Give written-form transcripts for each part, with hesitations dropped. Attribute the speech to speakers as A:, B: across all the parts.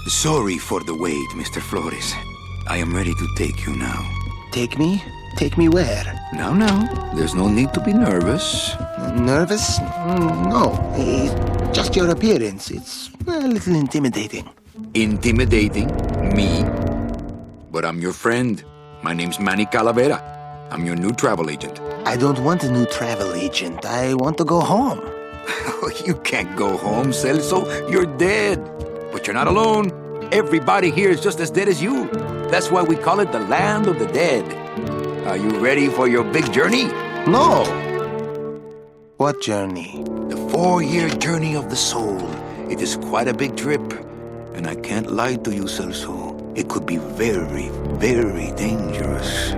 A: Sorry for the wait, Mr. Flores. I am ready to take you now.
B: Take me? Take me where?
A: Now, there's no need to be nervous.
B: Nervous? No. Just your appearance. It's a little intimidating.
A: Intimidating? Me? But I'm your friend. My name's Manny Calavera. I'm your new travel agent.
B: I don't want a new travel agent. I want to go home.
A: You can't go home, Celso. You're dead. But you're not alone. Everybody here is just as dead as you. That's why we call it the land of the dead. Are you ready for your big journey?
B: No. What journey?
A: The 4-year journey of the soul. It is quite a big trip. And I can't lie to you, Celso. It could be very, very dangerous.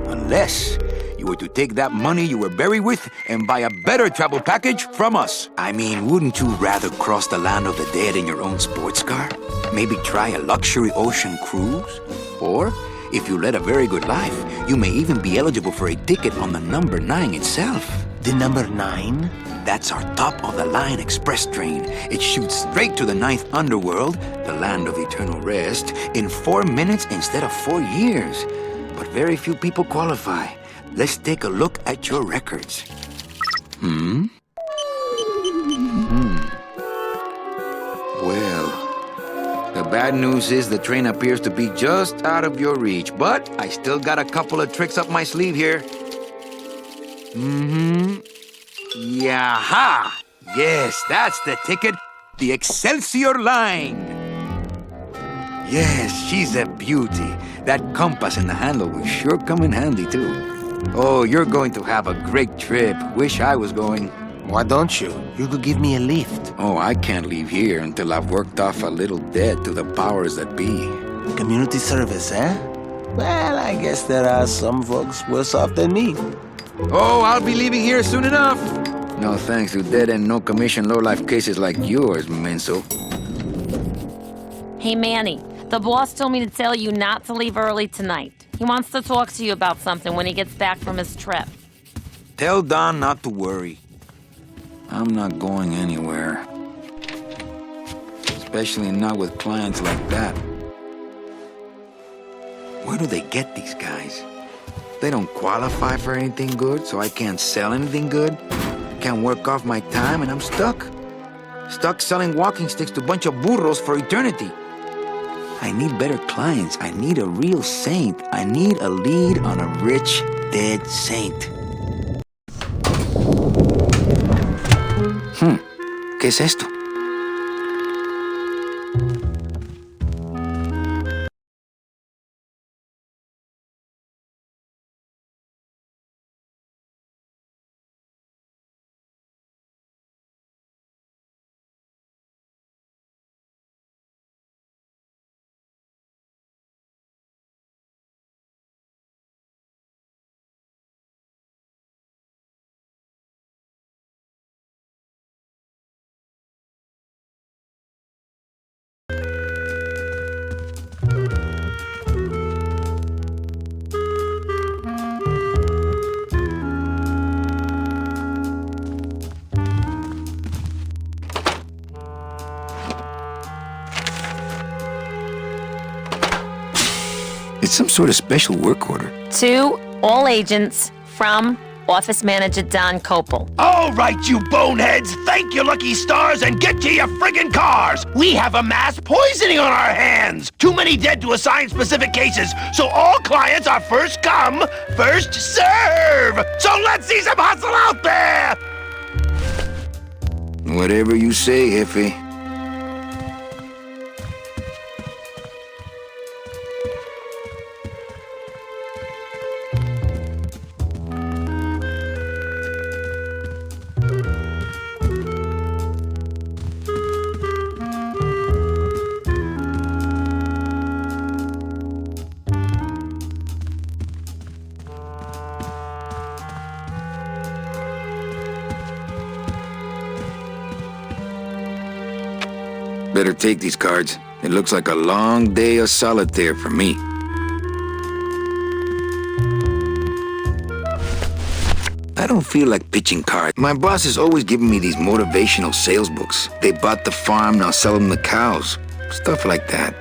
A: Unless you were to take that money you were buried with and buy a better travel package from us. I mean, wouldn't you rather cross the land of the dead in your own sports car? Maybe try a luxury ocean cruise? Or, if you led a very good life, you may even be eligible for a ticket on the number 9 itself.
B: The number 9?
A: That's our top-of-the-line express train. It shoots straight to the 9th underworld, the land of eternal rest, in 4 minutes instead of 4 years. But very few people qualify. Let's take a look at your records. Well, the bad news is the train appears to be just out of your reach, but I still got a couple of tricks up my sleeve here. Yaha! Yes, that's the ticket. The Excelsior line. Yes, she's a beauty. That compass in the handle will sure come in handy, too. Oh, you're going to have a great trip. Wish I was going.
B: Why don't you? You could give me a lift.
A: Oh, I can't leave here until I've worked off a little debt to the powers that be.
B: Community service, eh? Well, I guess there are some folks worse off than me.
A: Oh, I'll be leaving here soon enough. No thanks to dead and no commission low-life cases like yours, Menso.
C: Hey, Manny, the boss told me to tell you not to leave early tonight. He wants to talk to you about something when he gets back from his trip.
A: Tell Don not to worry. I'm not going anywhere. Especially not with clients like that. Where do they get these guys? They don't qualify for anything good, so I can't sell anything good. Can't work off my time, and I'm stuck. Stuck selling walking sticks to a bunch of burros for eternity. I need better clients. I need a real saint. I need a lead on a rich, dead saint. ¿Qué es esto? It's some sort of special work order.
C: To all agents from Office Manager Don Copel.
D: All right, you boneheads, thank your lucky stars and get to your friggin' cars! We have a mass poisoning on our hands! Too many dead to assign specific cases, so all clients are first come, first serve! So let's see some hustle out there!
A: Whatever you say, Jefe. Better take these cards. It looks like a long day of solitaire for me. I don't feel like pitching cards. My boss is always giving me these motivational sales books. They bought the farm, now sell them the cows. Stuff like that.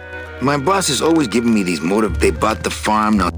A: My boss is always giving me these they bought the farm, now...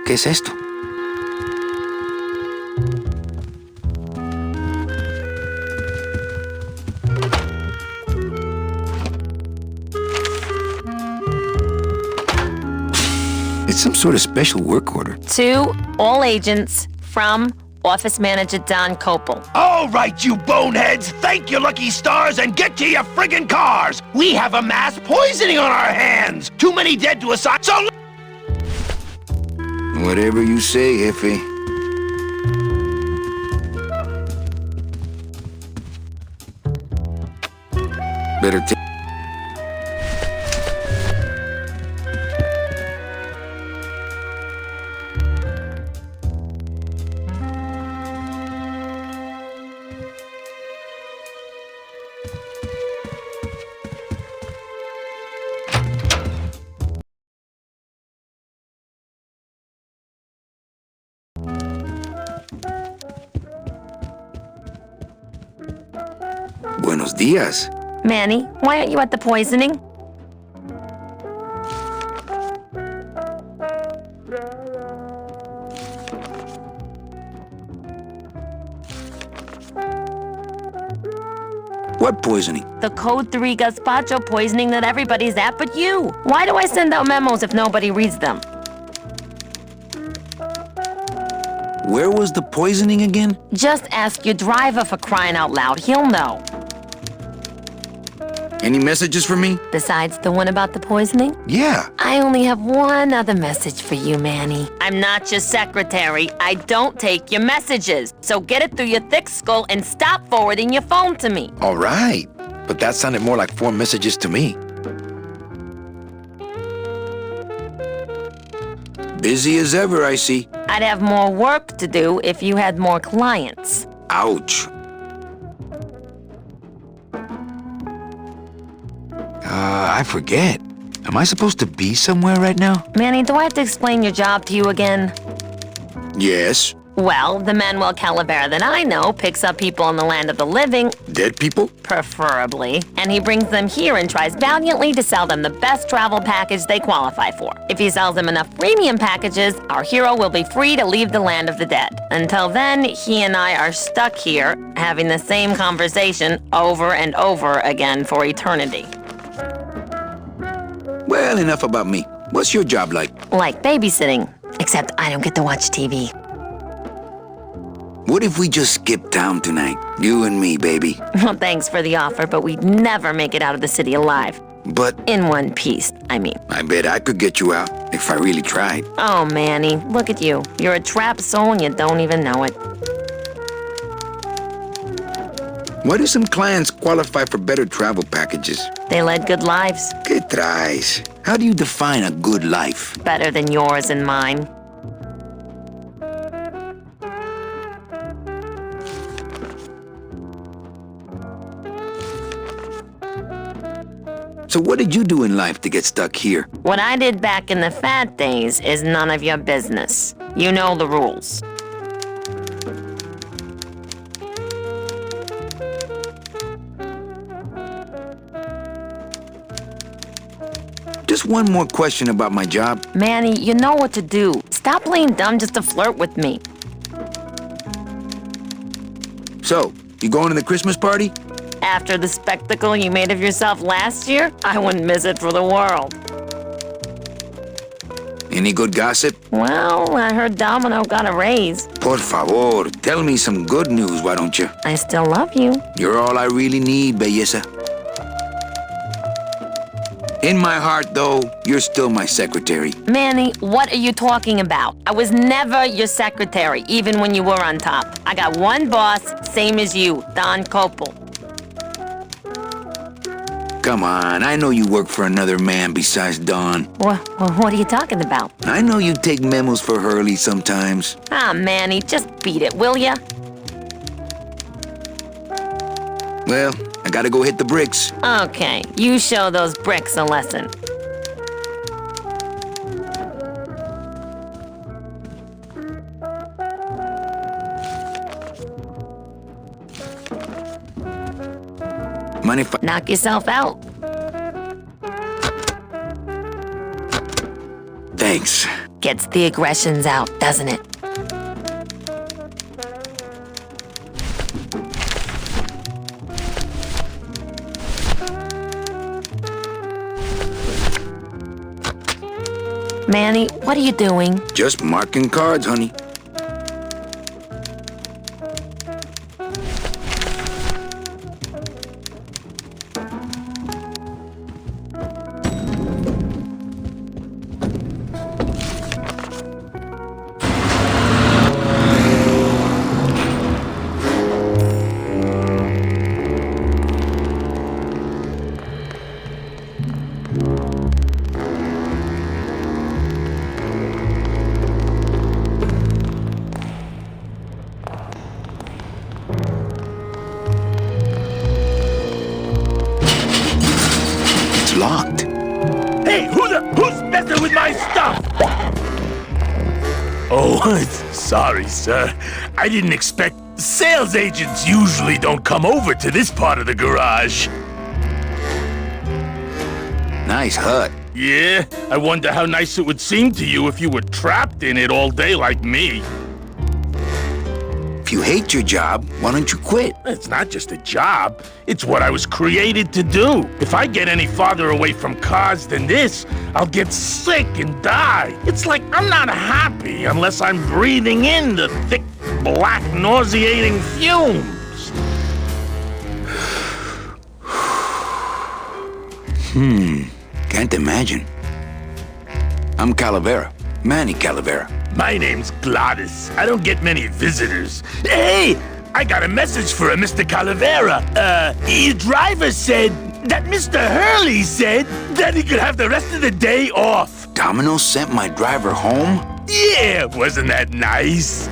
A: ¿Qué es esto? It's some sort of special work order.
C: To all agents from Office Manager Don Copel.
D: All right, you boneheads, thank your lucky stars and get to your friggin' cars! We have a mass poisoning on our hands! Too many dead to assign, so...
A: Whatever you say, Jefe. Better take... Buenos días.
C: Manny, why aren't you at the poisoning?
A: What poisoning?
C: The Code 3 gazpacho poisoning that everybody's at but you. Why do I send out memos if nobody reads them?
A: Where was the poisoning again?
C: Just ask your driver, for crying out loud. He'll know.
A: Any messages for me?
C: Besides the one about the poisoning?
A: Yeah.
C: I only have one other message for you, Manny. I'm not your secretary. I don't take your messages. So get it through your thick skull and stop forwarding your phone to me.
A: All right. But that sounded more like 4 messages to me. Busy as ever, I see.
C: I'd have more work to do if you had more clients.
A: Ouch. I forget. Am I supposed to be somewhere right now?
C: Manny, do I have to explain your job to you again?
A: Yes.
C: Well, the Manuel Calavera that I know picks up people in the land of the living,
A: Dead people?
C: preferably, and he brings them here and tries valiantly to sell them the best travel package they qualify for. If he sells them enough premium packages, our hero will be free to leave the land of the dead. Until then, he and I are stuck here, having the same conversation over and over again for eternity.
A: Well, enough about me. What's your job like?
C: Like babysitting, except I don't get to watch TV.
A: What if we just skip town tonight? You and me, baby.
C: Well, thanks for the offer, but we'd never make it out of the city alive.
A: But
C: In one piece, I mean.
A: I bet I could get you out if I really tried.
C: Oh, Manny, look at you. You're a trapped soul and you don't even know it.
A: Why do some clients qualify for better travel packages?
C: They led good lives,
A: ¿Qué traes? How do you define a good life?
C: better than yours and mine.
A: So what did you do in life to get stuck here?
C: What I did back in the fat days is none of your business. You know the rules.
A: just one more question about my job.
C: Manny, you know what to do. Stop playing dumb just to flirt with me.
A: So, you going to the Christmas party?
C: After the spectacle you made of yourself last year, I wouldn't miss it for the world.
A: Any good gossip?
C: Well, I heard Domino got a raise.
A: Por favor, tell me some good news, why don't you?
C: I still love you.
A: You're all I really need, belleza. In my heart, though, you're still my secretary.
C: Manny, what are you talking about? I was never your secretary, even when you were on top. I got one boss, same as you, Don Copel.
A: Come on, I know you work for another man besides Don.
C: What are you talking about?
A: I know you take memos for Hurley sometimes.
C: Ah, Manny, just beat it, will ya?
A: Well, I gotta go hit the bricks.
C: Okay, you show those bricks a lesson.
A: Mind if I...
C: Knock yourself out.
A: Thanks.
C: Gets the aggressions out, doesn't it? Manny, what are you doing?
A: Just marking cards, honey. Locked.
D: Hey, who's messing with my stuff? Oh, sorry, sir. I didn't expect... Sales agents usually don't come over to this part of the garage.
A: Nice hut.
D: Yeah, I wonder how nice it would seem to you if you were trapped in it all day like me.
A: If you hate your job, why don't you quit?
D: It's not just a job. It's what I was created to do. If I get any farther away from cars than this, I'll get sick and die. It's like I'm not happy unless I'm breathing in the thick, black, nauseating fumes.
A: Can't imagine. I'm Calavera. Manny Calavera.
D: My name's Gladys. I don't get many visitors. Hey! I got a message for a Mr. Calavera. Your driver said that Mr. Hurley said that he could have the rest of the day off.
A: Domino sent my driver home?
D: Yeah, wasn't that nice?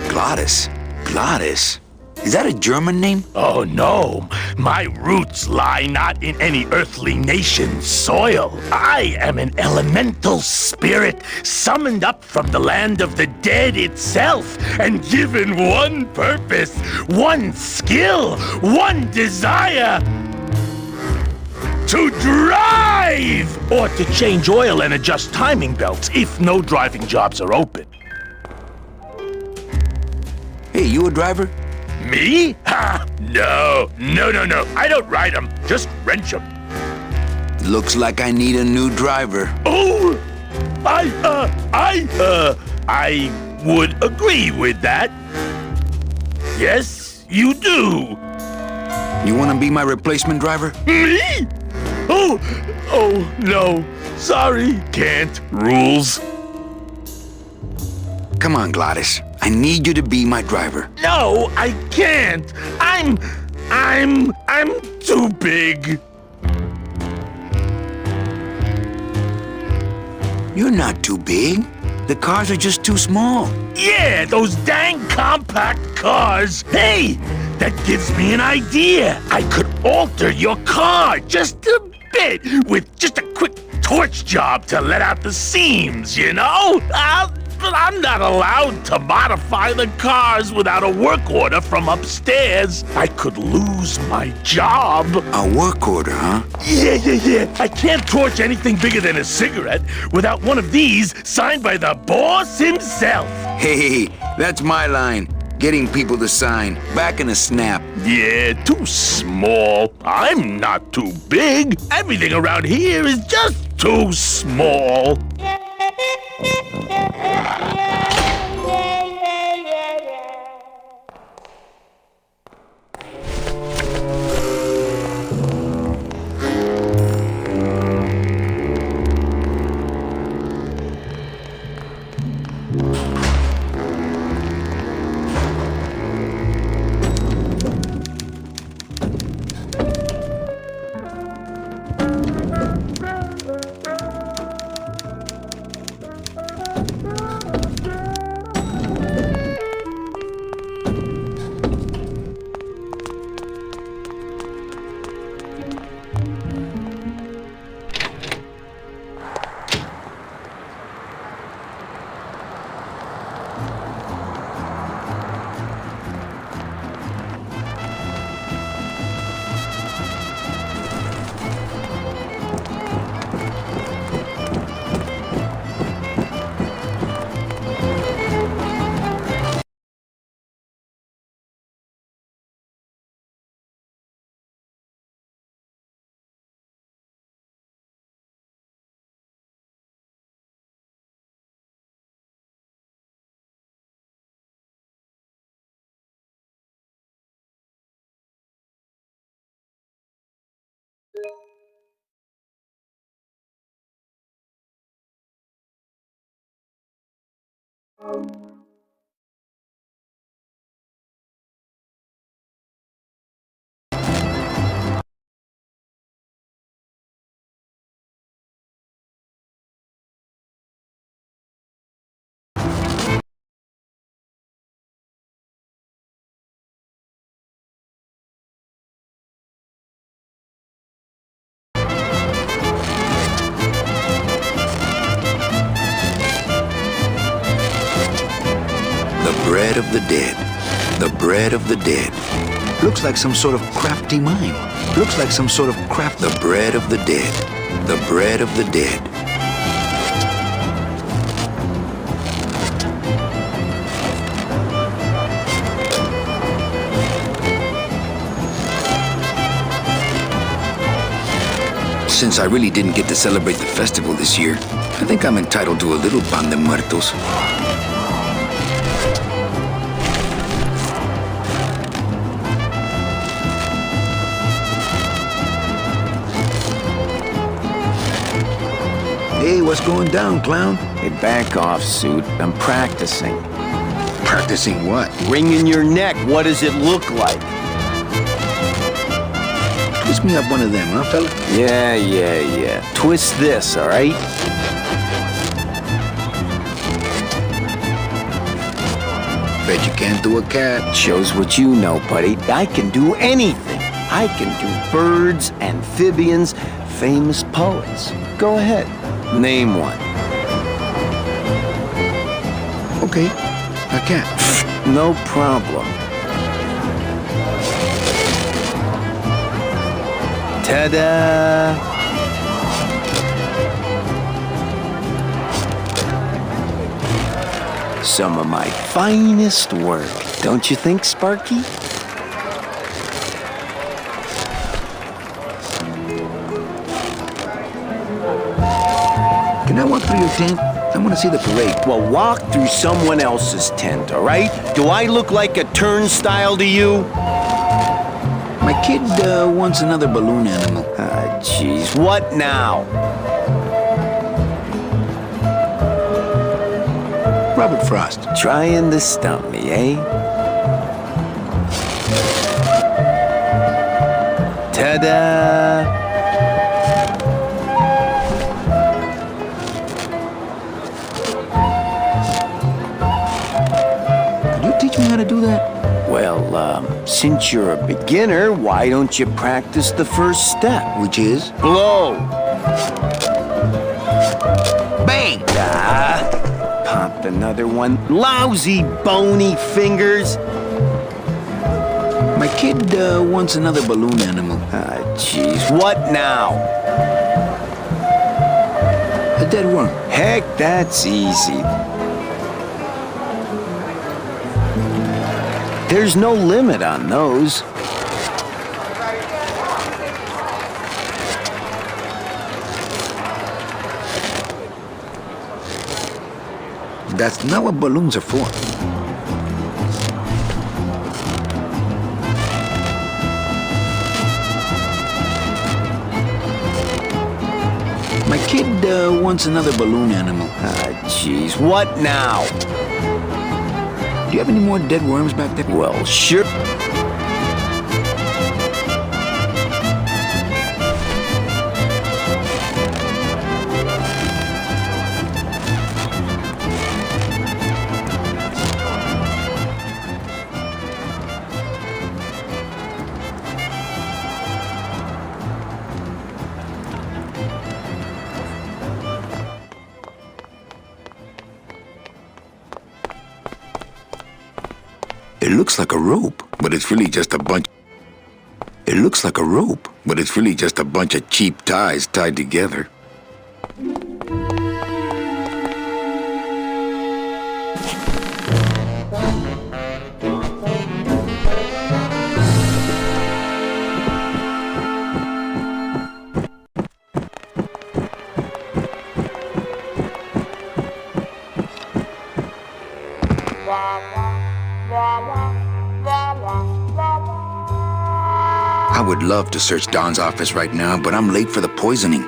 A: Gladys. Gladys? Is that a German name?
D: Oh no, my roots lie not in any earthly nation's soil. I am an elemental spirit summoned up from the land of the dead itself and given one purpose, one skill, one desire. To drive! Or to change oil and adjust timing belts if no driving jobs are open.
A: Hey, you a driver?
D: Me? Ha! No. I don't ride them, just wrench them.
A: Looks like I need a new driver.
D: Oh! I would agree with that. Yes, you do.
A: You want to be my replacement driver?
D: Me? Oh, no. Sorry, can't. Rules.
A: Come on, Gladys. I need you to be my driver.
D: No, I can't. I'm too big.
A: You're not too big. The cars are just too small.
D: Yeah, those dang compact cars. Hey, that gives me an idea. I could alter your car just a bit with just a quick torch job to let out the seams, you know? I'll But I'm not allowed to modify the cars without a work order from upstairs. I could lose my job.
A: A work order, huh?
D: Yeah. I can't torch anything bigger than a cigarette without one of these signed by the boss himself.
A: Hey, that's my line. Getting people to sign. Back in a snap.
D: Yeah, too small. I'm not too big. Everything around here is just too small.
A: The bread of the dead. The bread of the dead. Looks like some sort of crafty mine. Looks like some sort of craft. The bread of the dead. The bread of the dead. Since I really didn't get to celebrate the festival this year, I think I'm entitled to a little pan de muertos. Hey, what's going down, clown?
E: Hey, back off, suit. I'm practicing.
A: Practicing what?
E: Wringing your neck. What does it look like?
A: Twist me up one of them, huh, fella?
E: Yeah. Twist this, all right?
A: Bet you can't do a cat.
E: Shows what you know, buddy. I can do anything. I can do birds, amphibians, famous poets. Go ahead. Name one.
A: Okay, a cat.
E: No problem. Ta-da! Some of my finest work, don't you think, Sparky?
A: Can I walk through your tent? I want to see the parade.
E: Well, walk through someone else's tent, all right? Do I look like a turnstile to you?
A: My kid wants another balloon animal.
E: Ah, jeez. What now?
A: Robert Frost.
E: Trying to stump me, eh? Ta-da!
A: Could you teach me how to do that?
E: Well, since you're a beginner, why don't you practice the first step?
A: Which is?
E: Blow!
A: Bang!
E: Ah, pop popped another one. Lousy bony fingers.
A: My kid wants another balloon animal.
E: Ah, jeez. What now?
A: A dead worm.
E: Heck, that's easy. There's no limit on those.
A: That's not what balloons are for. My kid wants another balloon animal.
E: Ah, jeez. What now?
A: Do you have any more dead worms back there?
E: Well, sure.
A: It looks like a rope, but it's really just a bunch... It looks like a rope, but it's really just a bunch of cheap ties tied together. I would love to search Don's office right now, but I'm late for the poisoning.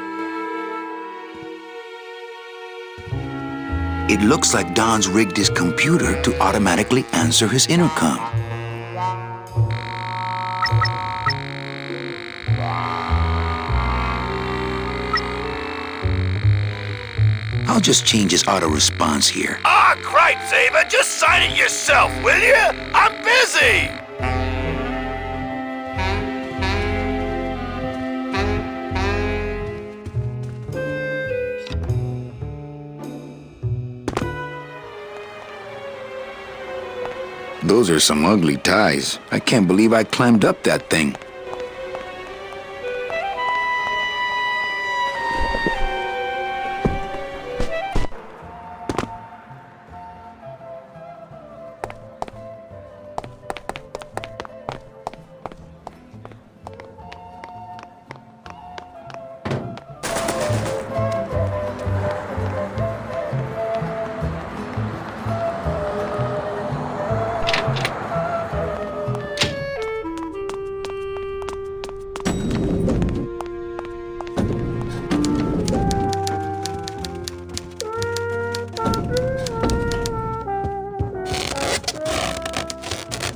A: It looks like Don's rigged his computer to automatically answer his intercom. I'll just change his auto response here.
D: Ah, cripes, Ava! Just sign it yourself, will you? I'm busy!
A: Those are some ugly ties. I can't believe I climbed up that thing.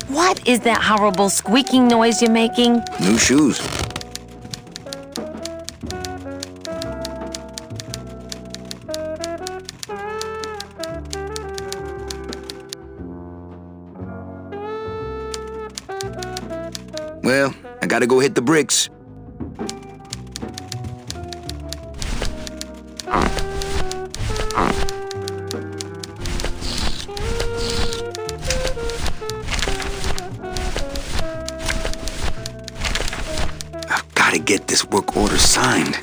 C: What is that horrible squeaking noise you're making?
A: New shoes. Well, I gotta go hit the bricks. I've gotta get this work order signed.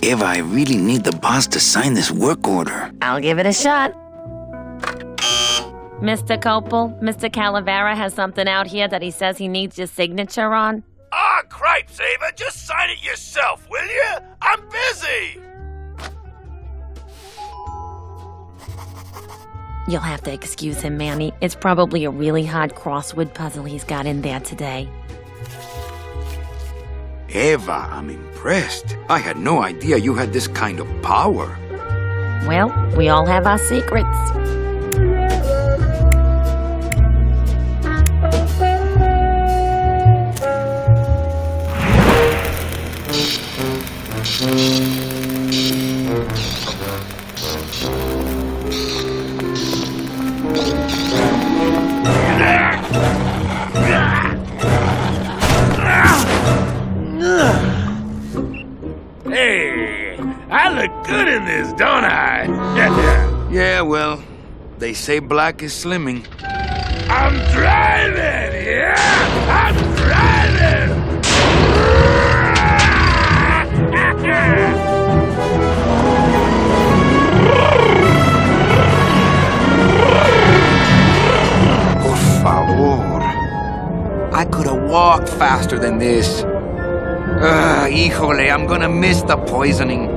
A: Eva, I really need the boss to sign this work order.
C: I'll give it a shot. Mr. Copel, Mr. Calavera has something out here that he says he needs your signature on.
D: Ah, cripes, Ava! Just sign it yourself, will you? I'm busy!
C: You'll have to excuse him, Manny. It's probably a really hard crossword puzzle he's got in there today.
A: Eva, I'm impressed. I had no idea you had this kind of power.
C: Well, we all have our secrets.
D: Hey, I look good in this, don't I?
A: Yeah, well, they say black is slimming.
D: I'm driving! Yeah! I'm driving!
A: Por favor. I could have walked faster than this. Híjole, I'm gonna miss the poisoning.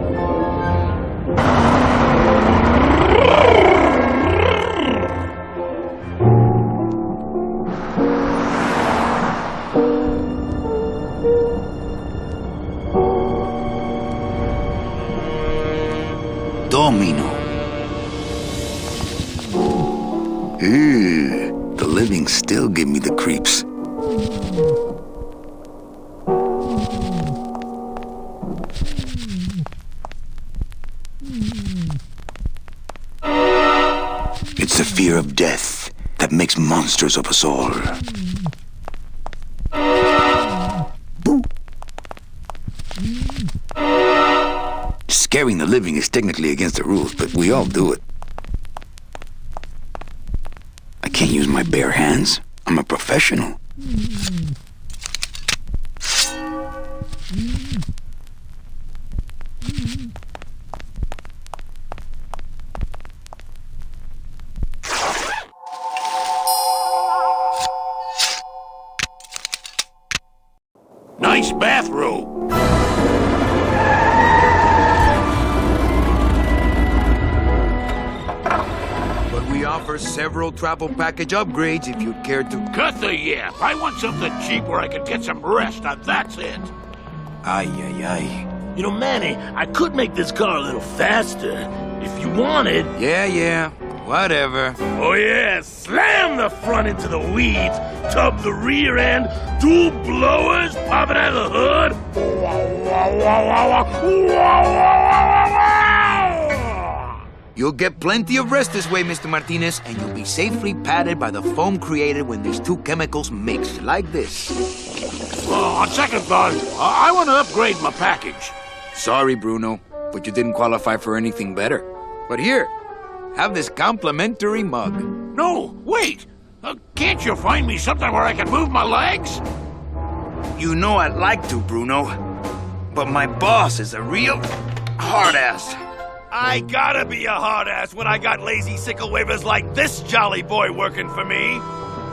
A: Domino. The living still give me the creeps. It's the fear of death that makes monsters of us all. Boo. Scaring the living is technically against the rules, but we all do it. I can't use my bare hands. I'm a professional.
D: Nice bathrobe.
A: But we offer several travel package upgrades if you'd care to.
D: Cut the yap. I want something cheap where I can get some rest. Now that's it.
A: Ay, ay, ay.
D: You know, Manny, I could make this car a little faster if you wanted.
A: Yeah, whatever.
D: Oh yeah, slam the front into the weeds, tub the rear end, dual blowers popping out of the hood.
A: You'll get plenty of rest this way, Mr. Martinez, and you'll be safely padded by the foam created when these two chemicals mix, like this.
D: On second thought, I want to upgrade my package.
A: Sorry, Bruno, but you didn't qualify for anything better. But here, have this complimentary mug.
D: No, wait. Can't you find me something where I can move my legs?
A: You know I'd like to, Bruno, but my boss is a real hard-ass.
D: I gotta be a hard ass when I got lazy sickle wavers like this jolly boy working for me.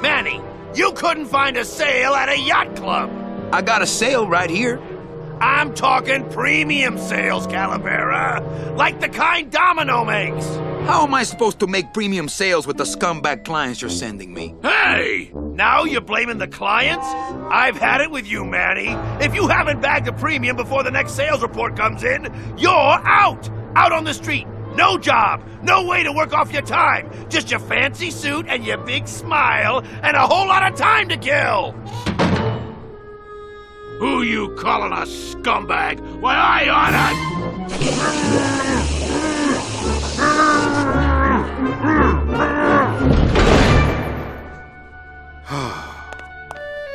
D: Manny, you couldn't find a sale at a yacht club.
A: I got a sale right here.
D: I'm talking premium sales, Calavera. Like the kind Domino makes.
A: How am I supposed to make premium sales with the scumbag clients you're sending me?
D: Hey! Now you're blaming the clients? I've had it with you, Manny. If you haven't bagged a premium before the next sales report comes in, you're out! Out on the street. No job. No way to work off your time. Just your fancy suit and your big smile and a whole lot of time to kill. Who you calling a scumbag? Why, I oughta...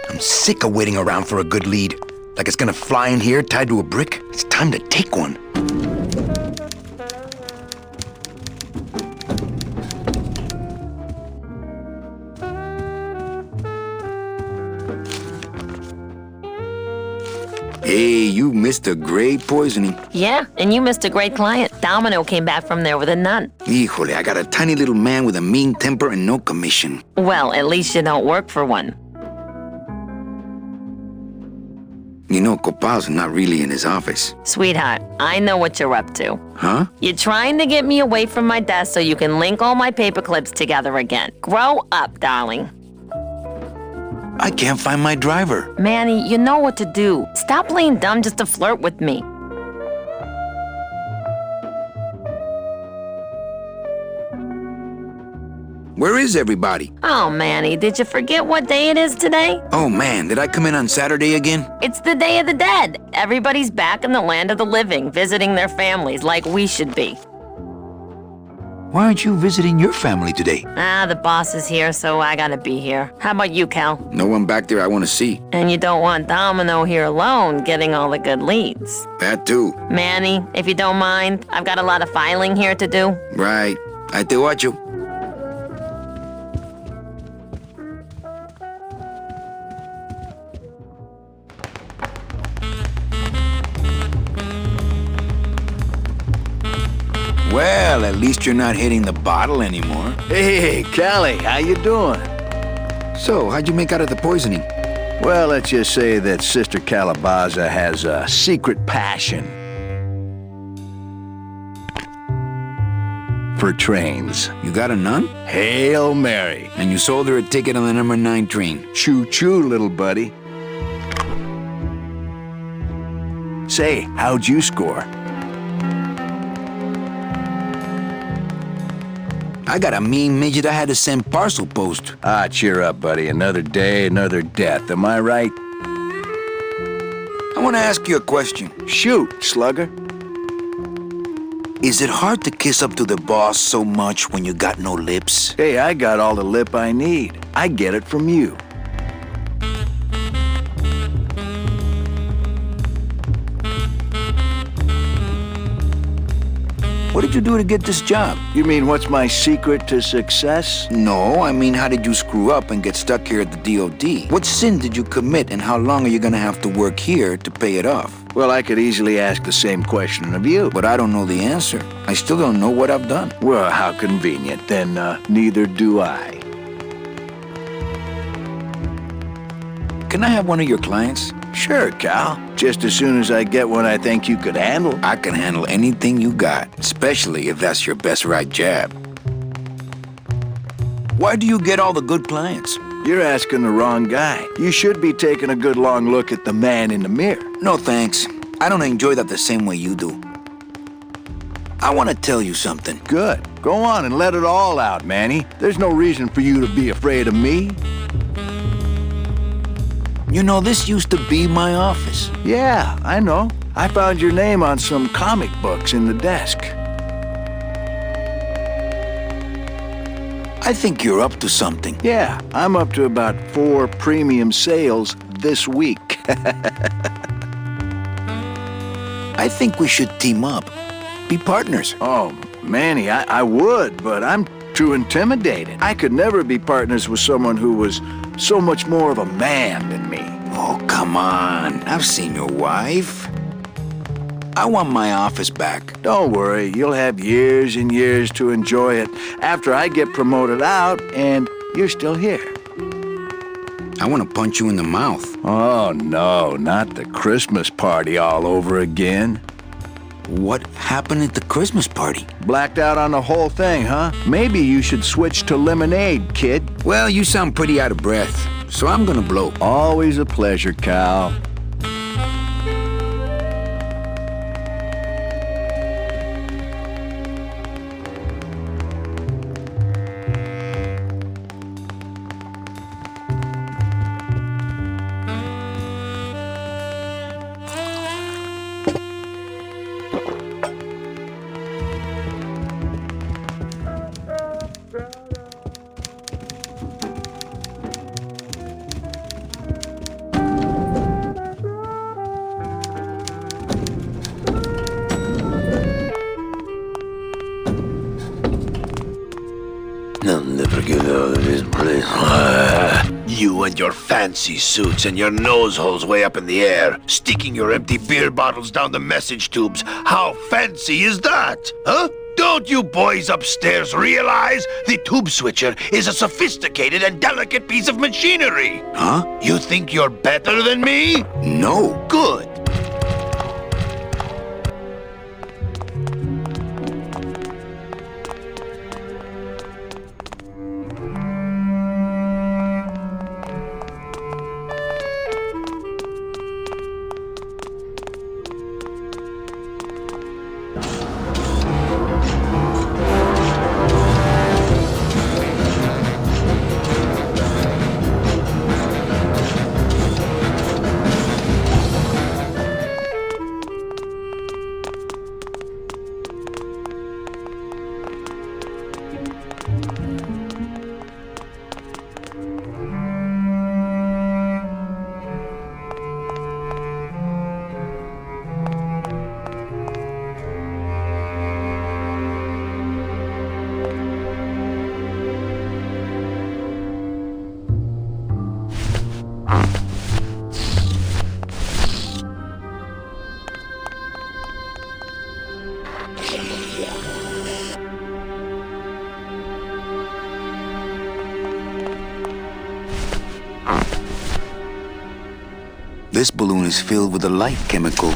A: I'm sick of waiting around for a good lead. Like it's gonna fly in here tied to a brick. It's time to take one. Hey, you missed a great poisoning.
C: Yeah, and you missed a great client. Domino came back from there with a nut.
A: Híjole, I got a tiny little man with a mean temper and no commission.
C: Well, at least you don't work for one.
A: You know, Copal's not really in his office.
C: Sweetheart, I know what you're up to.
A: Huh?
C: You're trying to get me away from my desk so you can link all my paper clips together again. Grow up, darling.
A: I can't find my driver.
C: Manny, you know what to do. Stop playing dumb just to flirt with me.
A: Where is everybody?
C: Oh, Manny, did you forget what day it is today?
A: Oh man, did I come in on Saturday again?
C: It's the Day of the Dead. Everybody's back in the land of the living, visiting their families like we should be.
A: Why aren't you visiting your family today?
C: The boss is here, so I gotta be here. How about you, Cal?
A: No one back there I want to see.
C: And you don't want Domino here alone, getting all the good leads.
A: That too.
C: Manny, if you don't mind, I've got a lot of filing here to do.
A: Right. I te watch you. Well, at least you're not hitting the bottle anymore.
E: Hey, Callie, how you doing?
A: So, how'd you make out of the poisoning?
E: Well, let's just say that Sister Calabaza has a secret passion for trains.
A: You got a nun?
E: Hail Mary.
A: And you sold her a ticket on the number 9 train.
E: Choo-choo, little buddy. Say, how'd you score?
A: I got a mean midget I had to send parcel post.
E: Ah, cheer up, buddy. Another day, another death. Am I right?
A: I want to ask you a question.
E: Shoot, slugger.
A: Is it hard to kiss up to the boss so much when you got no lips?
E: Hey, I got all the lip I need. I get it from you.
A: What did you do to get this job?
E: You mean what's my secret to success?
A: No, I mean how did you screw up and get stuck here at the DOD? What sin did you commit and how long are you gonna have to work here to pay it off?
E: Well, I could easily ask the same question of you.
A: But I don't know the answer. I still don't know what I've done.
E: Well, how convenient. Then neither do I.
A: Can I have one of your clients?
E: Sure, Cal. Just as soon as I get one I think you could handle.
A: I can handle anything you got, especially if that's your best right jab. Why do you get all the good clients?
E: You're asking the wrong guy. You should be taking a good long look at the man in the mirror.
A: No thanks. I don't enjoy that the same way you do. I want to tell you something.
E: Good. Go on and let it all out, Manny. There's no reason for you to be afraid of me.
A: You know, this used to be my office.
E: Yeah, I know. I found your name on some comic books in the desk.
A: I think you're up to something.
E: Yeah, I'm up to about 4 premium sales this week.
A: I think we should team up. Be partners.
E: Oh, Manny, I would, but I'm too intimidated. I could never be partners with someone who was so much more of a man than me.
A: Oh, come on. I've seen your wife. I want my office back.
E: Don't worry, you'll have years and years to enjoy it after I get promoted out and you're still here.
A: I want to punch you in the mouth.
E: Oh, no, not the Christmas party all over again.
A: What happened at the Christmas party?
E: Blacked out on the whole thing, huh? Maybe you should switch to lemonade, kid.
A: Well, you sound pretty out of breath, so I'm gonna blow.
E: Always a pleasure, Cal.
D: I'll never get out of this place. You and your fancy suits and your nose holes way up in the air, sticking your empty beer bottles down the message tubes. How fancy is that? Huh? Don't you boys upstairs realize the tube switcher is a sophisticated and delicate piece of machinery?
A: Huh?
D: You think you're better than me?
A: No.
D: Good.
A: this balloon is filled with a light chemical.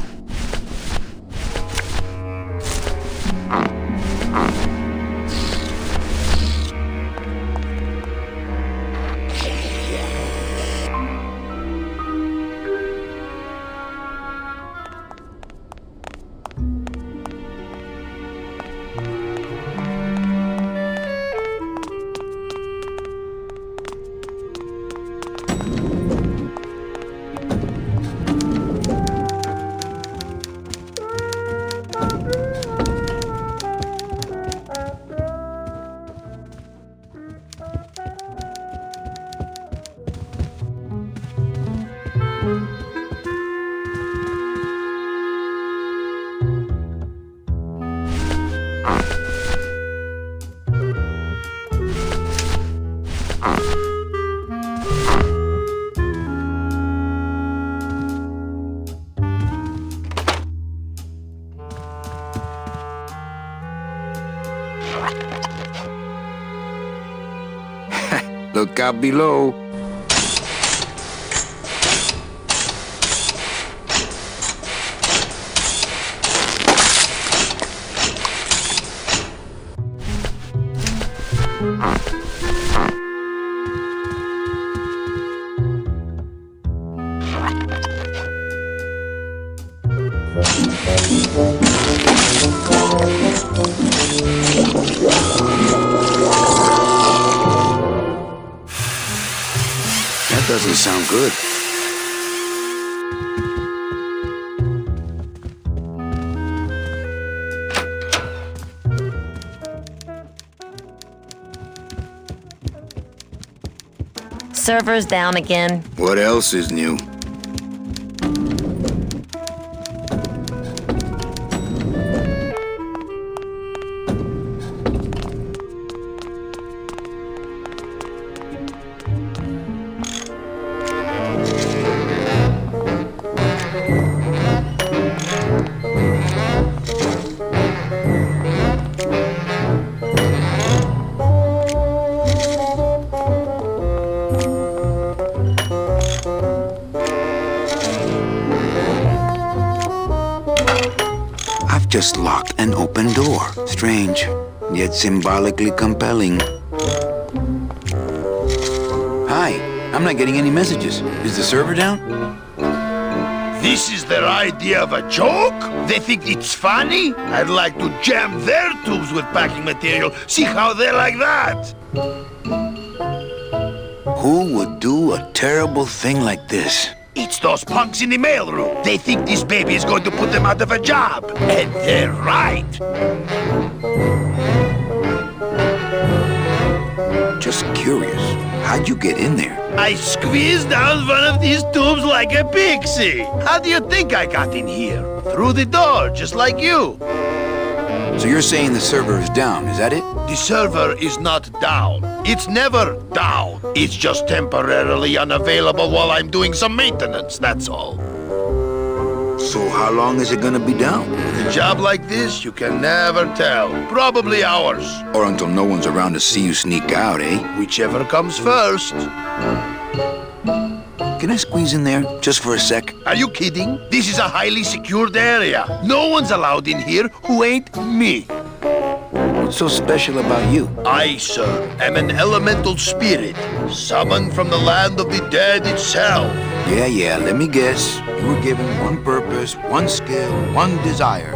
A: Look out below. That doesn't sound good.
C: Server's down again.
A: What else is new? Just locked an open door. Strange, yet symbolically compelling. Hi, I'm not getting any messages. Is the server down?
D: This is their idea of a joke? They think it's funny? I'd like to jam their tubes with packing material. See how they like that?
A: Who would do a terrible thing like this?
D: It's those punks in the mailroom. They think this baby is going to put them out of a job. And they're right.
A: Just curious, how'd you get in there?
D: I squeezed down one of these tubes like a pixie. How do you think I got in here? Through the door, just like you.
A: So you're saying the server is down, is that it?
D: The server is not down. It's never down. It's just temporarily unavailable while I'm doing some maintenance, that's all.
A: So how long is it gonna be down?
D: With a job like this, you can never tell. Probably hours.
A: Or until no one's around to see you sneak out, eh?
D: Whichever comes first.
A: Can I squeeze in there, just for a sec?
D: Are you kidding? This is a highly secured area. No one's allowed in here who ain't me.
A: What's so special about you?
D: I, sir, am an elemental spirit, summoned from the land of the dead itself.
A: Yeah, let me guess. You were given one purpose, one skill, one desire.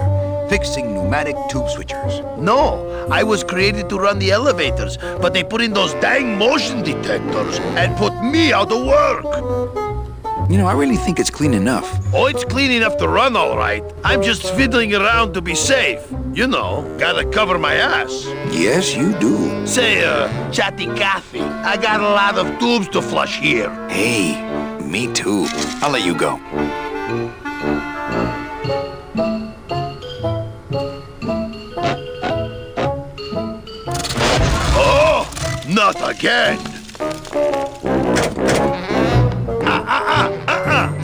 A: Fixing pneumatic tube switchers.
D: No, I was created to run the elevators, but they put in those dang motion detectors and put me out of work.
A: You know, I really think it's clean enough.
D: Oh, it's clean enough to run, all right. I'm just fiddling around to be safe. You know, gotta cover my ass.
A: Yes, you do.
D: Say, Chatty Cathy, I got a lot of tubes to flush here.
A: Hey, me too. I'll let you go.
D: Oh, not again.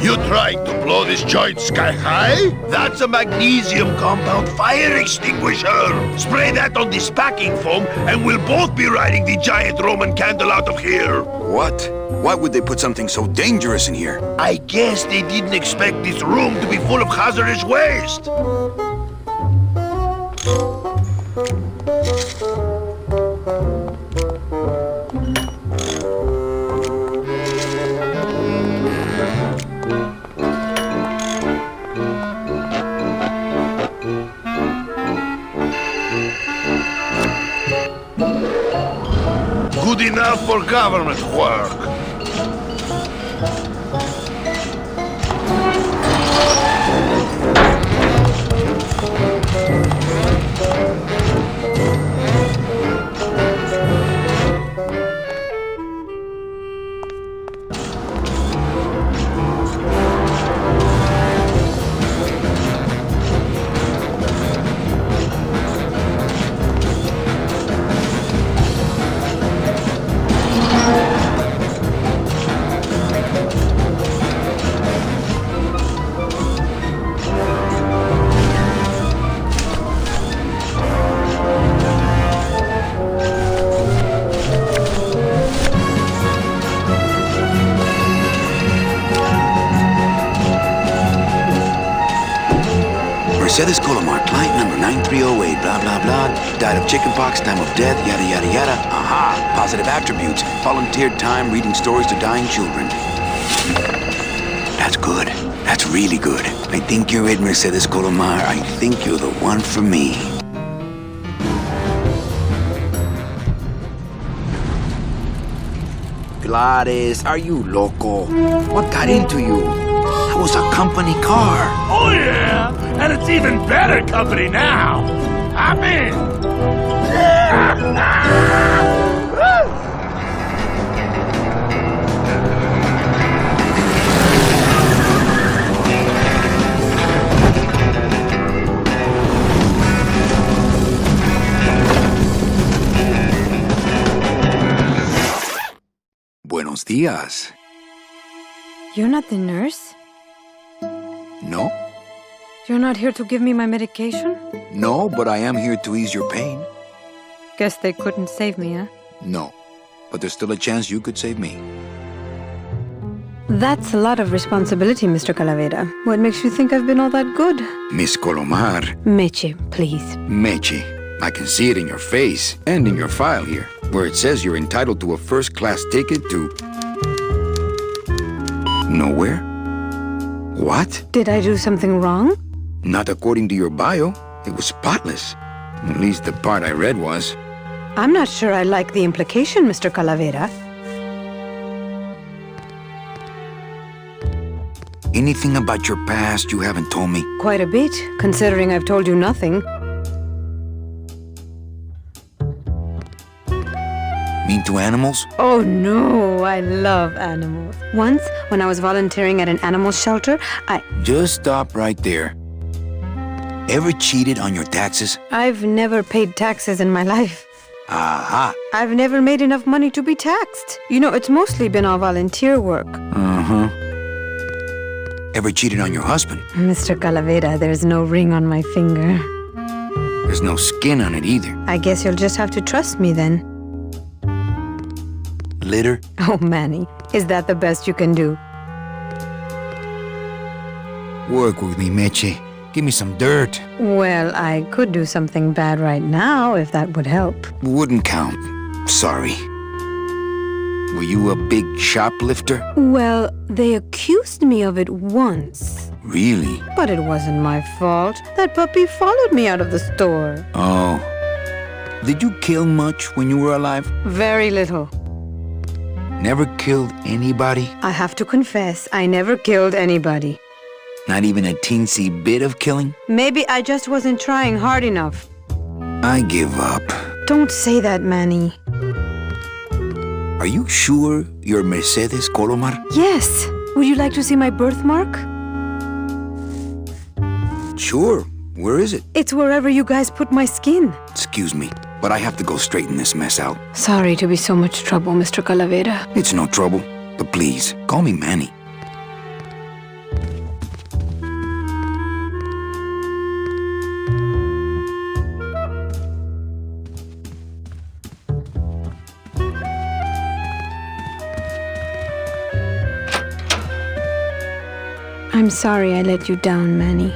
D: You trying to blow saw this giant sky high? That's a magnesium compound fire extinguisher. Spray that on this packing foam, and we'll both be riding the giant Roman candle out of here.
A: What? Why would they put something so dangerous in here?
D: I guess they didn't expect this room to be full of hazardous waste. Good enough for government work.
A: Mercedes Colomar, client number 9308, blah, blah, blah. Died of chickenpox, time of death, yada, yada, yada. Aha! Positive attributes. Volunteered time reading stories to dying children. That's good. That's really good. I think you're it, Mercedes Colomar. I think you're the one for me. Gladys, are you loco? What got into you? That was a company car.
D: Oh yeah, and it's even better company now. I'm in.
A: Buenos días.
F: You're not the nurse?
A: No?
F: You're not here to give me my medication?
A: No, but I am here to ease your pain.
F: Guess they couldn't save me, huh?
A: No. But there's still a chance you could save me.
F: That's a lot of responsibility, Mr. Calavera. What makes you think I've been all that good?
A: Miss Colomar.
F: Meche, please.
A: Meche. I can see it in your face and in your file here, where it says you're entitled to a first-class ticket to... nowhere? What?
F: Did I do something wrong?
A: Not according to your bio. It was spotless. At least the part I read was.
F: I'm not sure I like the implication, Mr. Calavera.
A: Anything about your past you haven't told me?
F: Quite a bit, considering I've told you nothing.
A: Mean to animals?
F: Oh no, I love animals. Once, when I was volunteering at an animal shelter,
A: Just stop right there. Ever cheated on your taxes?
F: I've never paid taxes in my life.
A: Aha.
F: I've never made enough money to be taxed. You know, it's mostly been all volunteer work.
A: Uh-huh. Ever cheated on your husband?
F: Mr. Calavera, there's no ring on my finger.
A: There's no skin on it either.
F: I guess you'll just have to trust me then.
A: Litter?
F: Oh, Manny, is that the best you can do?
A: Work with me, Meche. Give me some dirt.
F: Well, I could do something bad right now if that would help.
A: Wouldn't count. Sorry. Were you a big shoplifter?
F: Well, they accused me of it once.
A: Really?
F: But it wasn't my fault. That puppy followed me out of the store.
A: Oh. Did you kill much when you were alive?
F: Very little.
A: Never killed anybody?
F: I have to confess, I never killed anybody.
A: Not even a teensy bit of killing?
F: Maybe I just wasn't trying hard enough.
A: I give up.
F: Don't say that, Manny.
A: Are you sure you're Mercedes Colomar?
F: Yes. Would you like to see my birthmark?
A: Sure. Where is it?
F: It's wherever you guys put my skin.
A: Excuse me, but I have to go straighten this mess out.
F: Sorry to be so much trouble, Mr. Calavera.
A: It's no trouble, but please, call me Manny.
F: I'm sorry I let you down, Manny.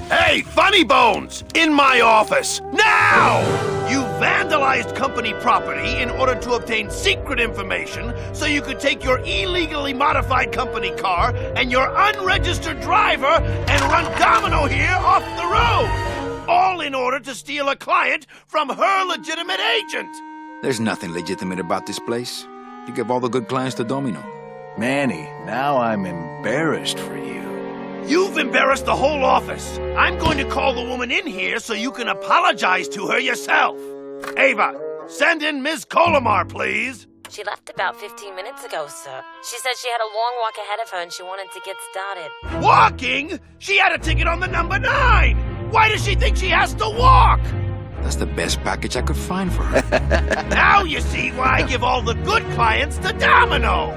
D: Hey, Funny Bones! In my office! Now! You vandalized company property in order to obtain secret information so you could take your illegally modified company car and your unregistered driver and run domino here off the road! All in order to steal a client from her legitimate agent!
A: There's nothing legitimate about this place. You give all the good clients to Domino.
E: Manny, now I'm embarrassed for you.
D: You've embarrassed the whole office. I'm going to call the woman in here so you can apologize to her yourself. Ava, send in Ms. Colomar, please.
G: She left about 15 minutes ago, sir. She said she had a long walk ahead of her and she wanted to get started.
D: Walking? She had a ticket on the number 9. Why does she think she has to walk?
A: That's the best package I could find for her.
D: Now you see why I give all the good clients to Domino.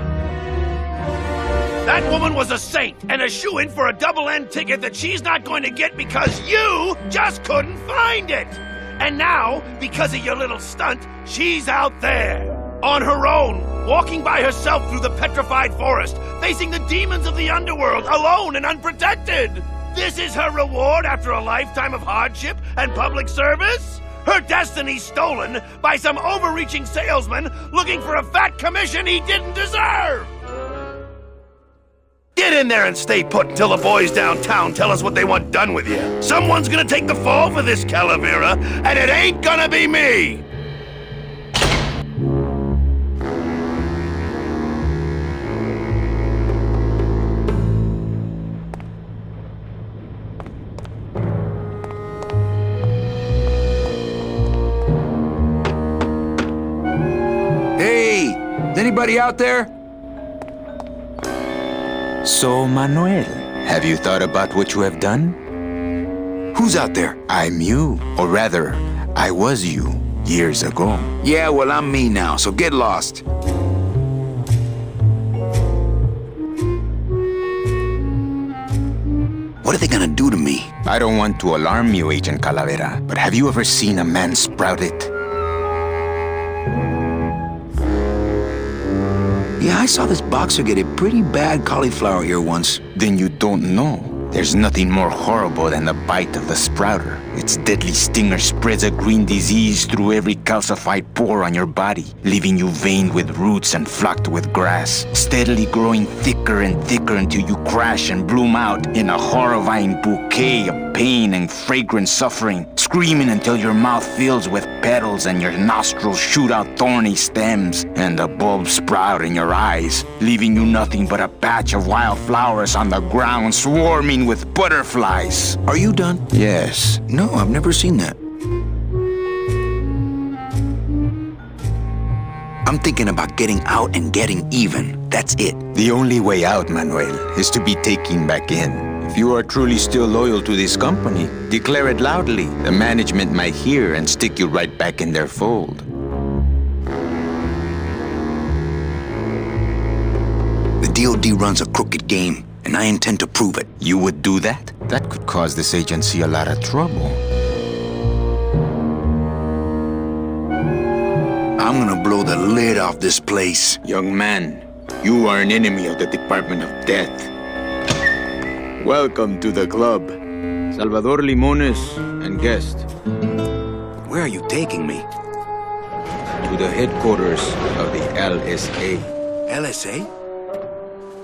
D: That woman was a saint and a shoo-in for a double-end ticket that she's not going to get because you just couldn't find it. And now, because of your little stunt, she's out there, on her own, walking by herself through the petrified forest, facing the demons of the underworld, alone and unprotected. This is her reward after a lifetime of hardship and public service? Her destiny stolen by some overreaching salesman looking for a fat commission he didn't deserve! Get in there and stay put until the boys downtown tell us what they want done with you. Someone's gonna take the fall for this, Calavera, and it ain't gonna be me!
A: Hey! Is anybody out there?
H: So, Manuel, have you thought about what you have done?
A: Who's out there?
H: I'm you, or rather, I was you, years ago.
A: Yeah, well, I'm me now, so get lost. What are they gonna do to me?
H: I don't want to alarm you, Agent Calavera, but have you ever seen a man sprout it?
A: Yeah, I saw this boxer get a pretty bad cauliflower ear once.
H: Then you don't know. There's nothing more horrible than the bite of the sprouter. Its deadly stinger spreads a green disease through every calcified pore on your body, leaving you veined with roots and flocked with grass, steadily growing thicker and thicker until you crash and bloom out in a horrifying bouquet of pain and fragrant suffering, screaming until your mouth fills with petals and your nostrils shoot out thorny stems, and the bulbs sprout in your eyes, leaving you nothing but a patch of wild flowers on the ground swarming with butterflies.
A: Are you done?
H: Yes.
A: No, I've never seen that. I'm thinking about getting out and getting even. That's it.
H: The only way out, Manuel, is to be taken back in. If you are truly still loyal to this company, declare it loudly. The management might hear and stick you right back in their fold.
A: The DOD runs a crooked game, and I intend to prove it.
H: You would do that? That could cause this agency a lot of trouble.
A: I'm gonna blow the lid off this place.
H: Young man, you are an enemy of the Department of Death. Welcome to the club. Salvador Limones and guest.
A: Where are you taking me?
H: To the headquarters of the LSA.
A: LSA?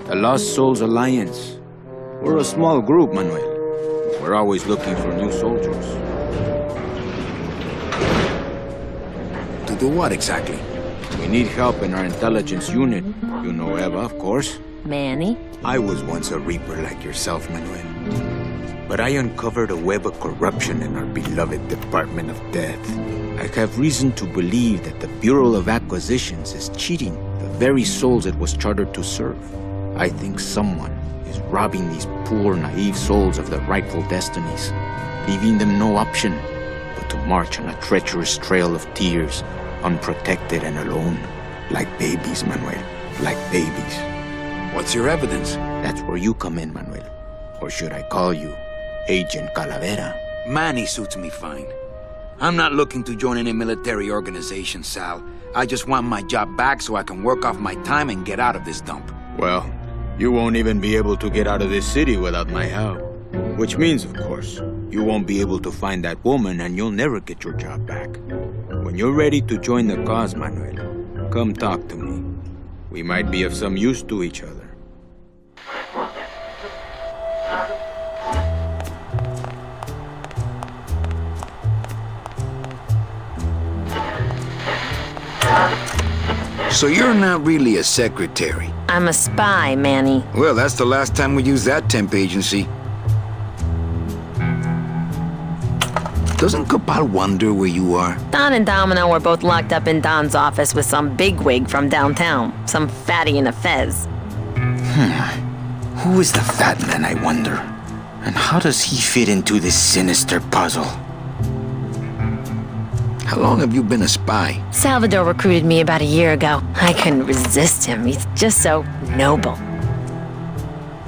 H: The Lost Souls Alliance. We're a small group, Manuel. We're always looking for new soldiers.
A: To do what exactly?
H: We need help in our intelligence unit. You know Eva, of course.
C: Manny?
H: I was once a Reaper like yourself, Manuel. But I uncovered a web of corruption in our beloved Department of Death. I have reason to believe that the Bureau of Acquisitions is cheating the very souls it was chartered to serve. I think someone is robbing these poor, naive souls of their rightful destinies, leaving them no option but to march on a treacherous trail of tears, unprotected and alone, like babies, Manuel, like babies.
A: What's your evidence?
H: That's where you come in, Manuel. Or should I call you Agent Calavera?
A: Manny suits me fine. I'm not looking to join any military organization, Sal. I just want my job back so I can work off my time and get out of this dump.
H: Well, you won't even be able to get out of this city without my help. Which means, of course, you won't be able to find that woman and you'll never get your job back. When you're ready to join the cause, Manuel, come talk to me. We might be of some use to each other.
A: So you're not really a secretary?
C: I'm a spy, Manny.
A: Well, that's the last time we used that temp agency. Doesn't Copal wonder where you are?
C: Don and Domino were both locked up in Don's office with some bigwig from downtown. Some fatty in a fez.
H: Who is the fat man, I wonder? And how does he fit into this sinister puzzle?
A: How long have you been a spy?
C: Salvador recruited me about a year ago. I couldn't resist him. He's just so noble.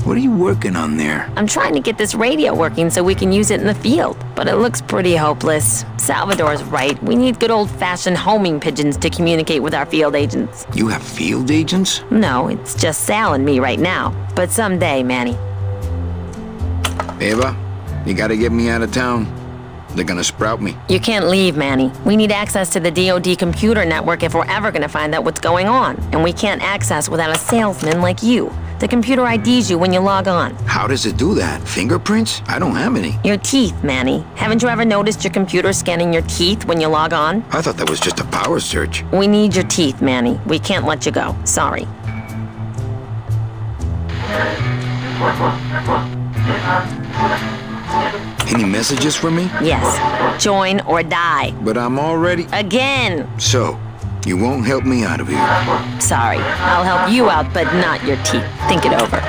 A: What are you working on there?
C: I'm trying to get this radio working so we can use it in the field, but it looks pretty hopeless. Salvador's right. We need good old-fashioned homing pigeons to communicate with our field agents.
A: You have field agents?
C: No, it's just Sal and me right now. But someday, Manny.
A: Eva, you gotta get me out of town. They're gonna sprout me.
C: You can't leave, Manny. We need access to the DoD computer network if we're ever gonna find out what's going on. And we can't access without a salesman like you. The computer IDs you when you log on.
A: How does it do that? Fingerprints? I don't have any.
C: Your teeth, Manny. Haven't you ever noticed your computer scanning your teeth when you log on?
A: I thought that was just a power search.
C: We need your teeth, Manny. We can't let you go. Sorry.
A: Any messages for me?
C: Yes. Join or die.
A: But I'm already...
C: Again!
A: So, you won't help me out of here.
C: Sorry. I'll help you out, but not your teeth. Think it over.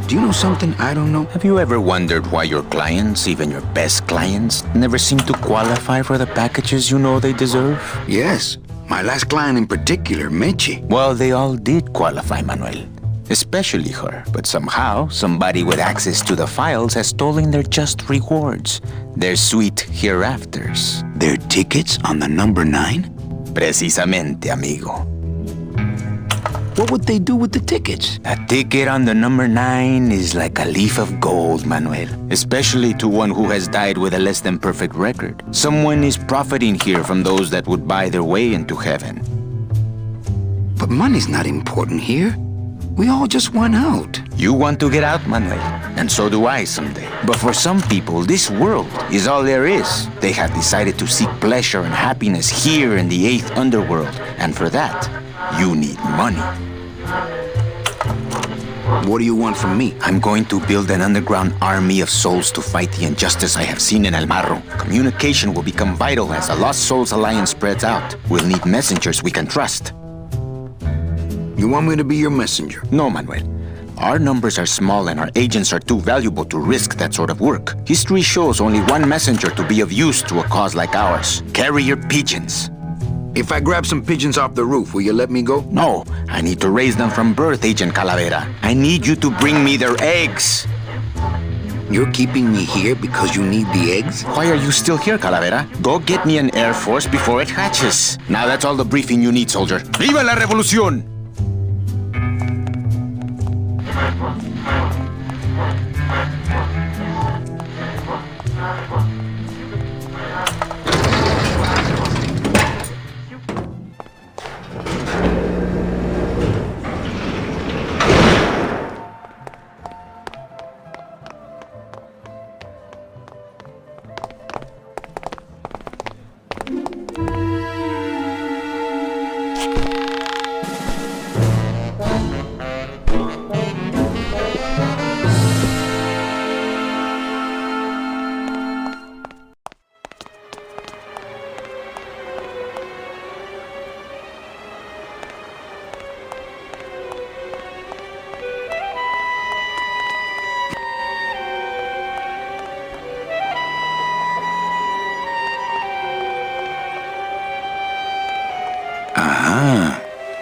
A: Do you know something I don't know?
H: Have you ever wondered why your clients, even your best clients, never seem to qualify for the packages you know they deserve?
A: Yes. My last client in particular, Meche.
H: Well, they all did qualify, Manuel. Especially her. But somehow, somebody with access to the files has stolen their just rewards. Their sweet hereafters.
A: Their tickets on the number 9?
H: Precisamente, amigo.
A: What would they do with the tickets?
H: A ticket on the number 9 is like a leaf of gold, Manuel. Especially to one who has died with a less than perfect record. Someone is profiting here from those that would buy their way into heaven.
A: But money's not important here. We all just want out.
H: You want to get out, Manuel, and so do I someday. But for some people, this world is all there is. They have decided to seek pleasure and happiness here in the 8th underworld, and for that, you need money.
A: What do you want from me?
H: I'm going to build an underground army of souls to fight the injustice I have seen in El Marro. Communication will become vital as the Lost Souls Alliance spreads out. We'll need messengers we can trust.
A: You want me to be your messenger?
H: No, Manuel. Our numbers are small and our agents are too valuable to risk that sort of work. History shows only one messenger to be of use to a cause like ours. Carrier pigeons.
A: If I grab some pigeons off the roof, will you let me go?
H: No, I need to raise them from birth, Agent Calavera. I need you to bring me their eggs.
A: You're keeping me here because you need the eggs?
H: Why are you still here, Calavera? Go get me an Air Force before it hatches. Now that's all the briefing you need, soldier. ¡Viva la revolución!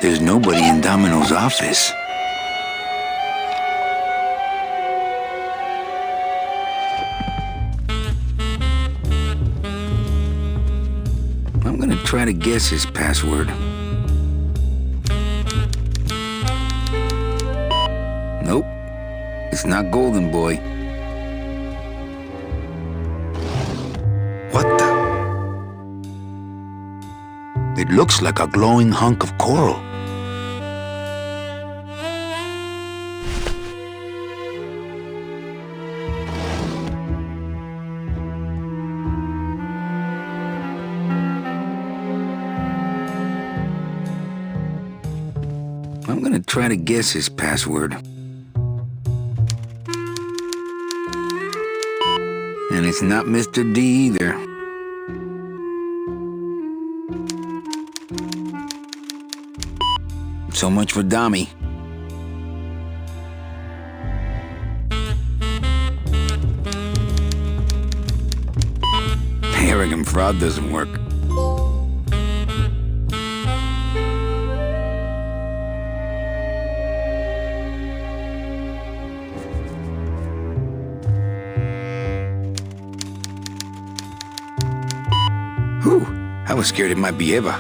A: there's nobody in Domino's office. I'm gonna try to guess his password. Nope, it's not Golden Boy. What the? It looks like a glowing hunk of coral. I'm gonna try to guess his password. And it's not Mr. D either. So much for Dami. Arrogant fraud doesn't work. Whew, I was scared it might be Eva.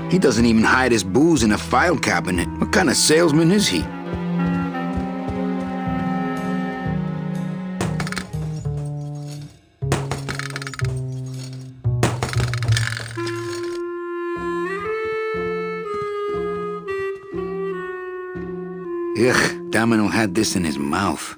A: He doesn't even hide his booze in a file cabinet. What kind of salesman is he? Ugh, Domino had this in his mouth.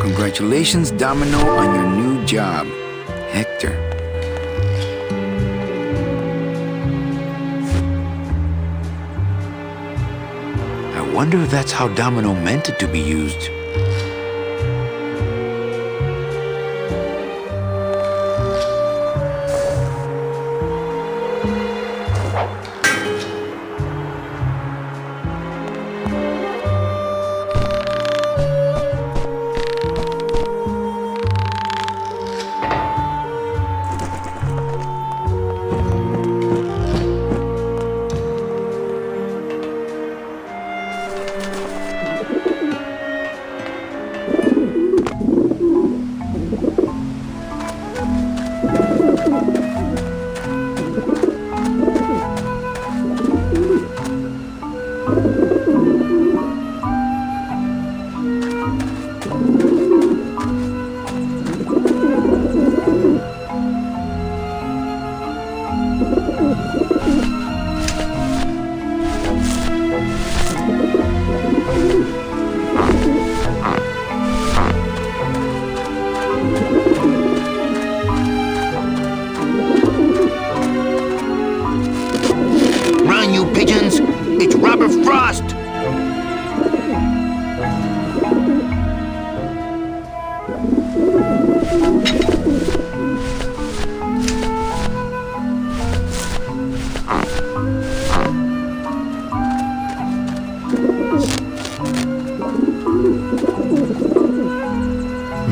A: Congratulations, Domino, on your new job, Hector. I wonder if that's how Domino meant it to be used.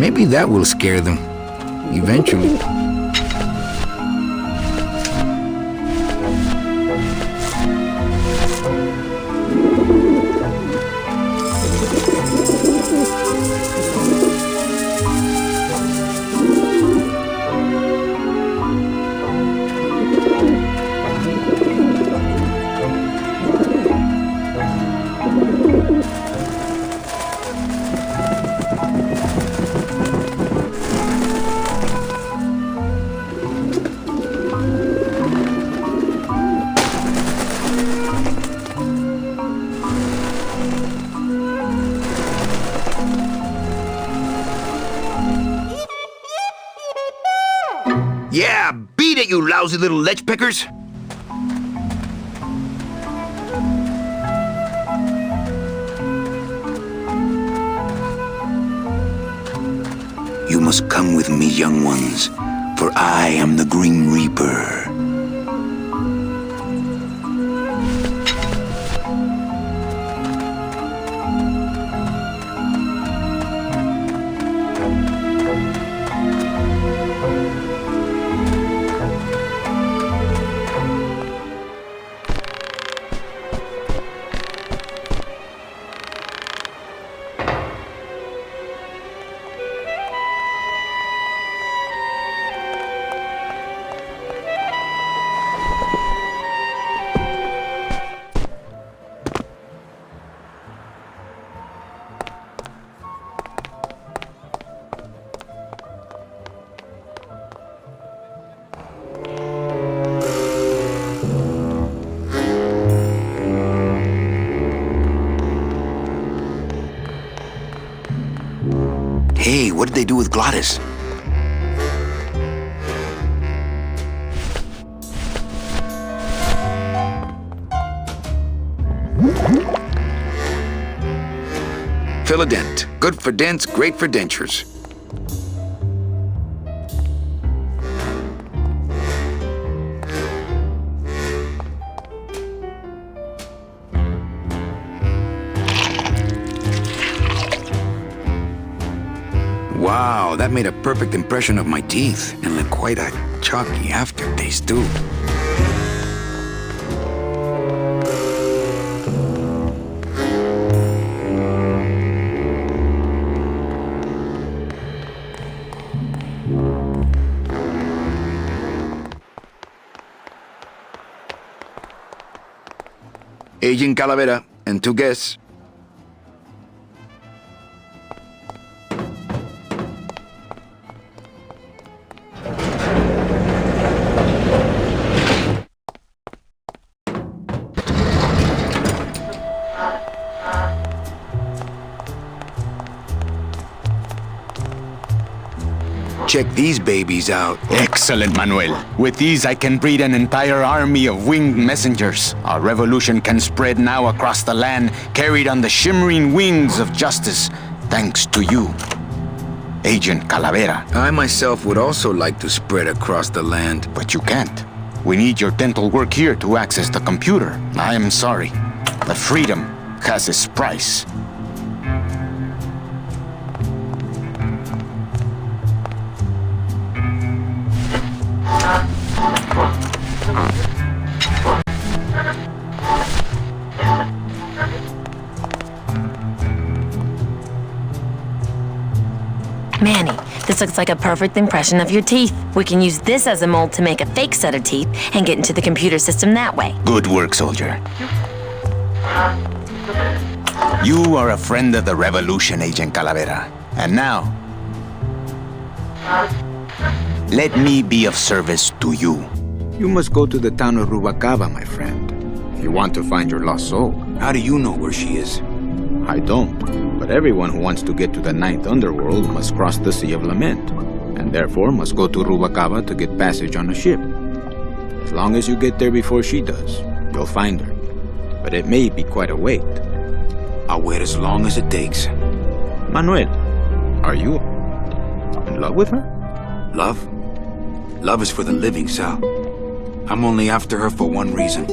A: Maybe that will scare them. Eventually.
D: Yeah, beat it, you lousy little lech pickers!
A: You must come with me, young ones, for I am the Grim Reaper. Hey, what did they do with Glottis? Fill a dent. Good for dents, great for dentures. Wow, that made a perfect impression of my teeth, and left quite a chalky aftertaste, too. Agent Calavera and 2 guests. Check these babies out.
H: Excellent, Manuel. With these, I can breed an entire army of winged messengers. Our revolution can spread now across the land, carried on the shimmering wings of justice, thanks to you, Agent Calavera.
A: I myself would also like to spread across the land.
H: But you can't. We need your dental work here to access the computer. I am sorry, but freedom has its price.
C: Manny, this looks like a perfect impression of your teeth. We can use this as a mold to make a fake set of teeth and get into the computer system that way.
H: Good work, soldier. You are a friend of the revolution, Agent Calavera. And now, let me be of service to you.
A: You must go to the town of Rubalcaba, my friend.
H: If you want to find your lost soul.
A: How do you know where she is?
H: I don't. But everyone who wants to get to the Ninth Underworld must cross the Sea of Lament, and therefore must go to Rubalcaba to get passage on a ship. As long as you get there before she does, you'll find her. But it may be quite a wait.
A: I'll wait as long as it takes.
H: Manuel, are you in love with her?
A: Love? Love is for the living, Sal. I'm only after her for one reason.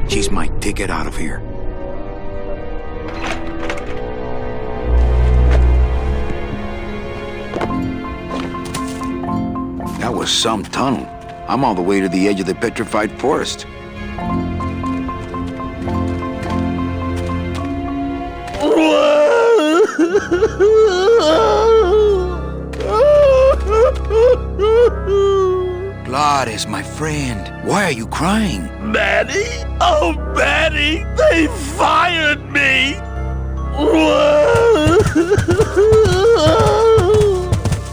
A: She's my ticket out of here. That was some tunnel. I'm all the way to the edge of the petrified forest. Gladys, my friend, why are you crying?
D: Manny? Oh, Manny! They fired me!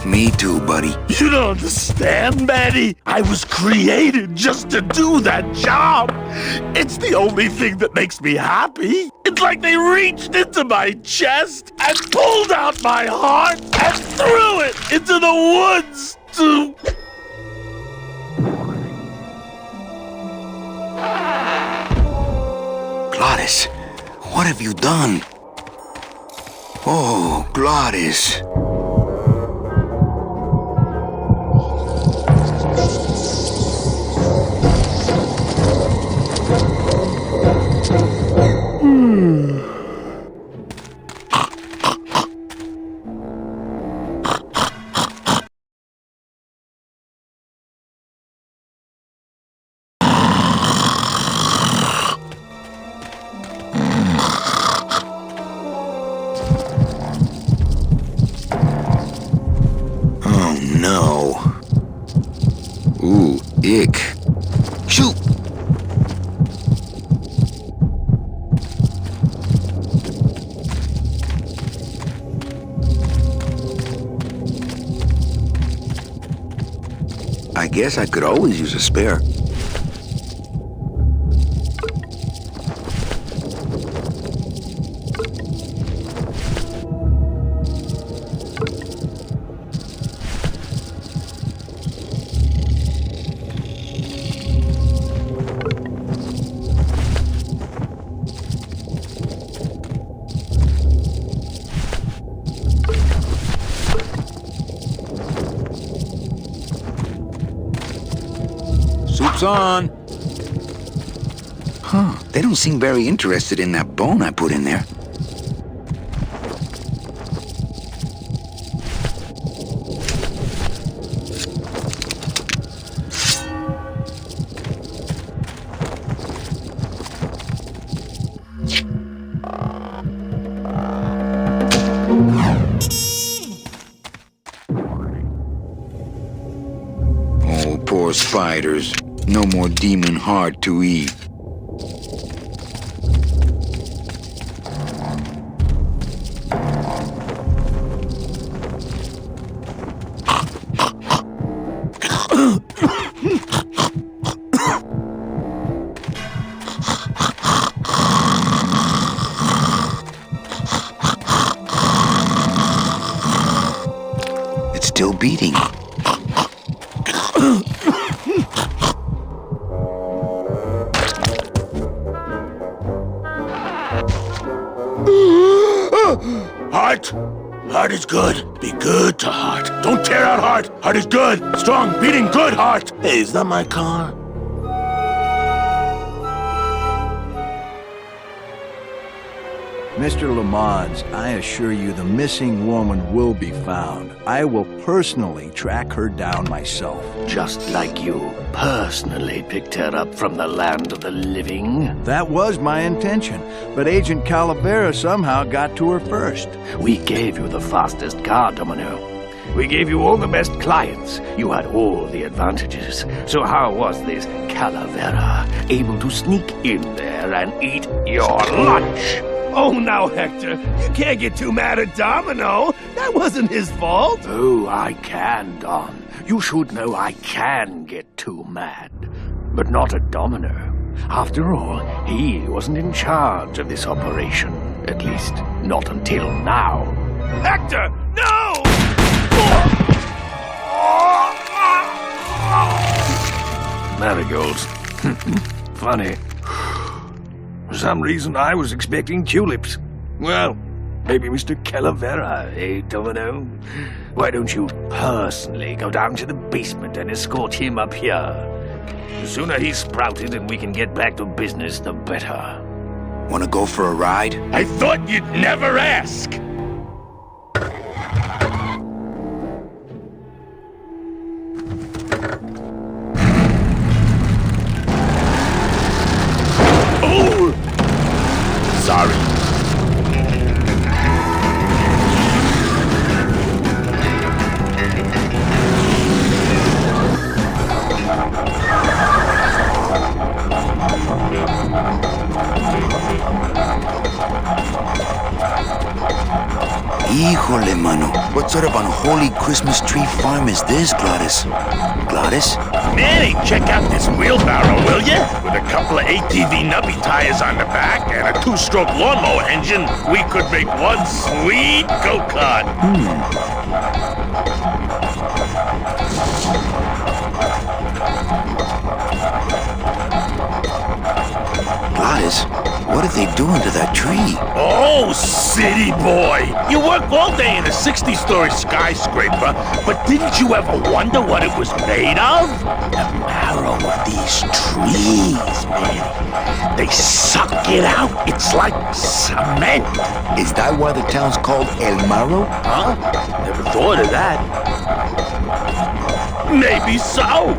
A: Me too, buddy.
D: You don't understand, Manny. I was created just to do that job. It's the only thing that makes me happy. It's like they reached into my chest and pulled out my heart and threw it into the woods to...
A: Gladys, what have you done? Oh, Gladys. No. Ooh, ick. Shoot! I guess I could always use a spare. Soup's on. Huh, they don't seem very interested in that bone I put in there. Oh, poor spiders. No more demon heart to eat. It's still beating.
D: Heart! Heart is good. Be good to Heart. Don't tear out Heart. Heart is good. Strong, beating, good Heart. Hey, is that my car?
I: Mr. Lamont, I assure you the missing woman will be found. I will personally track her down myself.
J: Just like you personally picked her up from the land of the living?
I: That was my intention, but Agent Calavera somehow got to her first.
J: We gave you the fastest car, Domino. We gave you all the best clients. You had all the advantages. So how was this Calavera able to sneak in there and eat your lunch?
D: Oh, now, Hector, you can't get too mad at Domino. That wasn't his fault.
J: Oh, I can, Don. You should know I can get too mad. But not at Domino. After all, he wasn't in charge of this operation. At least, not until now.
D: Hector, no!
J: Marigolds. Funny. For some reason, I was expecting tulips. Well, maybe Mr. Calavera, eh, Domino? Why don't you personally go down to the basement and escort him up here? The sooner he's sprouted and we can get back to business, the better.
A: Wanna go for a ride?
D: I thought you'd never ask!
A: Híjole, mano. What sort of unholy Christmas tree farm is this, Gladys? Gladys?
D: Manny, check out this wheelbarrow, will ya? With a couple of ATV nubby tires on the back and a 2-stroke lawnmower engine, we could make one sweet go-kart.
A: Gladys, what are they doing to that tree?
D: Oh, city boy! You work all day in a 60-story skyscraper, but didn't you ever wonder what it was made of? The marrow of these trees, man. They suck it out. It's like cement.
A: Is that why the town's called El Marro?
D: Huh? Never thought of that. Maybe so.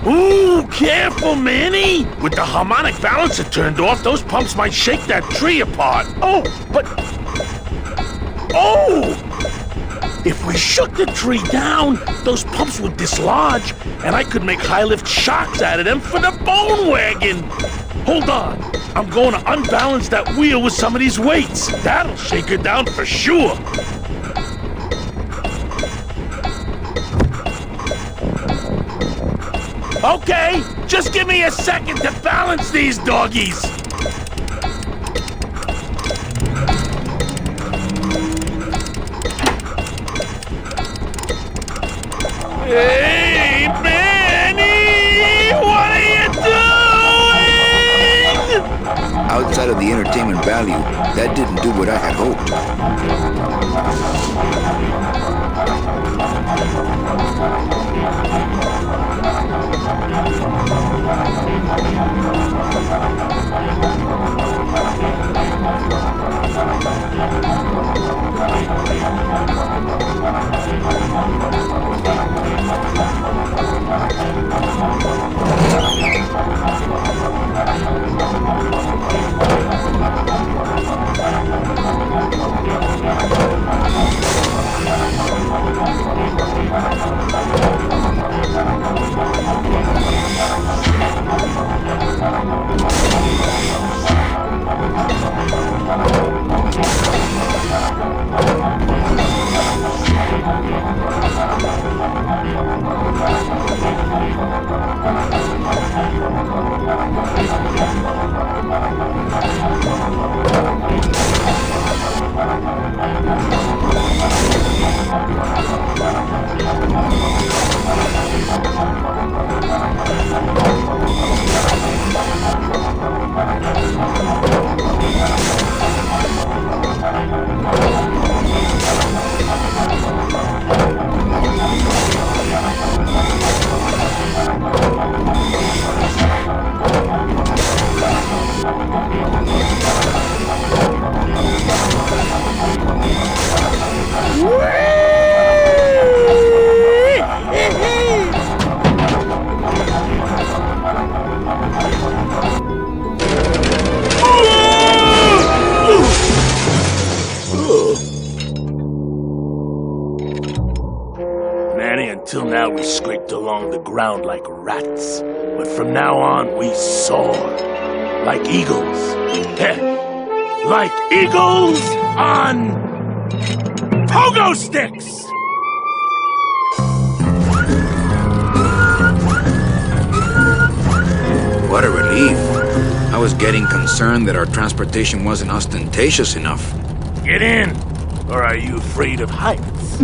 D: Ooh, careful, Manny! With the harmonic balancer turned off, those pumps might shake that tree apart. Oh, but... Oh! If we shook the tree down, those pumps would dislodge, and I could make high-lift shocks out of them for the bone wagon! Hold on, I'm going to unbalance that wheel with some of these weights. That'll shake it down for sure. Okay, just give me a second to balance these doggies. Hey, Manny! What are you doing?
A: Outside of the entertainment value, that didn't do what I had hoped.
D: Until now, we scraped along the ground like rats. But from now on, we soar. Like eagles. Heh. Like eagles on... pogo sticks!
A: What a relief. I was getting concerned that our transportation wasn't ostentatious enough.
D: Get in! Or are you afraid of heights?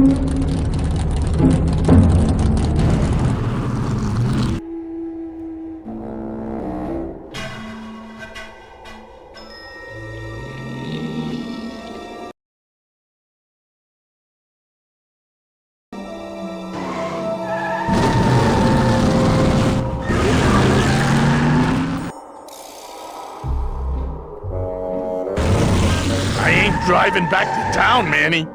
D: I ain't driving back to town, Manny.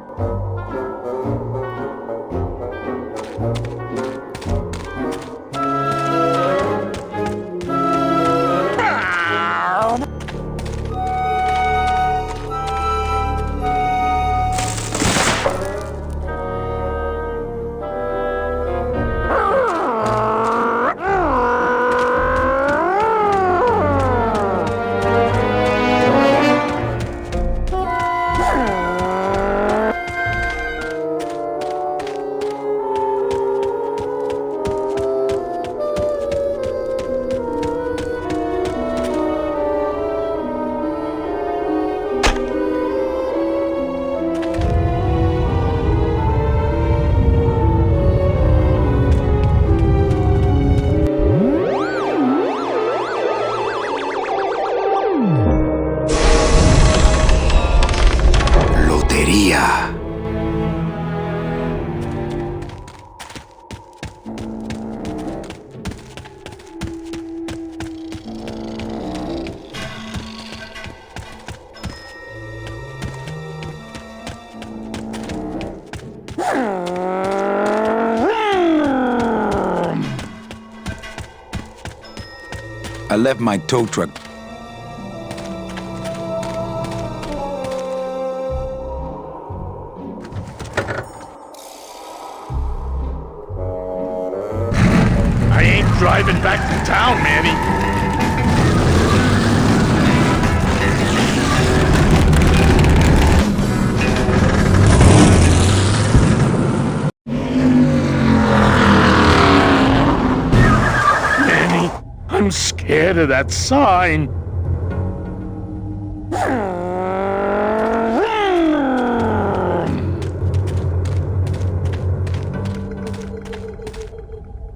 A: Maria. I left my tow truck.
D: I ain't driving back to town, Manny. Manny, I'm scared of that sign.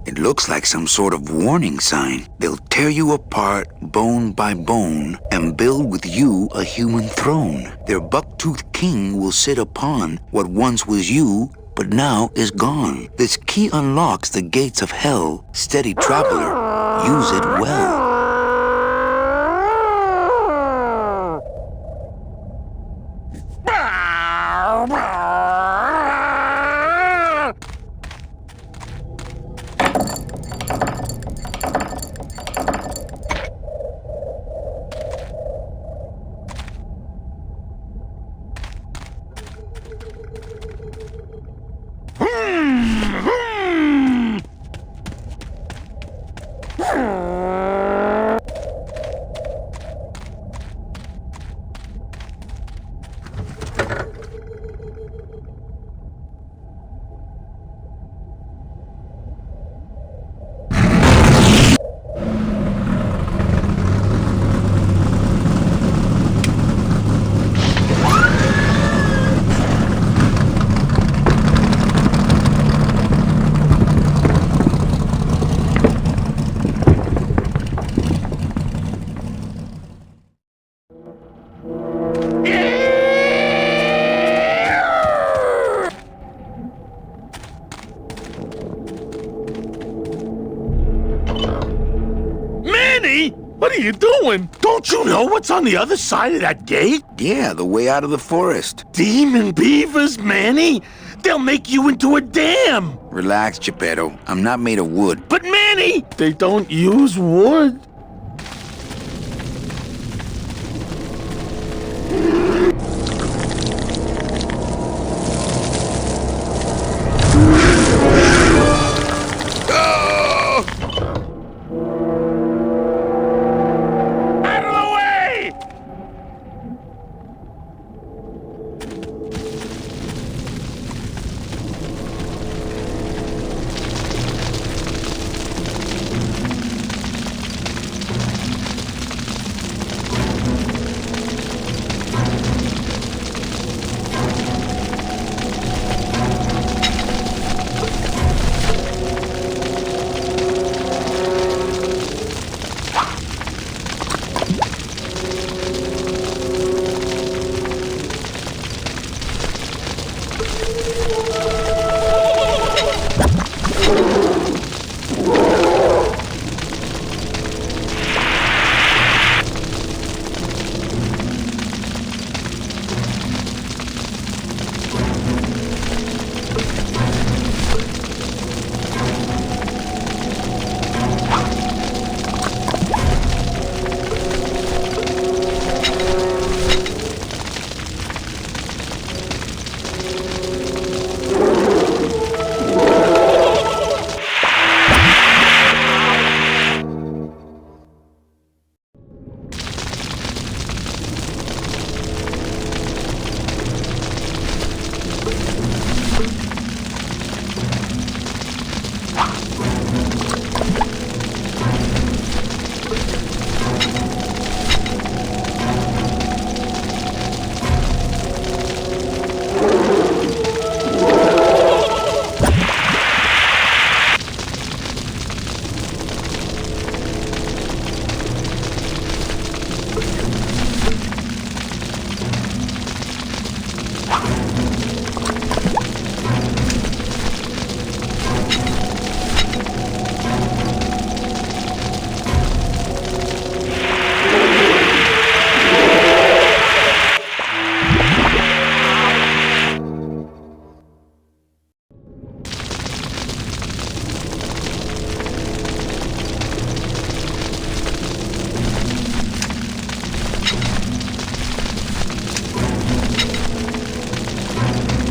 A: It looks like some sort of warning sign. They'll tear you apart bone by bone and build with you a human throne. Their buck-toothed king will sit upon what once was you, but now is gone. This key unlocks the gates of hell. Steady traveler, use it well.
D: What are you doing? Don't you know what's on the other side of that gate?
A: Yeah, the way out of the forest.
D: Demon beavers, Manny! They'll make you into a dam!
A: Relax, Geppetto. I'm not made of wood.
D: But Manny! They don't use wood.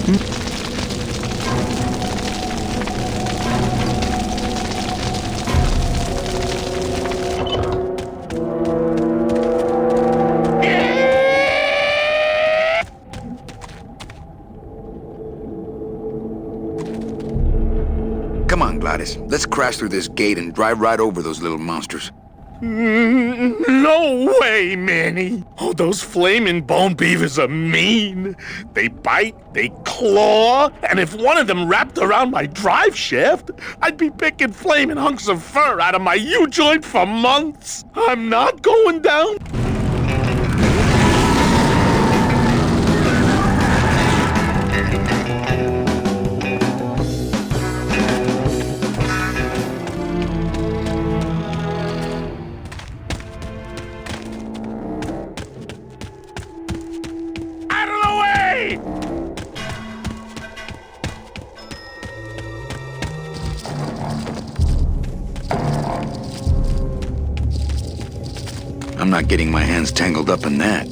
A: Come on, Gladys. Let's crash through this gate and drive right over those little monsters.
D: No way, Manny. Oh, those flaming bone beavers are mean. They bite, they claw, and if one of them wrapped around my drive shaft, I'd be picking flaming hunks of fur out of my U-joint for months. I'm not going down.
A: I'm not getting my hands tangled up in that.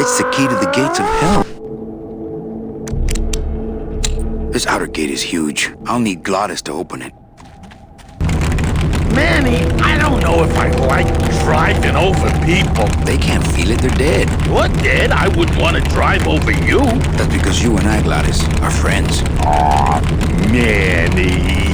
A: It's the key to the gates of hell. This outer gate is huge. I'll need Glottis to open it.
D: Manny, I don't know if I like driving over people.
A: They can't feel it, they're dead.
D: You're dead? I wouldn't want to drive over you.
A: That's because you and I, Glottis, are friends.
D: Aw, Manny.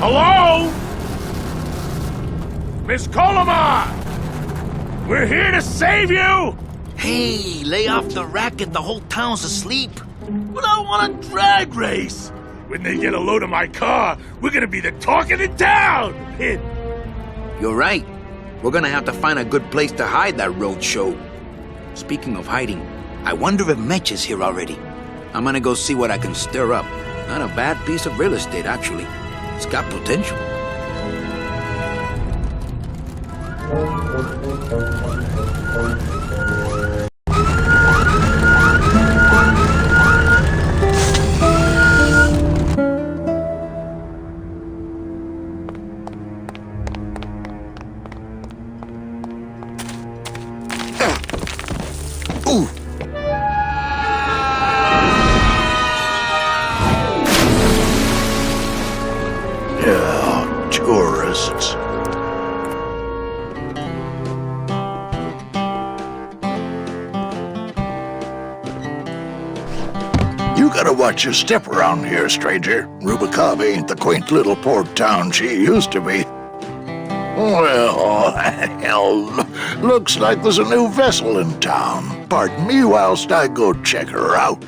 D: Hello? Miss Colomar! We're here to save you!
J: Hey, lay off the racket. The whole town's asleep. But I want a drag race.
D: When they get a load of my car, we're gonna be the talk of the town!
A: You're right. We're gonna have to find a good place to hide that road show. Speaking of hiding, I wonder if Mitch is here already. I'm gonna go see what I can stir up. Not a bad piece of real estate, actually. It's got potential. Ooh.
J: Yeah, tourists. You gotta watch your step around here, stranger. Rubicava ain't the quaint little port town she used to be. Well, hell, looks like there's a new vessel in town. Pardon me whilst I go check her out.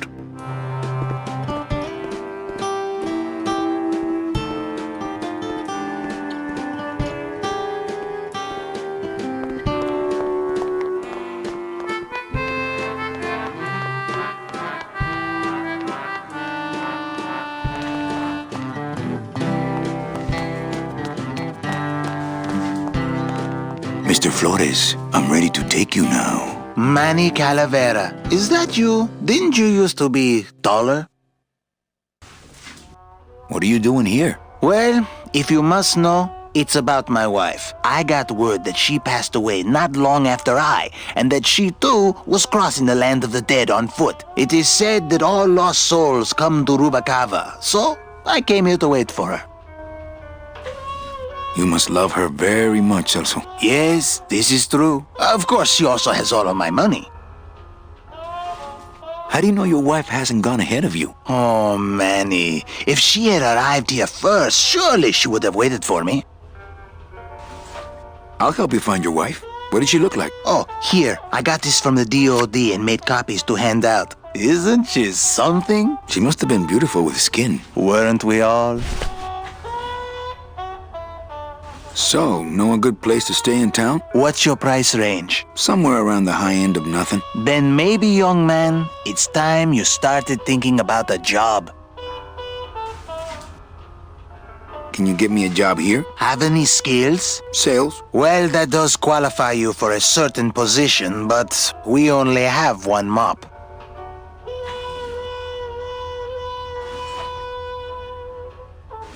A: Mr. Flores, I'm ready to take you now.
B: Manny Calavera. Is that you? Didn't you used to be taller?
A: What are you doing here?
B: Well, if you must know, it's about my wife. I got word that she passed away not long after and that she too was crossing the land of the dead on foot. It is said that all lost souls come to Rubacava, so I came here to wait for her.
A: You must love her very much, Celso.
B: Yes, this is true. Of course, she also has all of my money.
A: How do you know your wife hasn't gone ahead of you?
B: Oh, Manny. If she had arrived here first, surely she would have waited for me.
A: I'll help you find your wife. What did she look like?
B: Oh, here. I got this from the DOD and made copies to hand out. Isn't she something?
A: She must have been beautiful with skin.
B: Weren't we all?
A: So, know a good place to stay in town?
B: What's your price range?
A: Somewhere around the high end of nothing.
B: Then maybe, young man, it's time you started thinking about a job.
A: Can you get me a job here?
B: Have any skills?
A: Sales?
B: Well, that does qualify you for a certain position, but we only have one mop.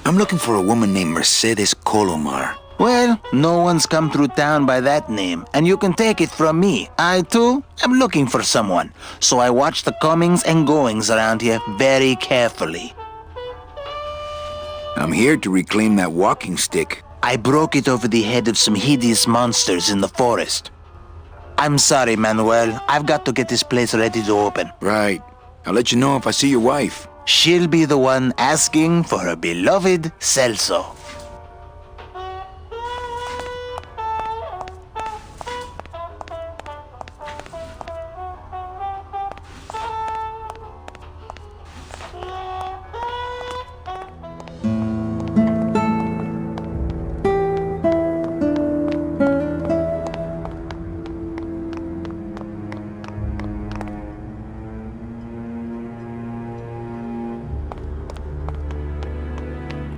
A: I'm looking for a woman named Mercedes Colomar.
B: Well, no one's come through town by that name, and you can take it from me. I, too, am looking for someone, so I watch the comings and goings around here very carefully.
A: I'm here to reclaim that walking stick.
B: I broke it over the head of some hideous monsters in the forest. I'm sorry, Manuel. I've got to get this place ready to open.
A: Right. I'll let you know if I see your wife.
B: She'll be the one asking for her beloved Celso.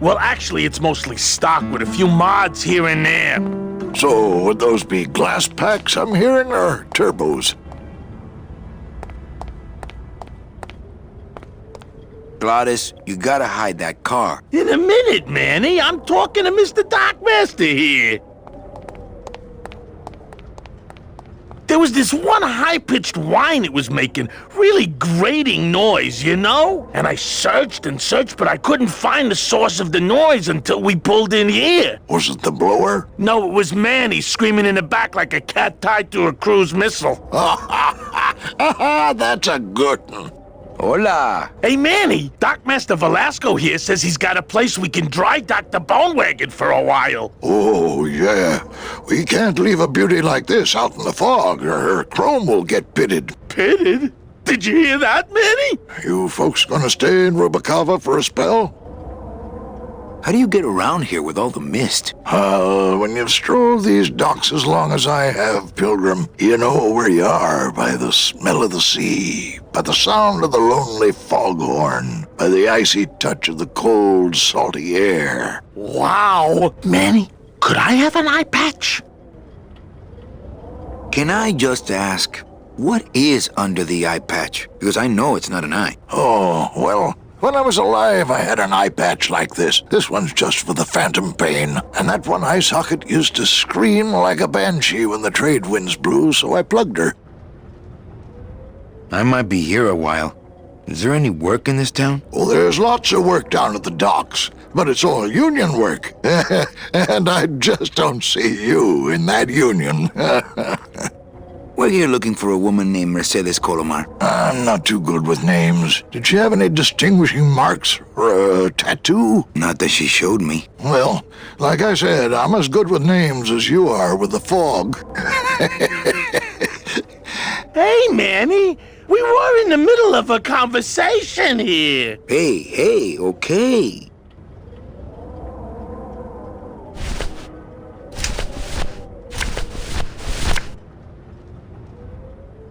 D: Well, actually, it's mostly stock with a few mods here and there.
J: So, would those be glass packs I'm hearing, or turbos?
A: Gladys, you gotta hide that car.
D: In a minute, Manny. I'm talking to Mr. Darkmaster here. There was this one high-pitched whine it was making, really grating noise, you know? And I searched and searched, but I couldn't find the source of the noise until we pulled in here.
J: Was it the blower?
D: No, it was Manny screaming in the back like a cat tied to a cruise missile.
J: That's a good one.
A: Hola.
D: Hey, Manny, Dockmaster Velasco here says he's got a place we can dry dock the bone wagon for a while.
J: Oh, yeah. We can't leave a beauty like this out in the fog, or her chrome will get pitted.
D: Pitted? Did you hear that, Manny?
J: You folks gonna stay in Rubacava for a spell?
A: How do you get around here with all the mist?
J: When you've strolled these docks as long as I have, Pilgrim, you know where you are by the smell of the sea, by the sound of the lonely foghorn, by the icy touch of the cold, salty air.
D: Wow. Manny, could I have an eye patch?
A: Can I just ask, what is under the eye patch? Because I know it's not an eye.
J: Oh, well, when I was alive, I had an eye patch like this. This one's just for the phantom pain. And that one eye socket used to scream like a banshee when the trade winds blew, so I plugged her.
A: I might be here a while. Is there any work in this town?
J: Well, there's lots of work down at the docks, but it's all union work. And I just don't see you in that union.
A: We're here looking for a woman named Mercedes Colomar.
J: I'm not too good with names. Did she have any distinguishing marks or a tattoo?
A: Not that she showed me.
J: Well, like I said, I'm as good with names as you are with the fog.
D: Hey, Manny, we were in the middle of a conversation here.
A: Hey, okay.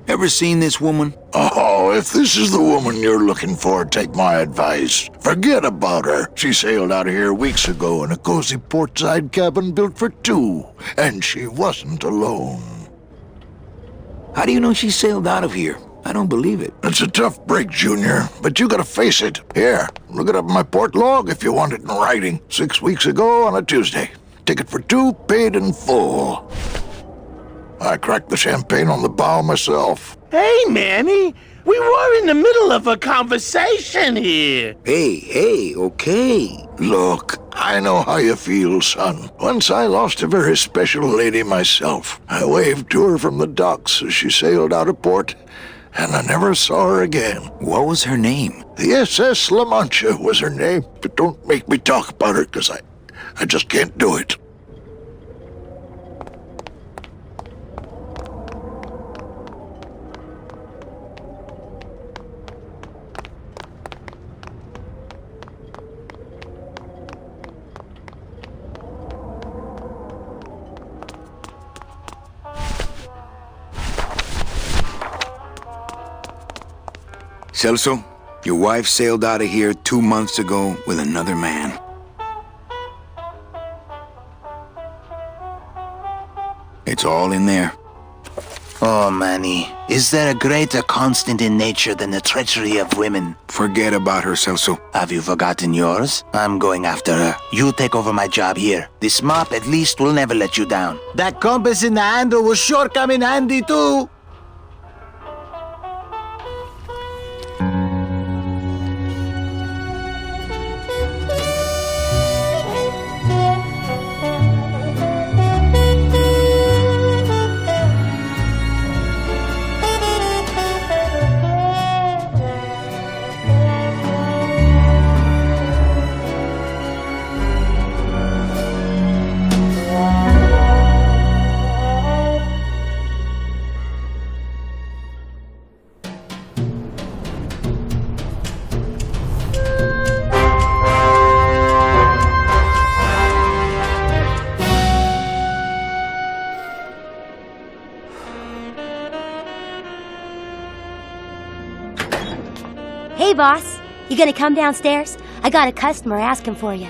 A: Ever seen this woman?
J: Oh,
K: if this is the woman you're looking for, take my advice. Forget about her. She sailed out of here weeks ago in a cozy portside cabin built for two, and she wasn't alone.
A: How do you know she sailed out of here? I don't believe it.
K: It's a tough break, Junior, but you gotta face it. Here, look it up in my port log if you want it in writing. 6 weeks ago on a Tuesday. Ticket for two, paid in full. I cracked the champagne on the bow myself.
D: Hey, Manny, we were in the middle of a conversation here.
A: Hey, okay.
K: Look, I know how you feel, son. Once I lost a very special lady myself. I waved to her from the docks as she sailed out of port, and I never saw her again.
A: What was her name?
K: The SS La Mancha was her name, but don't make me talk about her, because I just can't do it.
A: Celso, your wife sailed out of here 2 months ago with another man. It's all in there.
B: Oh, Manny, is there a greater constant in nature than the treachery of women?
A: Forget about her, Celso.
B: Have you forgotten yours? I'm going after her. You take over my job here. This mop at least will never let you down. That compass in the handle will sure come in handy too.
L: Hey, boss. You gonna come downstairs? I got a customer asking for you.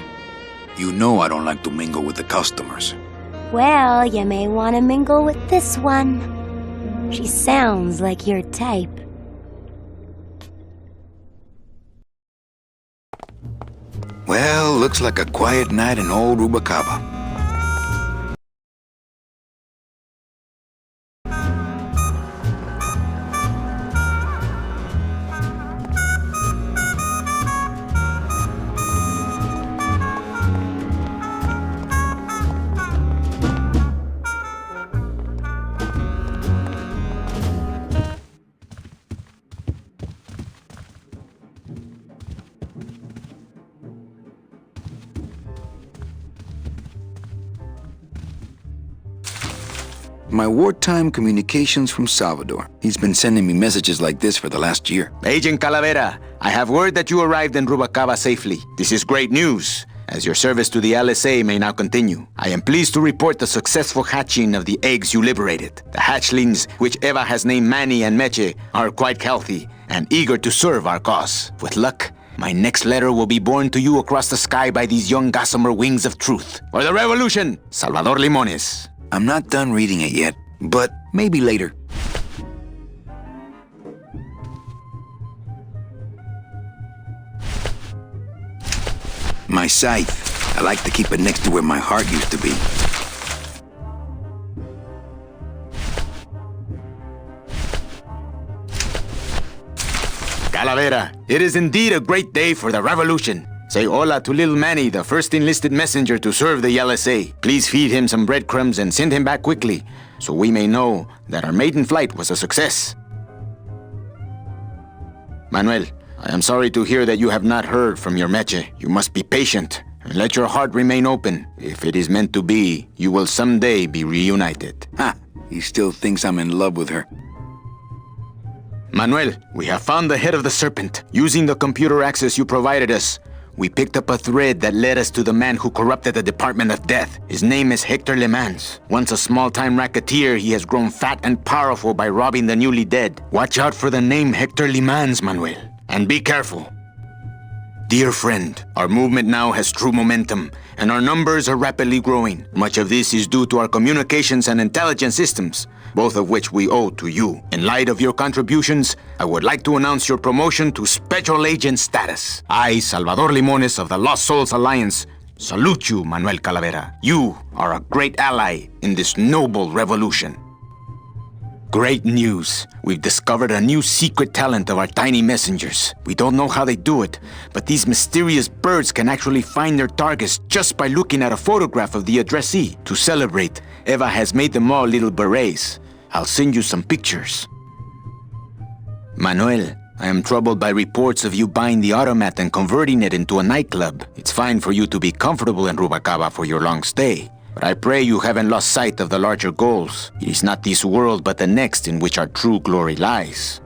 A: You know I don't like to mingle with the customers.
L: Well, you may want to mingle with this one. She sounds like your type.
A: Well, looks like a quiet night in old Rubacaba. My wartime communications from Salvador. He's been sending me messages like this for the last year.
H: Agent Calavera, I have word that you arrived in Rubacaba safely. This is great news, as your service to the LSA may now continue. I am pleased to report the successful hatching of the eggs you liberated. The hatchlings, which Eva has named Manny and Meche, are quite healthy and eager to serve our cause. With luck, my next letter will be borne to you across the sky by these young gossamer wings of truth. For the revolution, Salvador Limones.
A: I'm not done reading it yet, but maybe later. My scythe. I like to keep it next to where my heart used to be.
H: Calavera, it is indeed a great day for the revolution. Say hola to little Manny, the first enlisted messenger to serve the LSA. Please feed him some breadcrumbs and send him back quickly, so we may know that our maiden flight was a success. Manuel, I am sorry to hear that you have not heard from your Meche. You must be patient and let your heart remain open. If it is meant to be, you will someday be reunited.
A: Ha! He still thinks I'm in love with her.
H: Manuel, we have found the head of the serpent. Using the computer access you provided us, we picked up a thread that led us to the man who corrupted the Department of Death. His name is Hector Le Mans. Once a small-time racketeer, he has grown fat and powerful by robbing the newly dead. Watch out for the name Hector Le Mans, Manuel. And be careful. Dear friend, our movement now has true momentum, and our numbers are rapidly growing. Much of this is due to our communications and intelligence systems, both of which we owe to you. In light of your contributions, I would like to announce your promotion to Special Agent status. I, Salvador Limones of the Lost Souls Alliance, salute you, Manuel Calavera. You are a great ally in this noble revolution. Great news. We've discovered a new secret talent of our tiny messengers. We don't know how they do it, but these mysterious birds can actually find their targets just by looking at a photograph of the addressee. To celebrate, Eva has made them all little berets. I'll send you some pictures. Manuel, I am troubled by reports of you buying the automat and converting it into a nightclub. It's fine for you to be comfortable in Rubacaba for your long stay, but I pray you haven't lost sight of the larger goals. It is not this world but the next in which our true glory lies.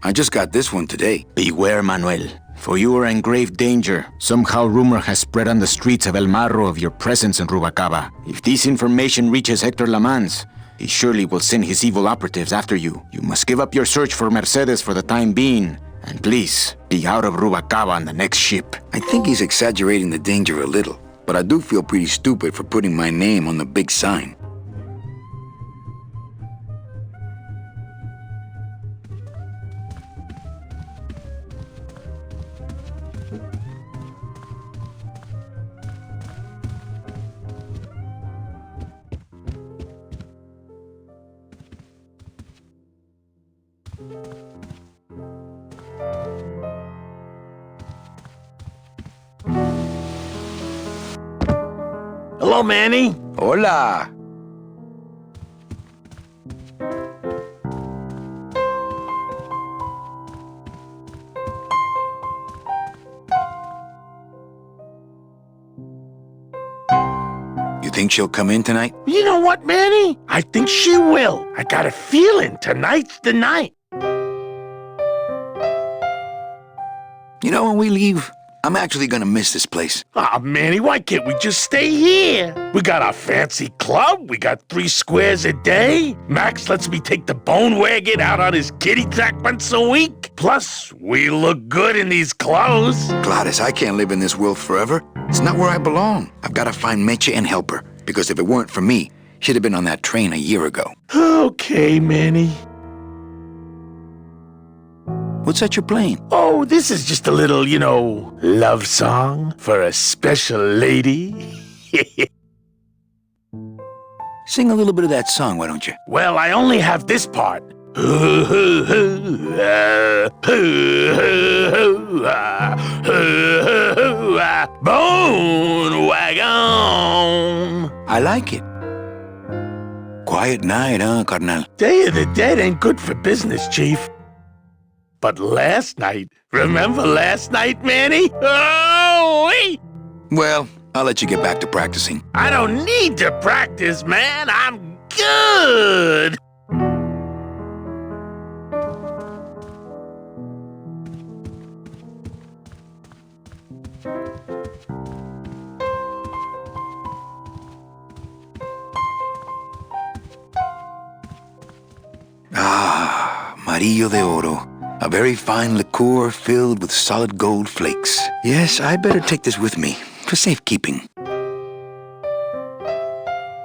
A: I just got this one today.
H: Beware, Manuel, for you are in grave danger. Somehow rumor has spread on the streets of El Marro of your presence in Rubacaba. If this information reaches Hector Le Mans, he surely will send his evil operatives after you. You must give up your search for Mercedes for the time being, and please, be out of Rubacaba on the next ship.
A: I think he's exaggerating the danger a little, but I do feel pretty stupid for putting my name on the big sign.
J: Hello, Manny.
A: Hola. You think she'll come in tonight?
D: You know what, Manny? I think she will. I got a feeling tonight's the night.
A: You know, when we leave, I'm actually gonna miss this place.
D: Aw, Manny, why can't we just stay here? We got our fancy club, we got 3 squares a day. Max lets me take the bone wagon out on his kitty track once a week. Plus, we look good in these clothes.
A: Gladys, I can't live in this world forever. It's not where I belong. I've gotta find Meche and help her, because if it weren't for me, she'd have been on that train a year ago.
D: Okay, Manny.
A: What's that you're playing?
D: Oh, this is just a little, love song for a special lady.
A: Sing a little bit of that song, why don't you?
D: Well, I only have this part. Bone wagon.
A: I like it. Quiet night, huh, carnal?
D: Day of the Dead ain't good for business, Chief. But last night, remember last night, Manny? Oh, wait!
A: Well, I'll let you get back to practicing.
D: I don't need to practice, man. I'm good.
A: Amarillo de Oro. A very fine liqueur filled with solid gold flakes. Yes, I better take this with me for safekeeping.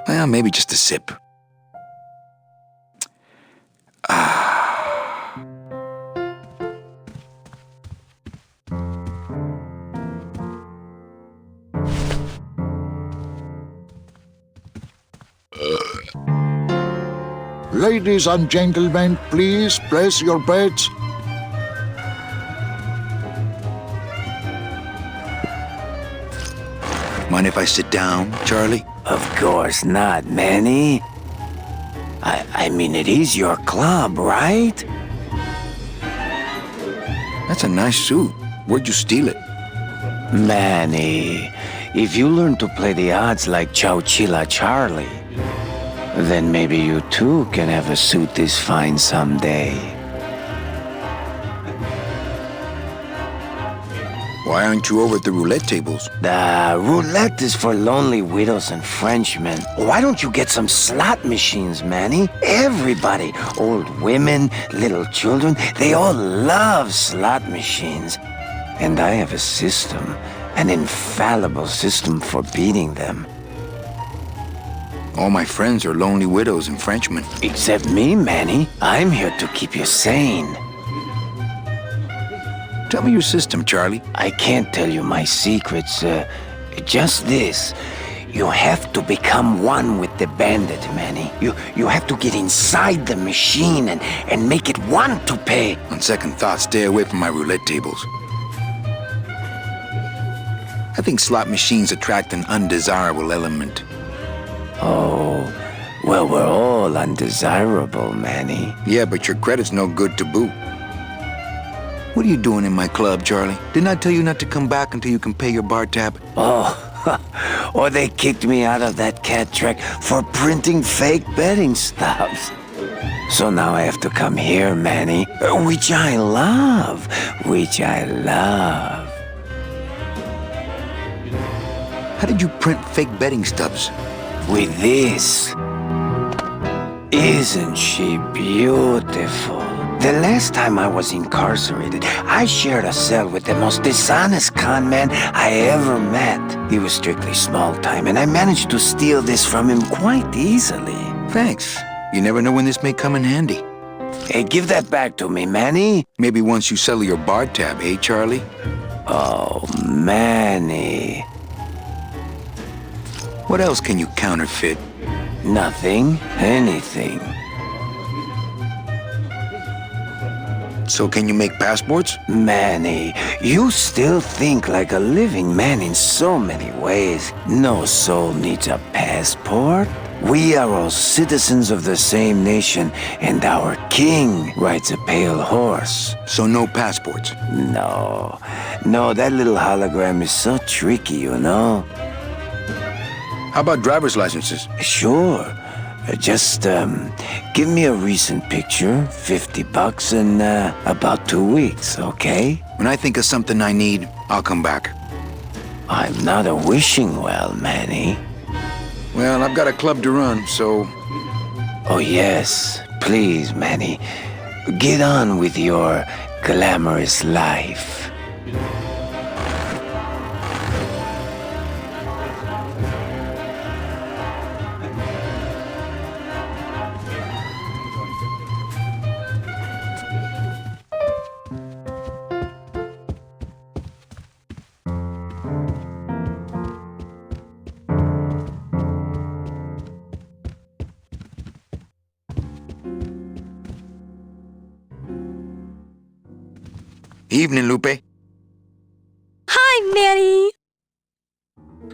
A: Well, maybe just a sip.
K: Ladies and gentlemen, please place your bets.
A: Mind if I sit down, Charlie?
E: Of course not, Manny. I mean, it is your club, right?
A: That's a nice suit. Where'd you steal it?
E: Manny, if you learn to play the odds like Chowchilla Charlie, then maybe you too can have a suit this fine someday.
A: Why aren't you over at the roulette tables?
E: The roulette is for lonely widows and Frenchmen. Why don't you get some slot machines, Manny? Everybody, old women, little children, they all love slot machines. And I have a system, an infallible system for beating them.
A: All my friends are lonely widows and Frenchmen.
E: Except me, Manny. I'm here to keep you sane.
A: Tell me your system, Charlie.
E: I can't tell you my secrets. Just this. You have to become one with the bandit, Manny. You have to get inside the machine and make it want to pay.
A: On second thought, stay away from my roulette tables. I think slot machines attract an undesirable element.
E: Oh, well, we're all undesirable, Manny.
A: Yeah, but your credit's no good to boot. What are you doing in my club, Charlie? Didn't I tell you not to come back until you can pay your bar tab?
E: Oh, or they kicked me out of that cat track for printing fake betting stubs. So now I have to come here, Manny, which I love.
A: How did you print fake betting stubs?
E: With this. Isn't she beautiful? The last time I was incarcerated, I shared a cell with the most dishonest con man I ever met. He was strictly small time, and I managed to steal this from him quite easily.
A: Thanks. You never know when this may come in handy.
E: Hey, give that back to me, Manny.
A: Maybe once you settle your bar tab, eh, Charlie?
E: Oh, Manny.
A: What else can you counterfeit?
E: Nothing. Anything.
A: So can you make passports?
E: Manny, you still think like a living man in so many ways. No soul needs a passport. We are all citizens of the same nation, and our king rides a pale horse.
A: So no passports?
E: No, that little hologram is so tricky, you know.
A: How about driver's licenses?
E: Sure. Just, give me a recent picture, $50 in, about 2 weeks, okay?
A: When I think of something I need, I'll come back.
E: I'm not a wishing well, Manny.
A: Well, I've got a club to run, so...
E: Oh, yes. Please, Manny. Get on with your glamorous life.
A: Evening, Lupe.
L: Hi, Manny.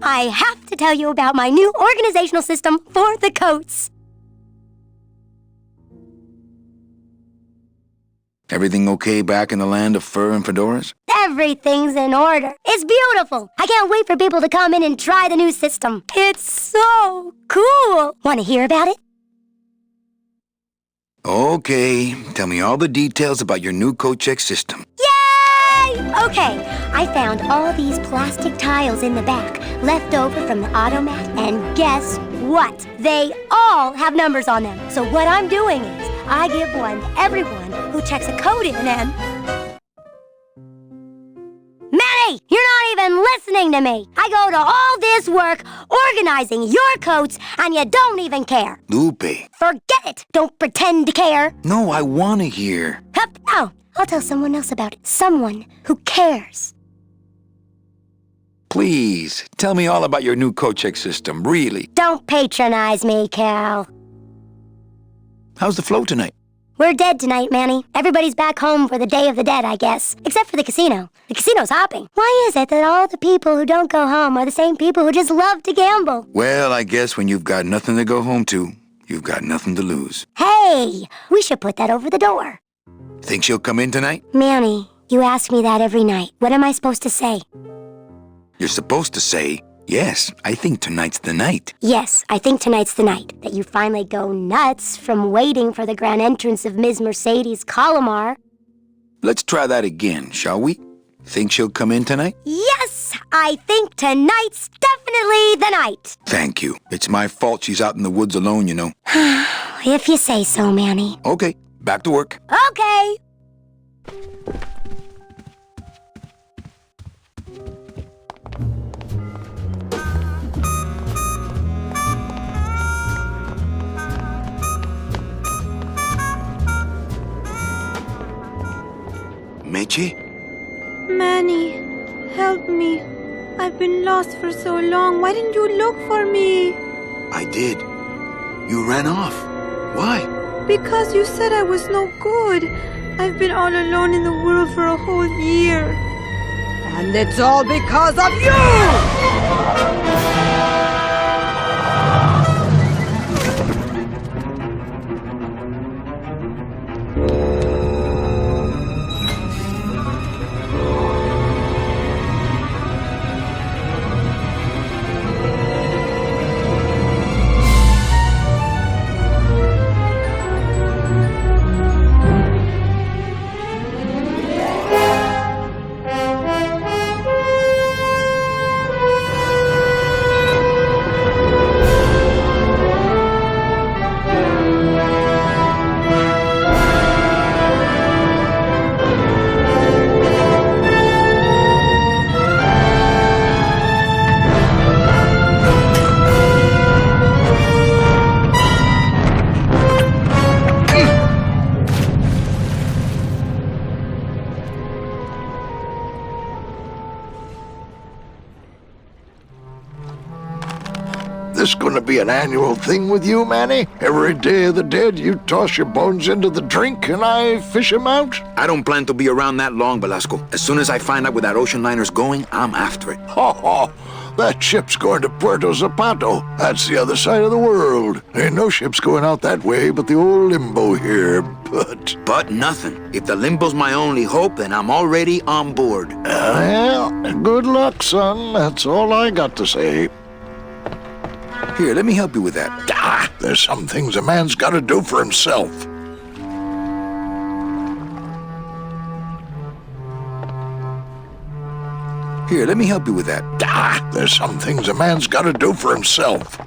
L: I have to tell you about my new organizational system for the coats.
A: Everything okay back in the land of fur and fedoras?
L: Everything's in order. It's beautiful. I can't wait for people to come in and try the new system. It's so cool. Want to hear about it?
A: Okay, tell me all the details about your new coat check system.
L: Yay! Okay, I found all these plastic tiles in the back, left over from the automat, and guess what? They all have numbers on them. So what I'm doing is, I give one to everyone who checks a code in and... Manny, you're not even listening to me. I go to all this work organizing your coats, and you don't even care.
A: Lupe.
L: Forget it. Don't pretend to care.
A: No, I want to hear.
L: Hup. Oh, I'll tell someone else about it. Someone who cares.
A: Please, tell me all about your new coat check system, really.
L: Don't patronize me, Cal.
A: How's the flow tonight?
L: We're dead tonight, Manny. Everybody's back home for the Day of the Dead, I guess. Except for the casino. The casino's hopping. Why is it that all the people who don't go home are the same people who just love to gamble?
A: Well, I guess when you've got nothing to go home to, you've got nothing to lose.
L: Hey, we should put that over the door.
A: Think she'll come in tonight?
L: Manny, you ask me that every night. What am I supposed to say?
A: You're supposed to say, yes, I think tonight's the night.
L: Yes, I think tonight's the night that you finally go nuts from waiting for the grand entrance of Ms. Mercedes Colomar.
A: Let's try that again, shall we? Think she'll come in tonight?
L: Yes, I think tonight's definitely the night.
A: Thank you. It's my fault she's out in the woods alone, you know.
L: If you say so, Manny.
A: Okay, back to work.
L: Okay.
A: Meche?
F: Manny, help me. I've been lost for so long. Why didn't you look for me?
A: I did. You ran off. Why?
F: Because you said I was no good. I've been all alone in the world for a whole year. And it's all because of you!
K: This gonna be an annual thing with you, Manny? Every Day of the Dead, you toss your bones into the drink and I fish 'em out?
A: I don't plan to be around that long, Velasco. As soon as I find out where that ocean liner's going, I'm after it.
K: Ho ho! That ship's going to Puerto Zapato. That's the other side of the world. Ain't no ships going out that way but the old limbo here, but...
A: But nothing. If the limbo's my only hope, then I'm already on board.
K: Well, good luck, son. That's all I got to say.
A: Here, let me help you with that.
K: Ah, there's some things a man's got to do for himself.
A: Here, let me help you with that.
K: Ah, there's some things a man's got to do for himself.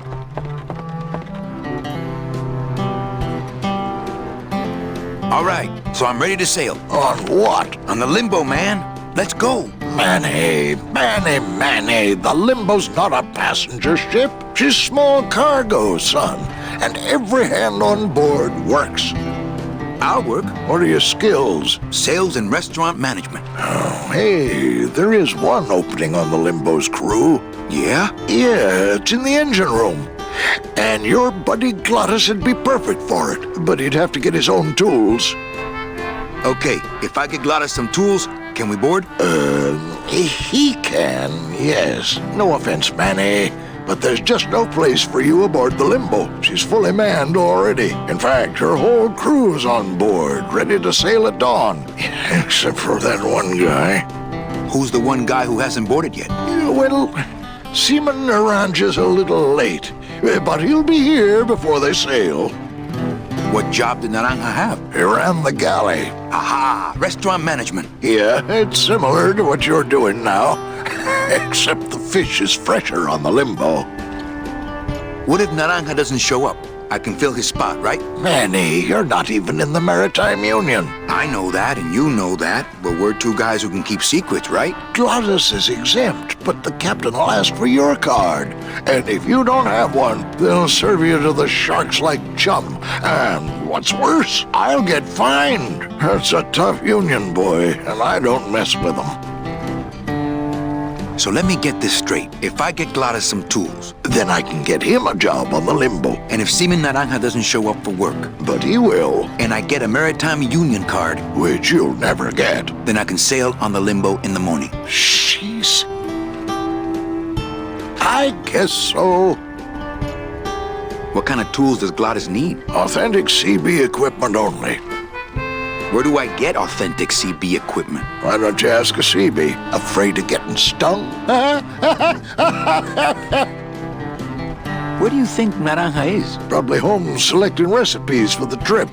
A: All right, so I'm ready to sail.
K: On what?
A: On the limbo, man. Let's go.
K: Manny, the Limbo's not a passenger ship. She's small cargo, son. And every hand on board works.
A: I'll work.
K: What are your skills?
A: Sales and restaurant management.
K: Oh, hey, there is one opening on the Limbo's crew.
A: Yeah?
K: Yeah, it's in the engine room. And your buddy Glottis would be perfect for it, but he'd have to get his own tools.
A: Okay, if I get Glottis some tools, can we board?
K: He can, yes. No offense, Manny, but there's just no place for you aboard the Limbo. She's fully manned already. In fact, her whole crew's on board, ready to sail at dawn. Except for that one guy.
A: Who's the one guy who hasn't boarded yet?
K: Well, Seaman Naranja's a little late, but he'll be here before they sail.
A: What job did Naranja have?
K: He ran the galley.
A: Aha! Restaurant management.
K: Yeah, it's similar to what you're doing now. Except the fish is fresher on the Limbo.
A: What if Naranja doesn't show up? I can fill his spot, right?
K: Manny, you're not even in the Maritime Union.
A: I know that, and you know that, but we're two guys who can keep secrets, right?
K: Glottis is exempt, but the captain will ask for your card. And if you don't have one, they'll serve you to the sharks like chum. And what's worse, I'll get fined. That's a tough union, boy, and I don't mess with them.
A: So let me get this straight. If I get Glottis some tools,
K: then I can get him a job on the Limbo.
A: And if Seaman Naranja doesn't show up for work,
K: but he will,
A: and I get a Maritime Union card,
K: which you'll never get,
A: then I can sail on the Limbo in the morning.
K: Jeez. I guess so.
A: What kind of tools does Glottis need?
K: Authentic CB equipment only.
A: Where do I get authentic CB equipment?
K: Why don't you ask a CB? Afraid of getting stung?
A: Where do you think Naranja is?
K: Probably home selecting recipes for the trip.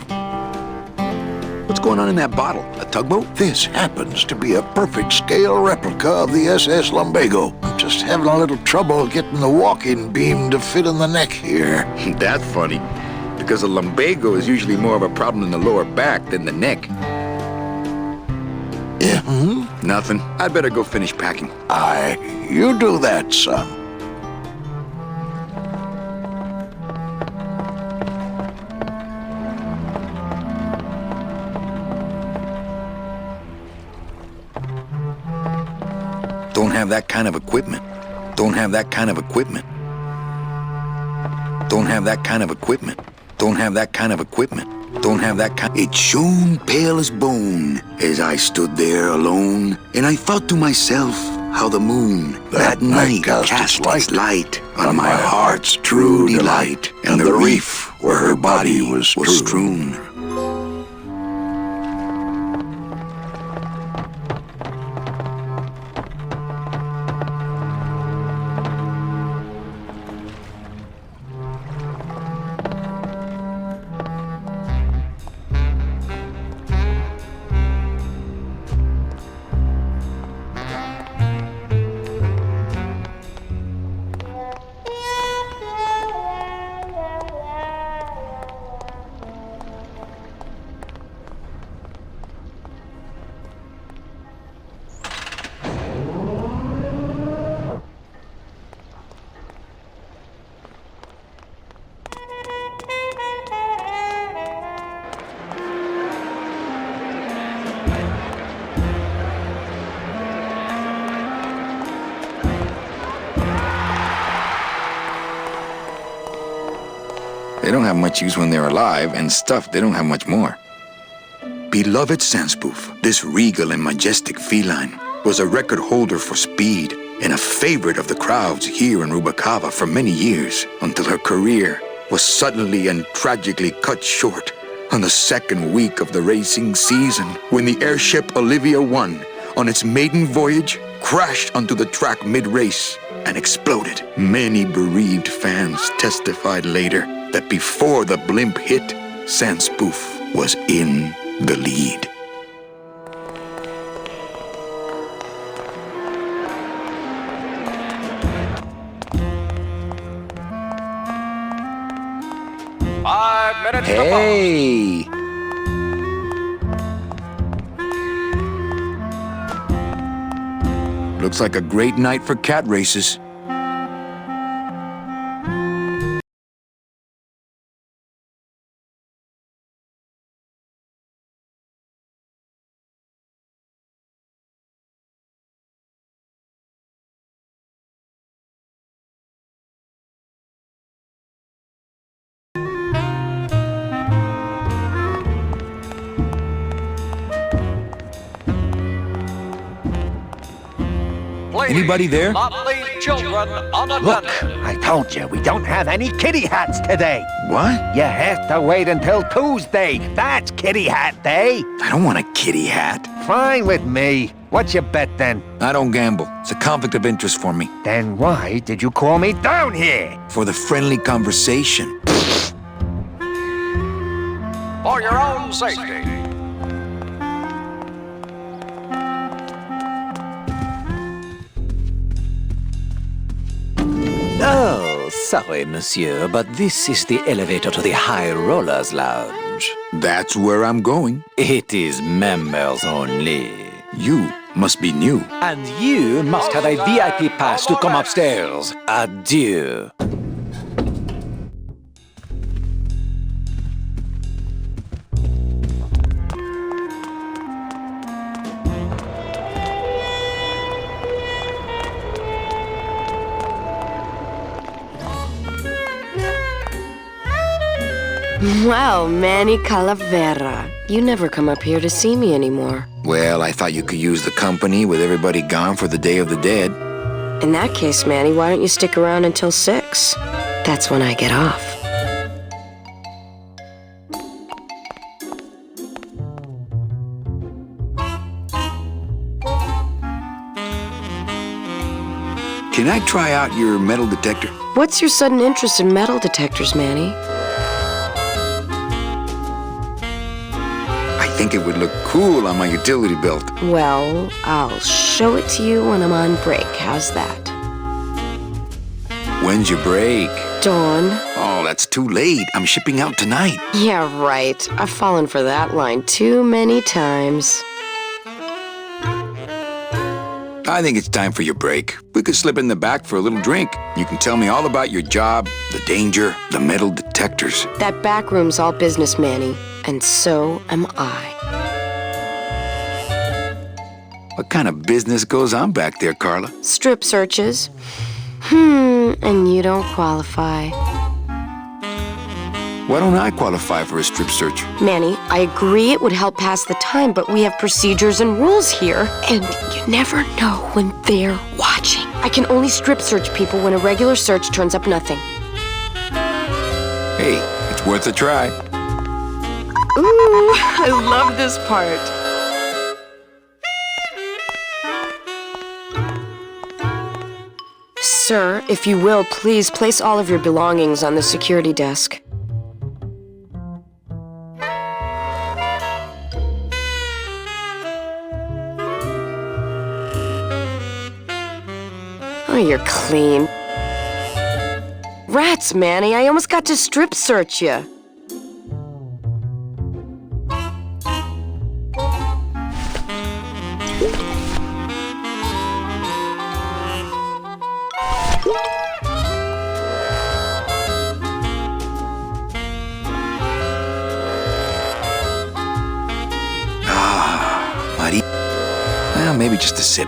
A: What's going on in that bottle? A tugboat?
K: This happens to be a perfect scale replica of the SS Lumbago. I'm just having a little trouble getting the walking beam to fit in the neck here.
A: That's funny, because a lumbago is usually more of a problem in the lower back than the neck.
K: Yeah?
A: Nothing. I'd better go finish packing.
K: Aye, you do that, son.
A: Don't have that kind of equipment. Don't have that kind of equipment. Don't have that kind of equipment. Don't have that kind of equipment. Don't have that kind. It shone pale as bone as I stood there alone, and I thought to myself how the moon that night cast its light on my heart's true delight, and the reef where her body was strewn. They don't have much use when they're alive, and stuff, they don't have much more. Beloved Sandspoof, this regal and majestic feline was a record holder for speed and a favorite of the crowds here in Rubacava for many years, until her career was suddenly and tragically cut short on the second week of the racing season, when the airship Olivia 1, on its maiden voyage, crashed onto the track mid-race and exploded. Many bereaved fans testified later that before the blimp hit, Sandspoof was in the lead. Hey! Looks like a great night for cat races. Anybody there?
M: Look, I told you, we don't have any kitty hats today.
A: What?
M: You have to wait until Tuesday. That's kitty hat day.
A: I don't want a kitty hat.
M: Fine with me. What's your bet then?
A: I don't gamble. It's a conflict of interest for me.
M: Then why did you call me down here?
A: For the friendly conversation.
N: For your own safety.
O: Oh, sorry, monsieur, but this is the elevator to the High Rollers Lounge.
A: That's where I'm going.
O: It is members only.
A: You must be new.
O: And you must have a VIP pass to come upstairs. Adieu.
P: Wow, Manny Calavera. You never come up here to see me anymore.
A: Well, I thought you could use the company with everybody gone for the Day of the Dead.
P: In that case, Manny, why don't you stick around until 6? That's when I get off.
A: Can I try out your metal detector?
P: What's your sudden interest in metal detectors, Manny?
A: I I think it would look cool on my utility belt.
P: Well, I'll show it to you when I'm on break. How's that?
A: When's your break?
P: Dawn.
A: Oh, that's too late. I'm shipping out tonight.
P: Yeah, right. I've fallen for that line too many times.
A: I think it's time for your break. We could slip in the back for a little drink. You can tell me all about your job, the danger, the metal detectors.
P: That back room's all business, Manny. And so am I.
A: What kind of business goes on back there, Carla?
P: Strip searches. And you don't qualify.
A: Why don't I qualify for a strip search?
P: Manny, I agree it would help pass the time, but we have procedures and rules here. And you never know when they're watching. I can only strip search people when a regular search turns up nothing.
A: Hey, it's worth a try.
P: Ooh, I love this part. Sir, if you will, please place all of your belongings on the security desk. Oh, you're clean. Rats, Manny, I almost got to strip search you.
A: Muddy. Well, maybe just a sip.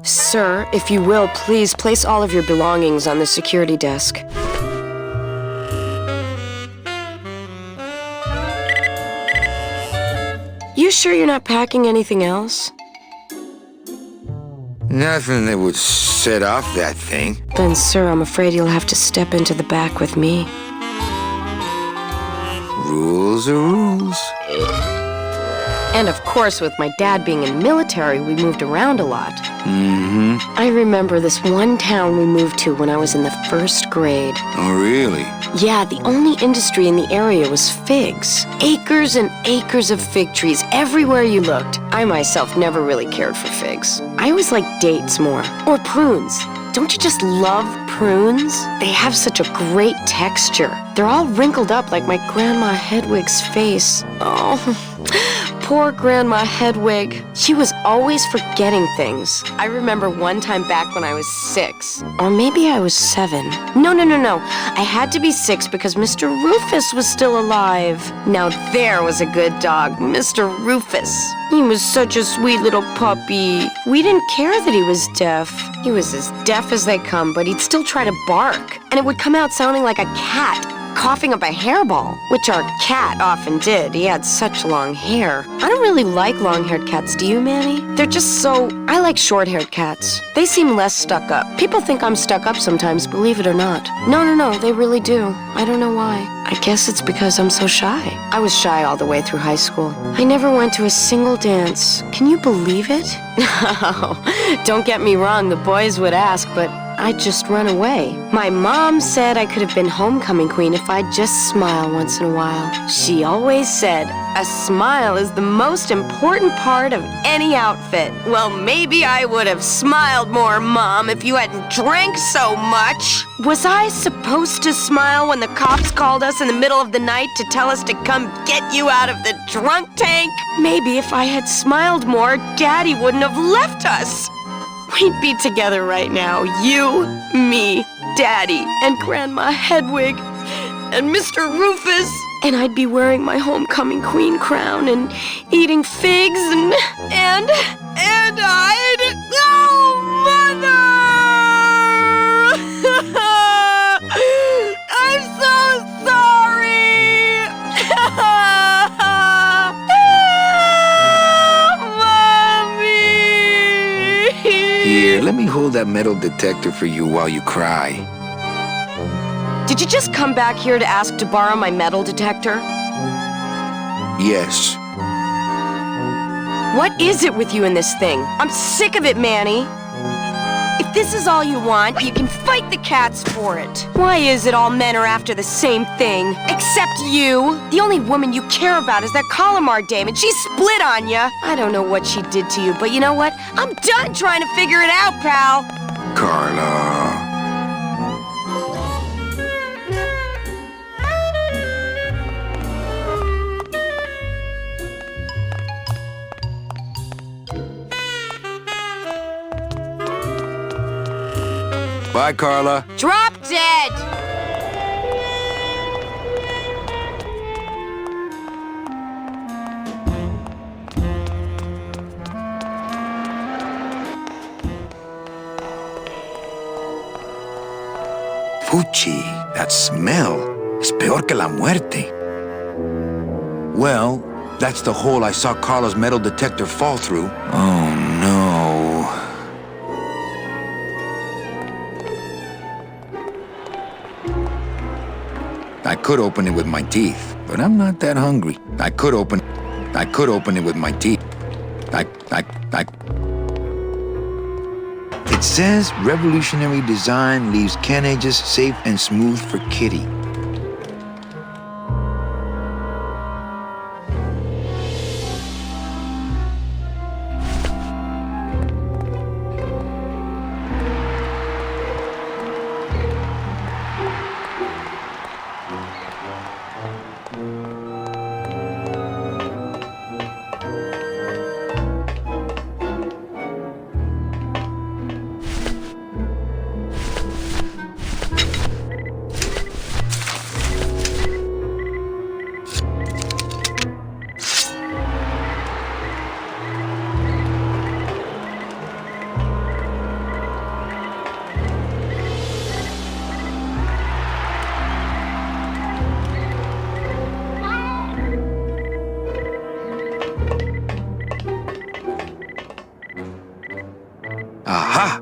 P: Sir, if you will, please place all of your belongings on the security desk. You sure you're not packing anything else?
A: Nothing that would set off that thing.
P: Then, sir, I'm afraid you'll have to step into the back with me.
A: Rules are rules.
P: And of course, with my dad being in the military, we moved around a lot. I remember this one town we moved to when I was in the 1st grade.
A: Oh, really?
P: Yeah, the only industry in the area was figs. Acres and acres of fig trees everywhere you looked. I myself never really cared for figs. I always liked dates more. Or prunes. Don't you just love prunes? They have such a great texture. They're all wrinkled up like my Grandma Hedwig's face. Oh, poor Grandma Hedwig. She was always forgetting things. I remember one time back when I was 6. Or maybe I was 7. No. I had to be 6 because Mr. Rufus was still alive. Now there was a good dog, Mr. Rufus. He was such a sweet little puppy. We didn't care that he was deaf. He was as deaf as they come, but he'd still try to bark. And it would come out sounding like a cat coughing up a hairball, which our cat often did. He had such long hair. I don't really like long-haired cats, do you, Manny? They're just so... I like short-haired cats. They seem less stuck up. People think I'm stuck up sometimes, believe it or not. No, they really do. I don't know why. I guess it's because I'm so shy. I was shy all the way through high school. I never went to a single dance. Can you believe it? No, don't get me wrong, the boys would ask, but I'd just run away. My mom said I could have been homecoming queen if I'd just smile once in a while. She always said, a smile is the most important part of any outfit. Well, maybe I would have smiled more, Mom, if you hadn't drank so much. Was I supposed to smile when the cops called us in the middle of the night to tell us to come get you out of the drunk tank? Maybe if I had smiled more, Daddy wouldn't have left us. We'd be together right now, you, me, Daddy, and Grandma Hedwig, and Mr. Rufus. And I'd be wearing my homecoming queen crown and eating figs and I'd... Oh, Mother! I'm so sorry! Mommy!
A: Here, let me hold that metal detector for you while you cry.
P: Did you just come back here to ask to borrow my metal detector?
A: Yes.
P: What is it with you in this thing? I'm sick of it, Manny. If this is all you want, you can fight the cats for it. Why is it all men are after the same thing? Except you. The only woman you care about is that Calamar dame, and she split on you. I don't know what she did to you, but you know what? I'm done trying to figure it out, pal.
A: Carla. Bye, Carla.
P: Drop dead!
A: Fuchi, that smell is peor que la muerte. Well, that's the hole I saw Carla's metal detector fall through. Oh, no. I could open it with my teeth, but I'm not that hungry. I could open it with my teeth. It says revolutionary design leaves can edges safe and smooth for Kitty. Aha!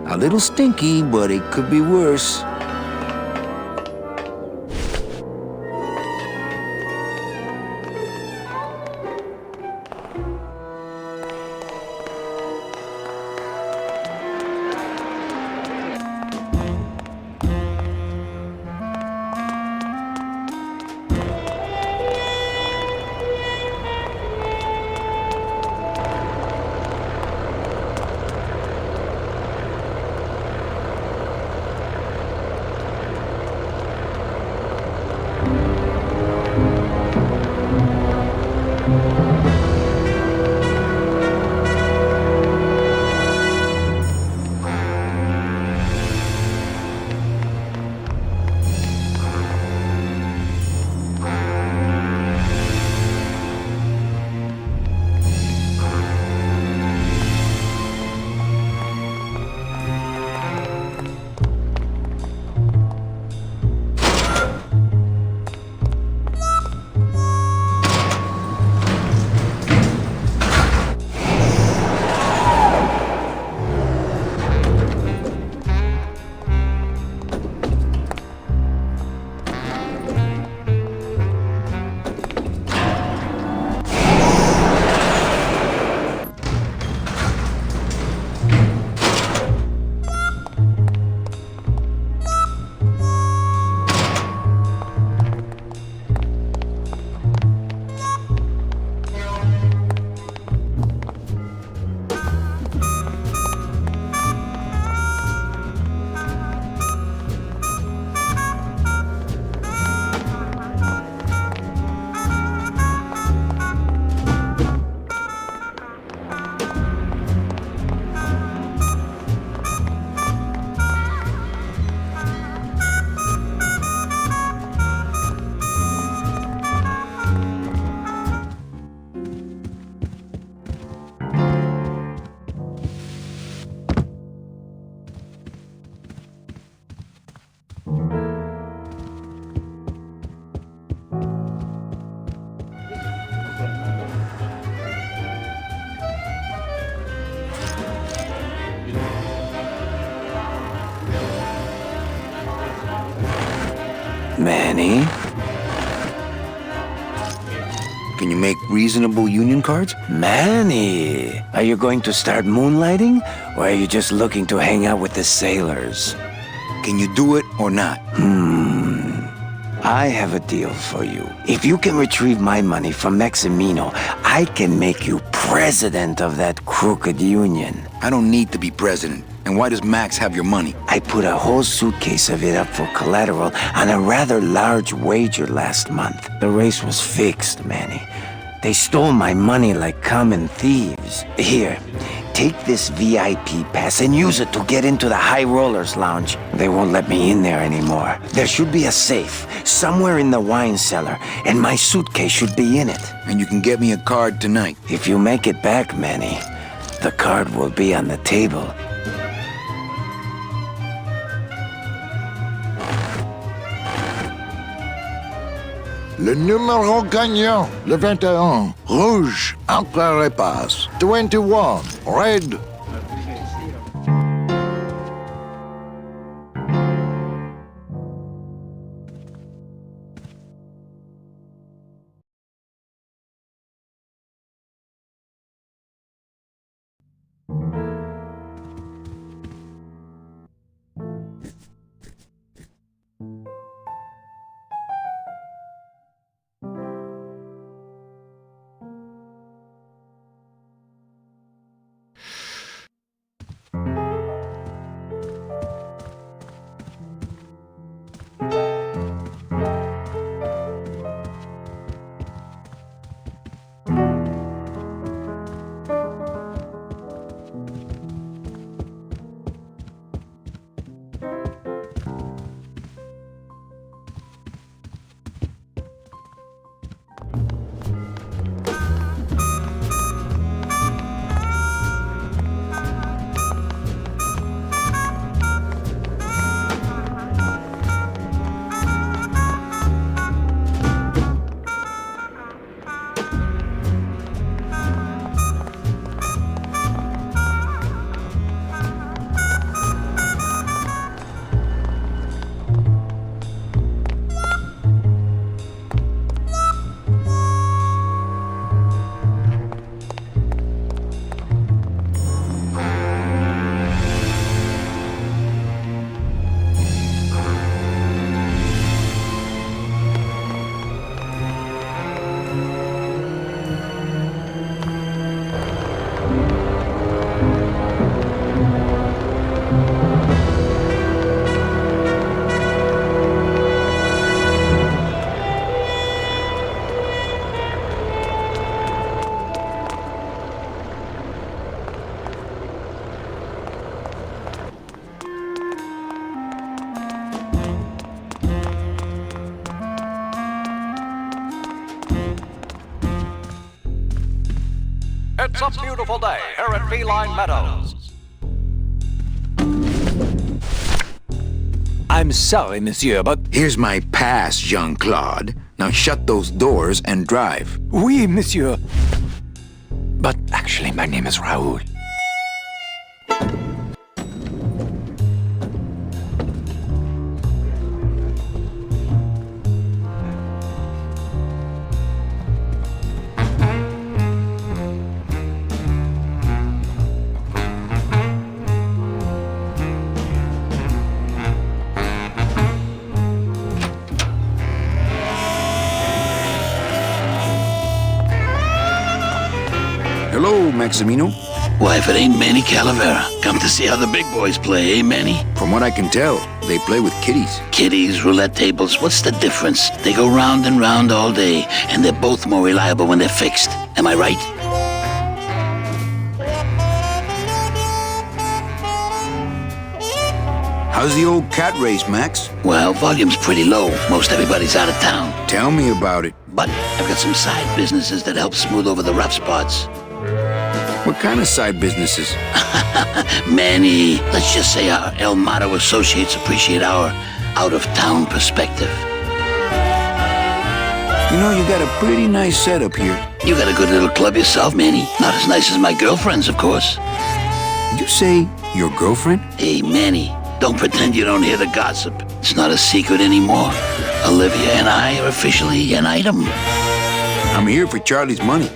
A: A little stinky, but it could be worse.
E: Manny?
A: Can you make reasonable union cards?
E: Manny, are you going to start moonlighting? Or are you just looking to hang out with the sailors?
A: Can you do it or not?
E: I have a deal for you. If you can retrieve my money from Maximino, I can make you president of that crooked union.
A: I don't need to be president. And why does Max have your money?
E: I put a whole suitcase of it up for collateral on a rather large wager last month. The race was fixed, Manny. They stole my money like common thieves. Here, take this VIP pass and use it to get into the High Rollers Lounge. They won't let me in there anymore. There should be a safe somewhere in the wine cellar, and my suitcase should be in it.
A: And you can get me a card tonight.
E: If you make it back, Manny, the card will be on the table.
K: Le numéro gagnant, le 21. Rouge, entre les passes. 21, red.
N: It's a beautiful day here at Feline Meadows.
O: I'm sorry, monsieur, but...
A: Here's my pass, Jean-Claude. Now shut those doors and drive.
O: Oui, monsieur. But actually, my name is Raoul.
A: Hello, Maximino.
D: Why, if it ain't Manny Calavera, come to see how the big boys play, eh, Manny?
A: From what I can tell, they play with kitties.
D: Kitties, roulette tables, what's the difference? They go round and round all day, and they're both more reliable when they're fixed. Am I right?
A: How's the old cat race, Max?
D: Well, volume's pretty low. Most everybody's out of town.
A: Tell me about it.
D: But I've got some side businesses that help smooth over the rough spots.
A: What kind of side businesses?
D: Manny, let's just say our El Mato associates appreciate our out-of-town perspective.
A: You know, you got a pretty nice setup here.
D: You got a good little club yourself, Manny. Not as nice as my girlfriend's, of course.
A: Did you say your girlfriend?
D: Hey, Manny, don't pretend you don't hear the gossip. It's not a secret anymore.
Q: Olivia and I are officially an item.
A: I'm here for Charlie's money.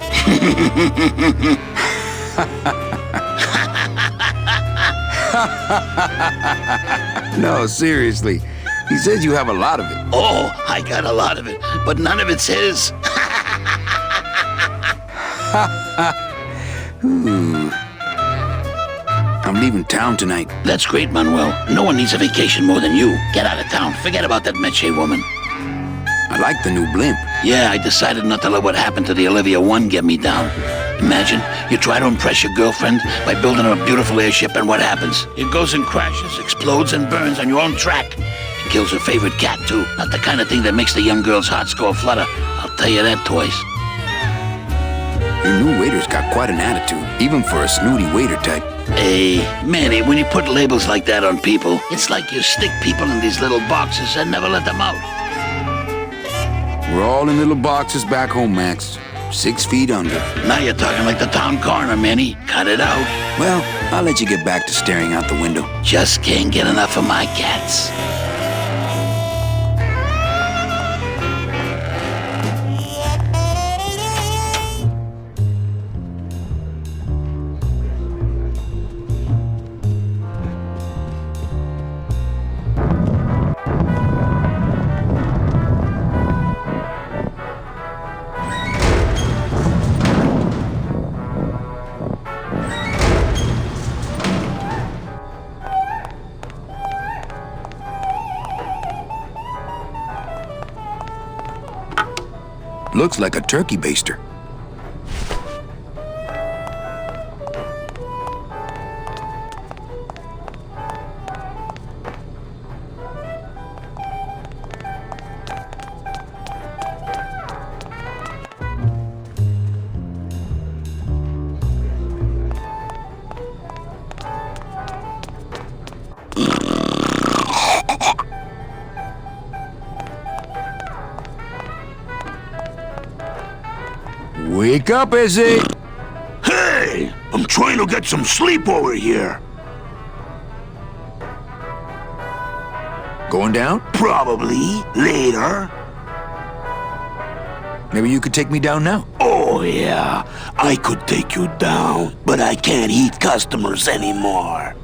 A: No, seriously. He says you have a lot of it.
Q: Oh, I got a lot of it, but none of it's his.
A: Ooh. I'm leaving town tonight.
Q: That's great, Manuel. No one needs a vacation more than you. Get out of town. Forget about that Meche woman.
A: I like the new blimp.
Q: Yeah, I decided not to let what happened to the Olivia 1 get me down. Imagine you try to impress your girlfriend by building her a beautiful airship, and what happens? It goes and crashes, explodes and burns on your own track. And kills her favorite cat, too. Not the kind of thing that makes the young girl's hearts go flutter. I'll tell you that twice.
A: Your new waiter's got quite an attitude, even for a snooty waiter type.
Q: Hey, Manny, when you put labels like that on people, it's like you stick people in these little boxes and never let them out.
A: We're all in little boxes back home, Max. 6 feet under.
Q: Now you're talking like the town coroner, Manny. Cut it out.
A: Well, I'll let you get back to staring out the window.
Q: Just can't get enough of my cats.
A: Looks like a turkey baster. Wake up, Izzy!
D: Hey! I'm trying to get some sleep over here.
A: Going down?
D: Probably. Later.
A: Maybe you could take me down now.
D: Oh, yeah. I could take you down, but I can't eat customers anymore.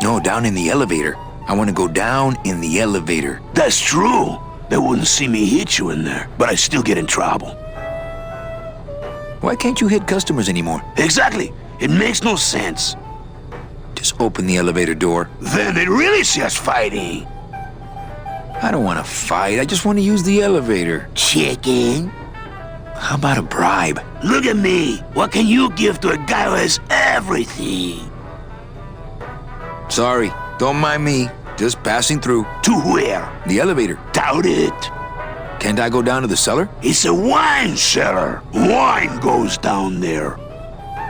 A: No, down in the elevator. I want to go down in the elevator.
D: That's true. They wouldn't see me hit you in there, but I still get in trouble.
A: Why can't you hit customers anymore?
D: Exactly. It makes no sense.
A: Just open the elevator door.
D: Then they really see us fighting.
A: I don't want to fight. I just want to use the elevator.
D: Chicken?
A: How about a bribe?
D: Look at me. What can you give to a guy who has everything?
A: Sorry. Don't mind me. Just passing through.
D: To where?
A: The elevator.
D: Doubt it.
A: Can't I go down to the cellar?
D: It's a wine cellar. Wine goes down there.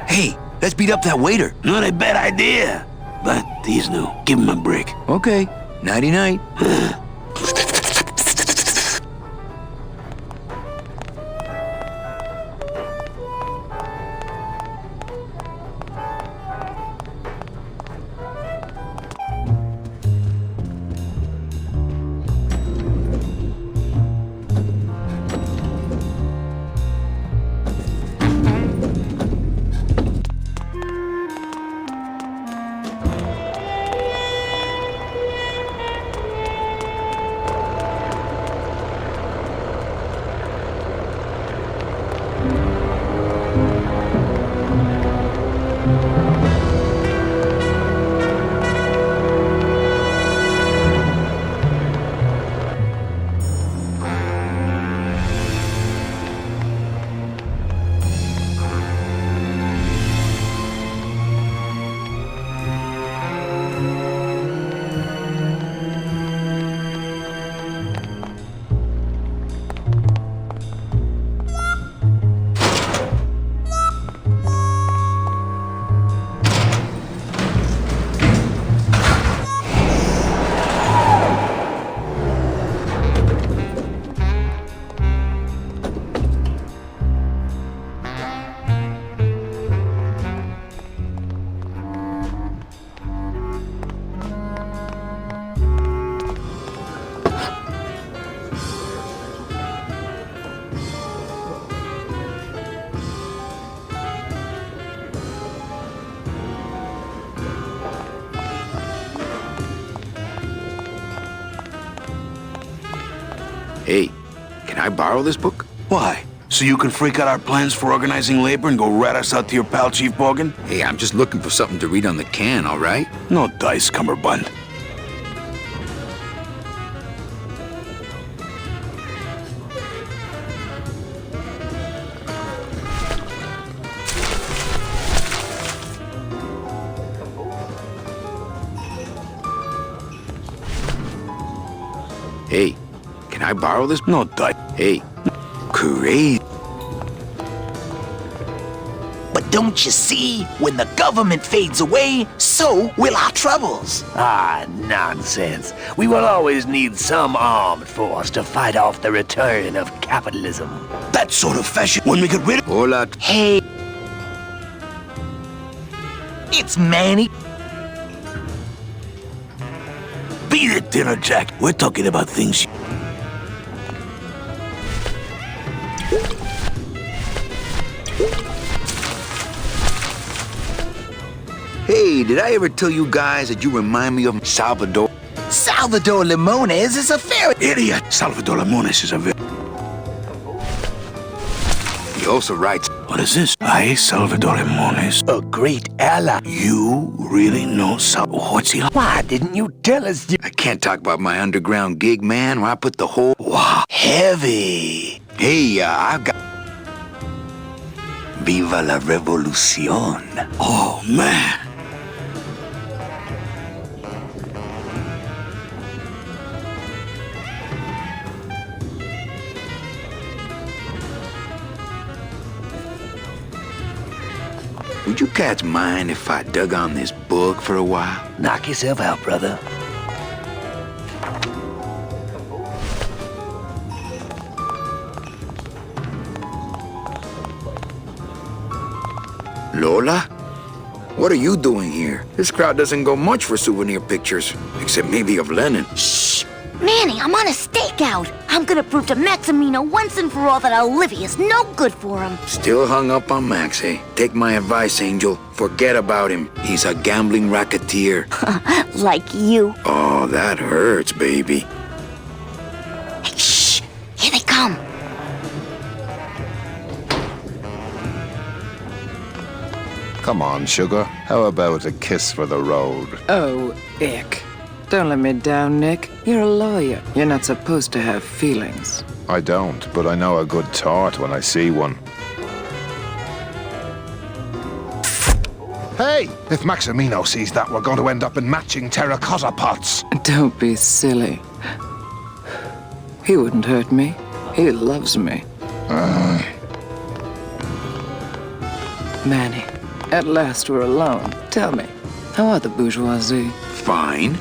A: Hey, let's beat up that waiter.
D: Not a bad idea. But he's new. Give him a break.
A: Okay. Nighty-night. can I borrow this book?
D: Why? So you can freak out our plans for organizing labor and go rat us out to your pal, Chief Morgan?
A: Hey, I'm just looking for something to read on the can, all right?
D: No dice, Cummerbund.
A: Hey, can I borrow this?
D: No dice.
A: Hey, crazy.
B: But don't you see? When the government fades away, so will our troubles.
M: Ah, nonsense. We will always need some armed force to fight off the return of capitalism.
D: That sort of fashion when we get rid of...
A: Hola.
B: Hey. It's Manny.
D: Beat it, Dinner Jack. We're talking about things...
A: Hey, did I ever tell you guys that you remind me of Salvador?
B: Salvador Limones is a fairy.
D: Idiot! Salvador Limones is a very...
A: He also writes...
D: What is this? I, Salvador Limones, a great ally. You really know what's he like?
M: Why didn't you tell us?
A: I can't talk about my underground gig, man, where I put the whole...
D: Wow, heavy.
A: Hey, I've got... Viva la revolución.
D: Oh, man.
A: Would you cats mind if I dug on this book for a while?
M: Knock yourself out, brother.
A: Lola? What are you doing here? This crowd doesn't go much for souvenir pictures, except maybe of Lenin.
L: Shh! Manny, I'm on a stakeout. I'm gonna prove to Maximino once and for all that Olivia's no good for him.
A: Still hung up on Max, eh? Take my advice, Angel. Forget about him. He's a gambling racketeer.
L: Like you.
A: Oh, that hurts, baby.
L: Hey, shh! Here they come.
R: Come on, sugar. How about a kiss for the road?
S: Oh, ick. Don't let me down, Nick. You're a lawyer. You're not supposed to have feelings.
R: I don't, but I know a good tart when I see one. Hey! If Maximino sees that, we're going to end up in matching terracotta pots.
S: Don't be silly. He wouldn't hurt me. He loves me. Manny, at last we're alone. Tell me, how are the bourgeoisie?
A: Fine.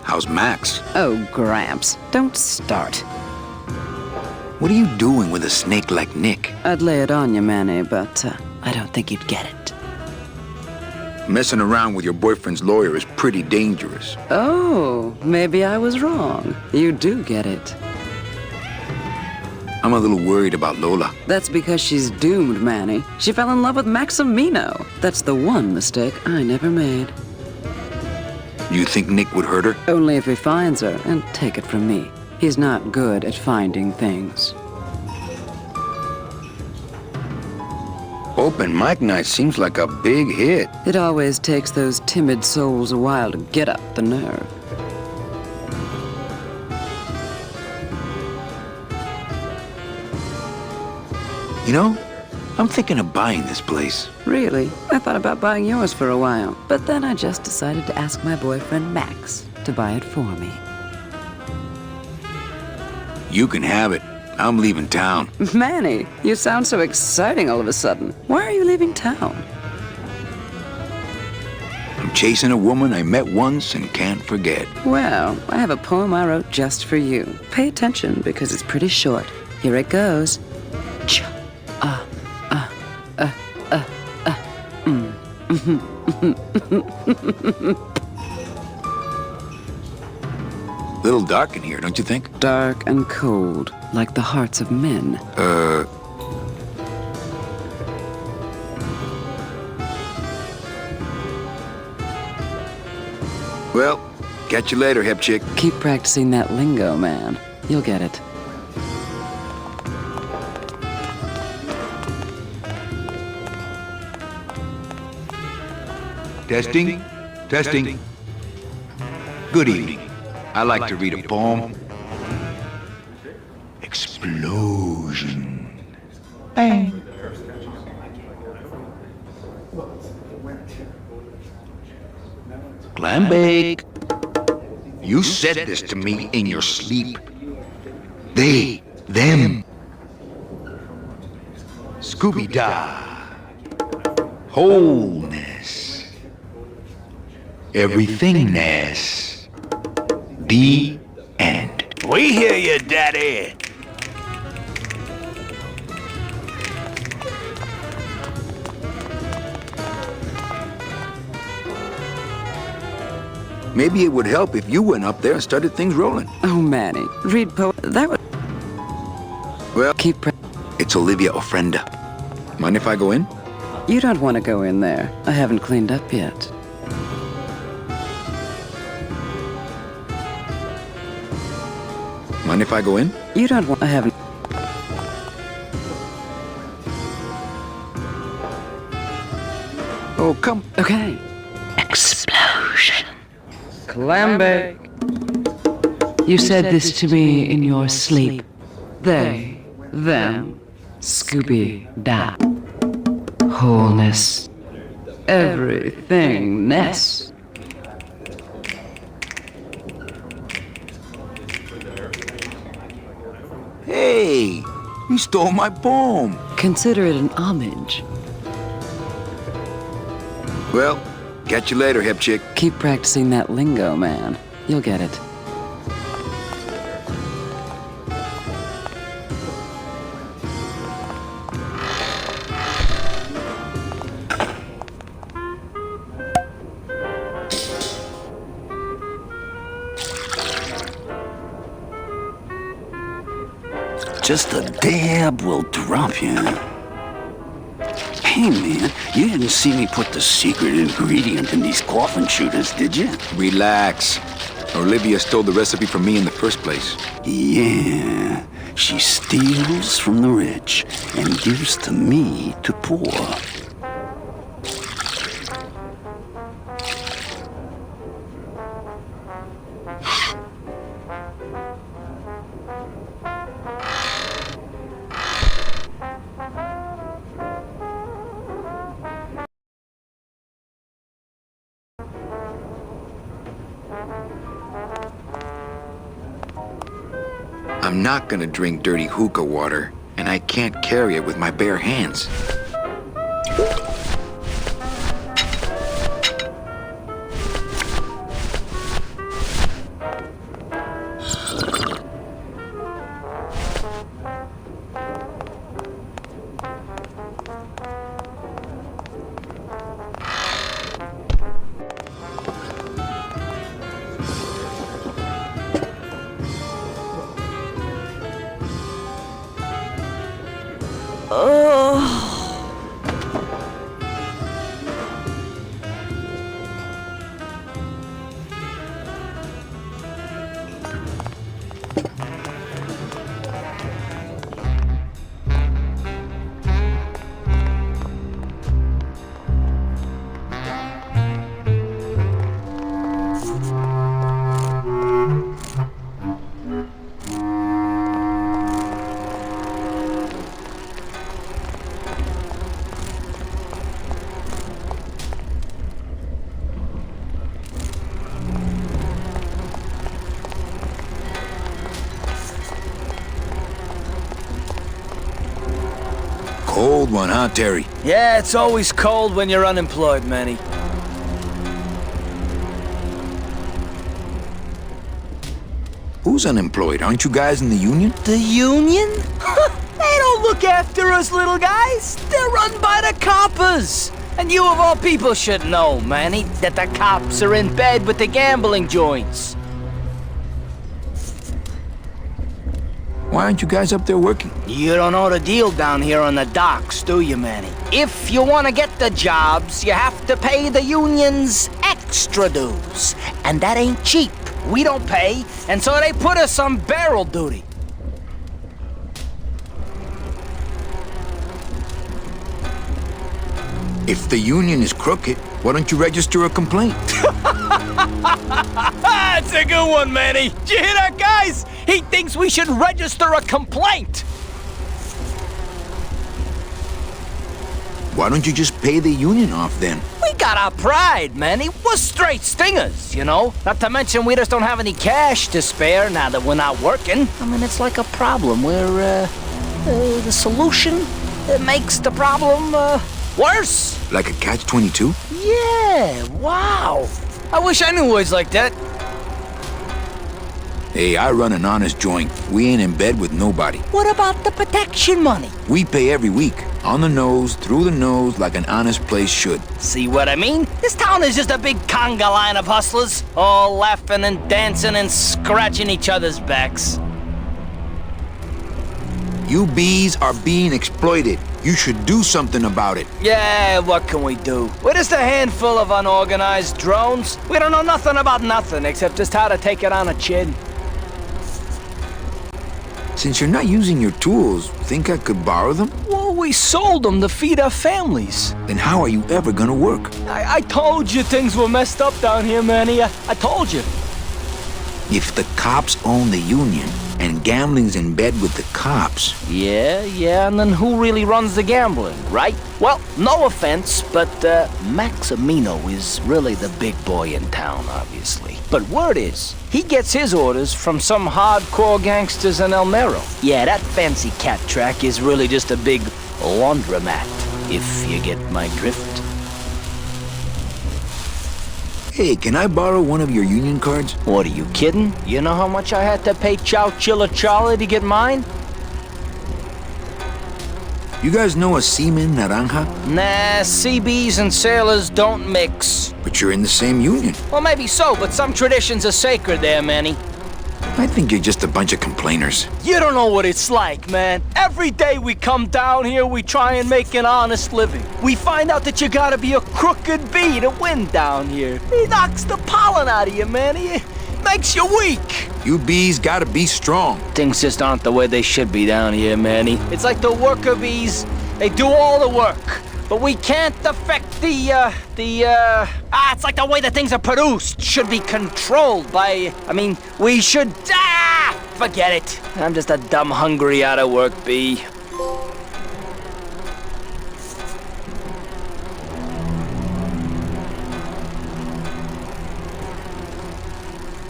A: How's Max?
S: Oh, Gramps, don't start.
A: What are you doing with a snake like Nick?
S: I'd lay it on you, Manny, but I don't think you'd get it.
A: Messing around with your boyfriend's lawyer is pretty dangerous.
S: Oh, maybe I was wrong. You do get it.
A: I'm a little worried about Lola.
S: That's because she's doomed, Manny. She fell in love with Maximino. That's the one mistake I never made.
A: You think Nick would hurt her?
S: Only if he finds her, and take it from me. He's not good at finding things.
A: Open mic night seems like a big hit.
S: It always takes those timid souls a while to get up the nerve.
A: You know, I'm thinking of buying this place.
S: Really? I thought about buying yours for a while, but then I just decided to ask my boyfriend Max to buy it for me.
A: You can have it. I'm leaving town.
S: Manny, you sound so exciting all of a sudden. Why are you leaving town?
A: I'm chasing a woman I met once and can't forget.
S: Well, I have a poem I wrote just for you. Pay attention because it's pretty short. Here it goes.
A: Little dark in here, don't you think?
S: Dark and cold, like the hearts of men.
A: Well, catch you later, hip chick.
S: Keep practicing that lingo, man. You'll get it.
A: Testing? Testing. Good evening. I like to read a poem. Explosion. Bang. Clambake. You said this to me in your sleep. They, them. Scooby-Dah. Wholeness. Everythingness. The end.
D: We hear you, Daddy.
A: Maybe it would help if you went up there and started things rolling.
S: Oh, Manny, read that would...
A: Well, it's Olivia Ofrenda. Mind if I go in?
S: You don't want to go in there. I haven't cleaned up yet.
A: Mind if I go in?
S: You don't want... I haven't...
A: Oh, come...
S: Okay.
G: Explosion.
S: Clambake. You said this to me in your sleep. They, them, Scooby-Dah. Wholeness. Everythingness.
A: Hey, you stole my poem.
S: Consider it an homage.
A: Well, catch you later, hip chick.
S: Keep practicing that lingo, man. You'll get it.
Q: Just a dab will drop you. Hey, man, you didn't see me put the secret ingredient in these coffin shooters, did you?
A: Relax. Olivia stole the recipe from me in the first place.
Q: Yeah, she steals from the rich and gives to me to poor.
A: I'm not gonna drink dirty hookah water, and I can't carry it with my bare hands. Cold one, huh, Terry?
B: Yeah, it's always cold when you're unemployed, Manny.
A: Who's unemployed? Aren't you guys in the union?
B: The union? They don't look after us little guys. They're run by the coppers. And you of all people should know, Manny, that the cops are in bed with the gambling joints.
A: Why aren't you guys up there working?
B: You don't know the deal down here on the docks, do you, Manny? If you want to get the jobs, you have to pay the unions extra dues. And that ain't cheap. We don't pay, and so they put us on barrel duty.
A: If the union is crooked, Why don't you register a complaint?
T: That's a good one, Manny. Did you hear that, guys? He thinks we should register a complaint.
A: Why don't you just pay the union off then?
T: We got our pride, Manny. We're straight stingers, you know? Not to mention we just don't have any cash to spare now that we're not working. I mean, it's like a problem where, the solution makes the problem, worse.
A: Like a catch-22?
T: Yeah, wow. I wish I knew words like that.
A: Hey, I run an honest joint. We ain't in bed with nobody.
T: What about the protection money?
A: We pay every week. On the nose, through the nose, like an honest place should.
T: See what I mean? This town is just a big conga line of hustlers, all laughing and dancing and scratching each other's backs.
A: You bees are being exploited. You should do something about it.
T: Yeah, what can we do? We're just a handful of unorganized drones. We don't know nothing about nothing except just how to take it on a chin.
A: Since you're not using your tools, think I could borrow them?
T: Well, we sold them to feed our families.
A: Then how are you ever gonna work?
T: I told you things were messed up down here, Manny. I told you.
A: If the cops own the union, and gambling's in bed with the cops...
T: Yeah, and then who really runs the gambling, right? Well, no offense, but Maximino is really the big boy in town, obviously. But word is, he gets his orders from some hardcore gangsters in El Mero. Yeah, that fancy cat track is really just a big laundromat, if you get my drift.
A: Hey, can I borrow one of your union cards?
T: What, are you kidding? You know how much I had to pay Chow Chilla Charlie to get mine?
A: You guys know a seaman, Naranja?
T: Nah, CBs and sailors don't mix.
A: But you're in the same union.
T: Well, maybe so, but some traditions are sacred there, Manny.
A: I think you're just a bunch of complainers.
T: You don't know what it's like, man. Every day we come down here, we try and make an honest living. We find out that you gotta be a crooked bee to win down here. He knocks the pollen out of you, man. He makes you weak.
A: You bees gotta be strong.
T: Things just aren't the way they should be down here, Manny. It's like the worker bees. They do all the work. But we can't affect it's like the way that things are produced should be controlled by, we should, forget it. I'm just a dumb, hungry, out-of-work bee.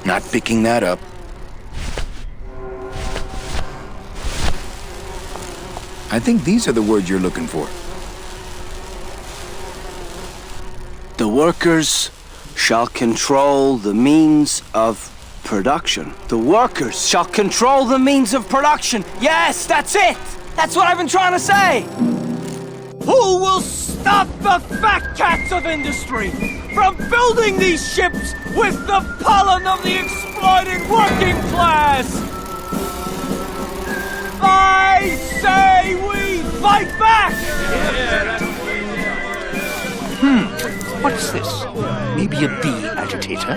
A: Not picking that up. I think these are the words you're looking for.
U: The workers shall control the means of production.
T: The workers shall control the means of production. Yes, that's it! That's what I've been trying to say! Who will stop the fat cats of industry from building these ships with the pollen of the exploited working class? I say we fight back!
Q: What's this? Maybe a bee agitator?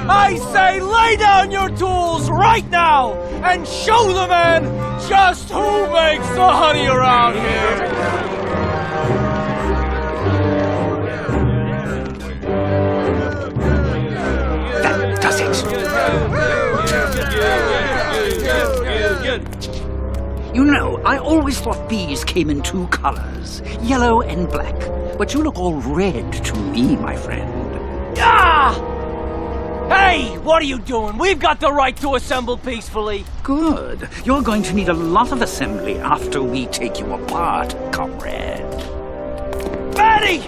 T: I say lay down your tools right now and show the man just who makes the honey around here!
Q: That does it. You know, I always thought bees came in two colors, yellow and black. But you look all red to me, my friend.
T: Ah! Hey, what are you doing? We've got the right to assemble peacefully.
Q: Good. You're going to need a lot of assembly after we take you apart, comrade.
T: Betty!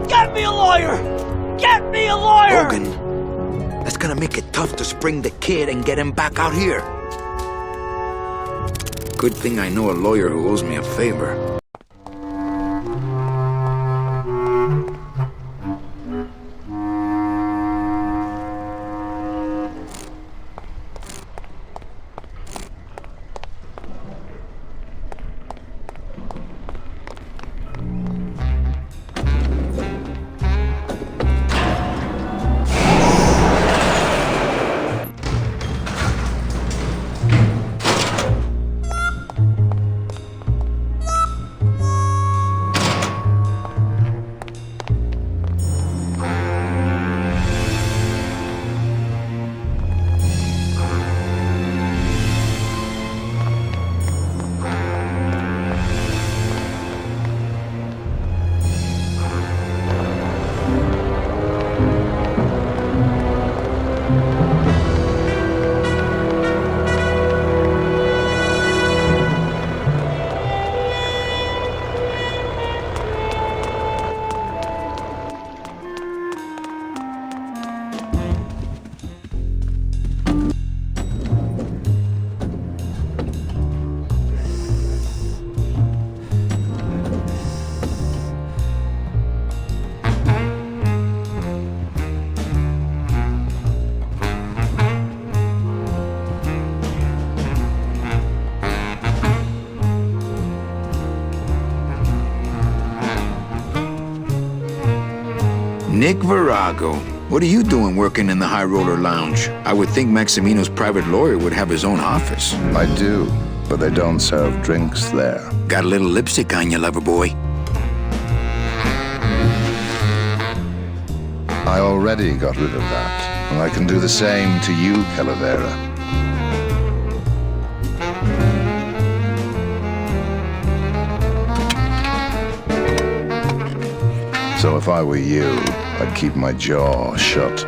T: Get me a lawyer! Get me a lawyer!
A: Logan, that's gonna make it tough to spring the kid and get him back out here. Good thing I know a lawyer who owes me a favor. Nick Virago. What are you doing working in the High Roller Lounge? I would think Maximino's private lawyer would have his own office.
R: I do, but they don't serve drinks there.
A: Got a little lipstick on you, lover boy.
R: I already got rid of that, and I can do the same to you, Calavera. So if I were you, I'd keep my jaw shut.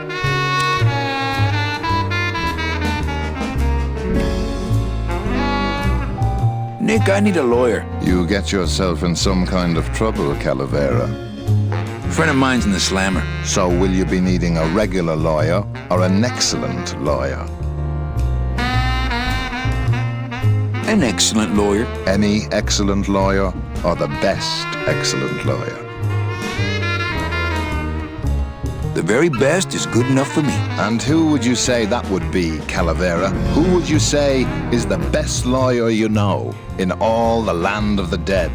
A: Nick, I need a lawyer.
R: You get yourself in some kind of trouble, Calavera.
A: Friend of mine's in the slammer.
R: So will you be needing a regular lawyer or an excellent lawyer?
A: An excellent lawyer.
R: Any excellent lawyer or the best excellent lawyer?
A: The very best is good enough for me.
R: And who would you say that would be, Calavera? Who would you say is the best lawyer you know in all the land of the dead?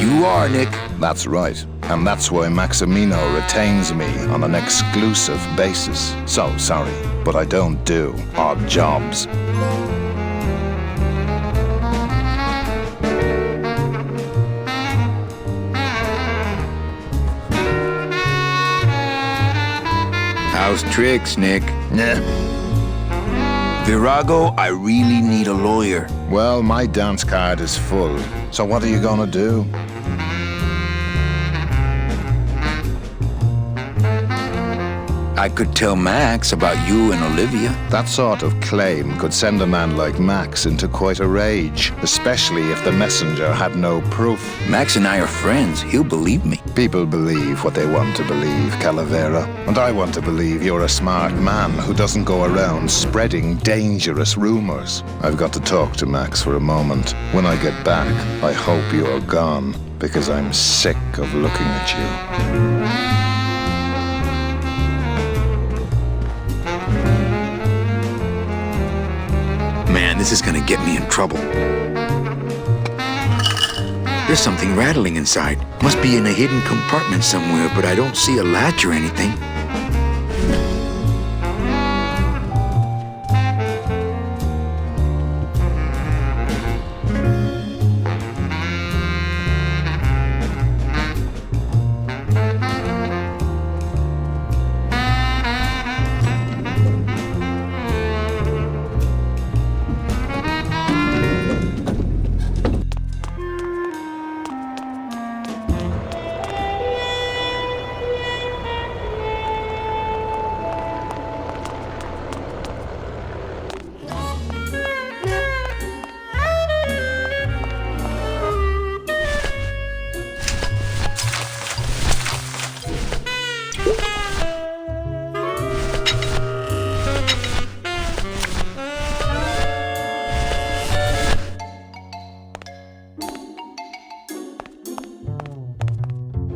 A: You are, Nick.
R: That's right. And that's why Maximino retains me on an exclusive basis. So sorry, but I don't do odd jobs.
A: How's tricks, Nick?
R: Yeah.
A: Virago, I really need a lawyer.
R: Well, my dance card is full. So what are you gonna do?
A: I could tell Max about you and Olivia.
R: That sort of claim could send a man like Max into quite a rage, especially if the messenger had no proof.
A: Max and I are friends. He'll believe me.
R: People believe what they want to believe, Calavera. And I want to believe you're a smart man who doesn't go around spreading dangerous rumors. I've got to talk to Max for a moment. When I get back, I hope you're gone, because I'm sick of looking at you.
A: Man, this is gonna get me in trouble. There's something rattling inside. Must be in a hidden compartment somewhere, but I don't see a latch or anything.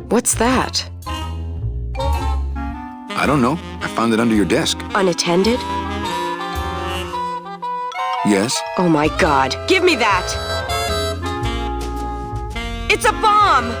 P: What's that?
A: I don't know. I found it under your desk.
P: Unattended?
A: Yes?
P: Oh my god. Give me that! It's a bomb!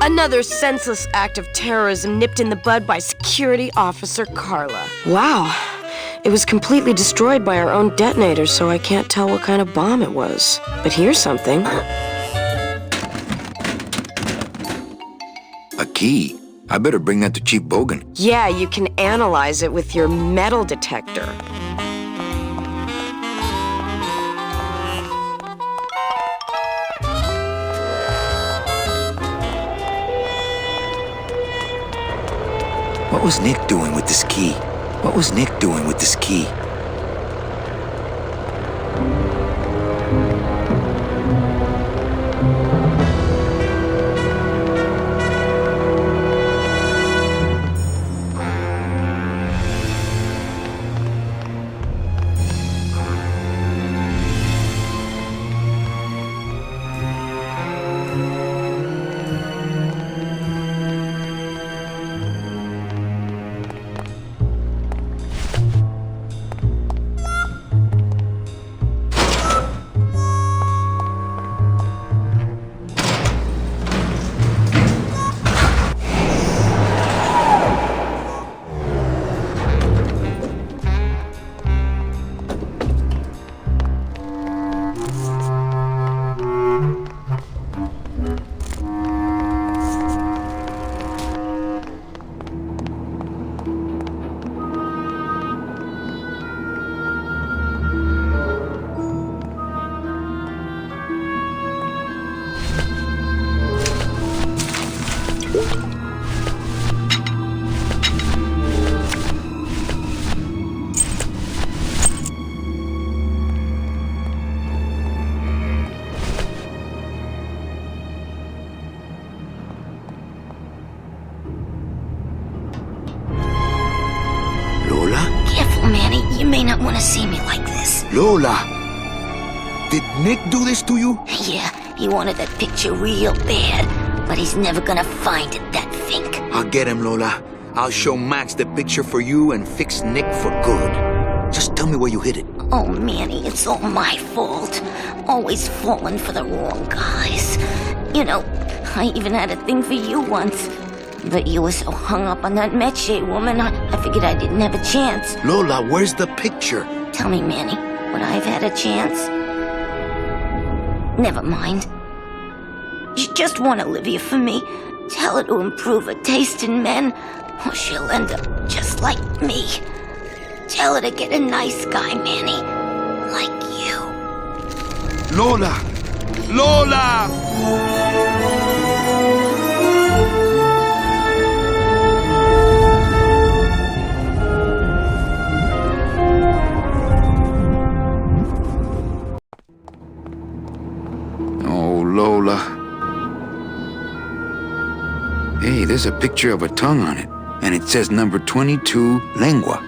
P: Another senseless act of terrorism nipped in the bud by Security Officer Carla. Wow. It was completely destroyed by our own detonator, so I can't tell what kind of bomb it was. But here's something.
A: A key? I better bring that to Chief Bogan.
P: Yeah, you can analyze it with your metal detector.
A: What was Nick doing with this key? What was Nick doing with this key?
C: may not want to see me like this.
A: Lola, did Nick do this to you?
C: Yeah, he wanted that picture real bad, but he's never gonna find it, that fink.
A: I'll get him, Lola. I'll show Max the picture for you and fix Nick for good. Just tell me where you hid it.
C: Oh, Manny, it's all my fault. Always falling for the wrong guys. You know, I even had a thing for you once. But you were so hung up on that Meche woman, I figured I didn't have a chance.
A: Lola, where's the picture?
C: Tell me, Manny, would I have had a chance? Never mind. You just want Olivia for me. Tell her to improve her taste in men, or she'll end up just like me. Tell her to get a nice guy, Manny. Like you.
A: Lola! Lola! Oh, Lola. Hey, there's a picture of a tongue on it, and it says number 22, lengua.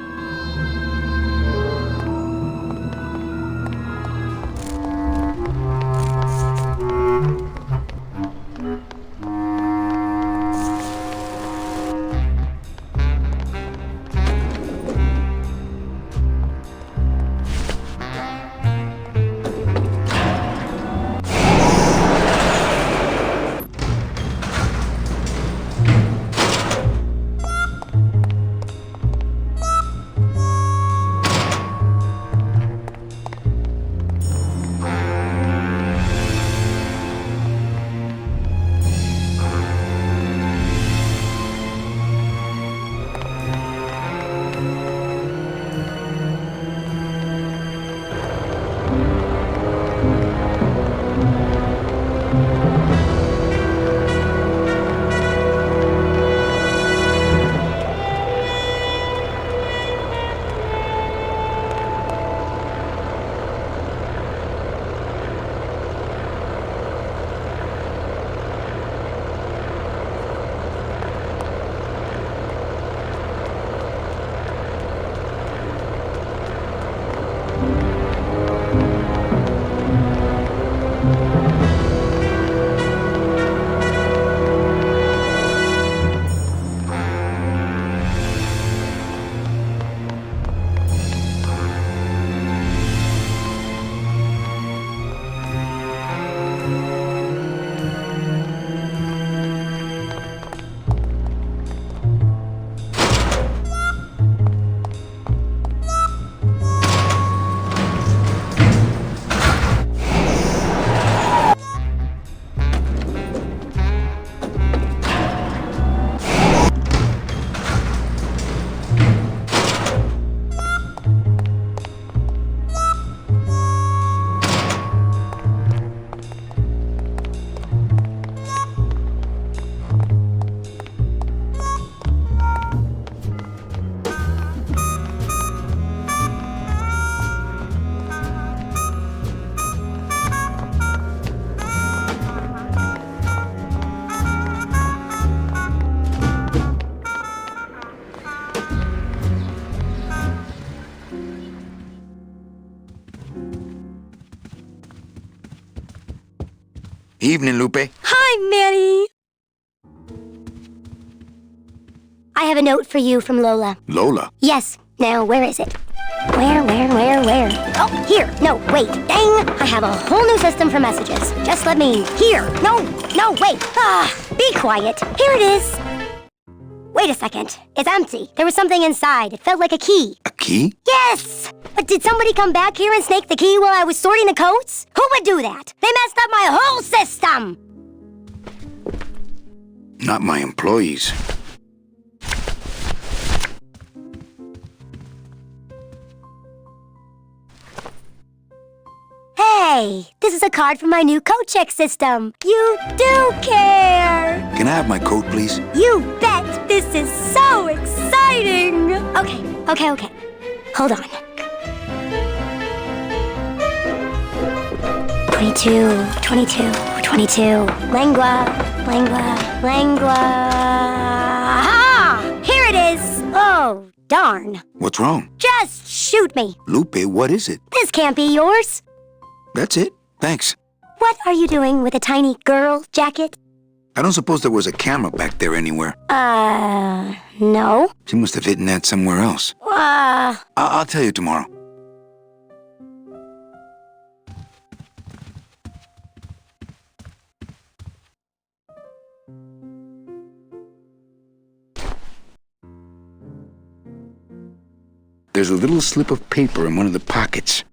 A: Evening, Lupe.
L: Hi, Manny. I have a note for you from Lola.
A: Lola?
L: Yes. Now, where is it? Where? Oh, here. No, wait. Dang. I have a whole new system for messages. Just let me... Here. No, wait. Be quiet. Here it is. Wait a second. It's empty. There was something inside. It felt like a key.
A: A key?
L: Yes! But did somebody come back here and snake the key while I was sorting the coats? Who would do that? They messed up my whole system!
A: Not my employees.
L: Hey, this is a card from my new coat check system. You do care!
A: Can I have my coat, please?
L: You bet! This is so exciting! Okay. Hold on. 22. Lengua. Ah! Here it is! Oh, Darn.
A: What's wrong?
L: Just shoot me.
A: Lupe, what is it?
L: This can't be yours.
A: That's it. Thanks.
L: What are you doing with a tiny girl jacket?
A: I don't suppose there was a camera back there anywhere.
L: No.
A: She must have hidden that somewhere else. I'll tell you tomorrow. There's a little slip of paper in one of the pockets.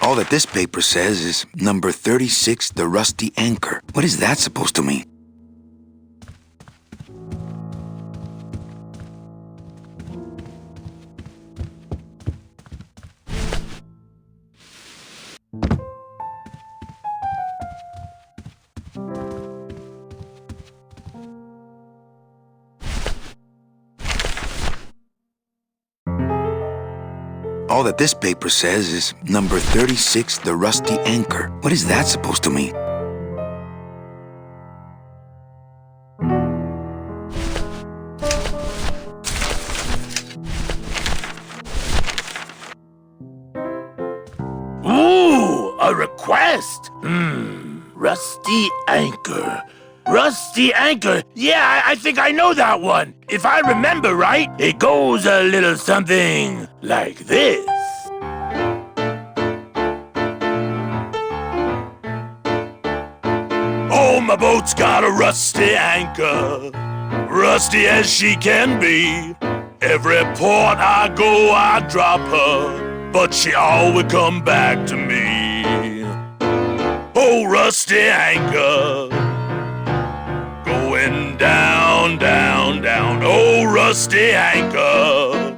A: All that this paper says is number 36, the rusty anchor. What is that supposed to mean? All that this paper says is number 36, the rusty anchor. What is that supposed to mean?
D: Ooh, a request. Rusty anchor. Rusty anchor. Yeah, I think I know that one. If I remember right, it goes a little something like this. Oh, my boat's got a rusty anchor, rusty as she can be. Every port I go, I drop her, but she always come back to me. Oh, rusty anchor, going down, down, down. Oh, rusty anchor,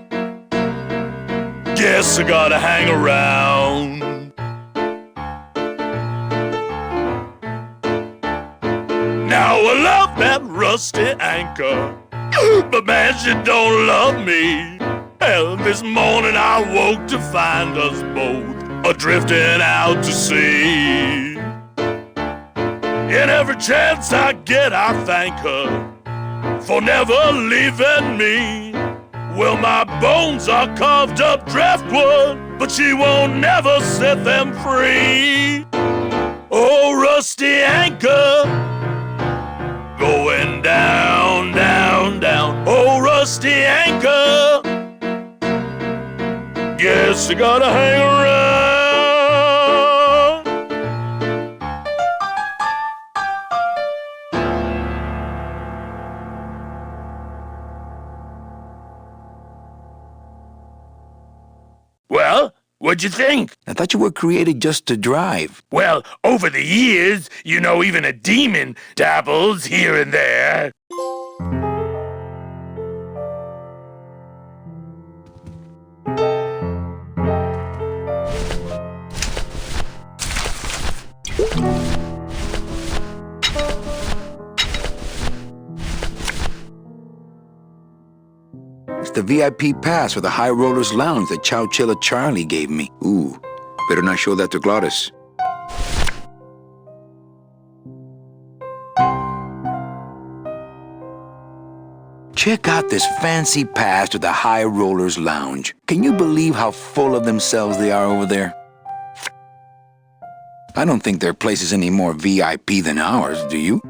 D: guess I gotta hang around. Now I love that rusty anchor, but man, she don't love me. Hell, this morning I woke to find us both a-drifting out to sea. And every chance I get, I thank her for never leaving me. Well, my bones are carved up driftwood, but she won't never set them free. Oh, rusty anchor, going down, down, down. Oh, rusty anchor, guess I gotta hang around. Well, what'd you think?
A: I thought you were created just to drive.
D: Well, over the years, you know, even a demon dabbles here and there.
A: It's the VIP pass for the High Rollers Lounge that Chowchilla Charlie gave me. Ooh, better not show that to Glottis. Check out this fancy pass to the High Rollers Lounge. Can you believe how full of themselves they are over there? I don't think their place is any more VIP than ours, do you?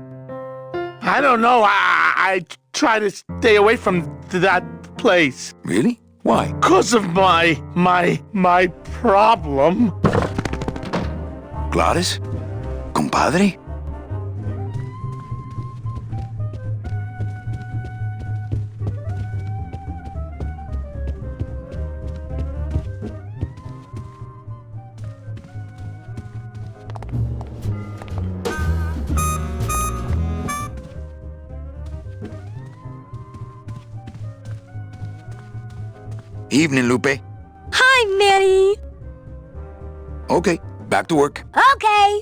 D: I don't know. I try to stay away from that place.
A: Really? Why?
D: 'Cause of my problem.
A: Glottis? Compadre? Evening, Lupe.
L: Hi, Manny.
A: Okay, back to work.
L: Okay.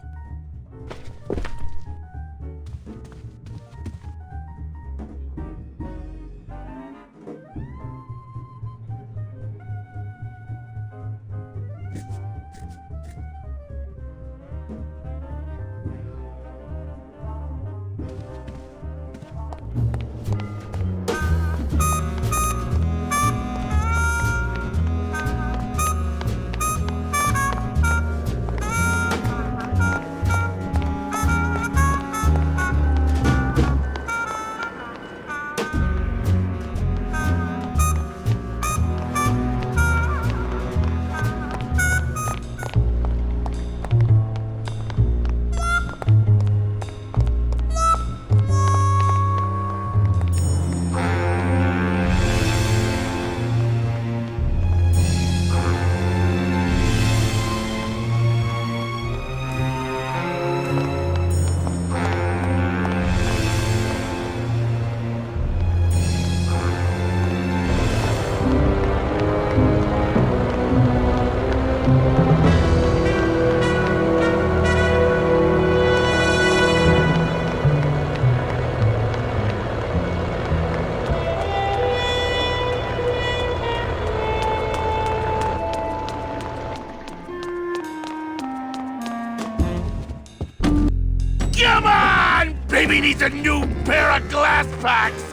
D: Baby needs a new pair of glass packs.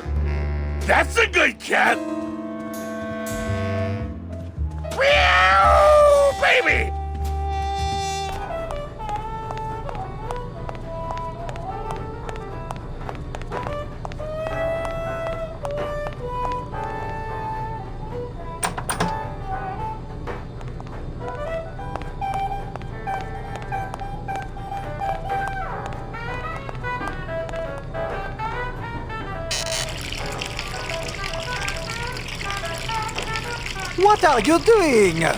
D: That's a good cat. Meow, baby.
I: What are you doing?
H: I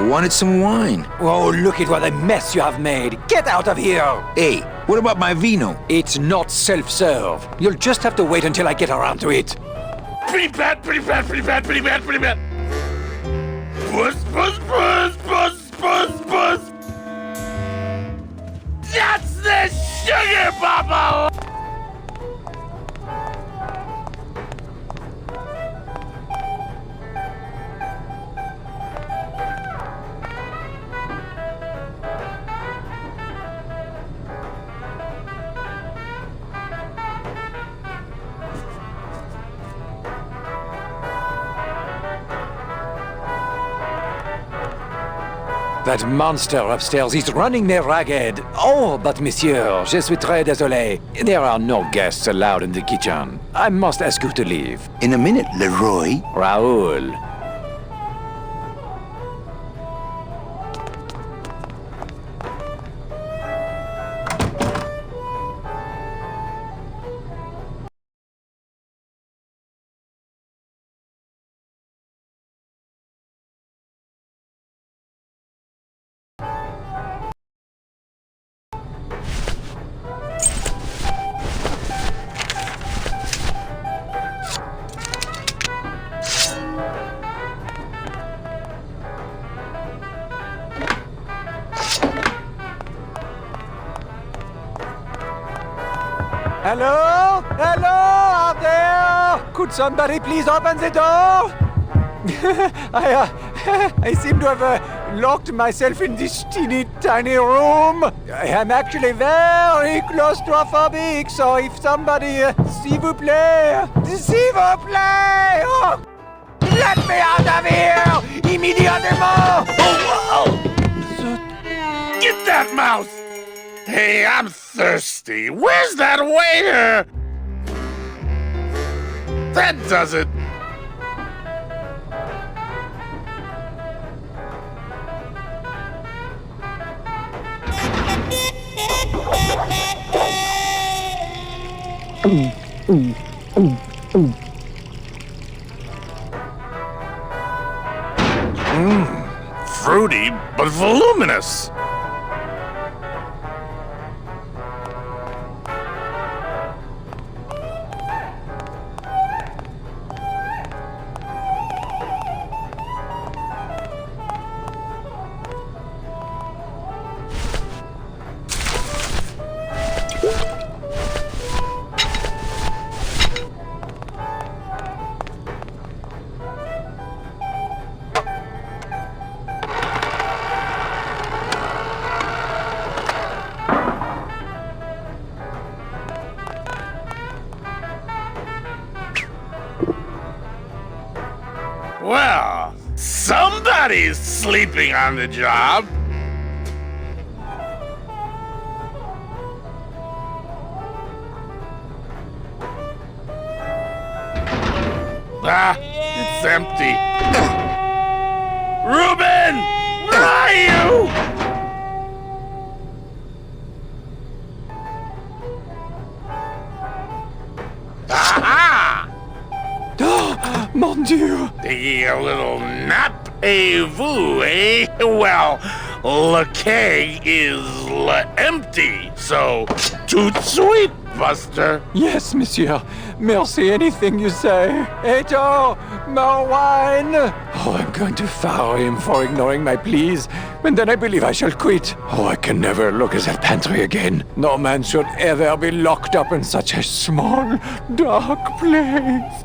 H: wanted some wine.
I: Oh, look at what a mess you have made. Get out of here!
H: Hey, what about my vino?
I: It's not self-serve. You'll just have to wait until I get around to it.
D: Pretty bad, pretty bad, pretty bad, pretty bad, pretty bad. Puss, puss, puss, puss, puss, puss. That's the sugar bubble!
I: That monster upstairs is running me ragged. Oh, but monsieur, je suis très désolé. There are no guests allowed in the kitchen. I must ask you to leave.
A: In a minute, Leroy.
I: Raoul. Hello? Hello out there? Could somebody please open the door? I seem to have locked myself in this teeny tiny room. I am actually very claustrophobic, so if somebody, s'il vous plaît, oh, let me out of here immediately! Oh,
D: Get that mouse! Hey, I'm thirsty. Where's that waiter? That does it. Fruity, but voluminous. Well, somebody's sleeping on the job. Ah, it's empty. Reuben! Where are you? Aha!
I: Mon Dieu!
D: Taking a little nap, vous, eh? Well, le keg is empty, so toot sweet, Buster.
I: Yes, monsieur. Merci, anything you say. Eto, more wine. Oh, I'm going to fire him for ignoring my pleas, and then I believe I shall quit. Oh, I can never look at that pantry again. No man should ever be locked up in such a small, dark place.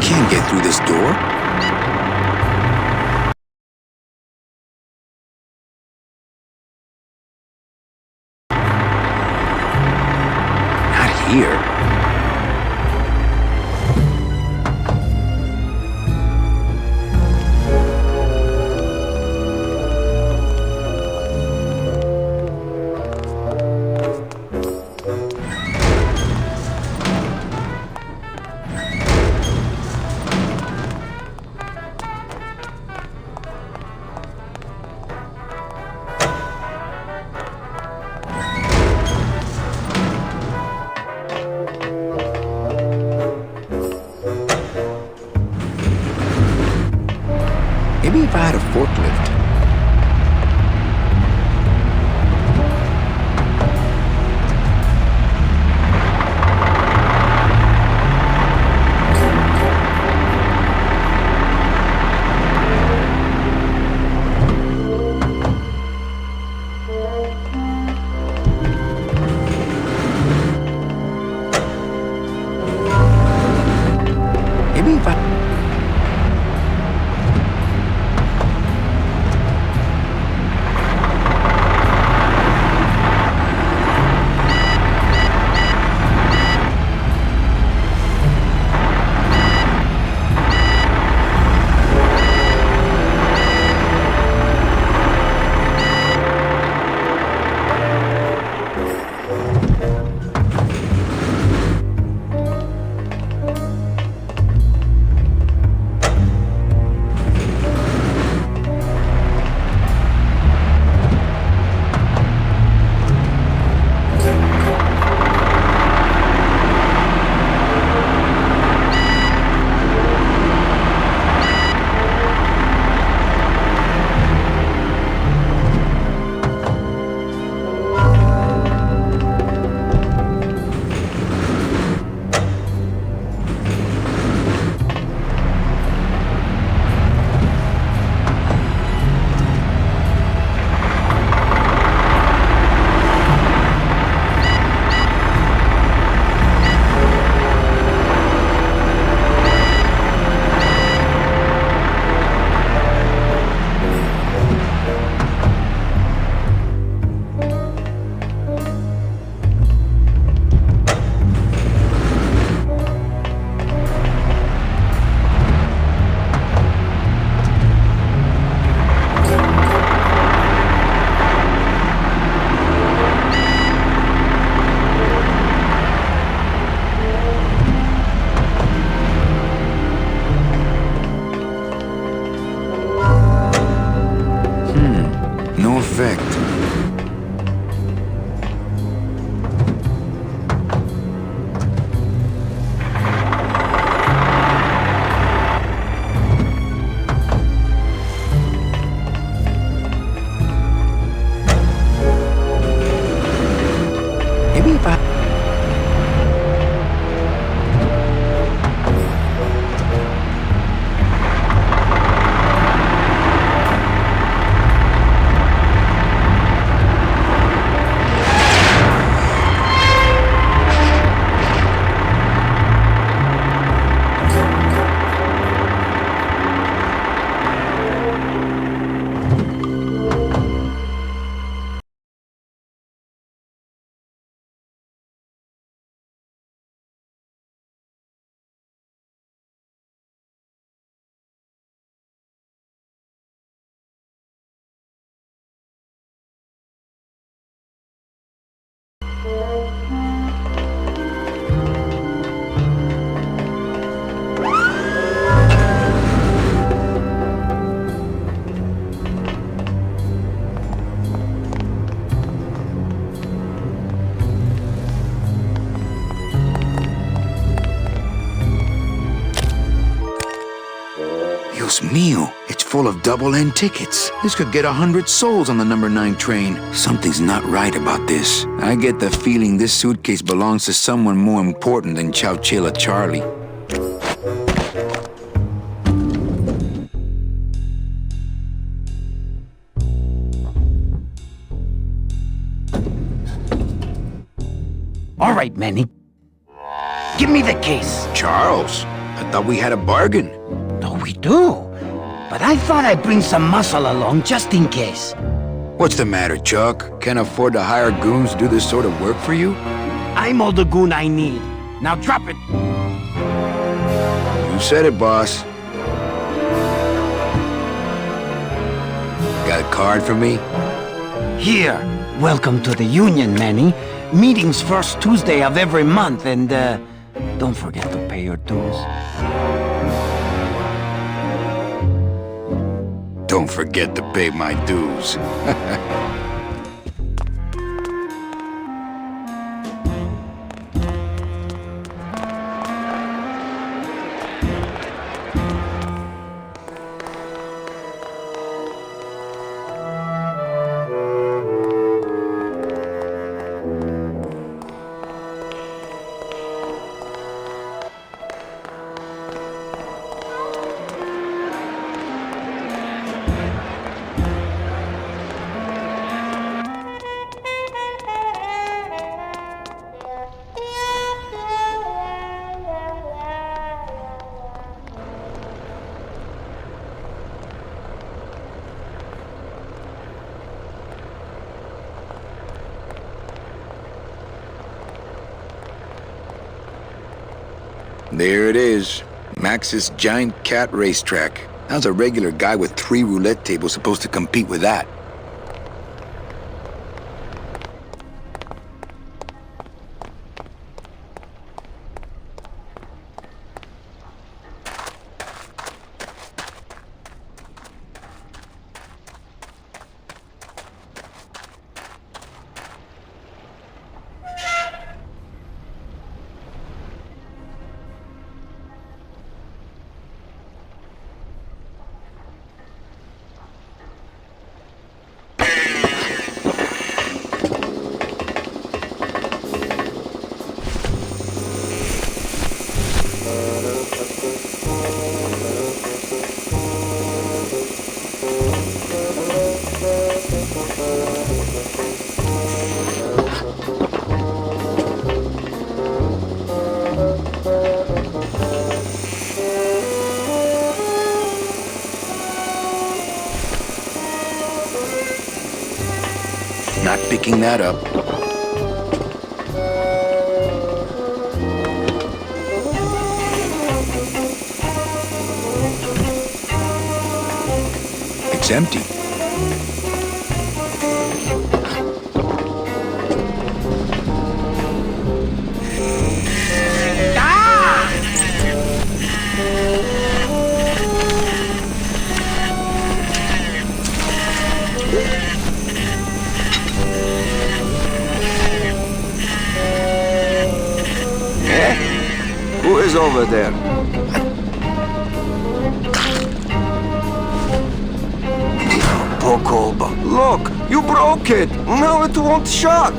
A: can't get through this door. Not here. Maybe if I had a forklift. Maybe if I... No effect. Maybe if I... Dios mío, it's full of double-end tickets. This could get 100 souls on the number 9 train. Something's not right about this. I get the feeling this suitcase belongs to someone more important than Chowchilla Charlie.
E: All right, Manny. Give me the case.
A: Charles, I thought we had a bargain.
E: No, we do. But I thought I'd bring some muscle along just in case.
A: What's the matter, Chuck? Can't afford to hire goons to do this sort of work for you?
E: I'm all the goon I need. Now drop it.
A: You said it, boss. Got a card for me?
E: Here. Welcome to the Union, Manny. Meetings first Tuesday of every month, and don't forget to pay your dues.
A: Don't forget to pay my dues. There it is. Max's giant cat racetrack. How's a regular guy with 3 roulette tables supposed to compete with that? Not picking that up. It's empty.
U: Who is over there? Pokoba. Look, you broke it. Now it won't shut.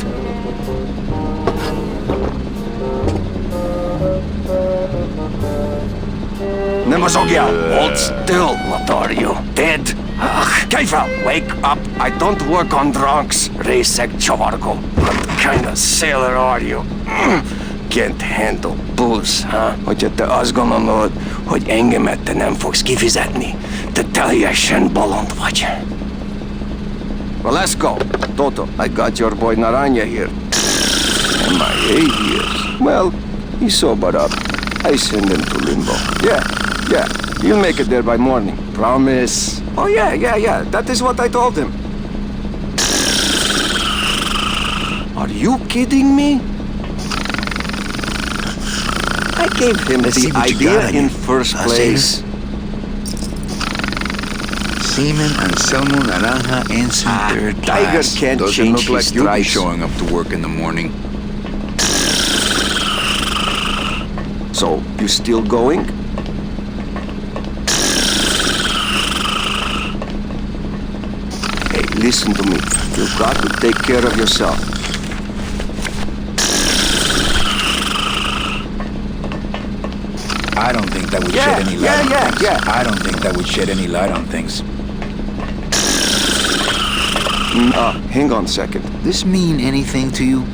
U: Nemazogya, hold still, Lothario. Dead. Kaifa, wake up. I don't work on drunks. Resek Chavargo. What kind of sailor are you? Can't handle booze, huh? Hogyha te azt gondolod, hogy engemet te nem fogsz kifizetni, te teljesen bolond vagy. Well, let's go. Toto, I got your boy Naranja here. MIA years. Well, he sobered up. I send him to limbo. Yeah. You'll make it there by morning. Promise. Oh, yeah. That is what I told him. Are you kidding me? I gave him the idea in first place.
A: Seaman Anselmo Naranja Ensign third class.
U: Tiger can't
A: Doesn't
U: change
A: look like
U: his
A: you'll be
U: stripes.
A: showing up to work in the morning.
U: So, you still going? Hey, listen to me. You've got to take care of yourself.
A: I don't think that would shed any light on things. I don't think that would shed any light on things.
U: Hang on a second.
A: This mean anything to you?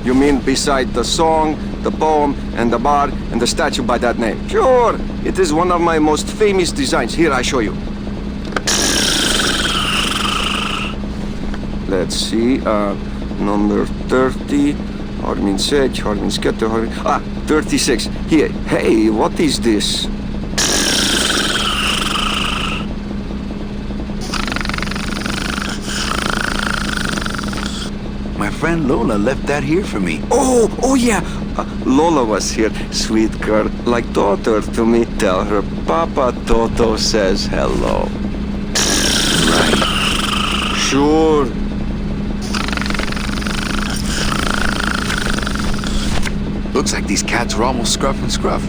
U: You mean beside the song, the poem, and the bar, and the statue by that name? Sure, it is one of my most famous designs. Here, I show you. Let's see, number 30. Armin Sech, Armin Sketter, 36. Here, hey, what is this?
A: My friend Lola left that here for me.
U: Oh yeah. Lola was here, sweet girl, like daughter to me. Tell her Papa Toto says hello.
A: Right.
U: Sure.
A: Looks like these cats are almost scruff and scruff.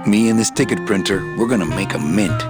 A: Me and this ticket printer, we're gonna make a mint.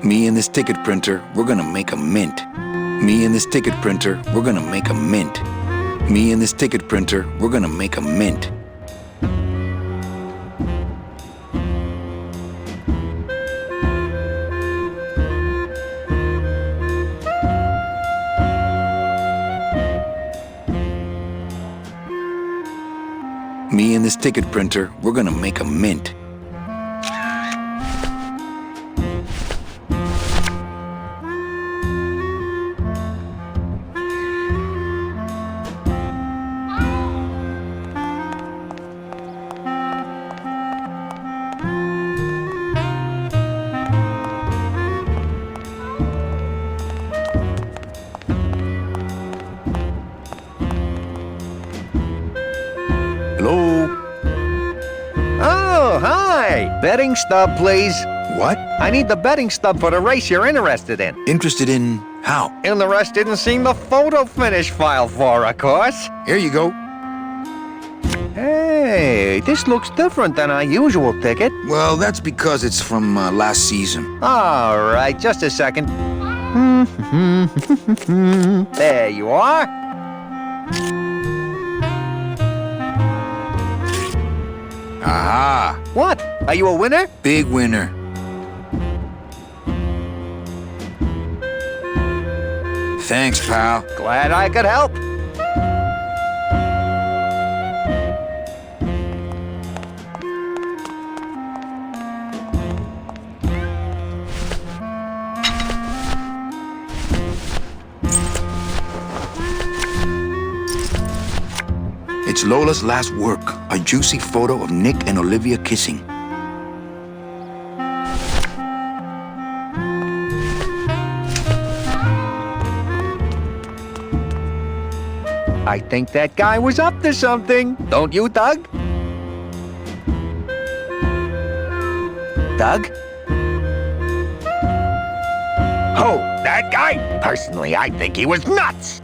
A: Me and this ticket printer, we're gonna make a mint. Me and this ticket printer, we're gonna make a mint. Me and this ticket printer, we're gonna make a mint. Me and this ticket printer, we're gonna make a mint. Me and this ticket printer, we're gonna make a mint. Hello?
J: Oh, hi! Betting stub, please.
A: What?
J: I need the betting stub for the race you're interested in.
A: Interested in how?
J: And the rest didn't seem the photo finish file for, of course.
A: Here you go.
J: Hey, this looks different than our usual ticket.
A: Well, that's because it's from last season.
J: All right, just a second. There you are.
A: Aha!
J: What? Are you a winner?
A: Big winner. Thanks, pal.
J: Glad I could help.
A: It's Lola's last work, a juicy photo of Nick and Olivia kissing.
J: I think that guy was up to something. Don't you, Doug? Doug?
D: Oh, that guy? Personally, I think he was nuts.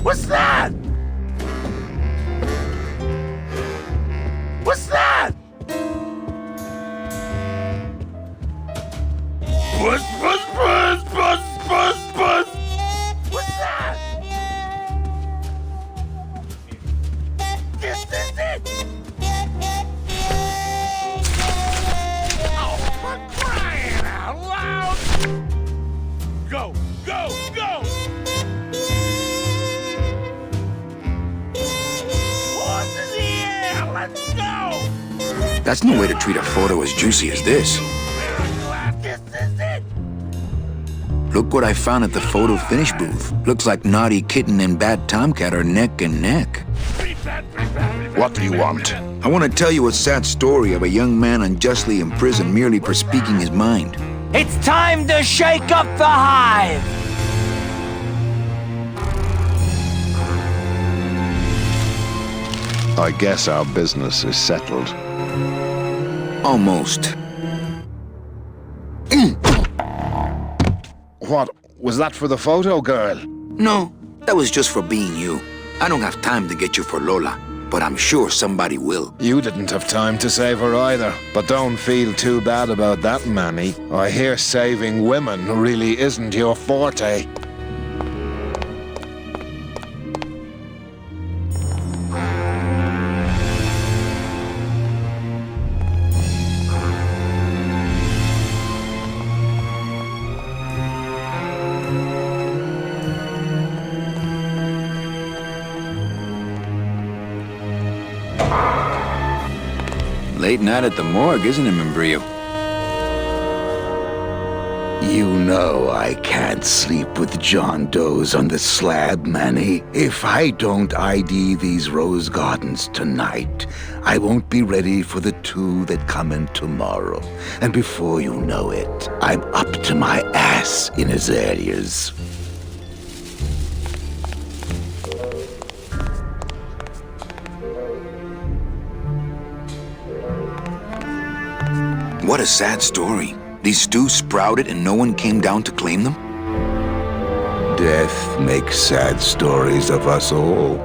D: What's that? What's that? Buzz, buzz, buzz, buzz, buzz, buzz. What's that? This is it. Oh, for crying out loud! Go, go, go! Horse in the air, let's go!
A: That's no way to treat a photo as juicy as this.
D: This is it!
A: Look what I found at the photo finish booth. Looks like Naughty Kitten and Bad Tomcat are neck and neck.
K: What do you want?
A: I want to tell you a sad story of a young man unjustly imprisoned merely for speaking his mind.
T: It's time to shake up the hive!
R: I guess our business is settled.
A: Almost.
R: What? Was that for the photo girl?
A: No, that was just for being you. I don't have time to get you for Lola, but I'm sure somebody will.
R: You didn't have time to save her either. But don't feel too bad about that, Manny. I hear saving women really isn't your forte.
A: Late night at the morgue, isn't it, Membrillo?
F: You know I can't sleep with John Doe's on the slab, Manny. If I don't ID these rose gardens tonight, I won't be ready for the two that come in tomorrow. And before you know it, I'm up to my ass in azaleas.
A: What a sad story. These stews sprouted and no one came down to claim them?
F: Death makes sad stories of us all.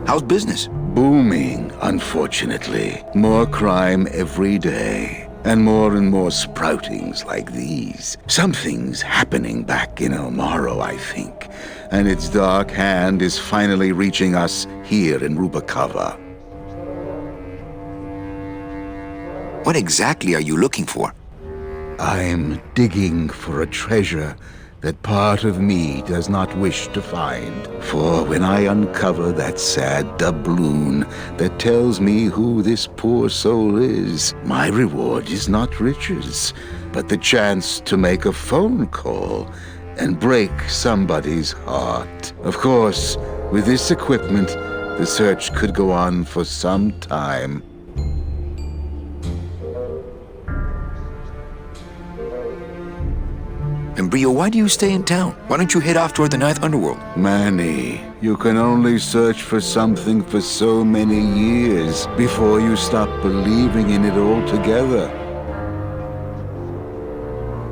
A: How's business?
F: Booming, unfortunately. More crime every day. And more sproutings like these. Something's happening back in El Morro, I think. And its dark hand is finally reaching us here in Rubacava.
A: What exactly are you looking for?
F: I'm digging for a treasure that part of me does not wish to find. For when I uncover that sad doubloon that tells me who this poor soul is, my reward is not riches, but the chance to make a phone call and break somebody's heart. Of course, with this equipment, the search could go on for some time.
A: Membrillo, why do you stay in town? Why don't you head off toward the Ninth Underworld?
F: Manny, you can only search for something for so many years before you stop believing in it altogether.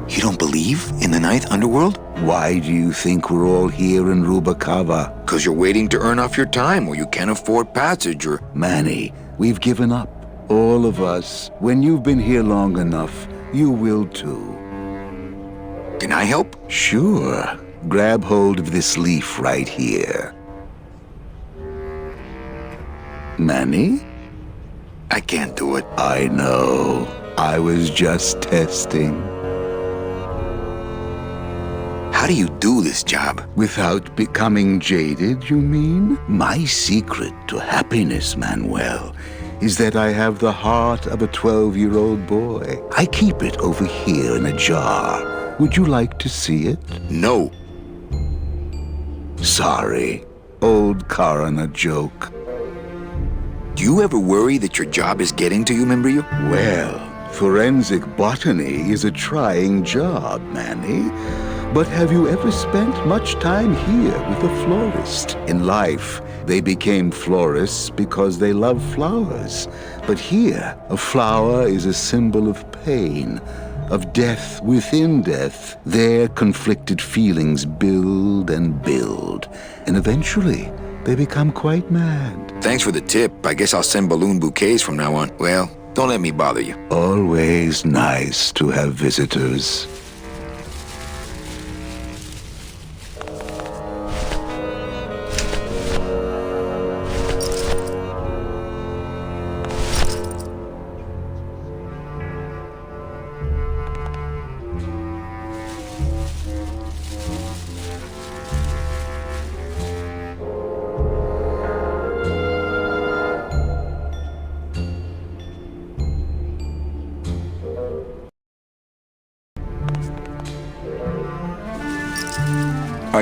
A: You don't believe in the Ninth Underworld?
F: Why do you think we're all here in Rubacava?
A: Because you're waiting to earn off your time, or you can't afford passage, or...
F: Manny, we've given up. All of us. When you've been here long enough, you will too.
A: Can I help?
F: Sure. Grab hold of this leaf right here. Manny?
A: I can't do it.
F: I know. I was just testing.
A: How do you do this job?
F: Without becoming jaded, you mean? My secret to happiness, Manuel, is that I have the heart of a 12-year-old boy. I keep it over here in a jar. Would you like to see it?
A: No.
F: Sorry. Old coroner joke.
A: Do you ever worry that your job is getting to you, Membrillo?
F: Well, forensic botany is a trying job, Manny. But have you ever spent much time here with a florist? In life, they became florists because they love flowers. But here, a flower is a symbol of pain, of death within death. Their conflicted feelings build and build, and eventually, they become quite mad.
A: Thanks for the tip. I guess I'll send balloon bouquets from now on. Well, don't let me bother you.
F: Always nice to have visitors.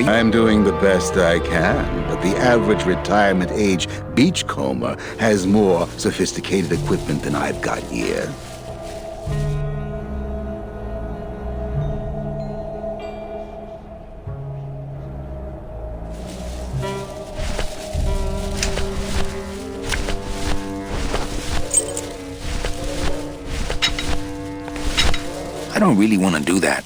F: I'm doing the best I can, but the average retirement age beachcomber has more sophisticated equipment than I've got here.
A: I don't really want to do that.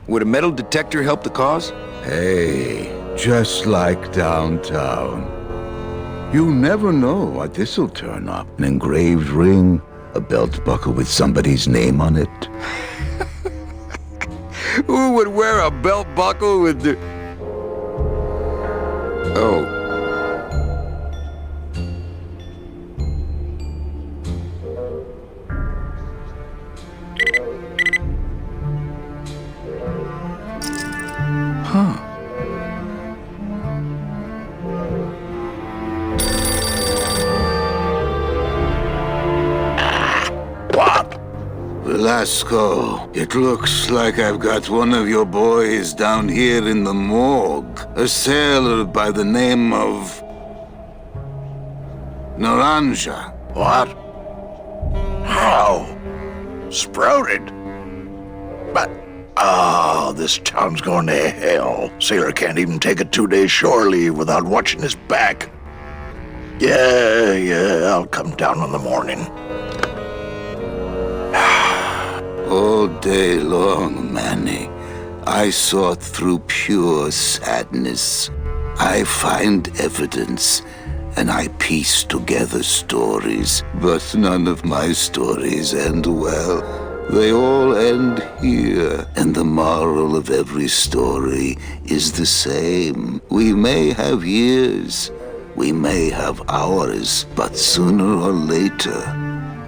A: Would a metal detector help the cause?
F: Hey, just like downtown. You never know what this'll turn up. An engraved ring, a belt buckle with somebody's name on it.
A: Who would wear a belt buckle with the... Oh.
F: Velasco, it looks like I've got one of your boys down here in the morgue. A sailor by the name of... Naranja.
K: What? How? Sprouted? But... Oh, this town's going to hell. Sailor can't even take a 2-day shore leave without watching his back. Yeah, I'll come down in the morning.
F: All day long, Manny, I sought through pure sadness. I find evidence, and I piece together stories. But none of my stories end well. They all end here, and the moral of every story is the same. We may have years, we may have hours, but sooner or later,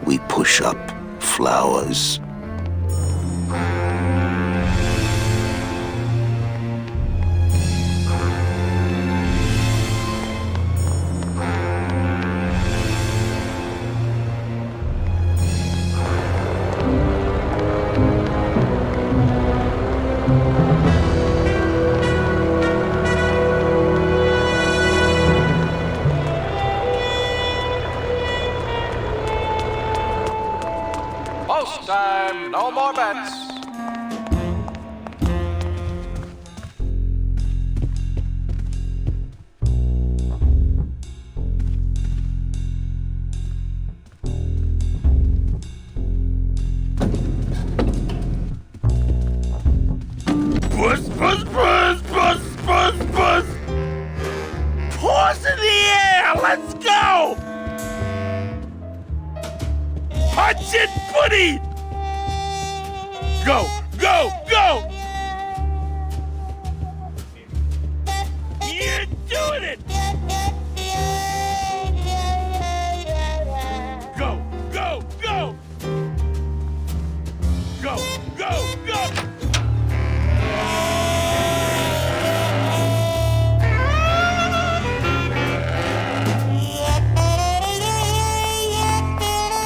F: we push up flowers.
I: Post time, no more bets.
D: Buzz! Paws in the air! Let's go! Punch it, buddy! Go! You're doing it! Go!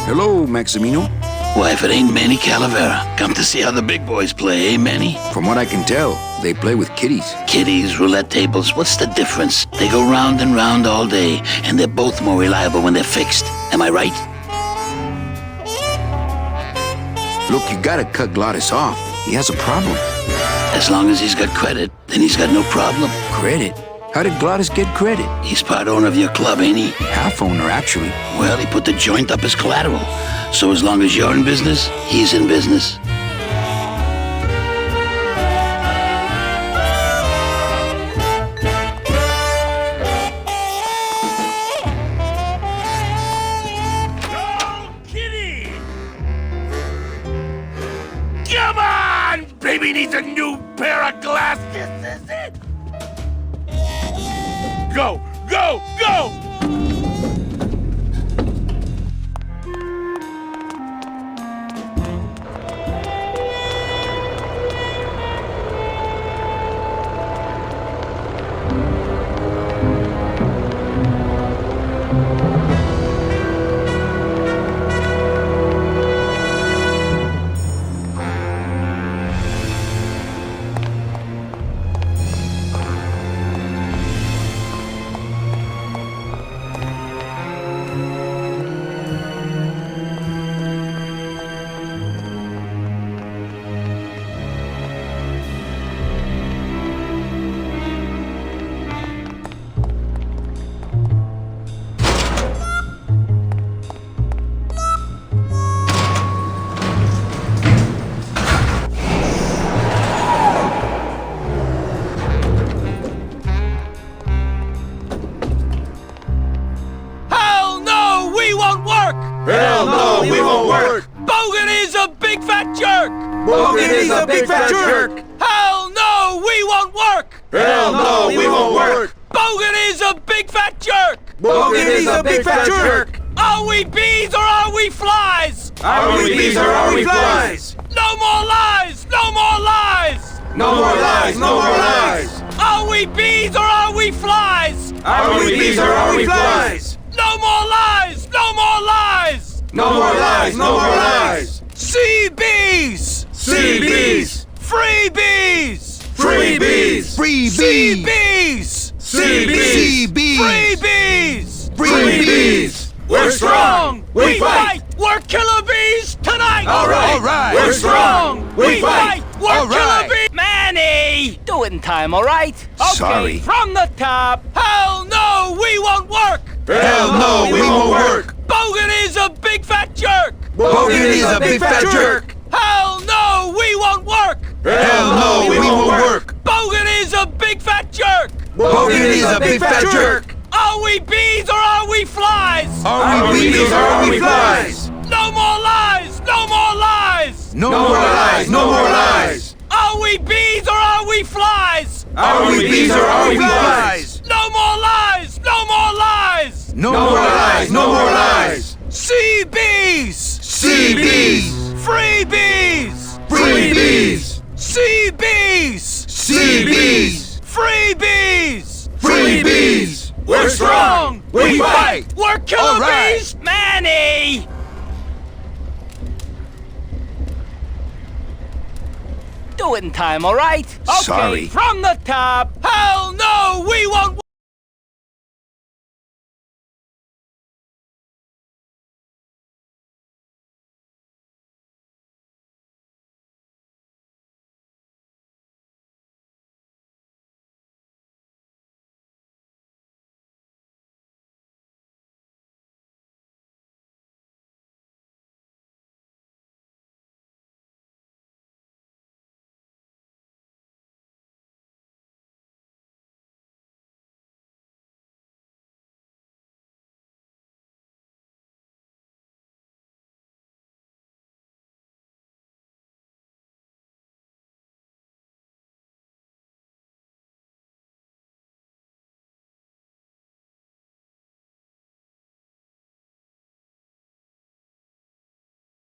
A: Hello, Maximino.
Q: Why, if it ain't Manny Calavera, come to see how the big boys play, eh, Manny?
N: From what I can tell, they play with kiddies.
Q: Kiddies, roulette tables, what's the difference? They go round and round all day, and they're both more reliable when they're fixed. Am I right?
N: Look, you gotta cut Glottis off. He has a problem.
Q: As long as he's got credit, then he's got no problem.
N: Credit? How did Glottis get credit?
Q: He's part owner of your club, ain't he?
N: Half owner, actually.
Q: Well, he put the joint up as collateral. So as long as you're in business, he's in business.
D: Come on! Baby needs a new pair of glasses. This is it. Go, go, go!
V: Hell no, we won't work!
D: Bogan is a big fat jerk!
V: Bogan is a big fat jerk!
D: Hell no, we won't work!
V: Hell no, we won't work!
D: Bogan is a big fat jerk!
V: Bogan is a big fat jerk!
D: Are we bees or are we flies?
V: Are we bees or are we flies?
D: No more lies! No more lies!
V: No more lies! No more lies!
D: Are we bees or are we flies?
V: Are we bees or are we flies?
D: No more lies! No more lies!
V: No more lies! No more lies!
D: CBs!
V: CBs!
D: Freebies!
V: Freebies!
D: CBs!
V: CBs!
D: Freebies!
V: Freebies! We're strong! We fight!
D: We're killer bees tonight!
V: All right!
N: All right!
V: We're strong! We fight!
D: We're
N: All right.
D: killer bees! Manny!
T: Do it in time, all right?
D: Okay,
N: Sorry.
D: from the top. Hell no, we won't work!
V: Hell no, we won't work!
D: Bogan is a big fat jerk!
V: Bogan is a big fat jerk!
D: Hell no, we won't work!
V: Hell no, we won't work!
D: Bogan is a big fat jerk!
V: Bogan is a big fat jerk!
D: Are we bees or are we flies?
V: Are we bees or are we flies?
D: No more lies! No more lies!
V: No more lies! No more lies!
D: Are we bees or are we flies?
V: Are we bees or are we flies?
D: No more lies! No more lies!
V: No more lies! No more lies!
D: CBs!
V: CBs!
D: Freebies!
V: Freebies!
D: CBs!
V: CBs!
D: Freebies!
V: Freebies! We're strong! We fight!
D: We're killer
N: All right.
D: bees! Manny!
T: Do it in time, all right?
D: Okay,
N: Sorry.
D: from the top. Hell no, we won't.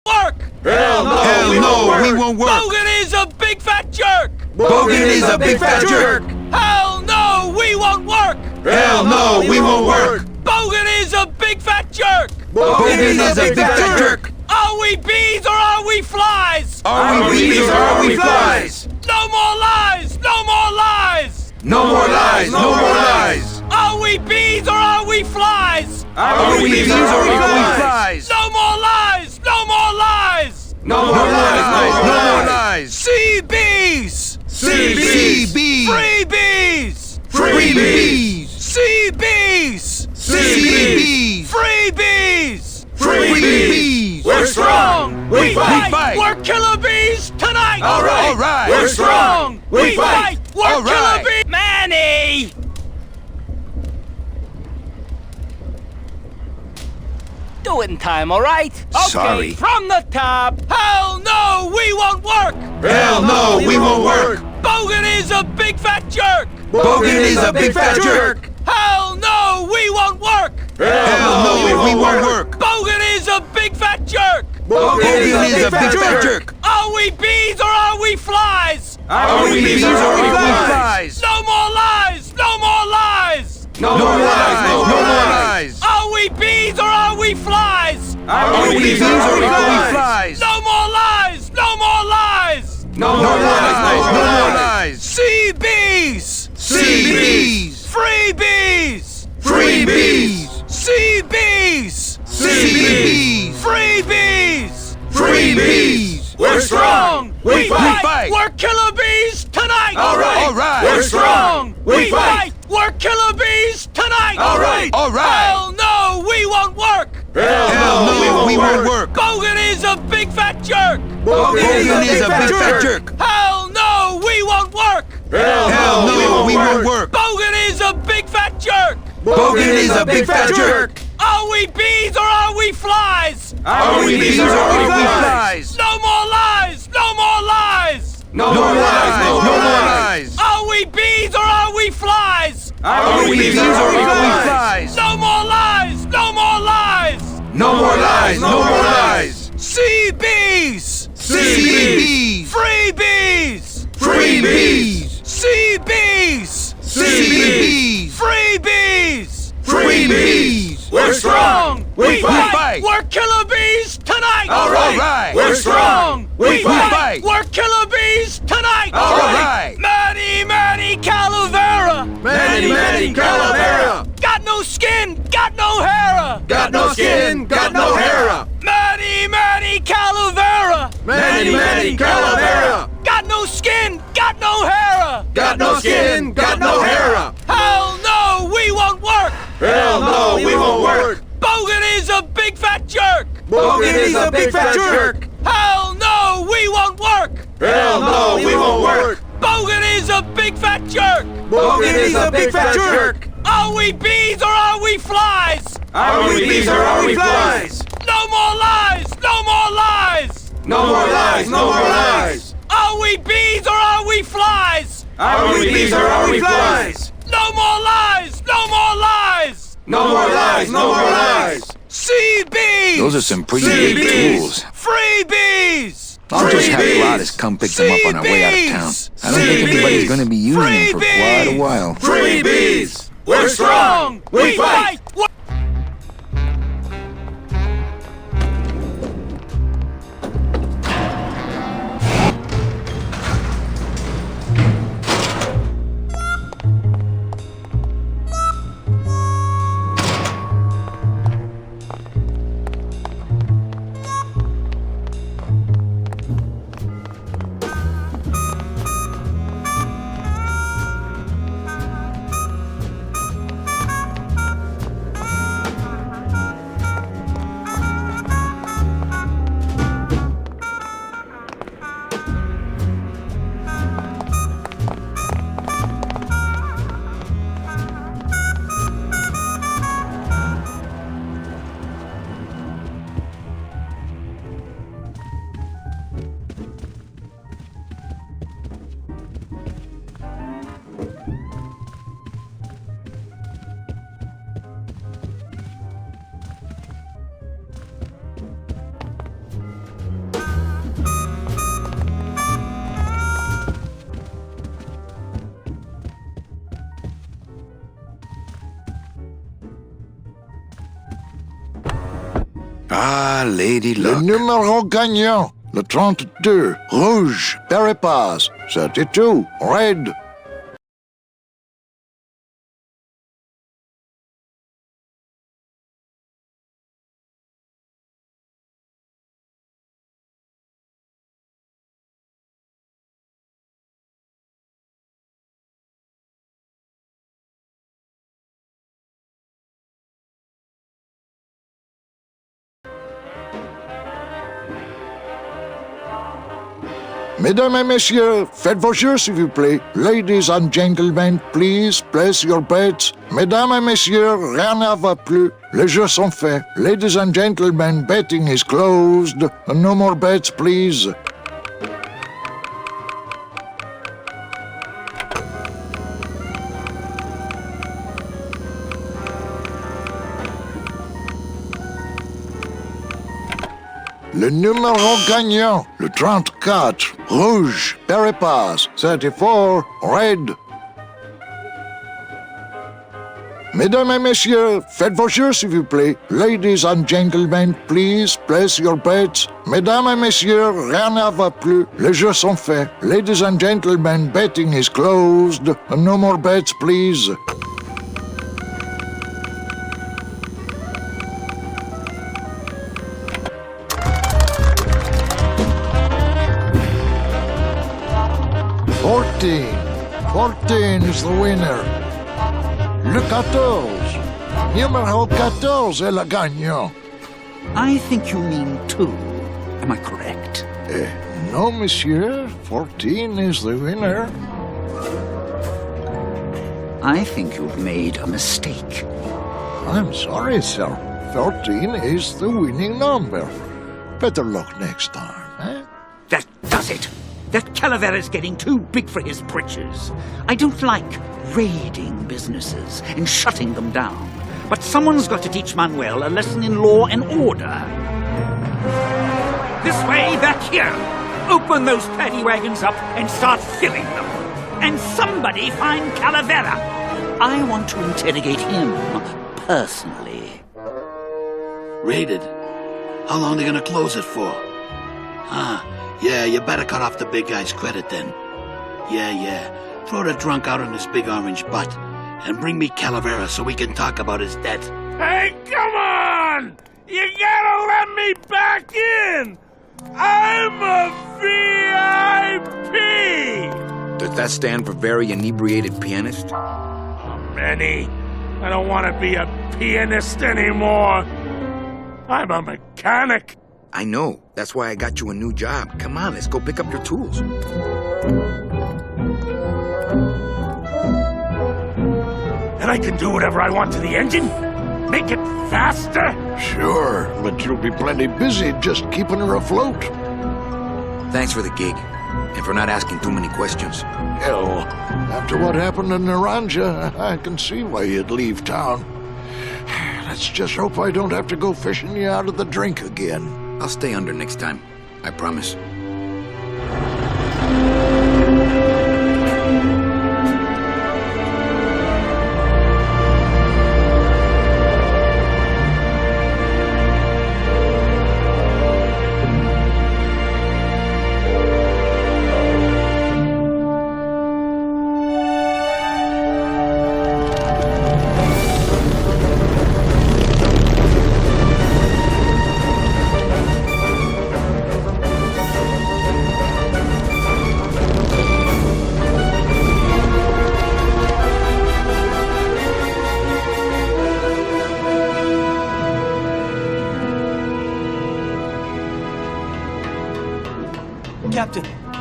D: Work!
V: Hell no!
N: Hell no, we won't work!
D: Bogan is a big fat jerk!
V: Bogan is a big fat jerk!
D: Hell no, we won't work!
V: Hell no, we won't work!
D: Bogan is a big fat jerk!
V: Bogan is a big fat jerk!
D: Are we
V: we bees or are we flies?
N: Are we bees or are we flies?
V: No more lies! No more lies!
N: No more lies! No more lies!
V: Are we bees or are we flies?
N: Are we bees or are we flies?
V: No more lies! No more lies!
N: No more lies! No more lies!
V: Sea bees!
N: Sea bees!
V: Free bees!
N: Free bees!
V: Sea bees!
N: Sea bees!
V: Free bees!
N: Free bees!
V: We're strong!
N: We fight!
V: We're killer bees tonight!
N: All right!
V: We're strong! We fight! We're
N: All right.
V: killer bees! Manny!
T: Doing time, all right?
N: Sorry.
V: From the top! Hell no! We won't work!
N: Hell no! We won't work!
V: Bogan is a big fat jerk!
N: Bogan is a big fat jerk!
V: Hell no! We won't work!
N: Hell no! We won't work!
V: Bogan is a big fat jerk!
N: Bogan is a big fat jerk!
V: Are we bees or are we flies?
N: Are we bees or are we flies?
V: No more lies! No more lies!
N: No more lies! No more lies!
V: Are we bees or are we flies?
N: Are we bees or are we flies?
V: No more lies! No more lies!
N: No more lies! No more lies!
V: Sea bees!
N: Sea bees!
V: Free bees!
N: Free bees!
V: Sea bees!
N: Sea bees!
V: Free bees!
N: Free bees!
V: We're strong!
N: We fight!
V: We're killer bees tonight!
N: All right!
V: We're strong! We fight! We're killer bees tonight!
N: All right!
V: Hell no! We won't work!
N: Hell no! We won't work!
V: Bogan is a big fat jerk!
N: Bogan is a big fat jerk!
V: Hell no! We won't work!
N: Hell no! We won't work!
V: Bogan is a big fat jerk!
N: Bogan is a big fat jerk!
V: Are we bees or are we flies?
N: Are we bees or are we flies?
V: No more lies! No more lies!
N: No more lies! No more lies!
V: Are we bees or are we flies?
N: Are we bees or are we flies?
V: No more lies! No more lies!
N: No more lies! No more lies!
V: Sea bees!
N: Sea bees!
V: Free bees!
N: Free bees!
V: Sea bees!
N: Sea bees!
V: Free bees!
N: Free bees!
V: We're strong!
N: We fight!
V: We're killer bees tonight!
N: All right!
V: We're strong!
N: We fight!
V: We're killer bees tonight!
N: All right!
V: Manny Calavera!
N: Manny Calavera!
V: Got no skin! Got no hair!
N: Got no skin! Got no hair!
V: Manny Calavera!
N: Manny Calavera!
V: Got no skin! Got no hair!
N: Got no skin! Got no hair!
V: Hell no! We won't work!
N: Hell no! We won't work!
V: Bogan is a big fat jerk!
N: Bogan is a big fat jerk!
V: Hell no! We won't work!
N: Hell no! We won't work!
V: Bogan is a big fat jerk!
N: Bogan is a big fat jerk!
V: Are we bees or are we flies?
N: Are we bees or are we flies?
V: No more lies! No more lies!
N: No more lies! No more lies!
V: Are we bees or are we flies?
N: Are we bees or are we flies?
V: No more lies! No more lies!
N: No more lies! No more lies!
V: Sea bees!
N: Those are some pretty big tools.
V: Free bees!
N: I'll just have Gladys come pick them up on our way out of town. I don't think anybody's going to be using them for quite a while.
V: Free bees! We're strong! We fight!
A: Ah, Lady
K: Le
A: Luck.
K: numéro gagnant, le 32, rouge, Peripas, 32, red. Mesdames et messieurs, faites vos jeux s'il vous plaît. Ladies and gentlemen, please place your bets. Mesdames et messieurs, rien ne va plus. Les jeux sont faits. Ladies and gentlemen, betting is closed. No more bets, please. Le numéro gagnant, le 34, rouge, Peripas, 34, red. Mesdames et messieurs, faites vos jeux s'il vous plaît. Ladies and gentlemen, please place your bets. Mesdames et messieurs, rien ne va plus. Les jeux sont faits. Ladies and gentlemen, betting is closed. No more bets, please. Fourteen is the winner. Le 14. Numéro 14 est le gagnant.
M: I think you mean 2. Am I correct?
K: No, monsieur. 14 is the winner.
M: I think you've made a mistake.
K: I'm sorry, sir. 14 is the winning number. Better luck next time, eh?
M: That does it. That Calavera's getting too big for his britches. I don't like raiding businesses and shutting them down. But someone's got to teach Manuel a lesson in law and order. This way, back here. Open those paddy wagons up and start filling them. And somebody find Calavera. I want to interrogate him personally.
Q: Raided? How long are they gonna close it for? Yeah, you better cut off the big guy's credit then. Yeah. Throw the drunk out on his big orange butt. And bring me Calavera so we can talk about his debt.
V: Hey, come on! You gotta let me back in! I'm a VIP!
A: Does that stand for very inebriated pianist?
V: Manny, I don't want to be a pianist anymore. I'm a mechanic.
A: I know. That's why I got you a new job. Come on, let's go pick up your tools.
V: And I can do whatever I want to the engine? Make it faster?
K: Sure, but you'll be plenty busy just keeping her afloat.
A: Thanks for the gig, and for not asking too many questions.
K: Hell, after what happened in Naranja, I can see why you'd leave town. Let's just hope I don't have to go fishing you out of the drink again.
A: I'll stay under next time. I promise.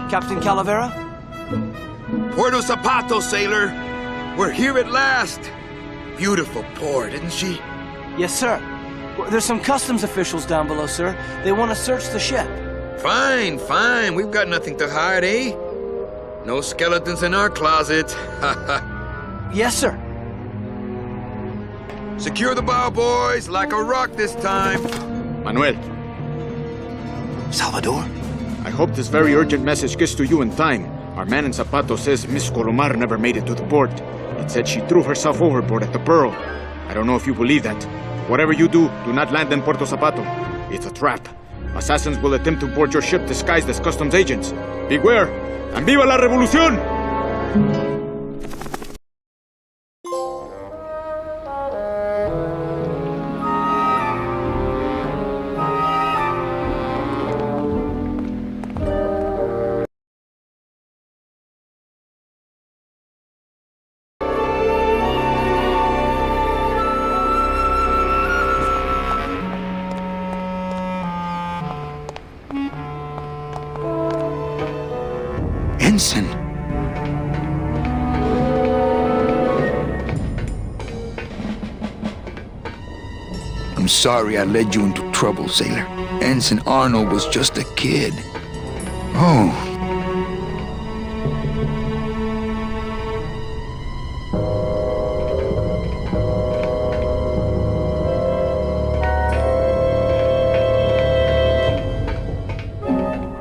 O: Captain Calavera?
A: Puerto Zapato, sailor. We're here at last. Beautiful port, isn't she?
O: Yes, sir. There's some customs officials down below, sir. They want to search the ship.
A: Fine. We've got nothing to hide, eh? No skeletons in our closet.
O: Yes, sir.
A: Secure the bow, boys, like a rock this time.
H: Manuel.
O: Salvador?
H: I hope this very urgent message gets to you in time. Our man in Zapato says Miss Colomar never made it to the port. It said she threw herself overboard at the Pearl. I don't know if you believe that. Whatever you do, do not land in Puerto Zapato.
G: It's a trap. Assassins will attempt to board your ship disguised as customs agents. Beware, and viva la revolución!
A: Ensign. I'm sorry I led you into trouble, sailor. Ensign Arnold was just a kid. Oh.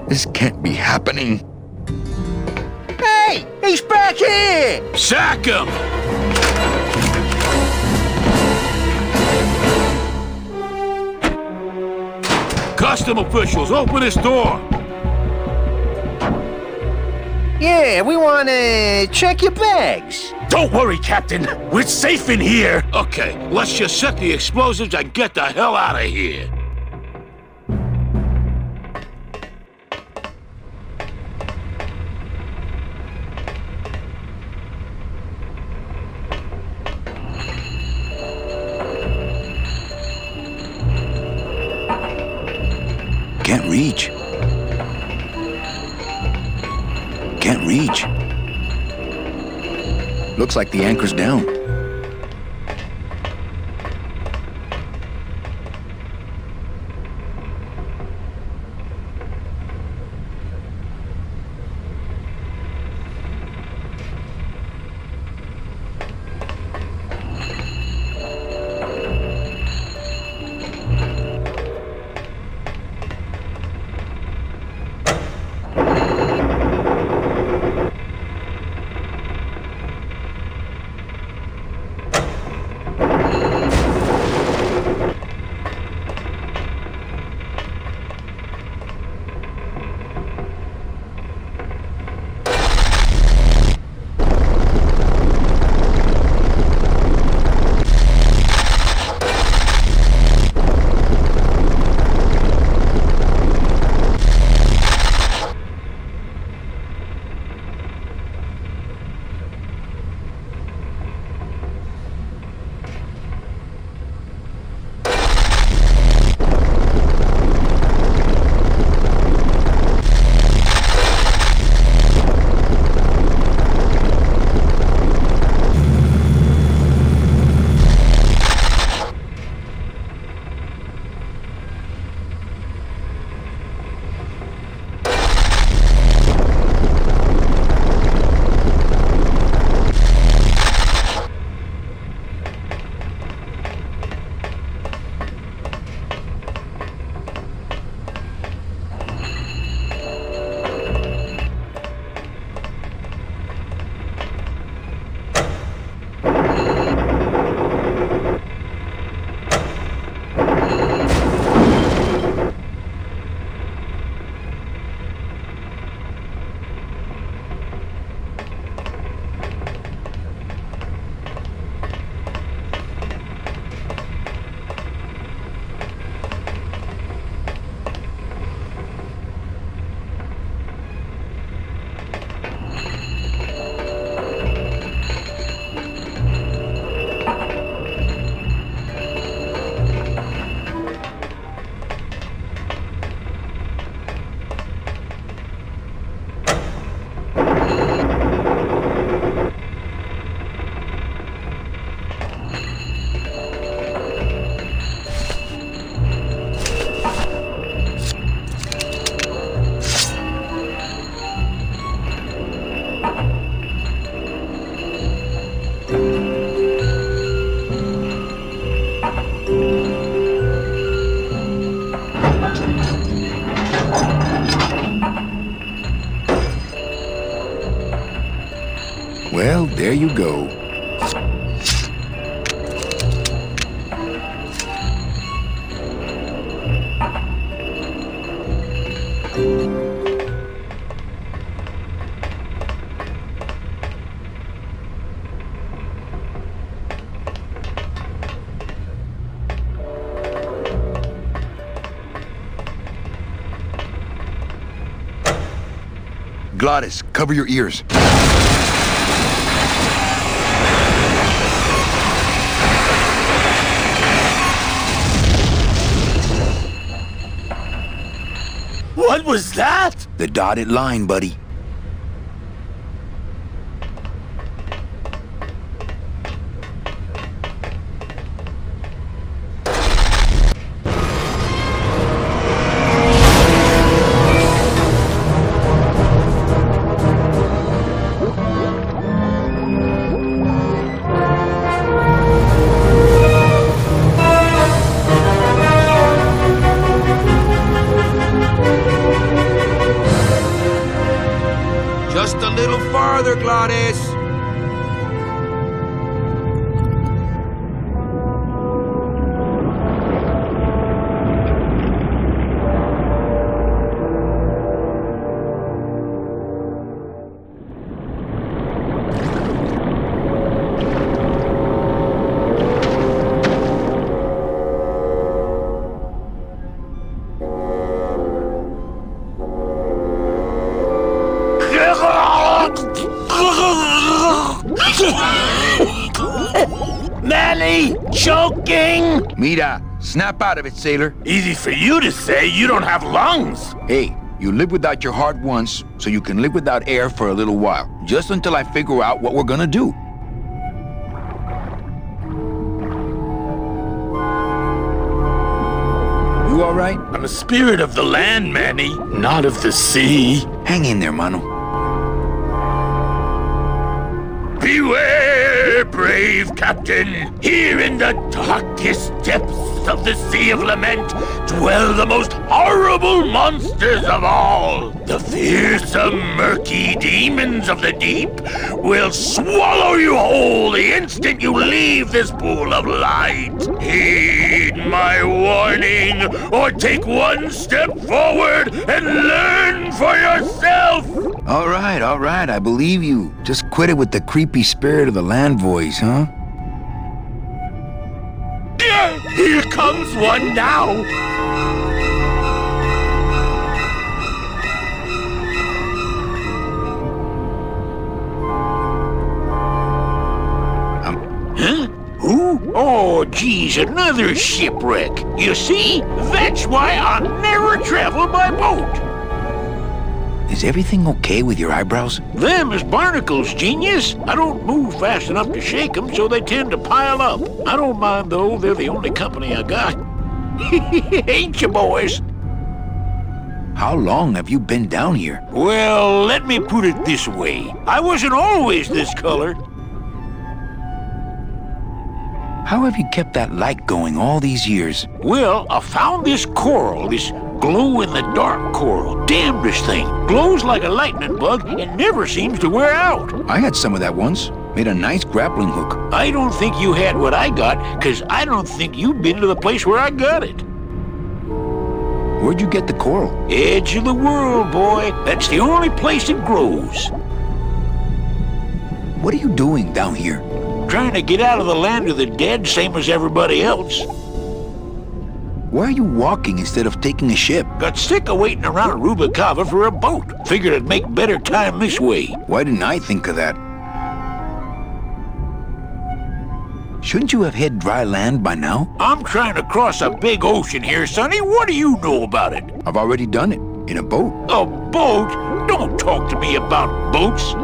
A: This can't be happening.
T: Hey! He's back here!
Q: Sack him! Custom officials, open this door!
T: Yeah, we want to check your bags.
Q: Don't worry, Captain. We're safe in here. Okay, let's just set the explosives and get the hell out of here.
A: Can't reach. Can't reach. Looks like the anchor's down. Well, there you go.
N: Gladys, cover your ears.
V: What was that?
A: The dotted line, buddy. Just a little farther, Gladys.
V: Manny, choking!
N: Mira, snap out of it, sailor.
V: Easy for you to say, you don't have lungs.
N: Hey, you live without your heart once, so you can live without air for a little while. Just until I figure out what we're gonna do. You all right?
V: I'm a spirit of the land, Manny, not of the sea.
N: Hang in there, mano.
V: Beware, brave captain! Here in the darkest depths of the Sea of Lament dwell the most horrible monsters of all. The fearsome, murky demons of the deep will swallow you whole the instant you leave this pool of light. Heed my warning, or take one step forward and learn for yourself!
N: All right, I believe you. Just quit it with the creepy spirit of the land voice, huh?
V: Here comes one now!
Q: Huh? Who? Oh, geez, another shipwreck. You see? That's why I never travel by boat.
N: Is everything okay with your eyebrows?
Q: Them is barnacles, genius. I don't move fast enough to shake them, so they tend to pile up. I don't mind, though. They're the only company I got. Ain't you, boys?
N: How long have you been down here?
Q: Well, let me put it this way. I wasn't always this color.
N: How have you kept that light going all these years?
Q: Well, I found this coral, this glow-in-the-dark coral. Damnedest thing. Glows like a lightning bug and never seems to wear out.
N: I had some of that once. Made a nice grappling hook.
Q: I don't think you had what I got, because I don't think you've been to the place where I got it.
N: Where'd you get the coral?
Q: Edge of the world, boy. That's the only place it grows.
N: What are you doing down here?
Q: Trying to get out of the land of the dead, same as everybody else.
N: Why are you walking instead of taking a ship?
Q: Got sick of waiting around Rubicava for a boat. Figured I'd make better time this way.
N: Why didn't I think of that? Shouldn't you have hit dry land by now?
Q: I'm trying to cross a big ocean here, Sonny. What do you know about it?
N: I've already done it. In a boat.
Q: A boat? Don't talk to me about boats.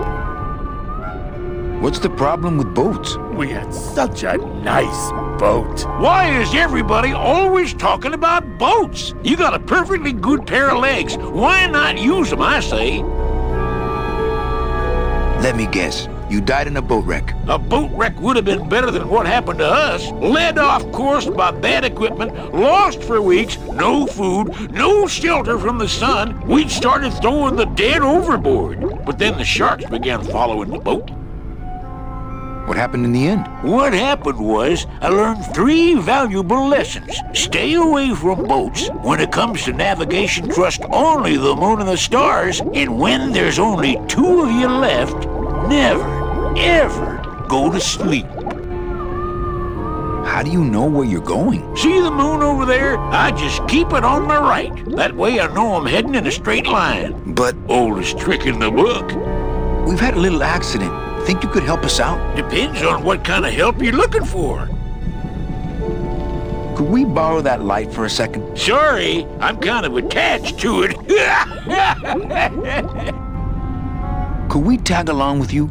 N: What's the problem with boats?
V: We had such a nice boat.
Q: Why is everybody always talking about boats? You got a perfectly good pair of legs. Why not use them, I say?
N: Let me guess. You died in a boat wreck.
Q: A boat wreck would have been better than what happened to us. Led off course by bad equipment, lost for weeks, no food, no shelter from the sun. We'd started throwing the dead overboard. But then the sharks began following the boat.
N: What happened in the end?
Q: What happened was, I learned 3 valuable lessons. Stay away from boats. When it comes to navigation, trust only the moon and the stars. And when there's only 2 of you left, never, ever go to sleep.
N: How do you know where you're going?
V: See the moon over there? I just keep it on my right. That way I know I'm heading in a straight line.
N: But...
V: Oldest trick in the book.
N: We've had a little accident. Think you could help us out?
V: Depends on what kind of help you're looking for.
N: Could we borrow that light for a second?
V: Sorry, I'm kind of attached to it.
N: Could we tag along with you?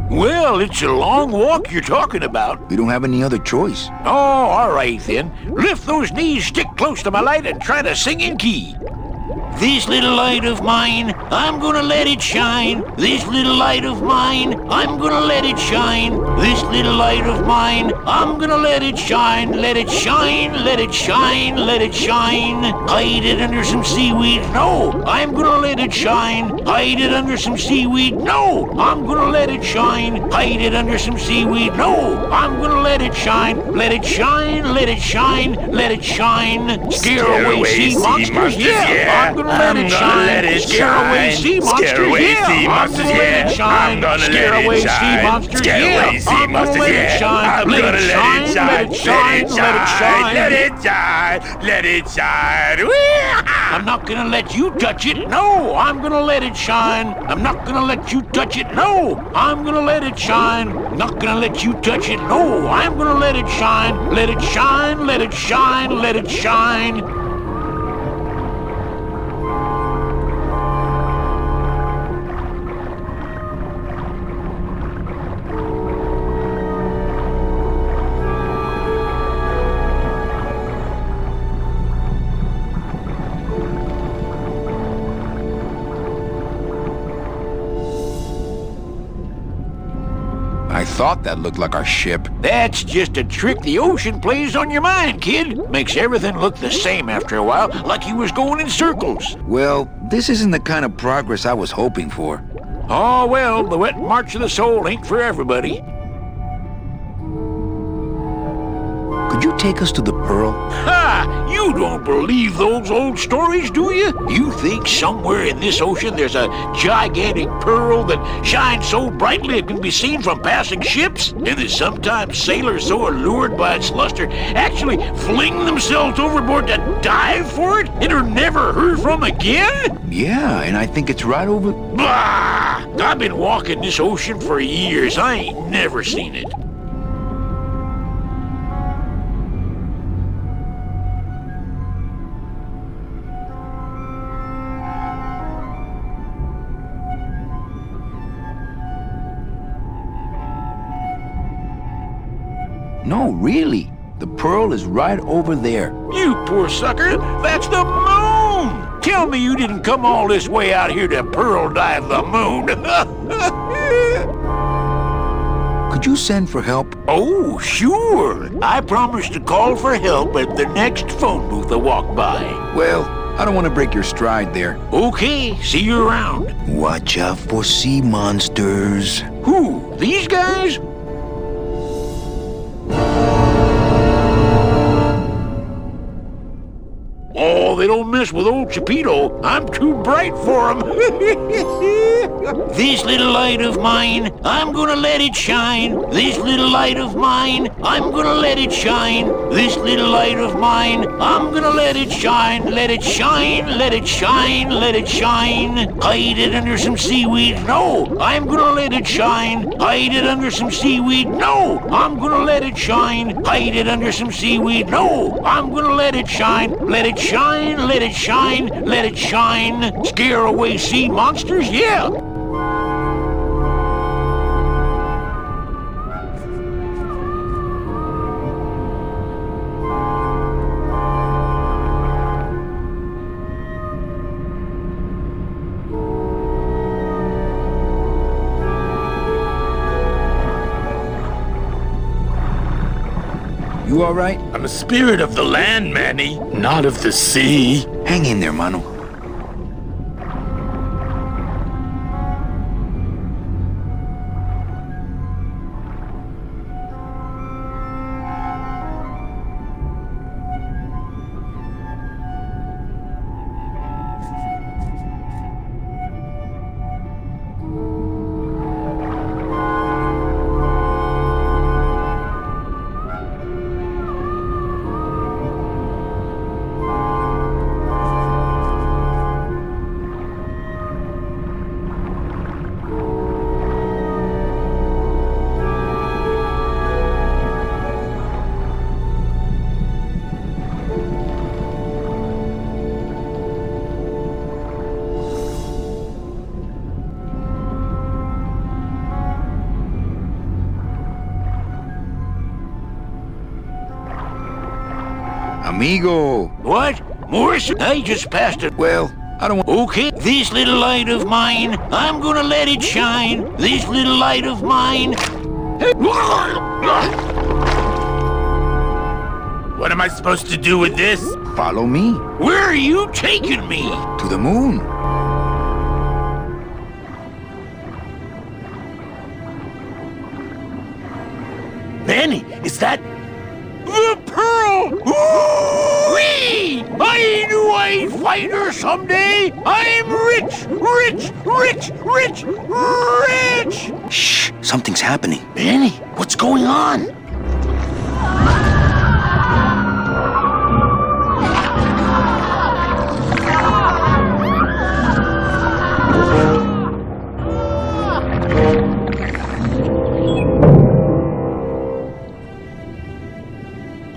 V: Well, it's a long walk you're talking about.
N: We don't have any other choice.
V: Oh, all right then. Lift those knees, stick close to my light, and try to sing in key. This little light of mine, I'm gonna let it shine. This little light of mine, I'm gonna let it shine. This little light of mine, I'm gonna let it shine. Let it shine, let it shine, let it shine. Hide it under some seaweed. No, I'm gonna let it shine. Hide it under some seaweed. No, I'm gonna let it shine. Hide it under some seaweed. No, I'm gonna let it shine. Let it shine, let it shine, let it shine. Scare away sea monsters. Yeah, I'm gonna let it shine. Scare away sea monsters. Yeah, I'm gonna let it shine. Scare away sea monsters. Yeah, I'm gonna let it shine. Let it shine. Let it shine. Let it shine. Let it shine. Let it shine. I'm not gonna let you touch it. No, I'm gonna let it shine. I'm not gonna let you touch it. No, I'm gonna let it shine. I'm not gonna let you touch it. No, I'm gonna let it shine. Let it shine. Let it shine. Let it shine.
N: I thought that looked like our ship.
V: That's just a trick the ocean plays on your mind, kid. Makes everything look the same after a while, like you was going in circles.
N: Well, this isn't the kind of progress I was hoping for.
V: Oh, well, the wet march of the soul ain't for everybody.
N: Could you take us to the Pearl?
V: Ha! You don't believe those old stories, do you? You think somewhere in this ocean there's a gigantic pearl that shines so brightly it can be seen from passing ships? And that sometimes sailors so allured by its luster actually fling themselves overboard to dive for it and are never heard from again?
N: Yeah, and I think it's right over...
V: Bah! I've been walking this ocean for years. I ain't never seen it.
N: No, really. The Pearl is right over there.
V: You poor sucker! That's the moon! Tell me you didn't come all this way out here to pearl dive the moon.
N: Could you send for help?
V: Oh, sure. I promise to call for help at the next phone booth I walk by.
N: Well, I don't want to break your stride there.
V: Okay, see you around.
A: Watch out for sea monsters.
V: Who? These guys? Oh, they don't mess with old Chapito. I'm too bright for them. This little light of mine, I'm gonna let it shine. This little light of mine, I'm gonna let it shine. This little light of mine, I'm gonna let it shine. Let it shine, let it shine, let it shine. Hide it under some seaweed. No, I'm gonna let it shine. Hide it under some seaweed. No, I'm gonna let it shine. Hide it under some seaweed. No, I'm gonna let it shine. Let it shine, let it shine, let it shine. Scare away sea monsters? Yeah.
N: You all right?
V: I'm a spirit of the land, Manny, not of the sea.
N: Hang in there, Mano. Amigo.
V: What? Morris? I just passed it.
N: Well, I don't want...
V: Okay, this little light of mine, I'm gonna let it shine. This little light of mine. What am I supposed to do with this?
N: Follow me.
V: Where are you taking me?
N: To the moon.
V: Manny, is that... the pearl! Whee! I knew I'd find her someday! I'm rich! Rich! Rich! Rich! Rich!
E: Shh, something's happening.
V: Manny, what's going on?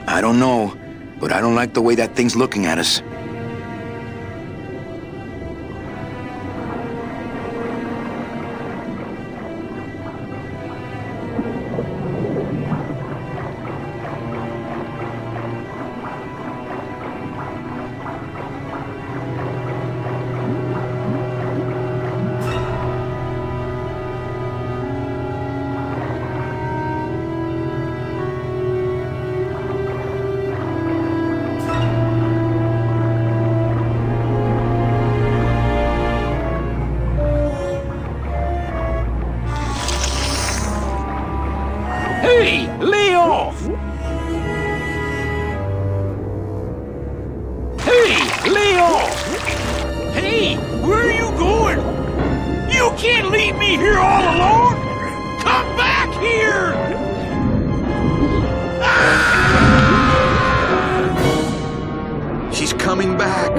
E: I don't know, but I don't like the way that thing's looking at us.
V: Hey, lay off! Hey, lay off! Hey, where are you going? You can't leave me here all alone! Come back here!
N: She's coming back.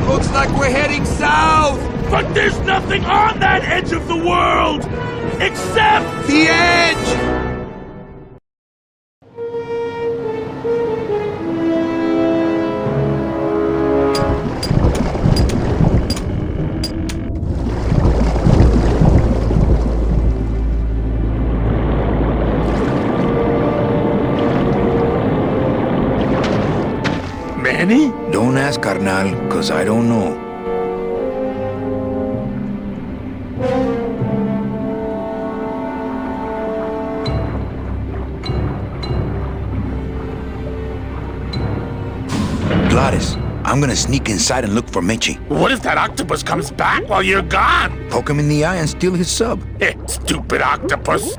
V: Looks like we're heading south! But there's nothing on that edge of the world! Except the edge! Manny?
E: Don't ask, carnal, cause I don't know. Gladys, I'm gonna sneak inside and look for Meche.
V: What if that octopus comes back while you're gone?
E: Poke him in the eye and steal his sub.
V: Stupid octopus!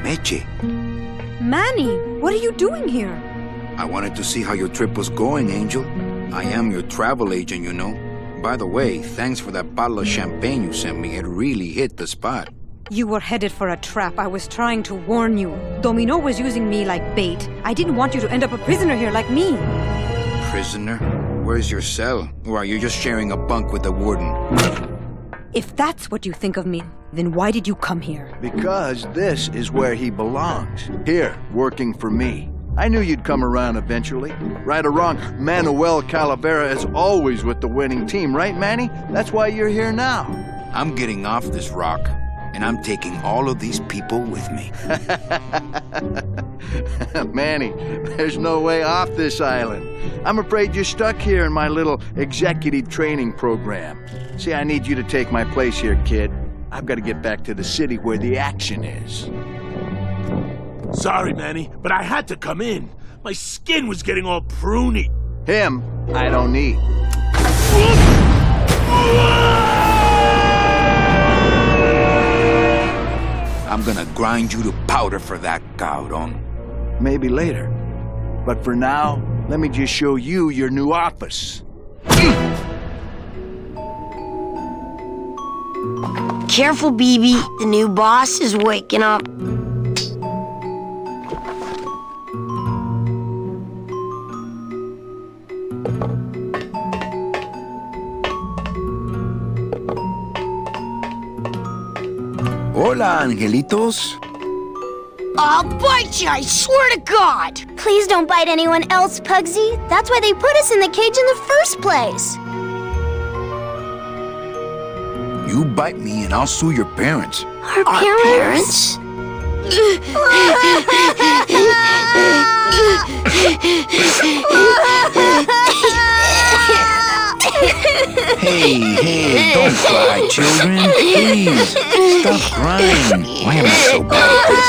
E: Meche,
B: Manny, what are you doing here?
A: I wanted to see how your trip was going, Angel. I am your travel agent, you know. By the way, thanks for that bottle of champagne you sent me. It really hit the spot.
B: You were headed for a trap. I was trying to warn you. Domino was using me like bait. I didn't want you to end up a prisoner here like me.
A: Prisoner? Where's your cell? Or are you just sharing a bunk with the warden?
B: If that's what you think of me, then why did you come here?
S: Because this is where he belongs. Here, working for me. I knew you'd come around eventually. Right or wrong, Manuel Calavera is always with the winning team, right, Manny? That's why you're here now.
A: I'm getting off this rock, and I'm taking all of these people with me.
S: Manny, there's no way off this island. I'm afraid you're stuck here in my little executive training program. See, I need you to take my place here, kid. I've got to get back to the city where the action is.
V: Sorry, Manny, but I had to come in. My skin was getting all pruny.
S: Him, I don't need.
A: I'm gonna grind you to powder for that, cabrón.
S: Maybe later. But for now, let me just show you your new office.
C: Careful, BB. The new boss is waking up.
A: Hola, angelitos.
C: I'll bite you, I swear to God!
L: Please don't bite anyone else, Pugsy. That's why they put us in the cage in the first place.
A: You bite me and I'll sue your parents.
C: Our parents?
A: Hey, don't cry, children. Please, stop crying. Why am I so bad at this?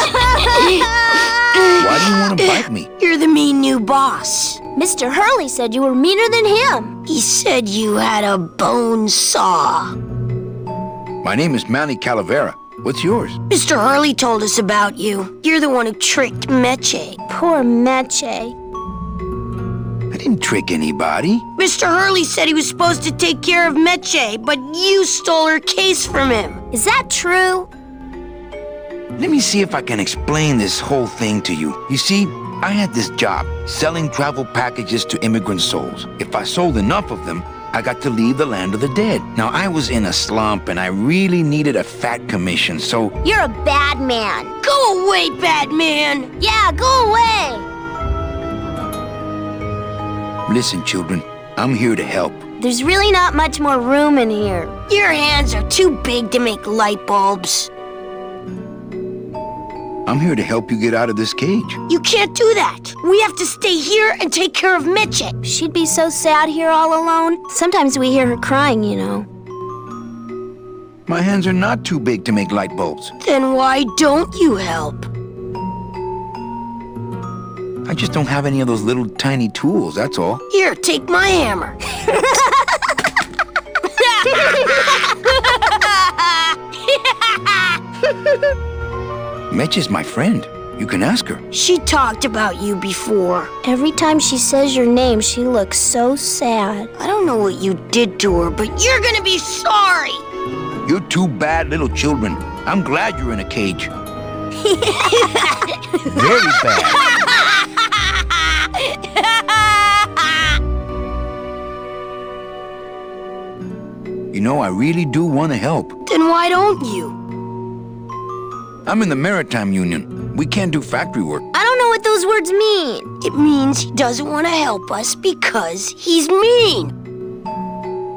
A: Why do you want to bite me?
C: You're the mean new boss.
L: Mr. Hurley said you were meaner than him.
C: He said you had a bone saw.
A: My name is Manny Calavera. What's yours?
C: Mr. Hurley told us about you. You're the one who tricked Meche.
L: Poor Meche.
A: I didn't trick anybody.
C: Mr. Hurley said he was supposed to take care of Meche, but you stole her case from him.
L: Is that true?
A: Let me see if I can explain this whole thing to you. You see, I had this job, selling travel packages to immigrant souls. If I sold enough of them, I got to leave the land of the dead. Now, I was in a slump and I really needed a fat commission, so...
L: You're a bad man.
C: Go away, bad man!
L: Yeah, go away!
A: Listen, children, I'm here to help.
L: There's really not much more room in here.
C: Your hands are too big to make light bulbs.
A: I'm here to help you get out of this cage.
C: You can't do that. We have to stay here and take care of Meche.
L: She'd be so sad here all alone. Sometimes we hear her crying, you know.
A: My hands are not too big to make light bulbs.
C: Then why don't you help?
A: I just don't have any of those little tiny tools, that's all.
C: Here, take my hammer.
A: Meche's my friend. You can ask her.
C: She talked about you before.
L: Every time she says your name, she looks so sad.
C: I don't know what you did to her, but you're gonna be sorry.
A: You're two bad little children. I'm glad you're in a cage. Very bad. You know, I really do want to help.
C: Then why don't you?
A: I'm in the Maritime Union. We can't do factory work.
L: I don't know what those words mean.
C: It means he doesn't want to help us because he's mean.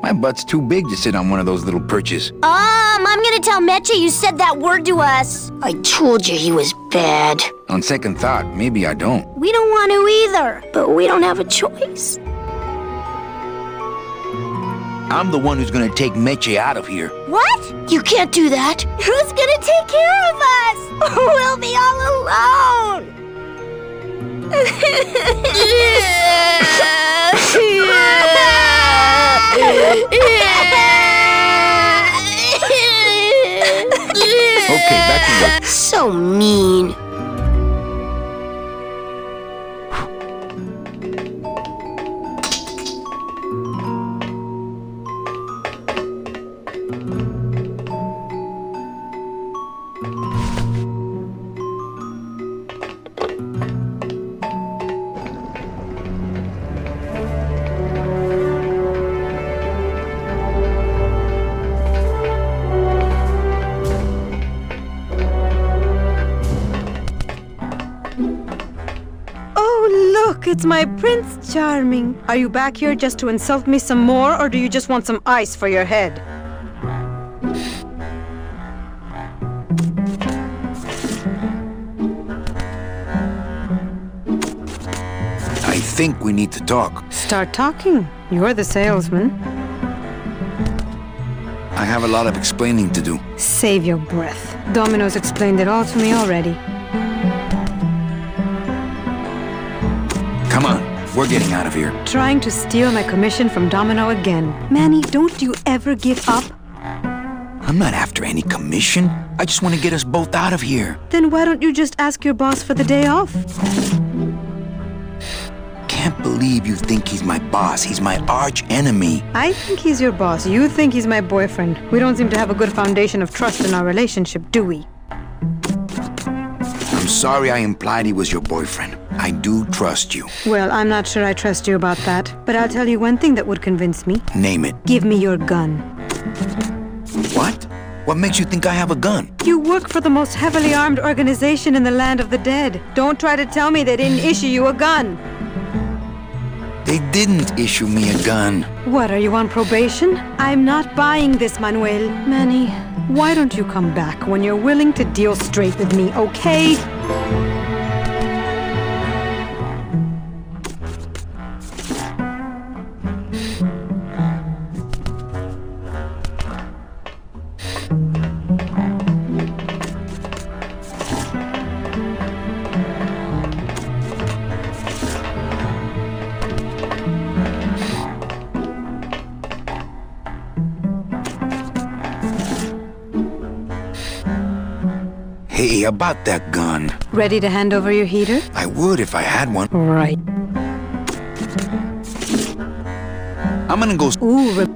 A: My butt's too big to sit on one of those little perches.
L: I'm gonna tell Meche you said that word to us.
C: I told you he was bad.
A: On second thought, maybe I don't.
L: We don't want to either, but we don't have a choice.
A: I'm the one who's gonna take Meche out of here.
L: What?
C: You can't do that.
L: Who's gonna take care of us? We'll be all alone.
A: Okay, back to work.
C: So mean.
B: Look, it's my Prince Charming. Are you back here just to insult me some more, or do you just want some ice for your head?
A: I think we need to talk.
B: Start talking. You're the salesman.
A: I have a lot of explaining to do.
B: Save your breath. Domino's explained it all to me already.
A: Come on, we're getting out of here.
B: Trying to steal my commission from Domino again. Manny, don't you ever give up?
A: I'm not after any commission. I just want to get us both out of here.
B: Then why don't you just ask your boss for the day off?
A: Can't believe you think he's my boss. He's my arch enemy.
B: I think he's your boss. You think he's my boyfriend. We don't seem to have a good foundation of trust in our relationship, do we?
A: I'm sorry I implied he was your boyfriend. I do trust you.
B: Well, I'm not sure I trust you about that. But I'll tell you one thing that would convince me.
A: Name it.
B: Give me your gun.
A: What? What makes you think I have a gun?
B: You work for the most heavily armed organization in the land of the dead. Don't try to tell me they didn't issue you a gun.
A: They didn't issue me a gun.
B: What, are you on probation? I'm not buying this, Manuel. Manny, why don't you come back when you're willing to deal straight with me, okay?
A: Hey, about that gun.
B: Ready to hand over your heater?
A: I would if I had one.
B: Right.
A: I'm gonna go...
B: Ooh,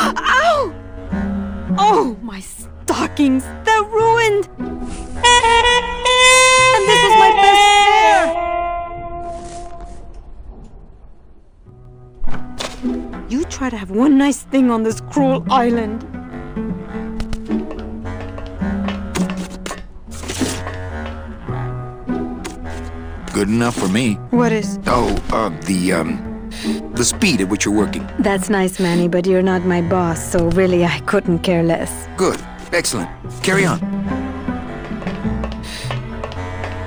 B: Ow! Oh, my stockings! They're ruined! And this was my best pair! You try to have one nice thing on this cruel island.
A: Good enough for me.
B: What is?
A: Oh, the speed at which you're working.
B: That's nice, Manny, but you're not my boss, so really I couldn't care less.
A: Good. Excellent. Carry on.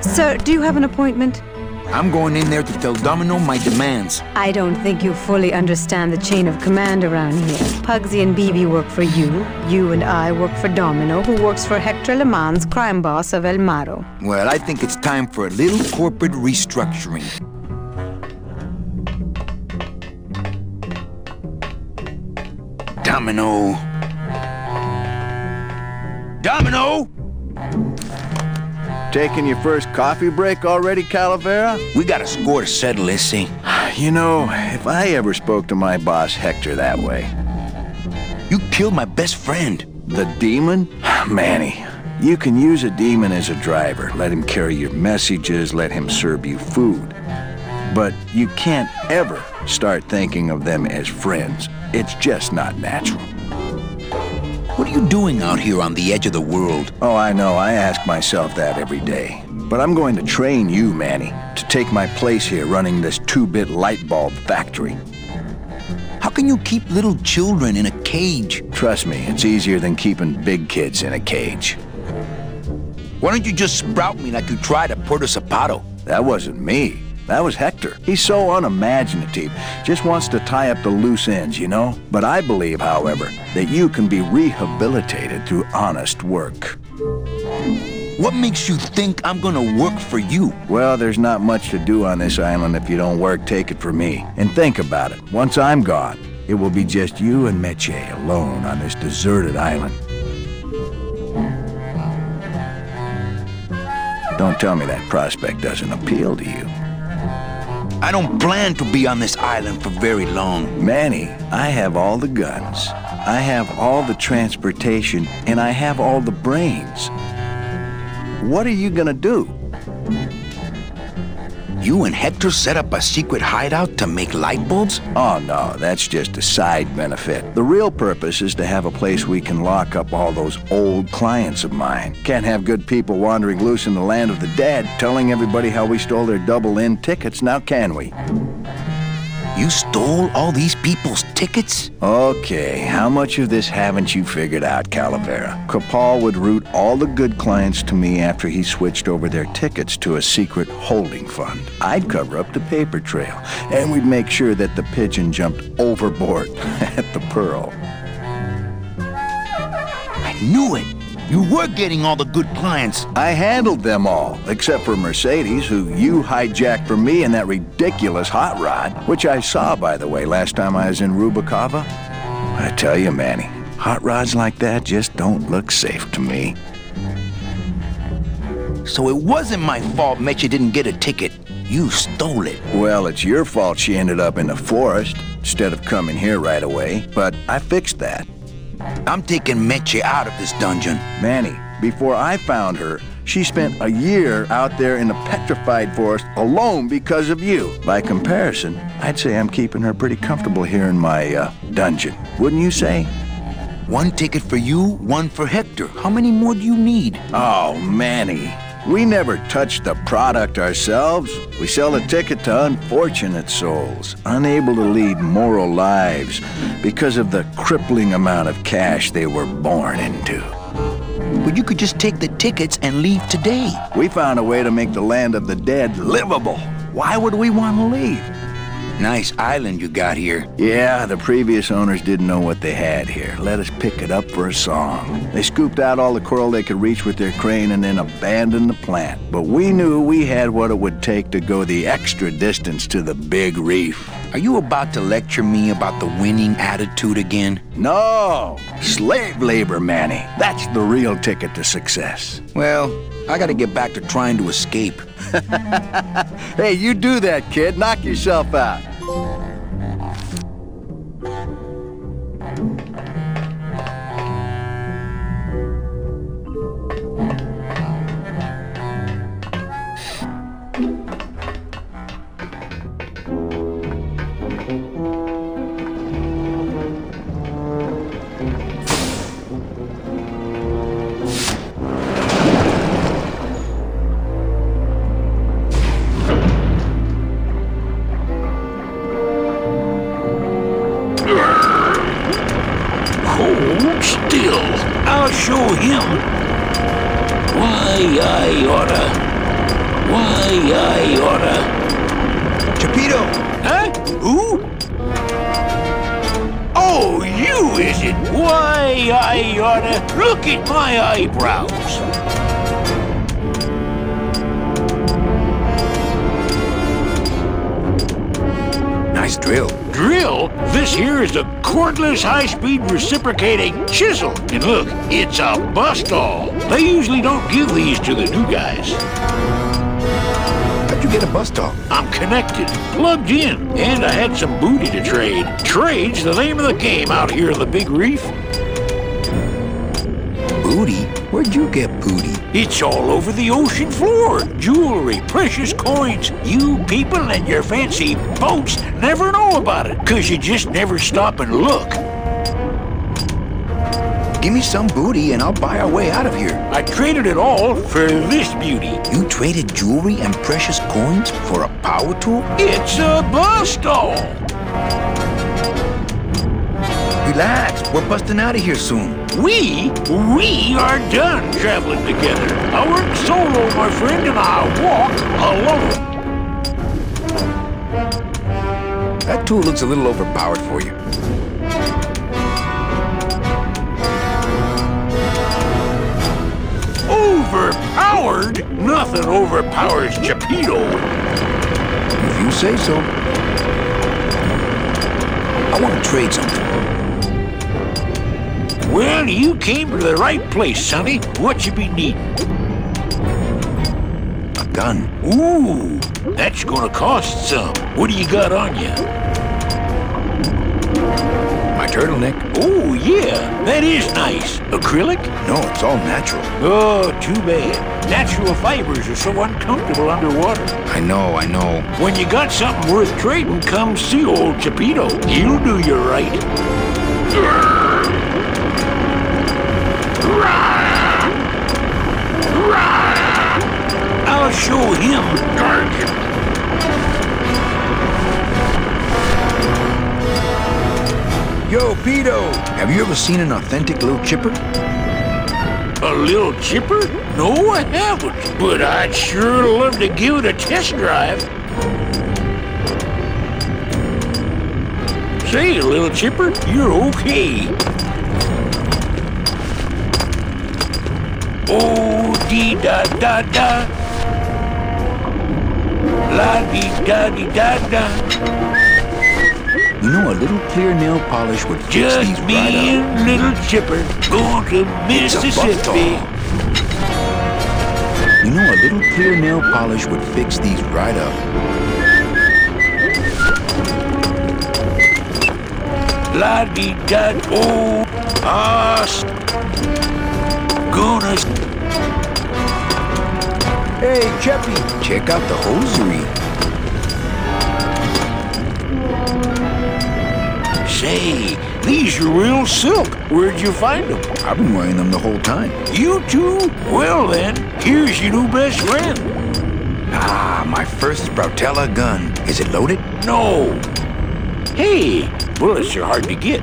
B: Sir, do you have an appointment?
A: I'm going in there to tell Domino my demands.
B: I don't think you fully understand the chain of command around here. Pugsy and BB work for you. You and I work for Domino, who works for Hector Le Mans, crime boss of El Maro.
A: Well, I think it's time for a little corporate restructuring. Domino. Domino!
S: Taking your first coffee break already, Calavera?
A: We got a score to settle, Issy.
S: You know, if I ever spoke to my boss Hector that way...
A: You killed my best friend.
S: The demon? Manny, you can use a demon as a driver. Let him carry your messages, let him serve you food. But you can't ever start thinking of them as friends. It's just not natural.
A: What are you doing out here on the edge of the world?
S: Oh, I know. I ask myself that every day. But I'm going to train you, Manny, to take my place here running this 2-bit light bulb factory.
A: How can you keep little children in a cage?
S: Trust me, it's easier than keeping big kids in a cage.
A: Why don't you just sprout me like you tried at Puerto Zapato?
S: That wasn't me. That was Hector. He's so unimaginative. Just wants to tie up the loose ends, you know? But I believe, however, that you can be rehabilitated through honest work.
A: What makes you think I'm gonna work for you?
S: Well, there's not much to do on this island if you don't work, take it from me. And think about it. Once I'm gone,
K: it will be just you and Meche alone on this deserted island. Don't tell me that prospect doesn't appeal to you.
A: I don't plan to be on this island for very long.
K: Manny, I have all the guns, I have all the transportation, and I have all the brains. What are you gonna do?
A: You and Hector set up a secret hideout to make light bulbs?
K: Oh no, that's just a side benefit. The real purpose is to have a place we can lock up all those old clients of mine. Can't have good people wandering loose in the land of the dead, telling everybody how we stole their double-in tickets, now can we?
A: You stole all these people's tickets?
K: Okay, how much of this haven't you figured out, Calavera? Capal would route all the good clients to me after he switched over their tickets to a secret holding fund. I'd cover up the paper trail, and we'd make sure that the pigeon jumped overboard at the Pearl.
A: I knew it! You were getting all the good clients.
K: I handled them all, except for Mercedes, who you hijacked from me in that ridiculous hot rod, which I saw, by the way, last time I was in Rubacava. I tell you, Manny, hot rods like that just don't look safe to me.
A: So it wasn't my fault Meche didn't get a ticket. You stole it.
K: Well, it's your fault she ended up in the forest instead of coming here right away, but I fixed that.
A: I'm taking Meche out of this dungeon.
K: Manny, before I found her, she spent a year out there in the petrified forest alone because of you. By comparison, I'd say I'm keeping her pretty comfortable here in my dungeon. Wouldn't you say?
A: One ticket for you, one for Hector. How many more do you need?
K: Oh, Manny. We never touch the product ourselves. We sell a ticket to unfortunate souls, unable to lead moral lives because of the crippling amount of cash they were born into.
A: But you could just take the tickets and leave today.
K: We found a way to make the land of the dead livable. Why would we want to leave?
A: Nice island you got here.
K: Yeah, the previous owners didn't know what they had here. Let us pick it up for a song. They scooped out all the coral they could reach with their crane and then abandoned the plant. But we knew we had what it would take to go the extra distance to the big reef.
A: Are you about to lecture me about the winning attitude again?
K: No! Slave labor, Manny. That's the real ticket to success.
A: Well, I gotta get back to trying to escape.
K: Hey, you do that, kid. Knock yourself out.
V: I'll show him. Why I oughta.
A: Chapito!
V: Huh? Who? Oh, you, is it? Why I oughta. Look at my eyebrows.
A: Nice drill.
V: Drill? This here is a cordless, high-speed reciprocating chisel. And look, it's a bust-all. They usually don't give these to the new guys.
A: How'd you get a bust-all?
V: I'm connected, plugged in, and I had some booty to trade. Trade's the name of the game out here in the Big Reef.
A: Booty? Where'd you get booty?
V: It's all over the ocean floor. Jewelry, precious coins. You people and your fancy boats never know about it, 'cause you just never stop and look.
A: Give me some booty and I'll buy our way out of here.
V: I traded it all for this beauty.
A: You traded jewelry and precious coins for a power tool?
V: It's a bust-all.
A: Relax, we're busting out of here soon.
V: We are done traveling together. I work solo, my friend, and I walk alone.
A: That tool looks a little overpowered for you.
V: Overpowered? Nothing overpowers Geppetto.
A: If you say so. I want to trade something.
V: Well, you came to the right place, Sonny. What you be needing?
A: A gun.
V: Ooh, that's gonna cost some. What do you got on you?
A: My turtleneck.
V: Oh, yeah, that is nice. Acrylic?
A: No, it's all natural.
V: Oh, too bad. Natural fibers are so uncomfortable underwater.
A: I know.
V: When you got something worth trading, come see old Chapito. He'll do you right. I'll show him.
A: Yo, Pito, have you ever seen an authentic little chipper?
V: A little chipper? No, I haven't. But I'd sure love to give it a test drive. Say, little chipper, you're okay. Oh, dee da da da. La dee da dee da da.
A: You know, a little clear nail polish would fix
V: Just
A: these
V: me
A: right up.
V: and little chipper going to Mississippi.
A: You know, a little clear nail polish would fix these right up.
V: La dee da oh, gonna.
A: Hey, Cheppy, check out the hosiery.
V: Say, these are real silk. Where'd you find them?
A: I've been wearing them the whole time.
V: You too? Well then, here's your new best friend.
A: Ah, my first Sproutella gun. Is it loaded?
V: No. Hey, bullets are hard to get.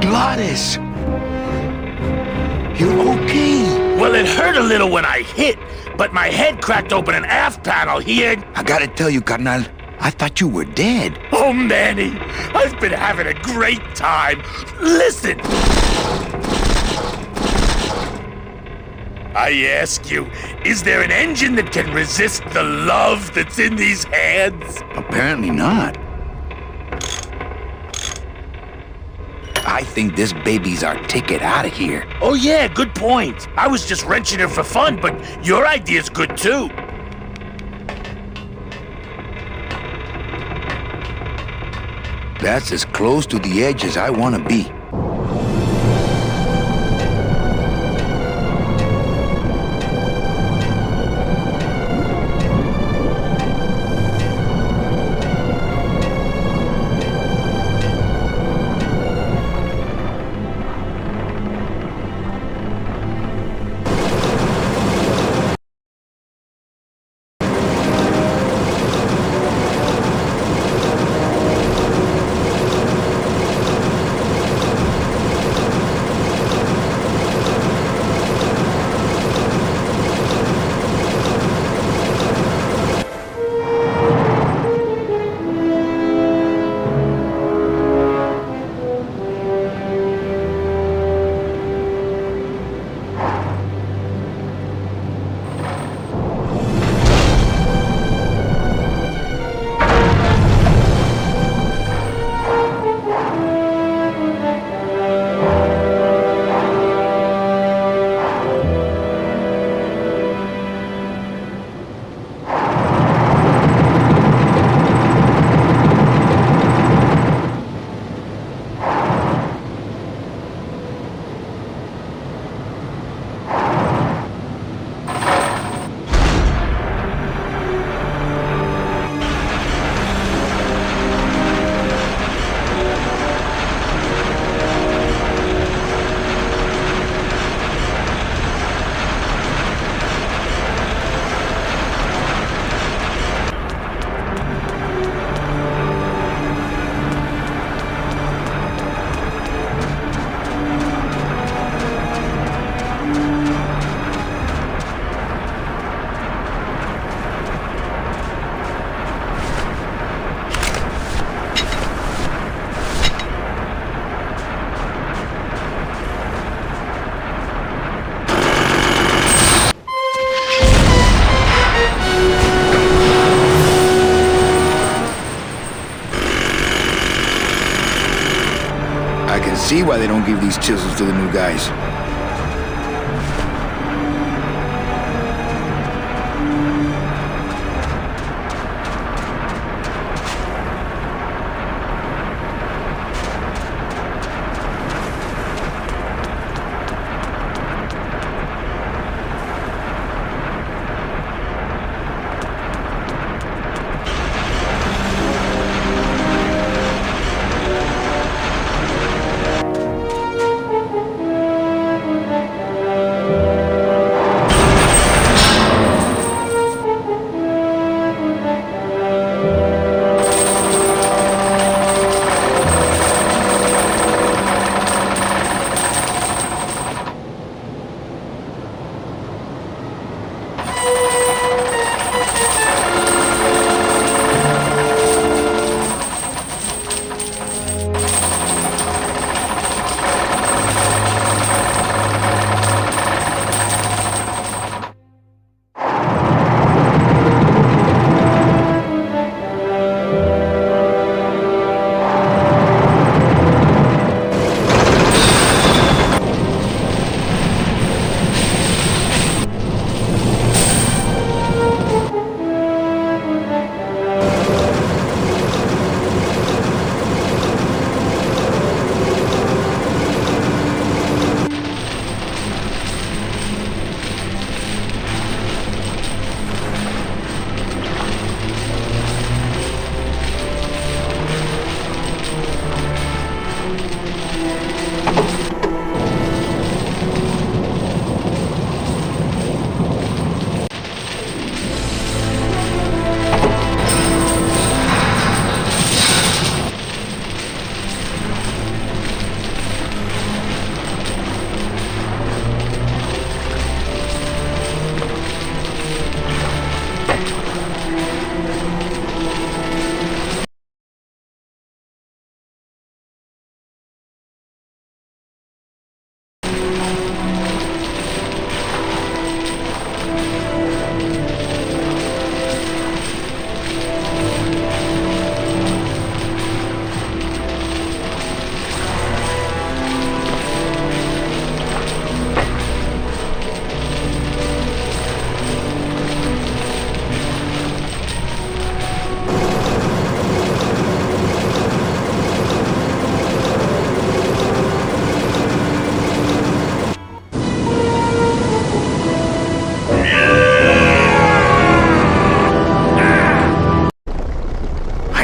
A: Gladys! You're okay.
V: Well, it hurt a little when I hit, but my head cracked open an aft panel here.
A: I gotta tell you, carnal, I thought you were dead.
V: Oh, Manny, I've been having a great time. Listen. I ask you, is there an engine that can resist the love that's in these hands?
A: Apparently not. I think this baby's our ticket out of here.
V: Oh yeah, good point. I was just wrenching her for fun, but your idea's good too.
A: That's as close to the edge as I want to be.
N: see why they don't give these chisels to the new guys.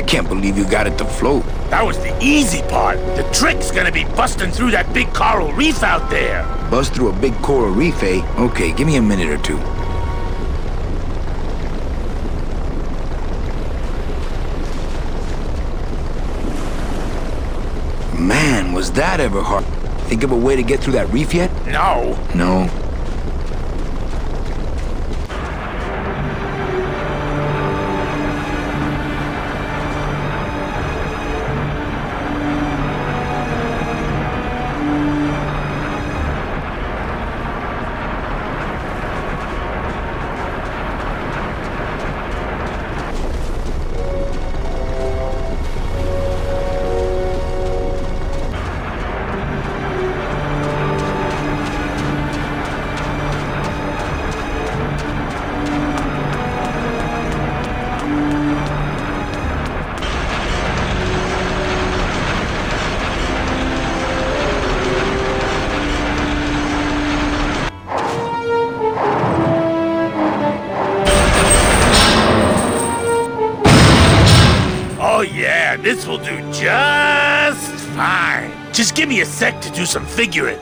N: Can't believe you got it to float.
V: That was the easy part. The trick's gonna be busting through that big coral reef out there.
N: Bust through a big coral reef, eh? Okay, give me a minute or two. Man, was that ever hard. Think of a way to get through that reef yet?
V: No.
N: No.
V: Oh yeah, this will do just fine. Just give me a sec to do some figuring.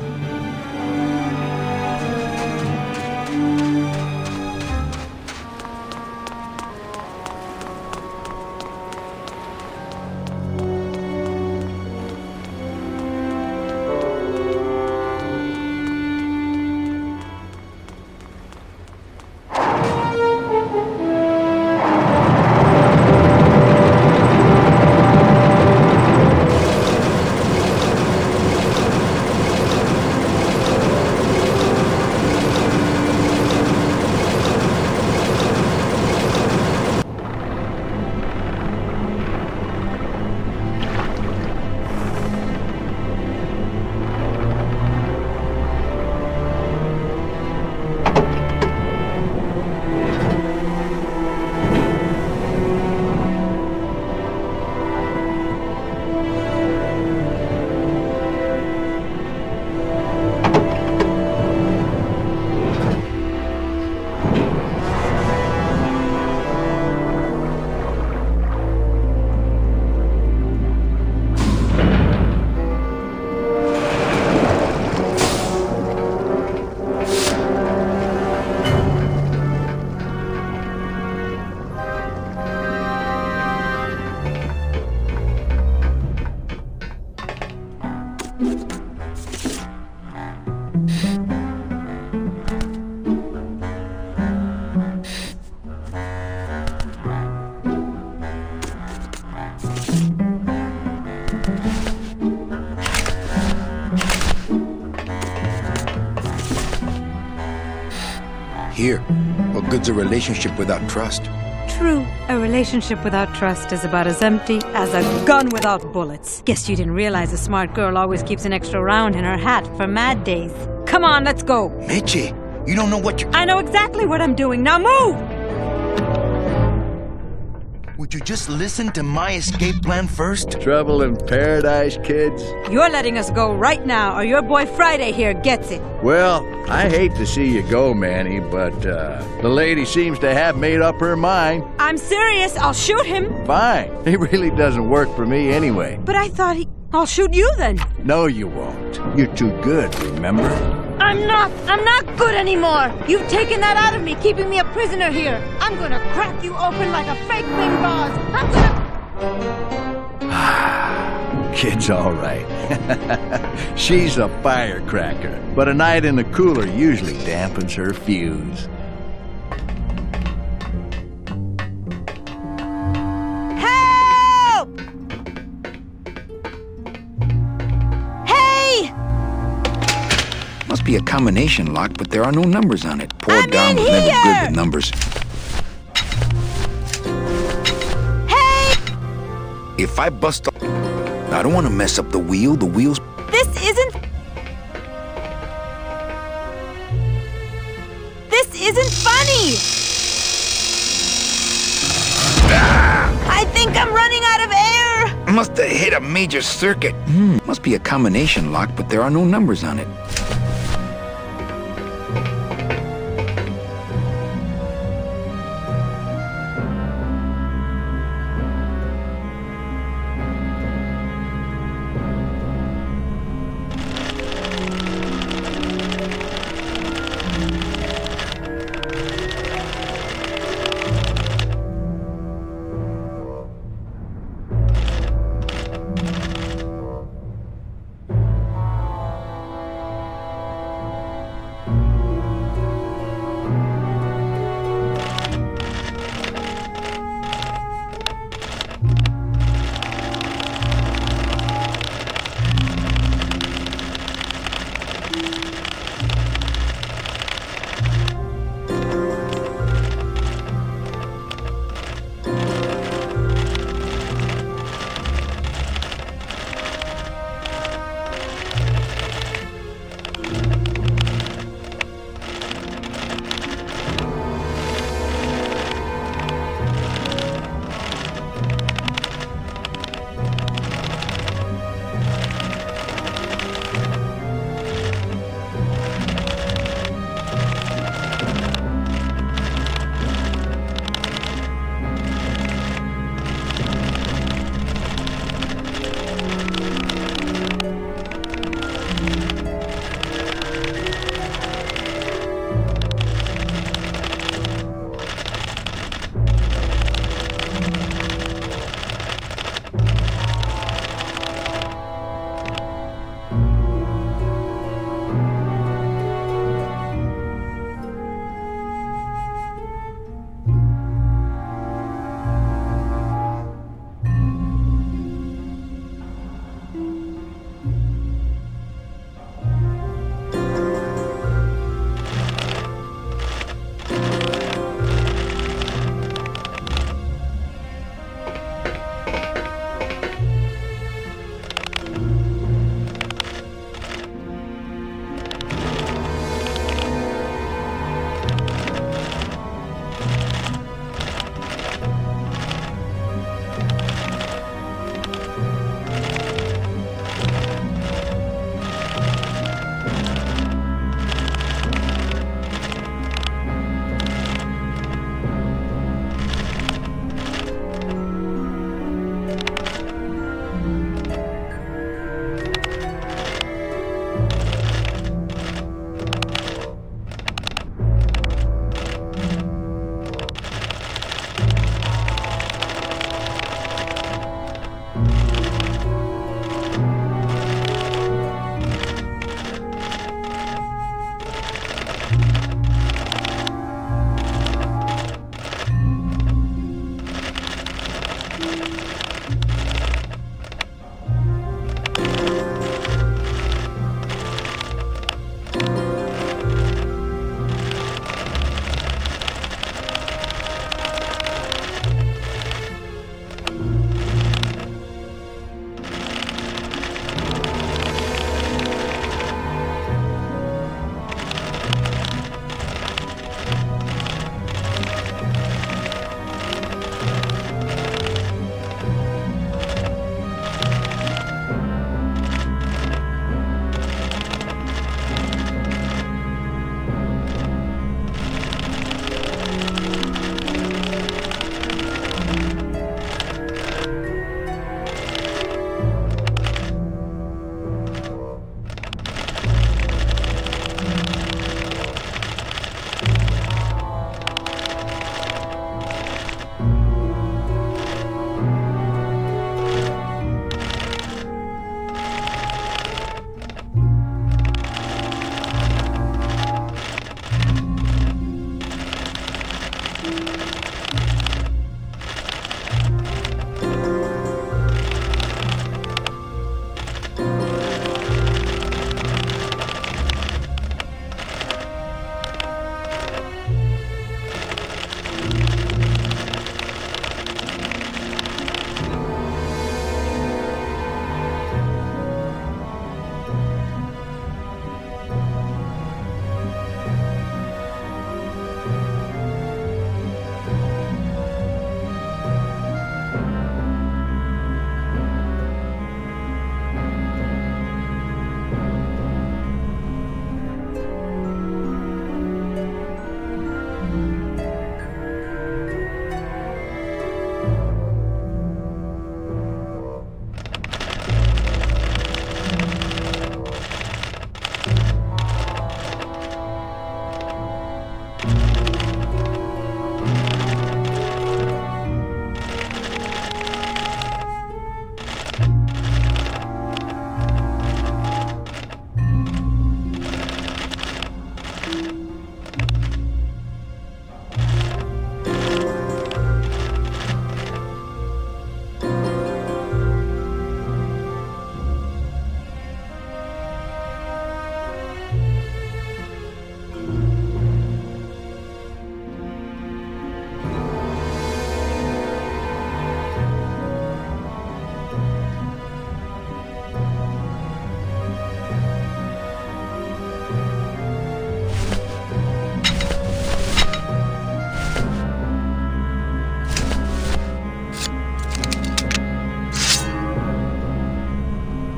A: Here, what good's a relationship without trust?
B: True. A relationship without trust is about as empty as a gun without bullets. Guess you didn't realize a smart girl always keeps an extra round in her hat for mad days. Come on, let's go.
A: Meche, you don't know what you're...
B: I know exactly what I'm doing. Now move!
E: Would you just listen to my escape plan first?
S: Trouble in paradise, kids?
B: You're letting us go right now, or your boy Friday here gets it.
S: Well, I hate to see you go, Manny, but the lady seems to have made up her mind.
B: I'm serious. I'll shoot him.
S: Fine. It really doesn't work for me anyway.
B: But I thought I'll shoot you then.
S: No, you won't. You're too good, remember?
B: I'm not good anymore. You've taken that out of me, keeping me a prisoner here. I'm gonna crack you open like a fake wing gauze. I'm gonna...
S: Kid's all right. She's a firecracker, but a night in the cooler usually dampens her fuse.
B: Help! Hey!
F: Must be a combination lock, but there are no numbers on it. Poor
B: I'm
F: Dom was never good with numbers.
B: Hey!
F: If I bust up... I don't want to mess up the wheel. The wheel's...
B: This isn't funny! I think I'm running out of air!
F: Must have hit a major circuit. Must be a combination lock, but there are no numbers on it.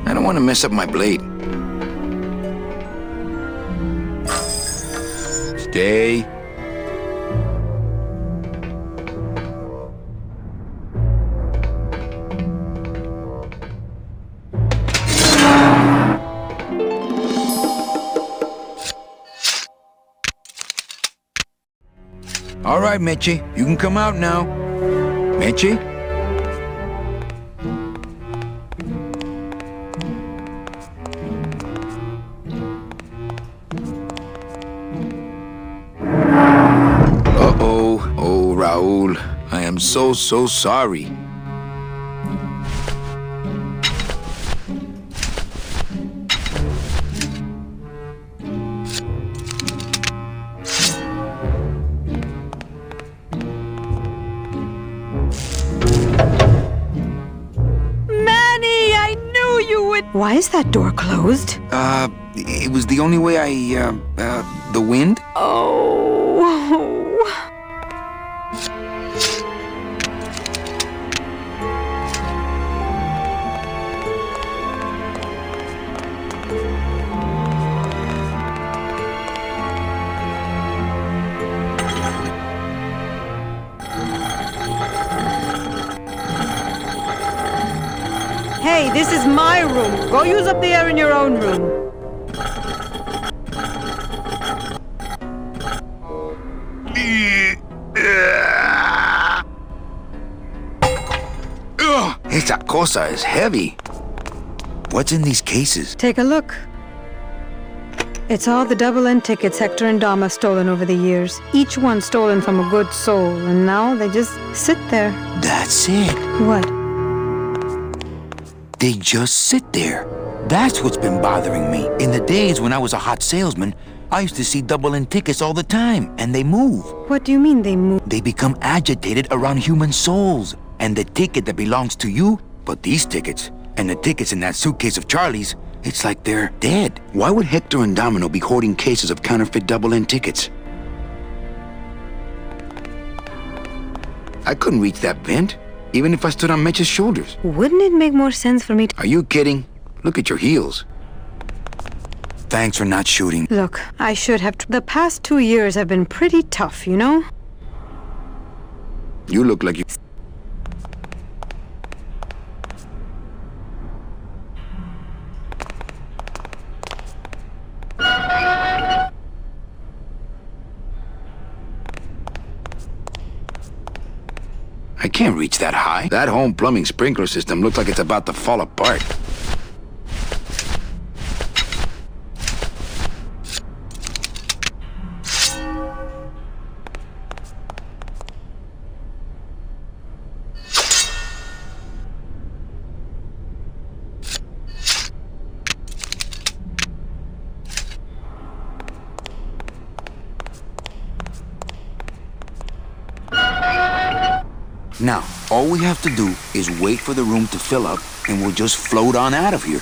N: I don't want to mess up my blade. Stay. All right, Mitchie, you can come out now. Mitchie? Uh-oh. Oh, Raul, I am so sorry.
B: Why is that door closed?
N: It was the only way the wind?
B: Oh. Hey, this is my room. Go use up the air in your own room.
N: Esa cosa is heavy. What's in these cases?
B: Take a look. It's all the double-end tickets Hector and Dom have stolen over the years. Each one stolen from a good soul, and now they just sit there.
N: That's it.
B: What?
N: They just sit there. That's what's been bothering me. In the days when I was a hot salesman, I used to see double-end tickets all the time, and they move.
B: What do you mean they move?
N: They become agitated around human souls. And the ticket that belongs to you, but these tickets, and the tickets in that suitcase of Charlie's, it's like they're dead. Why would Hector and Domino be hoarding cases of counterfeit double-end tickets? I couldn't reach that vent, even if I stood on Mitch's shoulders.
B: Wouldn't it make more sense for me to...
N: Are you kidding? Look at your heels. Thanks for not shooting.
B: Look, I should have... The past 2 years have been pretty tough, you know?
N: You look like you... I can't reach that high. That home plumbing sprinkler system looks like it's about to fall apart. Now, all we have to do is wait for the room to fill up, and we'll just float on out of here.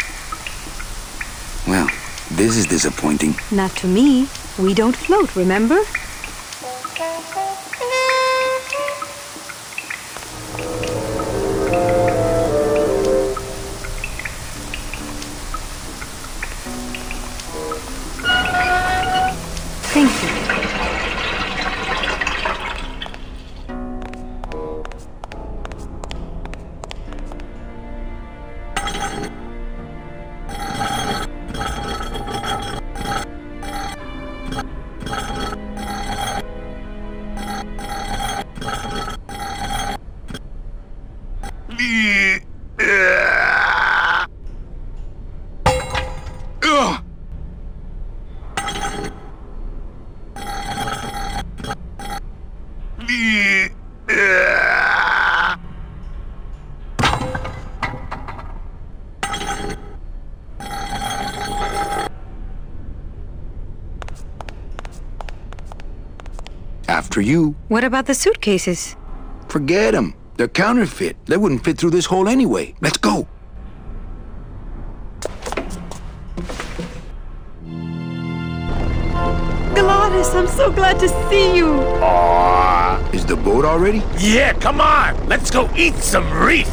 N: Well, this is disappointing.
B: Not to me. We don't float, remember? Thank you.
N: After you.
B: What about the suitcases?
N: Forget them. They're counterfeit. They wouldn't fit through this hole anyway. Let's go.
B: Gladys, I'm so glad to see you.
N: Is the boat already?
V: Yeah, come on. Let's go eat some reef.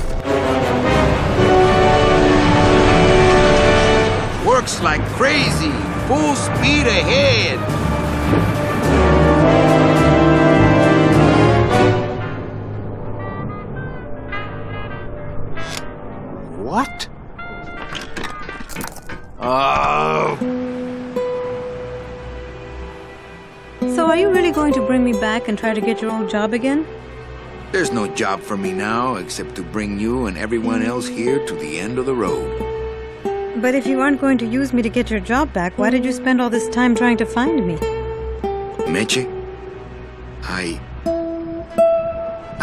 P: Works like crazy. Full speed ahead. What? Oh.
B: So are you really going to bring me back and try to get your old job again?
N: There's no job for me now except to bring you and everyone else here to the end of the road.
B: But if you aren't going to use me to get your job back, why did you spend all this time trying to find me?
N: Meche, I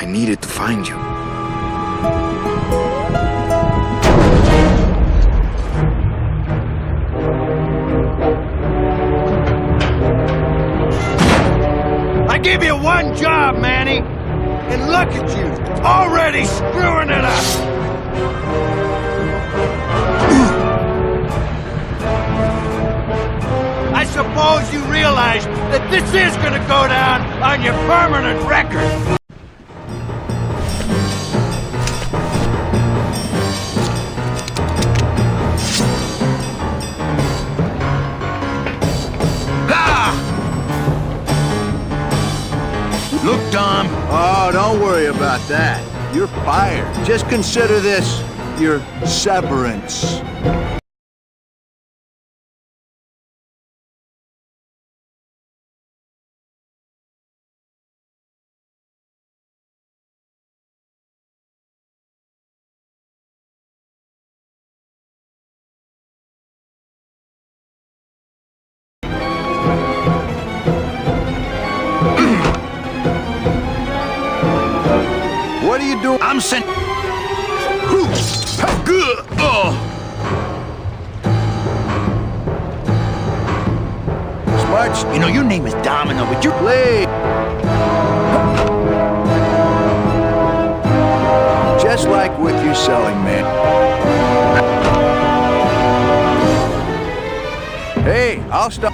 N: needed to find you.
S: I give you one job, Manny, and look at you, already screwing it up. I suppose you realize that this is gonna go down on your permanent record.
N: Look, Dom.
S: Oh, don't worry about that. You're fired. Just consider this your severance. What are you doing?
N: I'm sent.
S: Good. Oh. Smart.
N: You know, your name is Domino, but you're
S: Play. Just like with your selling, man. Hey, I'll stop.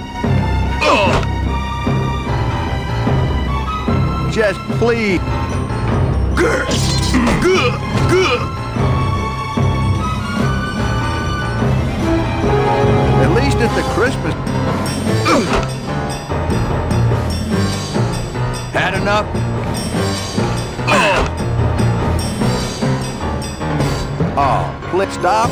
S: Just please. Good. At least at the Christmas. Had enough? Oh, please stop.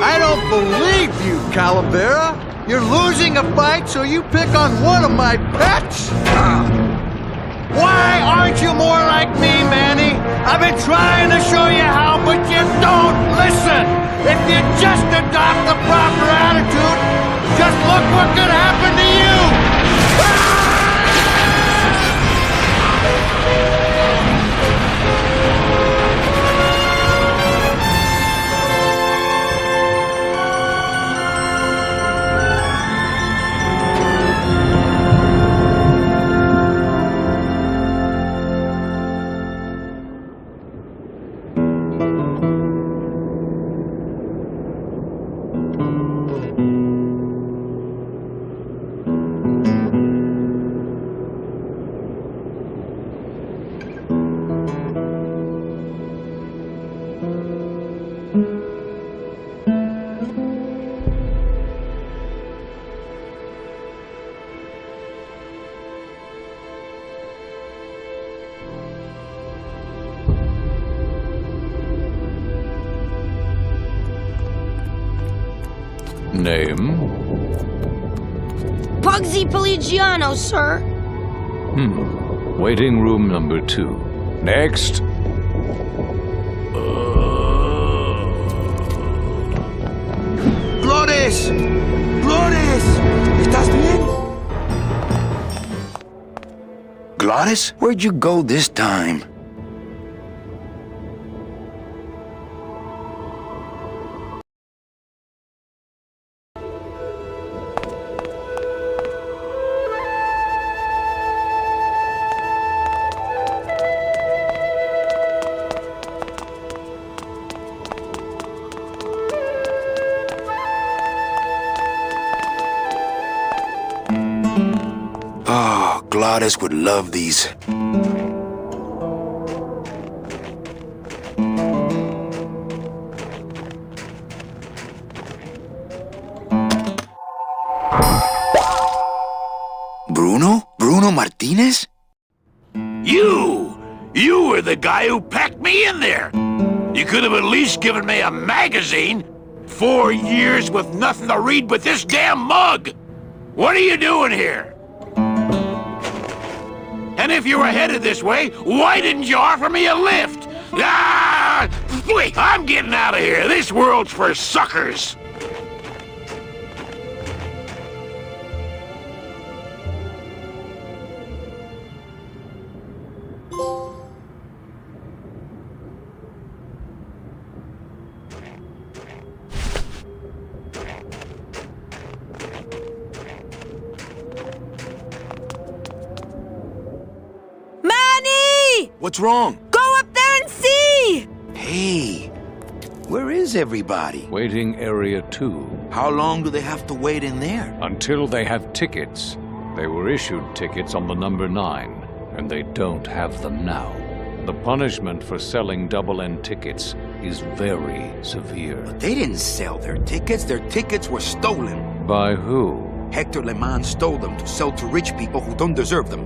S: I don't believe you, Calavera. You're losing a fight, so you pick on one of my pets? Why aren't you more like me, Manny? I've been trying to show you how, but you don't listen. If you just adopt the proper attitude, just look what could happen to you.
I: Name?
C: Bugsy Pelagiano, sir.
I: Waiting room number 2. Next.
N: ¡Flores! ¡Flores! ¿Estás bien? Glottis, where'd you go this time? Oh, Glottis would love these. Bruno? Bruno Martinez?
V: You were the guy who packed me in there! You could have at least given me a magazine! 4 years with nothing to read but this damn mug! What are you doing here? And if you were headed this way, why didn't you offer me a lift? Ah! Wait, I'm getting out of here. This world's for suckers.
N: What's wrong?
B: Go up there and see!
N: Hey, where is everybody?
I: Waiting area 2.
N: How long do they have to wait in there?
I: Until they have tickets. They were issued tickets on the number 9, and they don't have them now. The punishment for selling double-end tickets is very severe.
N: But they didn't sell their tickets. Their tickets were stolen.
I: By who?
N: Hector Le Mans stole them to sell to rich people who don't deserve them.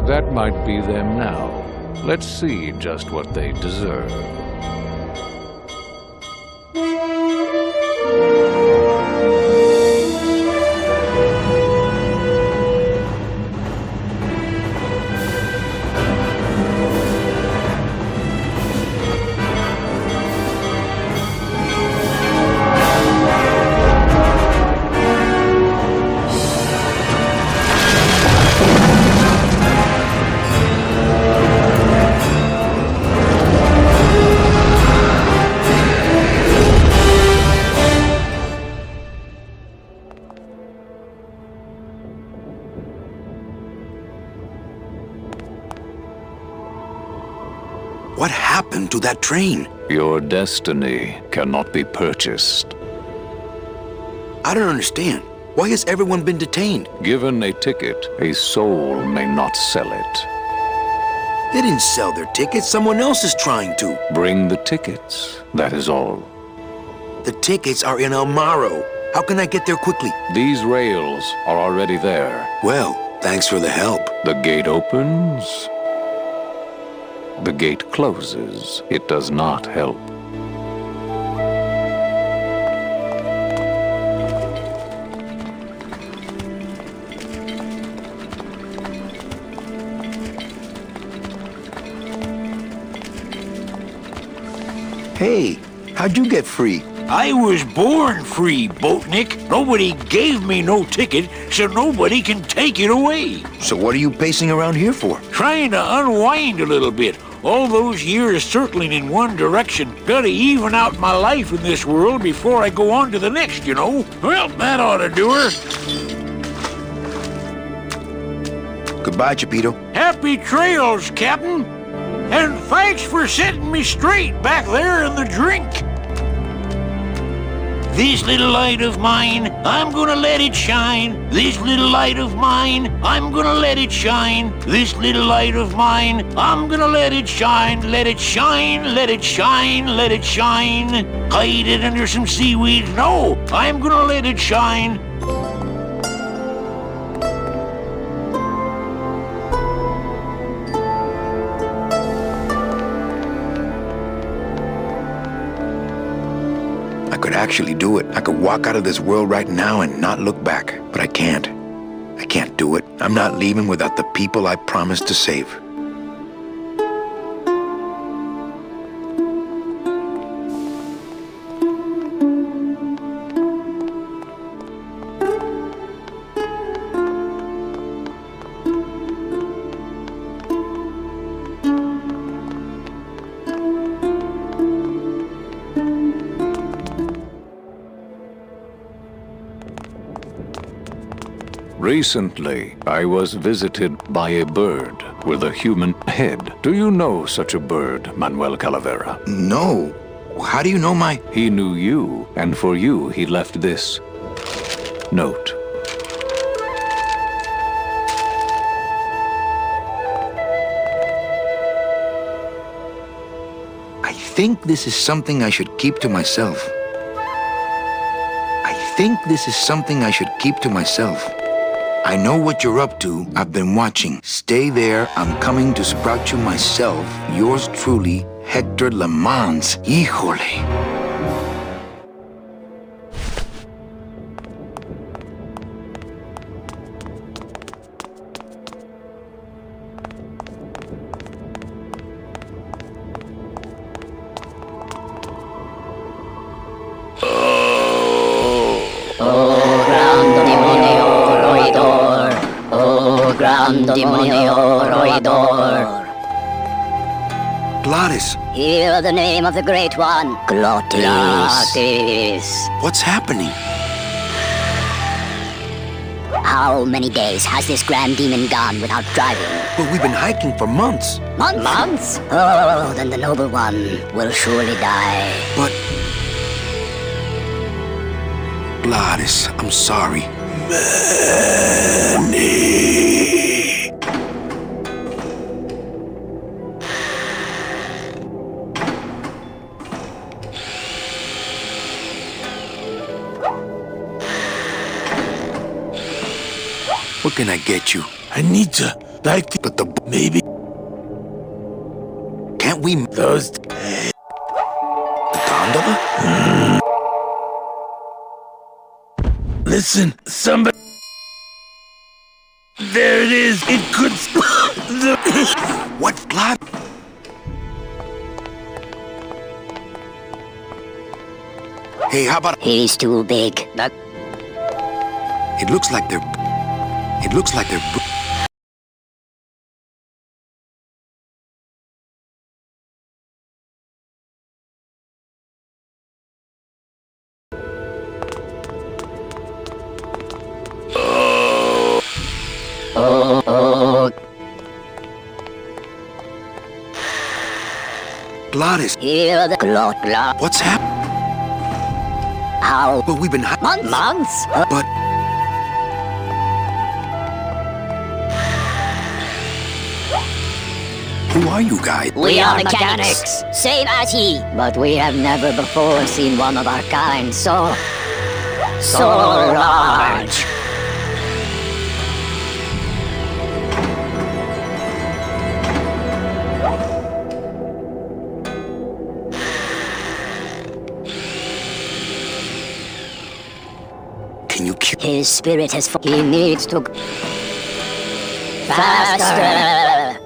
I: That might be them now. Let's see just what they deserve.
N: What happened to that train?
I: Your destiny cannot be purchased.
N: I don't understand. Why has everyone been detained?
I: Given a ticket, a soul may not sell it.
N: They didn't sell their tickets. Someone else is trying to.
I: Bring the tickets. That is all.
N: The tickets are in El Maro. How can I get there quickly?
I: These rails are already there.
N: Well, thanks for the help.
I: The gate opens. The gate closes. It does not help.
N: Hey, how'd you get free?
V: I was born free, Boatnik. Nobody gave me no ticket, so nobody can take it away.
N: So what are you pacing around here for?
V: Trying to unwind a little bit. All those years circling in one direction. Gotta even out my life in this world before I go on to the next, you know. Well, that ought to do her.
N: Goodbye, Chapito.
V: Happy trails, Captain. And thanks for setting me straight back there in the drink. This little light of mine, I'm gonna let it shine. This little light of mine, I'm gonna let it shine. This little light of mine, I'm gonna let it shine. Let it shine, let it shine, let it shine. Hide it under some seaweed. No, I'm gonna let it shine.
N: I could actually do it. I could walk out of this world right now and not look back. But I can't. I can't do it. I'm not leaving without the people I promised to save.
I: Recently, I was visited by a bird with a human head. Do you know such a bird, Manuel Calavera?
N: No. How do you know my...
I: He knew you, and for you he left this note.
N: I think this is something I should keep to myself. I think this is something I should keep to myself. I know what you're up to. I've been watching. Stay there. I'm coming to sprout you myself. Yours truly, Hector Le Mans. Híjole. Glottis.
J: Hear the name of the Great One. Glottis. Glottis.
N: What's happening?
J: How many days has this grand demon gone without driving?
N: But we've been hiking for months.
J: Months? Months? Oh, then the Noble One will surely die.
N: But... Glottis, I'm sorry. Manny. What can I get you?
V: I need to, like,
N: but the
V: maybe.
N: Can't we
V: those?
N: The gondola?
V: Listen, somebody. There it is. It could.
N: What, Glad? Hey, how about?
J: He's too big.
N: It looks like they're. It looks like they're... Glottis.
J: Hear the glot.
N: What's happened?
J: How?
N: But we've been...
J: Months?
N: But... Who are you guys?
J: We are mechanics, same as he. But we have never before seen one of our kind so large.
N: Can you kill?
J: His spirit has... He needs to... Faster!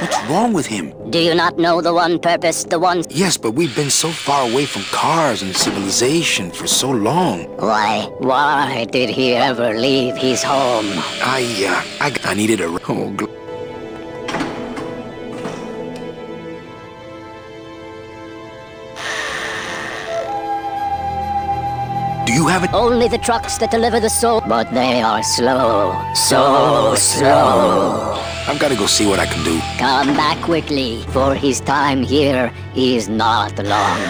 N: What's wrong with him?
J: Do you not know the one purpose, the one...
N: Yes, but we've been so far away from cars and civilization for so long.
J: Why did he ever leave his home?
N: I needed a... Oh, do you have it?
J: Only the trucks that deliver the soul. But they are slow. So slow.
N: I've got to go see what I can do.
J: Come back quickly, for his time here is not long.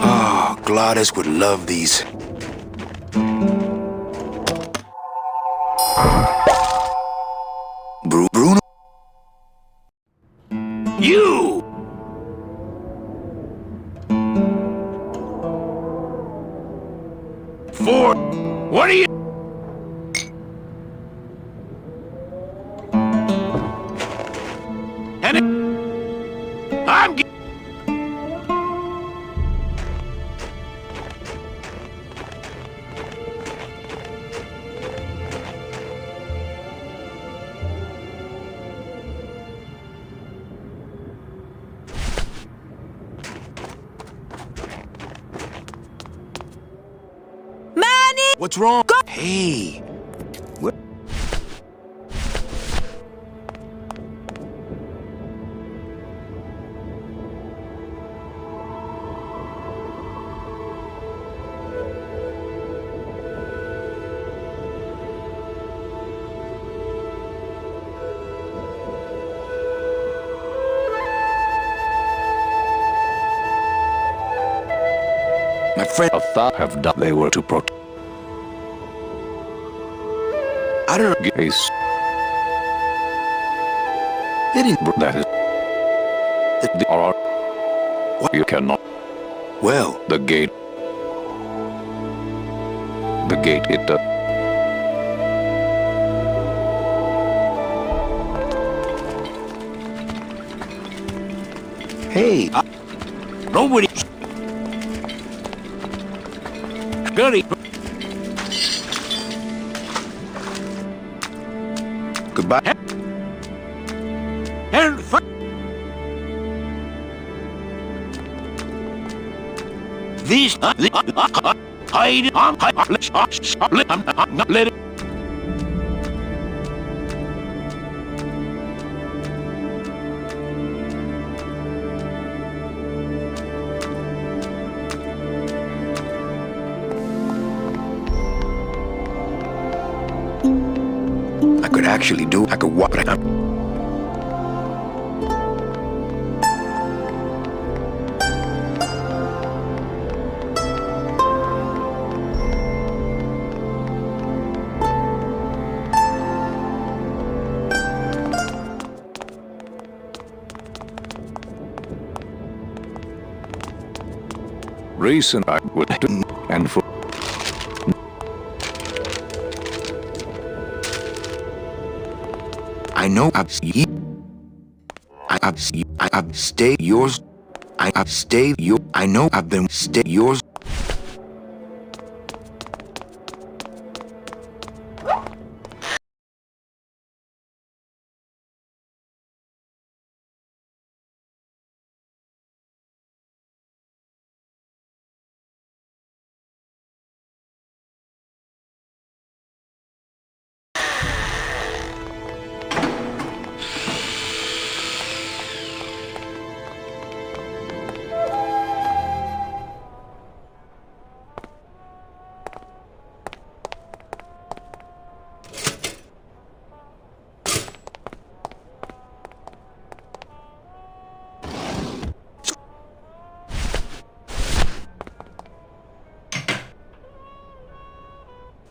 N: Oh, Glottis would love these. Bruno?
V: You! What are you... And I'm...
N: What's wrong? Hey! What? My friend
I: A thought have done they were to protect.
N: I don't know.
I: Case.
N: They didn't.
I: That is. The R. What? You cannot.
N: Well,
I: the gate. The gate. It.
N: Hey.
V: Nobody. Goody.
N: Goodbye.
V: And these hide on let it.
N: I could actually do. I could walk.
I: Reason I would do and for.
N: I know I've stayed yours. I've stayed you. I know I've been stay yours.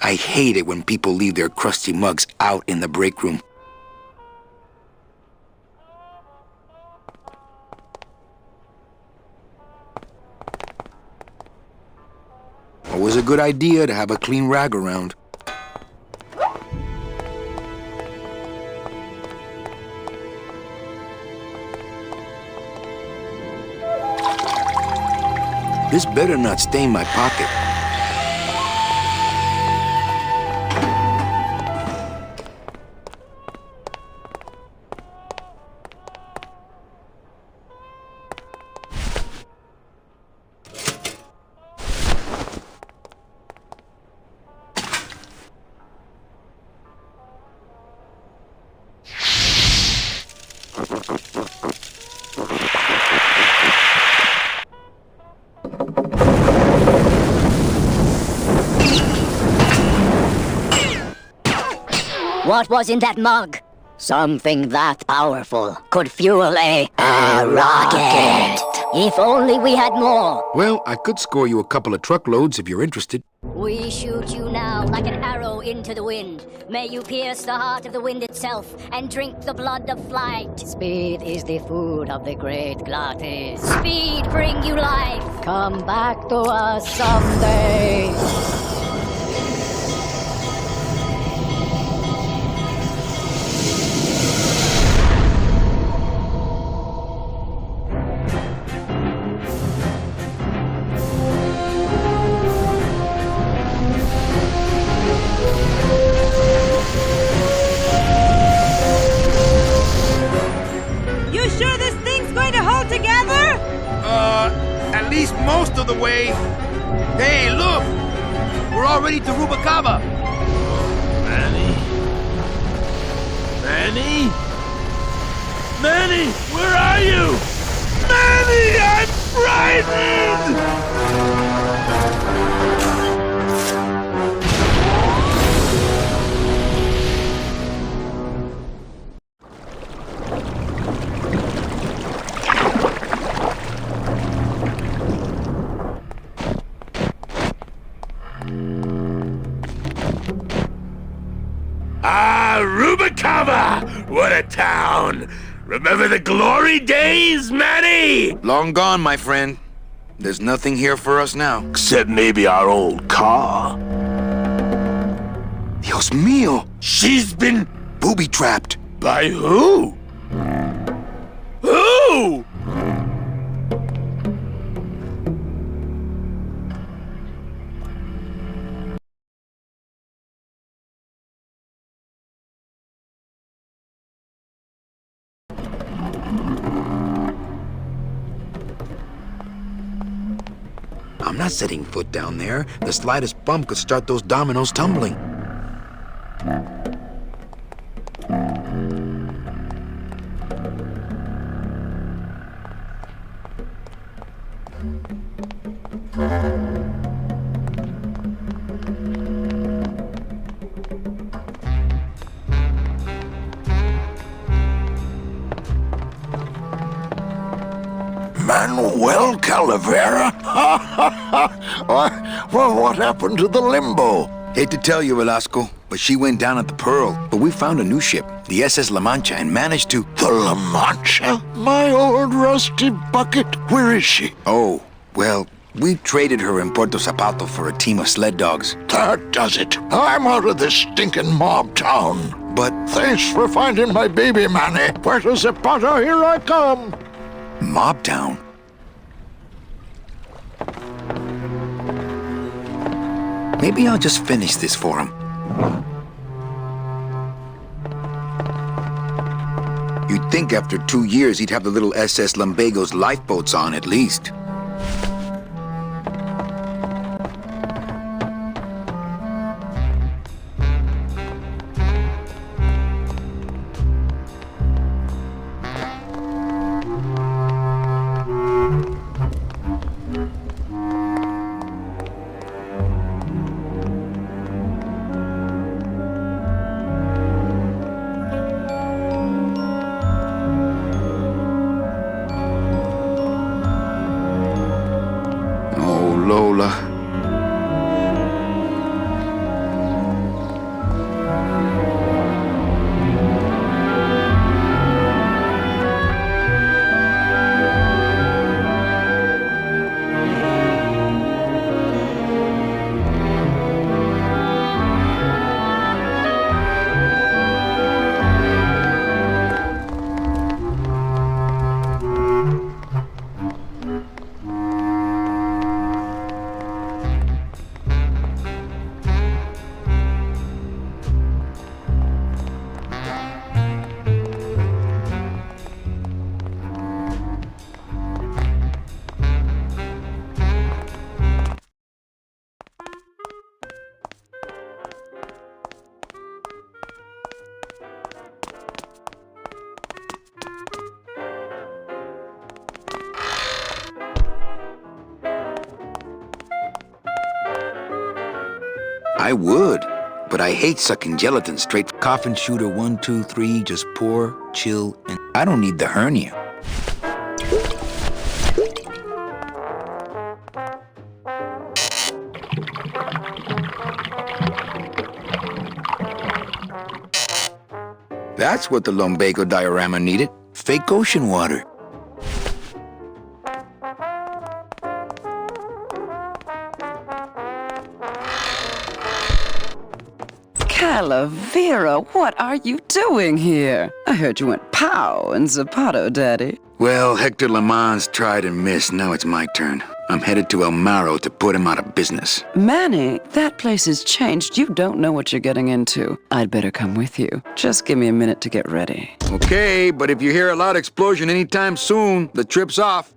N: I hate it when people leave their crusty mugs out in the break room. Always a good idea to have a clean rag around. This better not stain my pocket.
J: What was in that mug? Something that powerful could fuel a rocket. If only we had more.
N: Well, I could score you a couple of truckloads if you're interested.
J: We shoot you now like an arrow into the wind. May you pierce the heart of the wind itself and drink the blood of flight. Speed is the food of the great glutton. Speed bring you life. Come back to us someday.
P: least most of the way. Hey, look! We're already to Rubacava. Manny? Manny? Manny, where are you? Manny, I'm frightened! Ah, Rubacava! What a town! Remember the glory days, Manny?
N: Long gone, my friend. There's nothing here for us now.
V: Except maybe our old car.
N: Dios mío!
V: She's been
N: booby-trapped.
V: By who? Who?
N: I'm not setting foot down there. The slightest bump could start those dominoes tumbling.
K: Manuel Calavera? Well, what happened to the Limbo?
N: Hate to tell you, Velasco, but she went down at the Pearl. But we found a new ship, the SS La Mancha, and managed to...
K: The La Mancha? My old rusty bucket. Where is she?
N: Oh, well, we traded her in Puerto Zapato for a team of sled dogs.
K: That does it. I'm out of this stinking mob town.
N: But...
K: Thanks for finding my baby, Manny. Puerto Zapato, here I come.
N: Mob town? Maybe I'll just finish this for him. You'd think after 2 years he'd have the little SS Lumbago's lifeboats on at least. Lola. I would, but I hate sucking gelatin straight. Coffin shooter 1, 2, 3, just pour, chill, and I don't need the hernia. That's what the lumbago diorama needed. Fake ocean water.
R: Calavera, what are you doing here? I heard you went pow in Zapato, Daddy.
N: Well, Hector Lemans tried and missed. Now it's my turn. I'm headed to El Maro to put him out of business.
R: Manny, that place has changed. You don't know what you're getting into. I'd better come with you. Just give me a minute to get ready.
N: Okay, but if you hear a loud explosion anytime soon, the trip's off.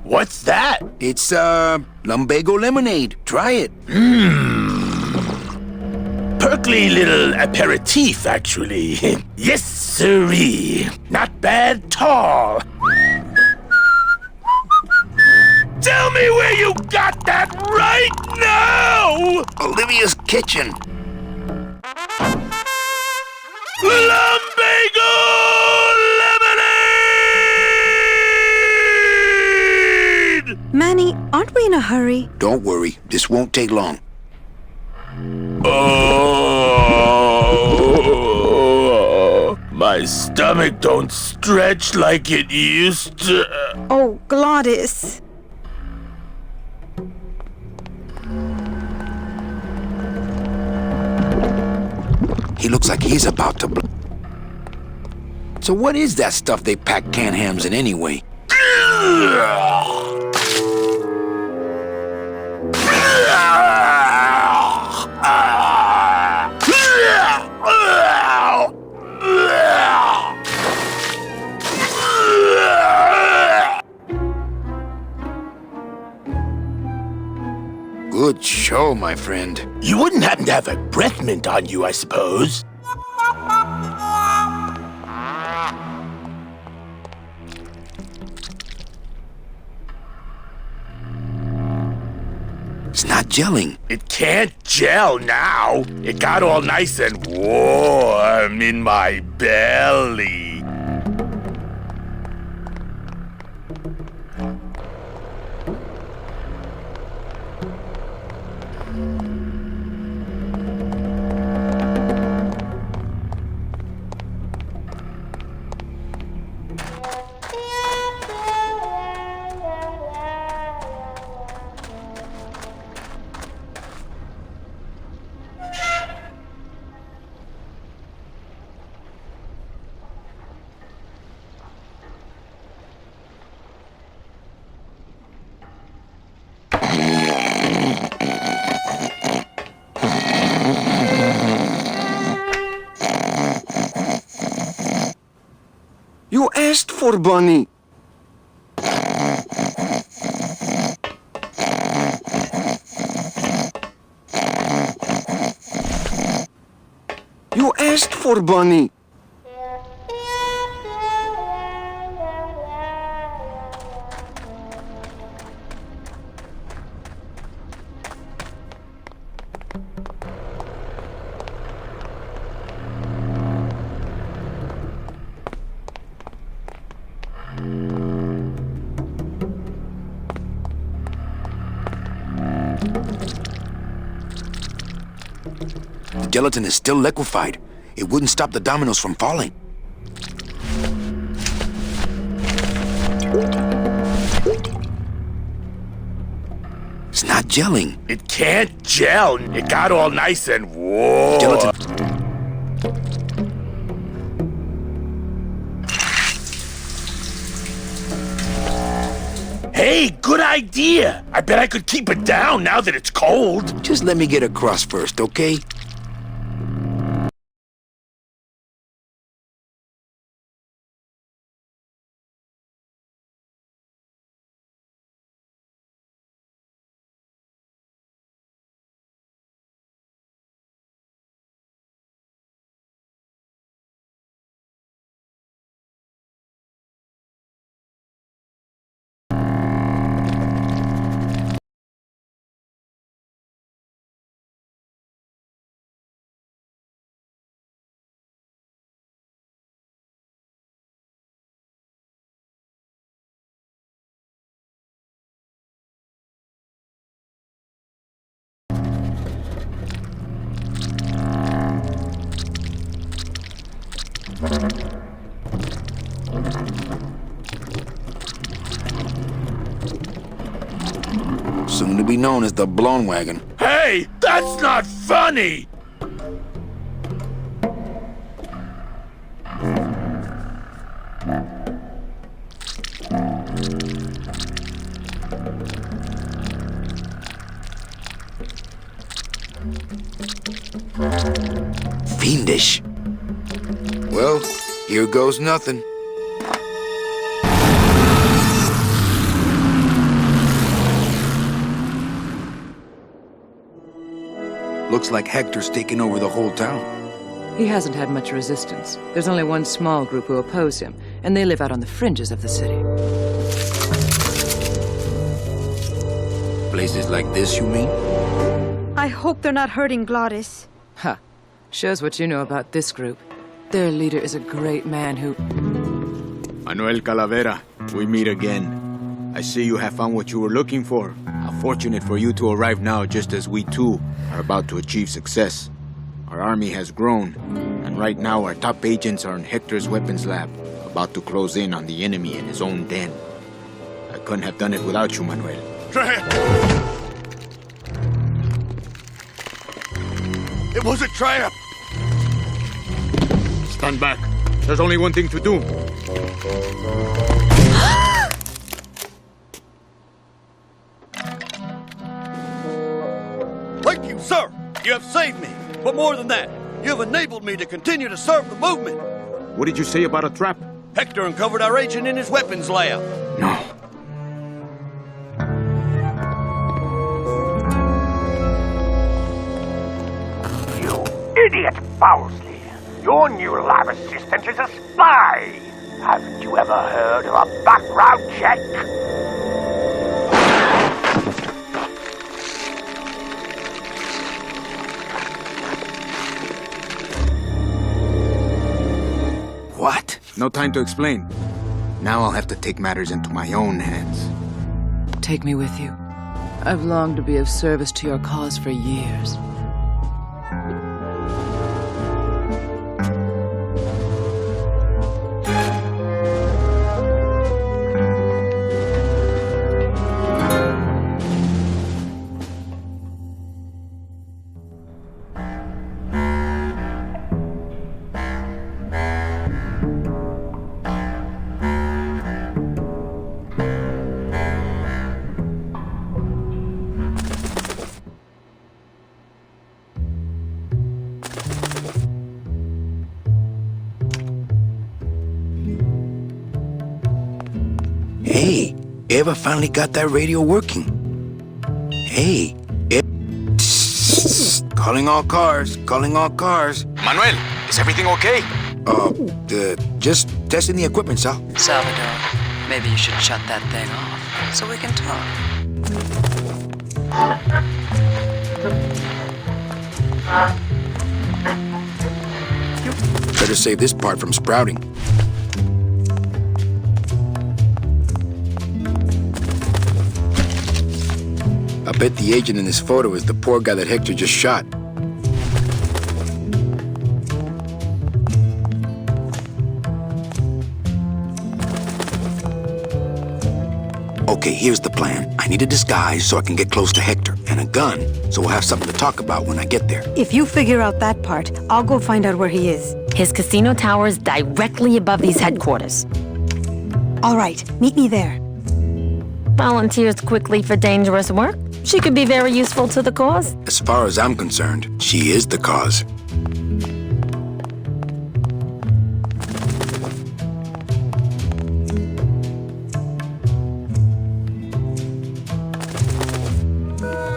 V: What's that?
N: It's, lumbago lemonade. Try it.
V: Perkly little aperitif, actually. Yes, sirree. Not bad, tall. Tell me where you got that right now!
N: Olivia's kitchen.
V: Lumbago lemonade!
B: Manny, aren't we in a hurry?
N: Don't worry. This won't take long.
V: Oh, my stomach don't stretch like it used to.
B: Oh, Glottis.
N: He looks like he's about to So what is that stuff they pack canned hams in anyway? Good show, my friend.
V: You wouldn't happen to have a breath mint on you, I suppose?
N: It's not gelling.
V: It can't gel now. It got all nice and warm in my belly.
E: You asked for Bunny. You asked for Bunny.
N: The gelatin is still liquefied. It wouldn't stop the dominoes from falling. It's not gelling.
V: It can't gel. It got all nice and warm.
N: Gelatin.
V: Hey, good idea. I bet I could keep it down now that it's cold.
N: Just let me get across first, okay? Soon to be known as the blown wagon.
V: Hey, that's not funny!
N: Fiendish. Well, here goes nothing.
A: Looks like Hector's taken over the whole town.
R: He hasn't had much resistance. There's only one small group who oppose him, and they live out on the fringes of the city.
A: Places like this, you mean?
B: I hope they're not hurting Glottis.
R: Ha. Shows what you know about this group. Their leader is a great man who...
G: Manuel Calavera, we meet again. I see you have found what you were looking for. How fortunate for you to arrive now, just as we too are about to achieve success. Our army has grown, and right now our top agents are in Hector's weapons lab, about to close in on the enemy in his own den. I couldn't have done it without you, Manuel.
P: It was a trap!
G: Stand back. There's only one thing to do.
P: Thank you, sir! You have saved me! But more than that, you have enabled me to continue to serve the movement!
G: What did you say about a trap?
P: Hector uncovered our agent in his weapons lab.
G: No.
V: You idiot, Bowsley! Your new lab assistant is a spy! Haven't you ever heard of a background check?
A: What?
G: No time to explain. Now I'll have to take matters into my own hands.
R: Take me with you. I've longed to be of service to your cause for years.
N: Hey, Eva finally got that radio working. Hey, calling all cars, calling all cars.
H: Manuel, is everything okay?
N: Just testing the equipment, Sal.
R: Salvador, maybe you should shut that thing off so we can talk.
N: Better save this part from sprouting. I bet the agent in this photo is the poor guy that Hector just shot. Okay, here's the plan. I need a disguise so I can get close to Hector, and a gun so we'll have something to talk about when I get there.
B: If you figure out that part, I'll go find out where he is.
D: His casino tower is directly above these headquarters.
B: All right, meet me there.
D: Volunteers quickly for dangerous work. She could be very useful to the cause.
N: As far as I'm concerned, she is the cause.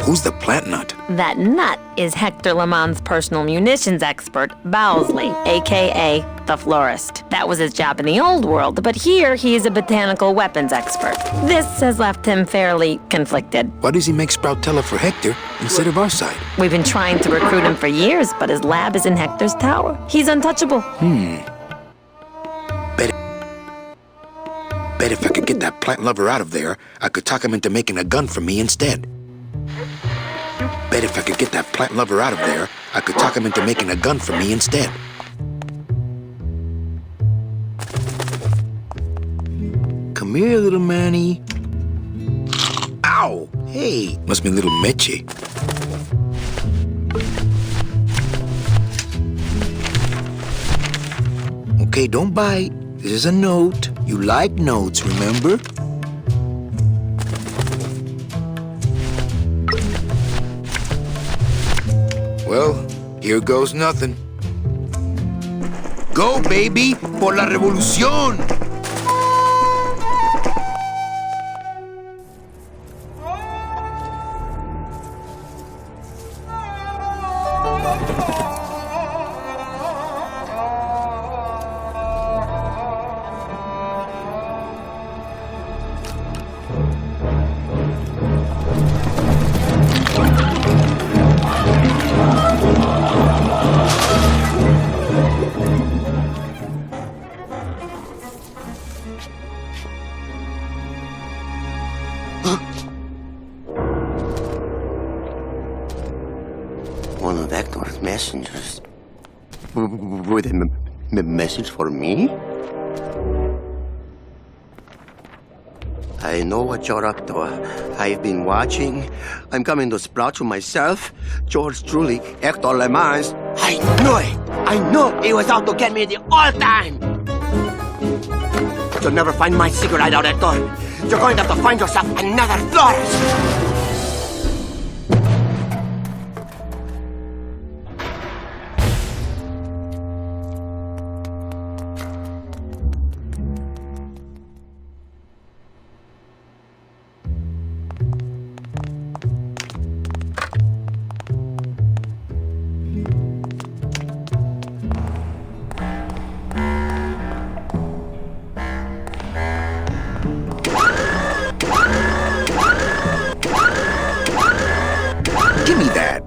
N: Who's the plant nut?
D: That nut is Hector Lemon's personal munitions expert, Bowsley, a.k.a. the florist. That was his job in the old world, but here he is a botanical weapons expert. This has left him fairly conflicted.
N: Why does he make Sproutella for Hector instead of our side?
D: We've been trying to recruit him for years, but his lab is in Hector's tower. He's untouchable.
N: Bet if I could get that plant lover out of there, I could talk him into making a gun for me instead. Bet if I could get that plant lover out of there, I could talk him into making a gun for me instead. Come here, little Manny. Ow! Hey, must be little Meche. Okay, don't bite. This is a note. You like notes, remember? Well, here goes nothing. Go, baby, por la revolución!
M: One of Hector's messengers. With a message for me? I know what you're up to. I've been watching. I'm coming to sprout you myself. George truly, Hector Lemans. I knew it! I knew he was out to get me the whole time! You'll never find my secret hideout, Hector. You're going to have to find yourself another Flores!
N: Give me that.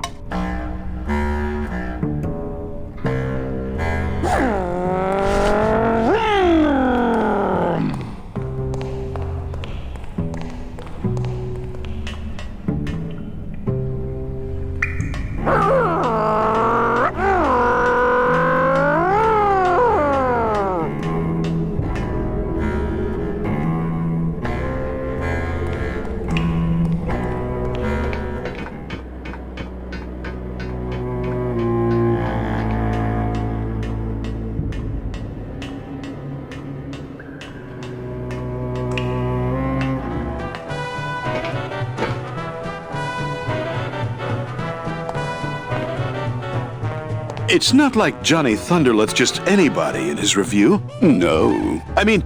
U: It's not like Johnny Thunder lets just anybody in his review. No. I mean,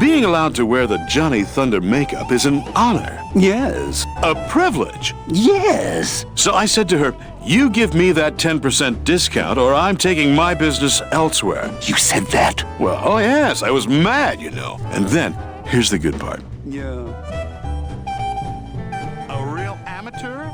U: being allowed to wear the Johnny Thunder makeup is an honor. Yes. A privilege. Yes. So I said to her, you give me that 10% discount or I'm taking my business elsewhere.
N: You said that?
U: Well, oh yes, I was mad, you know. And then, here's the good part. Yeah. A real amateur?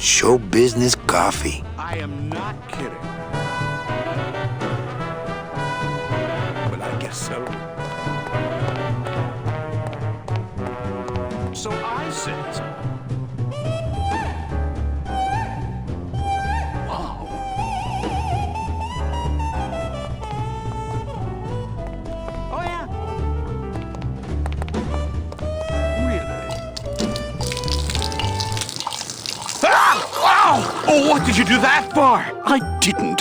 N: Show business coffee.
U: I am not kidding. But I guess so. So I said, wow. Oh yeah. Oh, what did you do that for?
K: I didn't.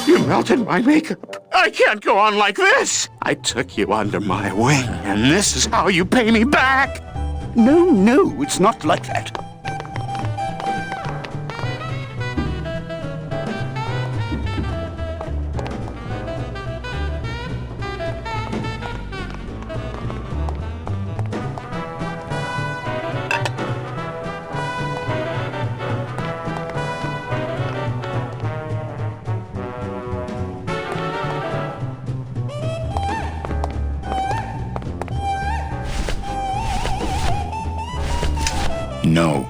U: You melted my makeup. I can't go on like this. I took you under my wing, and this is how you pay me back.
K: No, it's not like that.
N: No.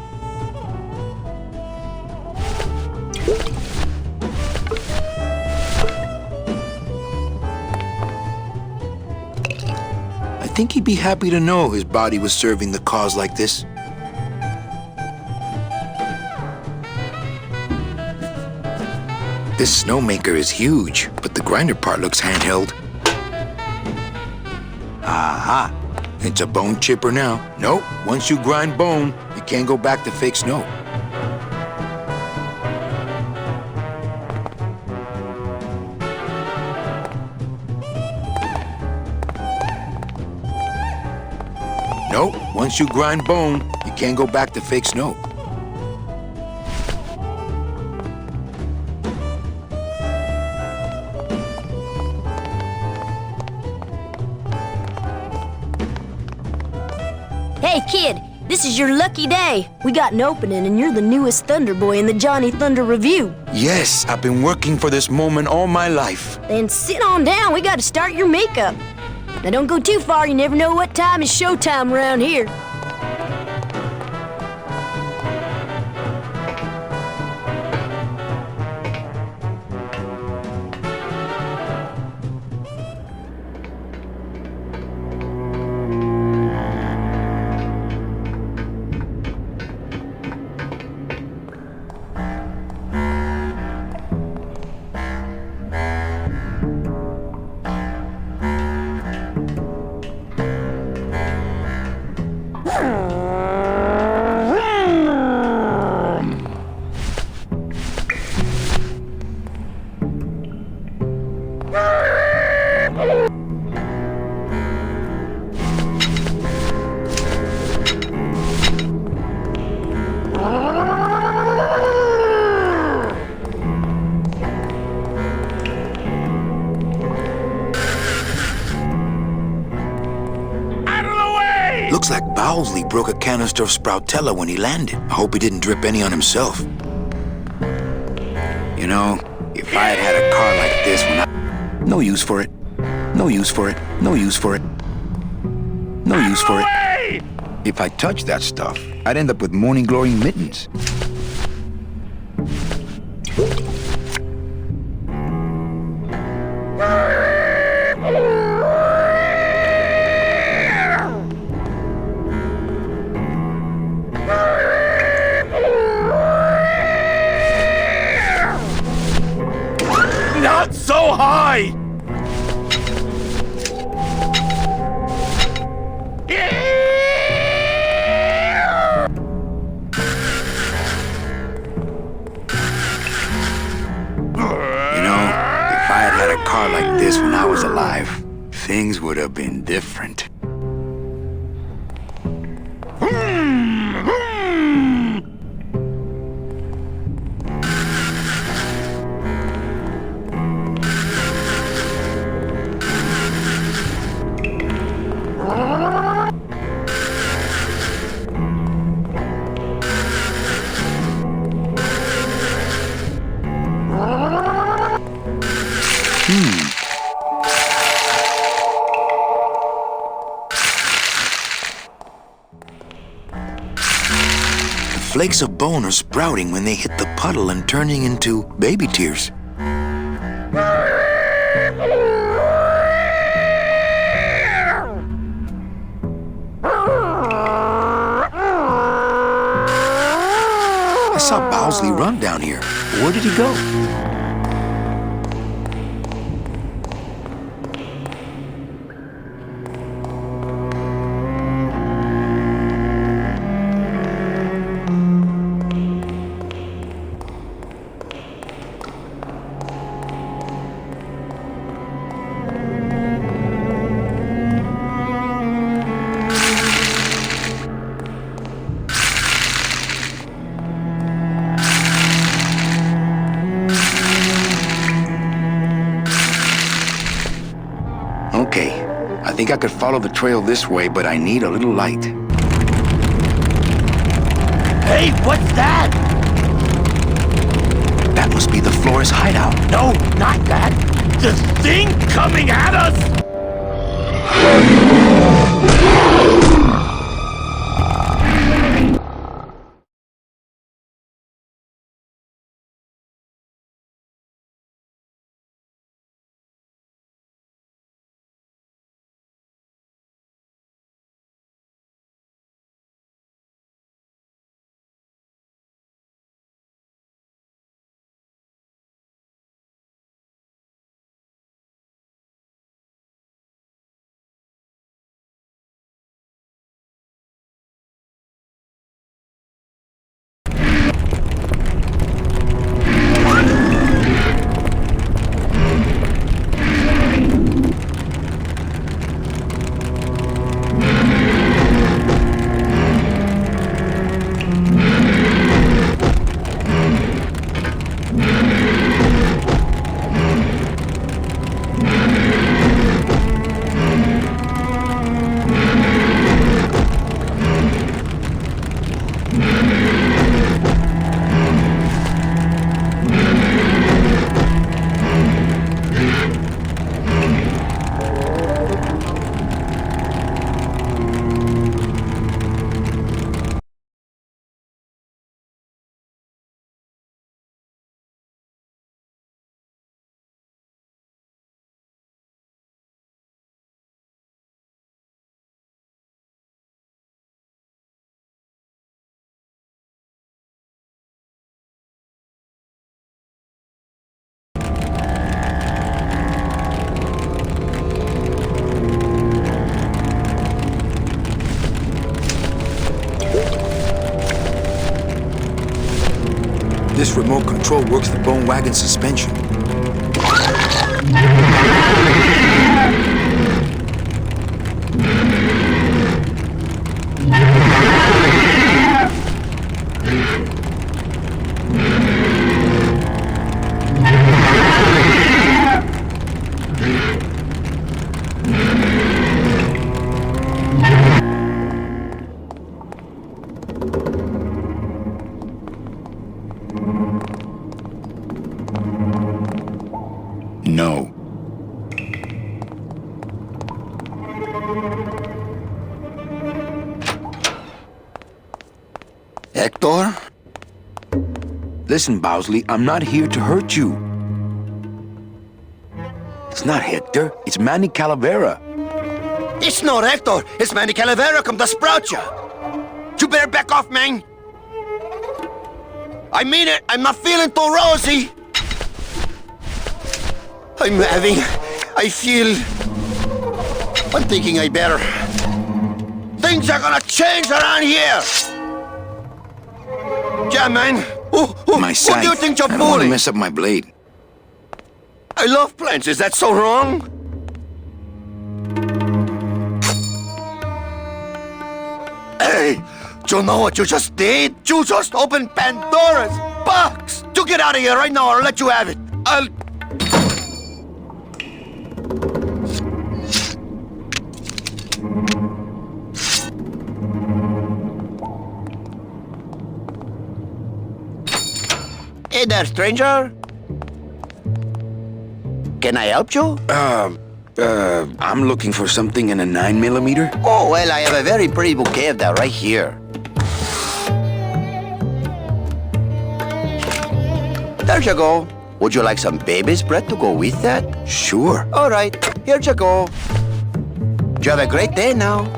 N: I think he'd be happy to know his body was serving the cause like this. This snowmaker is huge, but the grinder part looks handheld. Aha! It's a bone chipper now. Nope, once you grind bone, you can't go back to fake snow. Nope, once you grind bone, you can't go back to fake snow.
C: Hey, kid, this is your lucky day. We got an opening, and you're the newest Thunder Boy in the Johnny Thunder Review.
N: Yes, I've been working for this moment all my life.
C: Then sit on down. We got to start your makeup. Now, don't go too far. You never know what time is showtime around here.
N: like Bowsley broke a canister of Sproutella when he landed. I hope he didn't drip any on himself. You know, if I had a car like this when I... No use for it. No use for it. No use for it. No use for it. If I touched that stuff, I'd end up with morning glory mittens.
V: Not so high!
N: Car like this when I was alive, things would have been different. Flakes of bone are sprouting when they hit the puddle and turning into baby tears. I saw Bowsley run down here. Where did he go? Okay, I think I could follow the trail this way, but I need a little light.
V: Hey, what's that?
N: That must be the Flores hideout.
V: No, not that. The thing coming at us!
N: This remote control works the bone wagon suspension.
H: No.
N: Hector? Listen, Bowsley, I'm not here to hurt you. It's not Hector, it's Manny Calavera.
M: It's not Hector. It's Manny Calavera come to sprout you. You better back off, man. I mean it. I'm not feeling too rosy. I feel... I'm thinking I better... Things are gonna change around here. Yeah, man.
N: My sight.
M: Who do you think you're
N: I don't want to
M: fooling?
N: mess up my blade.
M: I love plants. Is that so wrong? Hey, do you know what you just did? You just opened Pandora's box! You get out of here right now or I'll let you have it. Hey there, stranger. Can I help you?
N: I'm looking for something in a 9mm.
M: Oh, well, I have a very pretty bouquet of that right here. There you go. Would you like some baby's breath to go with that?
N: Sure.
M: All right, here you go. You have a great day now.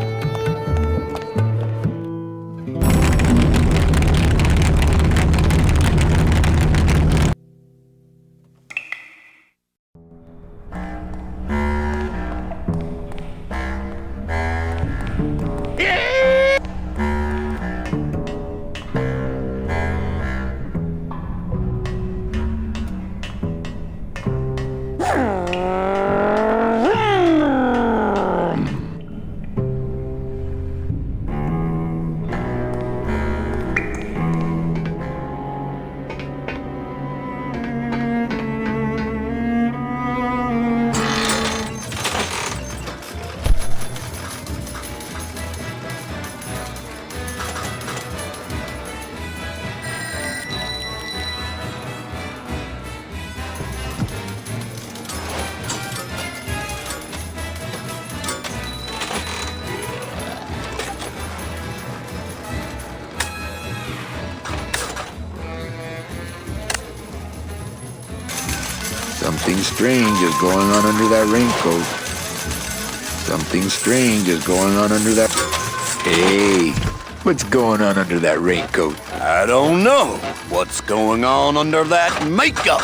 N: Something strange is going on under that raincoat. Something strange is going on under that... Hey, what's going on under that raincoat?
M: I don't know what's going on under that makeup.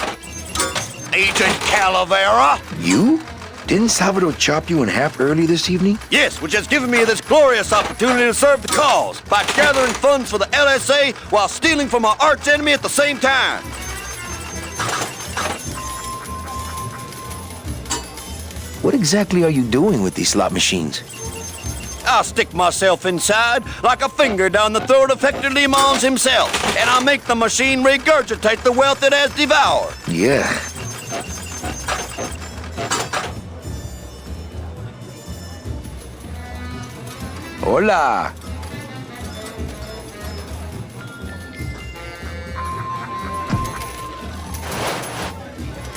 M: Agent Calavera?
N: You? Didn't Salvador chop you in half early this evening?
M: Yes, which has given me this glorious opportunity to serve the cause by gathering funds for the LSA while stealing from our arch enemy at the same time.
N: What exactly are you doing with these slot machines?
M: I'll stick myself inside like a finger down the throat of Hector Le Mans himself, and I'll make the machine regurgitate the wealth it has devoured.
N: Yeah. Hola.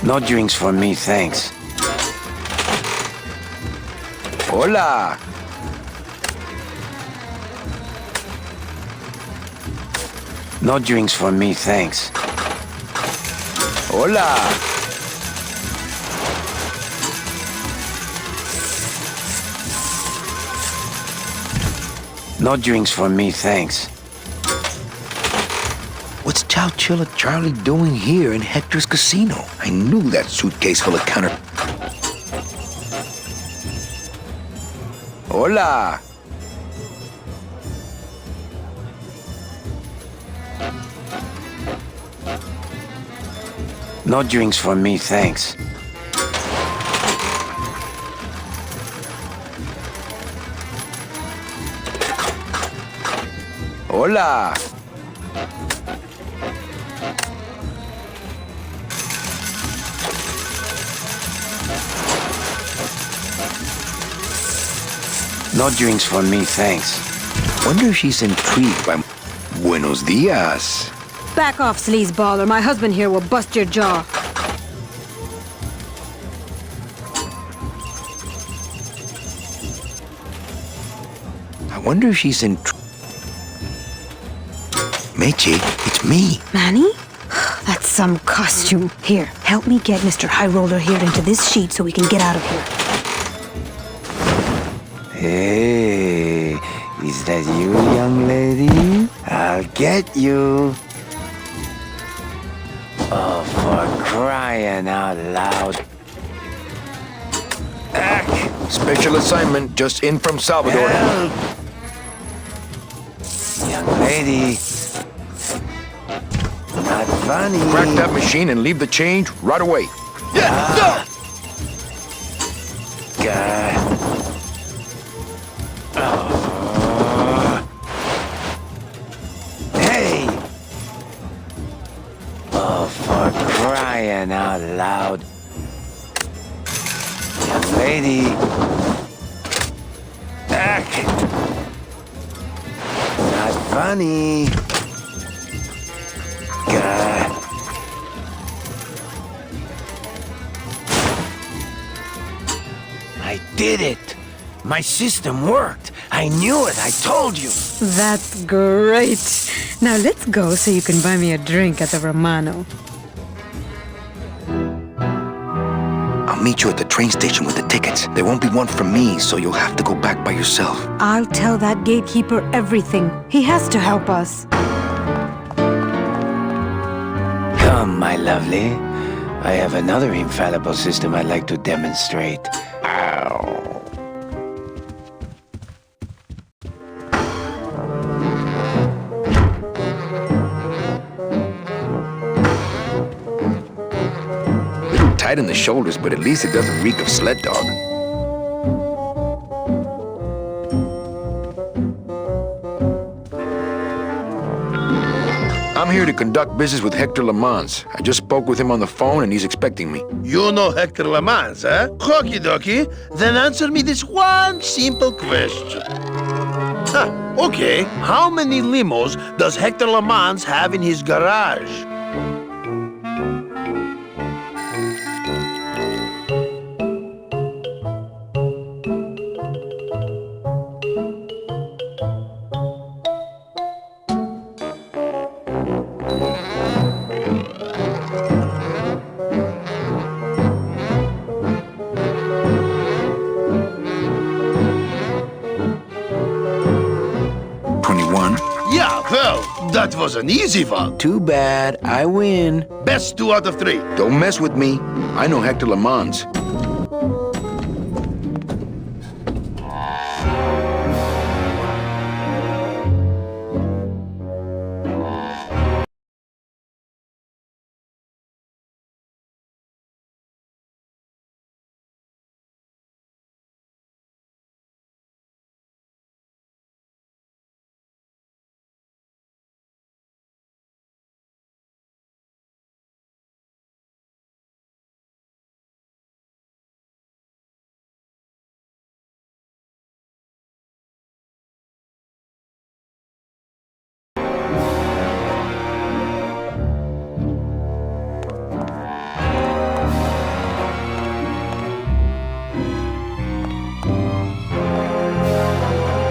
E: No drinks for me, thanks.
N: Hola.
E: No drinks for me, thanks.
N: Hola.
E: No drinks for me, thanks.
N: What's Chowchilla Charlie doing here in Hector's casino? I knew that suitcase full of counter... Hola.
E: No drinks for me, thanks.
N: Hola.
E: No drinks for me, thanks.
N: Wonder if she's intrigued by... Buenos dias.
B: Back off, sleazeball, or my husband here will bust your jaw.
N: wonder if she's in... Meche, it's me.
B: Manny? That's some costume. Here, help me get Mr. High Roller here into this sheet so we can get out of here.
E: Hey, is that you, young lady? I'll get you. Oh, for crying out loud.
N: Special assignment just in from Salvador.
E: Help. Young lady. Not funny.
N: Crack that machine and leave the change right away.
E: Yeah, God. Hey! Oh, for crying out loud. Young lady. Not funny. God. I did it. My system worked. I knew it. I told you.
B: That's great. Now let's go so you can buy me a drink at the Romano.
N: I'll meet you at the train station with the tickets. There won't be one from me, so you'll have to go back by yourself.
B: I'll tell that gatekeeper everything. He has to help us.
E: Come, my lovely. I have another infallible system I'd like to demonstrate. Ow.
N: Little tight in the shoulders, but at least it doesn't reek of sled dog. I'm here to conduct business with Hector Lamans. I just spoke with him on the phone and he's expecting me.
V: You know Hector Lamans, eh? Okie dokie. Then answer me this one simple question. Okay. How many limos does Hector Lamans have in his garage? That was an easy one.
N: Too bad. I win.
V: Best 2 out of 3.
N: Don't mess with me. I know Hector Lamans.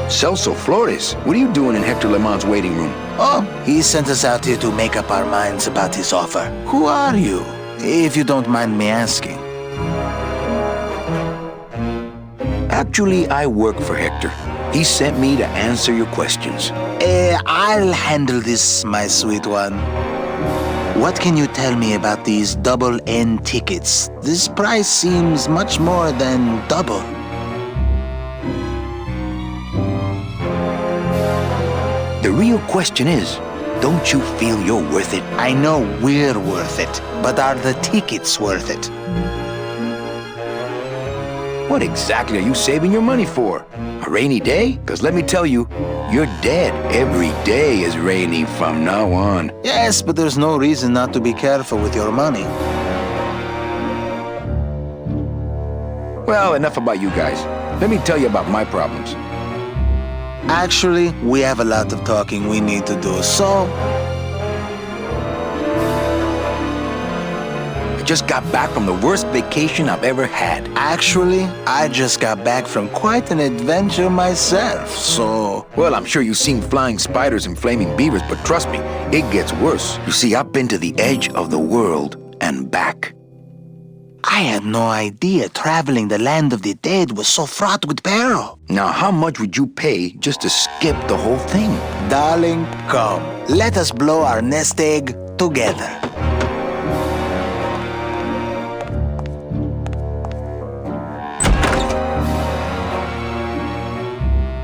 N: Celso Flores, what are you doing in Hector Lamans' waiting room?
O: Oh, he sent us out here to make up our minds about his offer. Who are you, if you don't mind me asking?
N: Actually, I work for Hector. He sent me to answer your questions.
O: I'll handle this, my sweet one. What can you tell me about these double N tickets? This price seems much more than double.
N: The real question is, don't you feel you're worth it?
O: I know we're worth it, but are the tickets worth it?
N: What exactly are you saving your money for? A rainy day? Because let me tell you, you're dead. Every day is rainy from now on.
O: Yes, but there's no reason not to be careful with your money.
N: Well, enough about you guys. Let me tell you about my problems.
O: Actually, we have a lot of talking we need to do, so...
N: just got back from the worst vacation I've ever had.
O: Actually, I just got back from quite an adventure myself, so...
N: Well, I'm sure you've seen flying spiders and flaming beavers, but trust me, it gets worse. You see, I've been to the edge of the world and back.
O: I had no idea traveling the land of the dead was so fraught with peril.
N: Now, how much would you pay just to skip the whole thing?
O: Darling, come. Let us blow our nest egg together.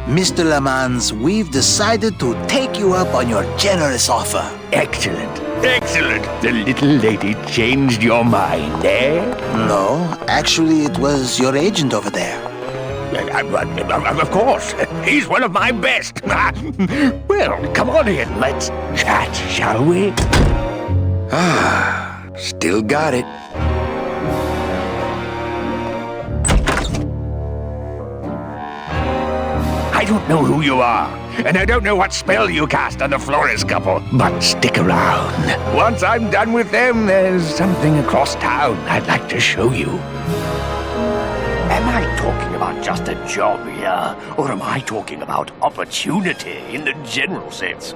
O: Mr. Lamans, we've decided to take you up on your generous offer.
V: Excellent. Excellent. The little lady changed your mind, eh?
O: No, actually, it was your agent over there.
V: Of course. He's one of my best. Well, come on in. Let's chat, shall we?
N: Ah, still got it.
V: I don't know who you are, and I don't know what spell you cast on the Flores couple, but stick around. Once I'm done with them, there's something across town I'd like to show you. Am I talking about just a job here, or am I talking about opportunity in the general sense?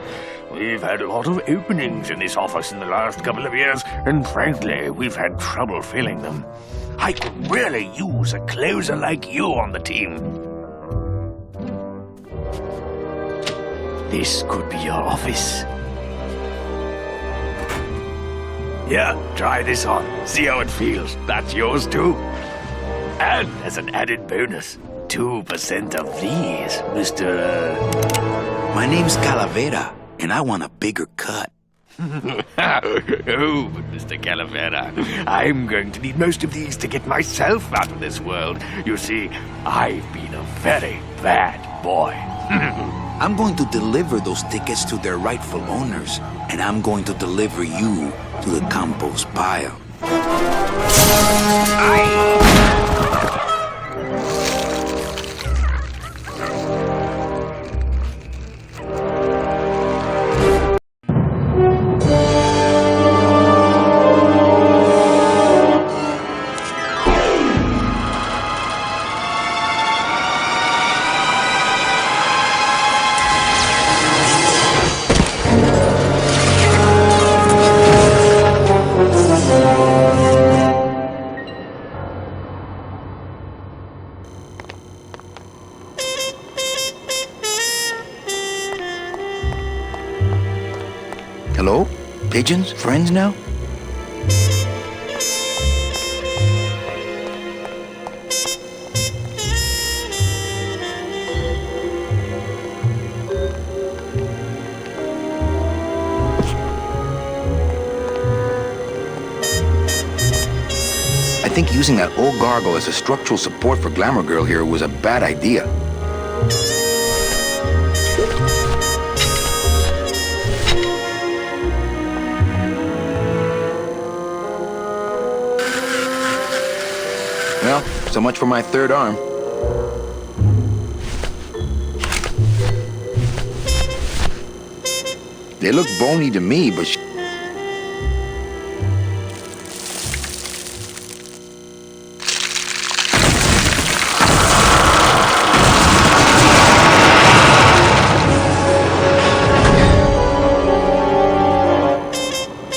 V: We've had a lot of openings in this office in the last couple of years, and frankly, we've had trouble filling them. I could really use a closer like you on the team. This could be your office. Yeah, try this on. See how it feels. That's yours too. And as an added bonus, 2% of these, Mr.
N: My name's Calavera, and I want a bigger cut.
V: Oh, but Mr. Calavera, I'm going to need most of these to get myself out of this world. You see, I've been a very bad boy.
N: I'm going to deliver those tickets to their rightful owners, and I'm going to deliver you to the compost pile. Hello? Pigeons? Friends now? I think using that old gargoyle as a structural support for Glamour Girl here was a bad idea. Well, so much for my third arm. They look bony to me, but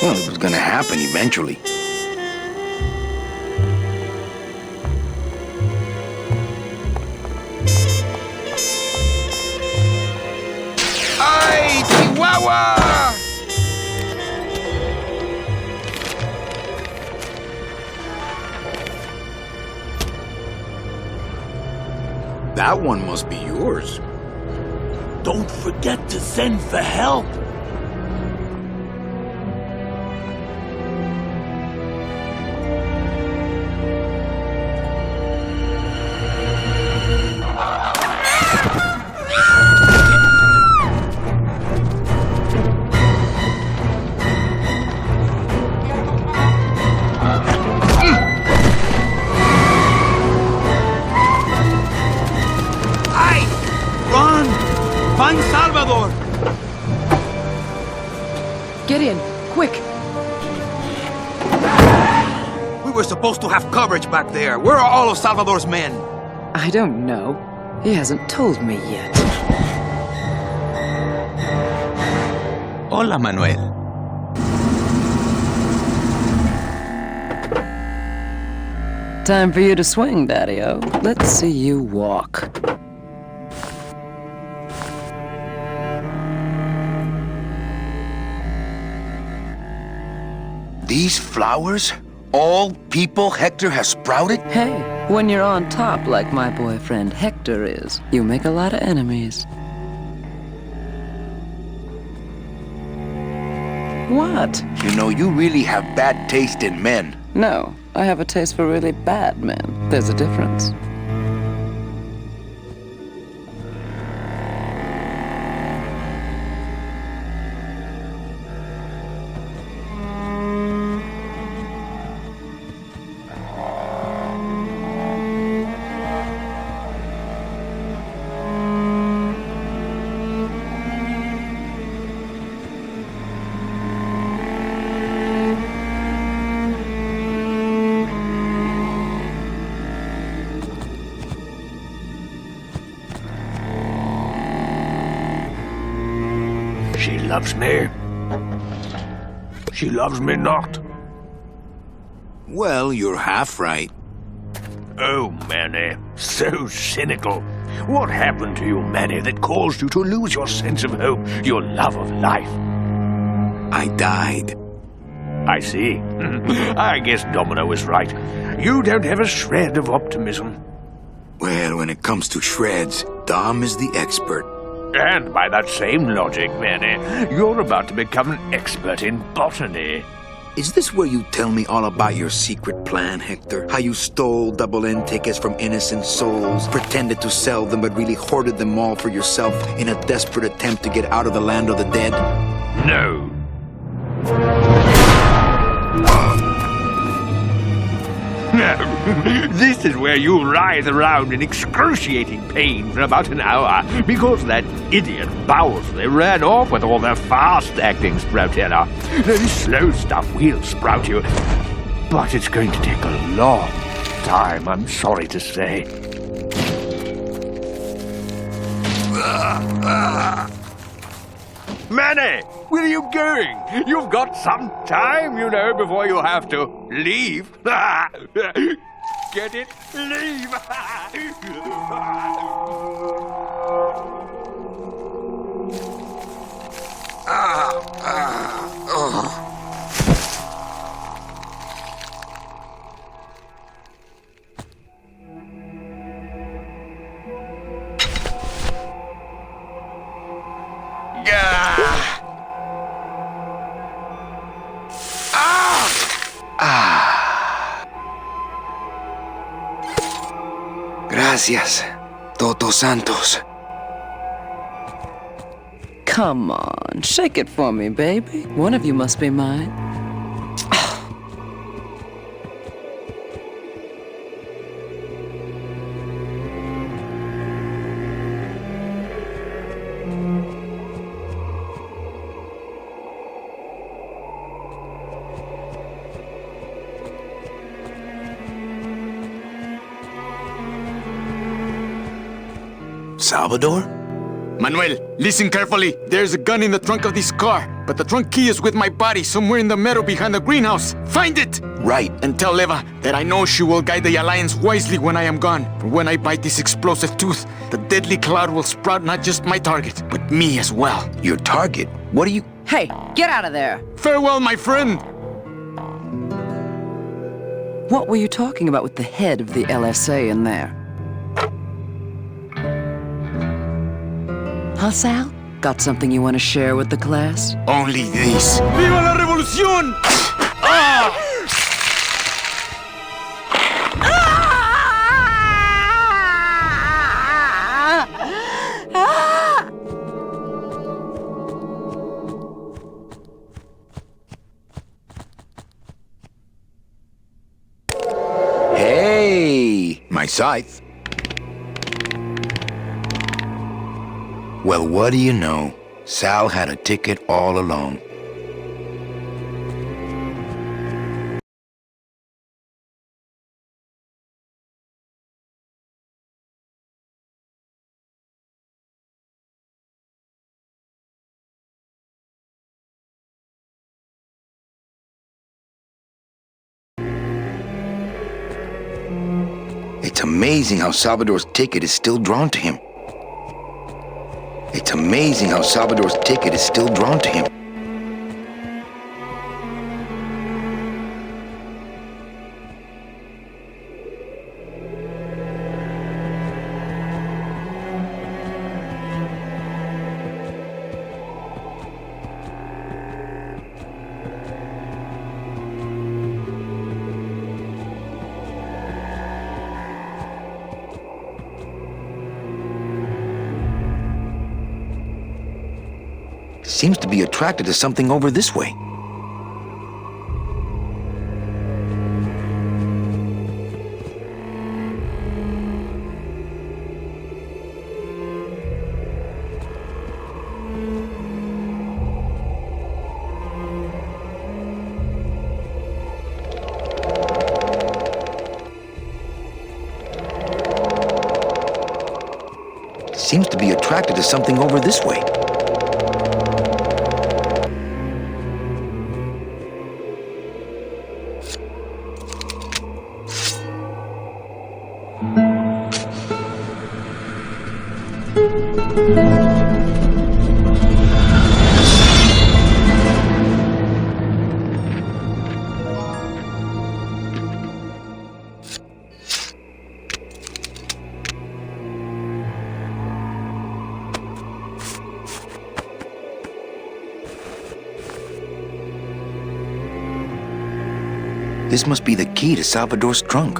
N: well, it was gonna happen eventually. That one must be yours.
V: Don't forget to send for help.
P: Find Salvador!
Q: Get in, quick!
P: we're supposed to have coverage back there. Where are all of Salvador's men?
R: I don't know. He hasn't told me yet.
H: Hola, Manuel.
R: Time for you to swing, Daddy-O. Let's see you walk.
N: These flowers? All people Hector has sprouted?
R: Hey, when you're on top like my boyfriend Hector is, you make a lot of enemies. What?
N: You know, you really have bad taste in men.
R: No, I have a taste for really bad men. There's a difference.
V: She loves me. She loves me not.
A: Well, you're half right.
V: Oh, Manny, so cynical. What happened to you, Manny, that caused you to lose your sense of hope, your love of life?
A: I died.
V: I see. I guess Domino was right. You don't have a shred of optimism.
A: Well, when it comes to shreds, Dom is the expert.
V: And by that same logic, Manny, you're about to become an expert in botany.
A: Is this where you tell me all about your secret plan, Hector? How you stole double-N tickets from innocent souls, pretended to sell them but really hoarded them all for yourself in a desperate attempt to get out of the land of the dead?
V: No. This is where you writhe around in excruciating pain for about an hour because that idiot Bowsley ran off with all the fast-acting Sproutella. The slow stuff will sprout you, but it's going to take a long time, I'm sorry to say. Manny, where are you going? You've got some time, you know, before you have to leave. Get it? Leave!
N: Gracias, Toto Santos.
R: Come on, shake it for me, baby. One of you must be mine.
N: Salvador?
H: Manuel, listen carefully. There's a gun in the trunk of this car, but the trunk key is with my body somewhere in the meadow behind the greenhouse. Find it!
N: Right.
H: And tell Eva that I know she will guide the Alliance wisely when I am gone. For when I bite this explosive tooth, the deadly cloud will sprout not just my target, but me as well.
N: Your target? What are you...
R: Hey, get out of there!
H: Farewell, my friend!
R: What were you talking about with the head of the LSA in there? Huh, Sal? Got something you want to share with the class?
H: Only this. Viva la revolución! Ah!
N: Hey, my scythe. Well, what do you know? Sal had a ticket all along. It's amazing how Salvador's ticket is still drawn to him. It's amazing how Salvador's ticket is still drawn to him. Seems to be attracted to something over this way. Seems to be attracted to something over this way. This must be the key to Salvador's trunk.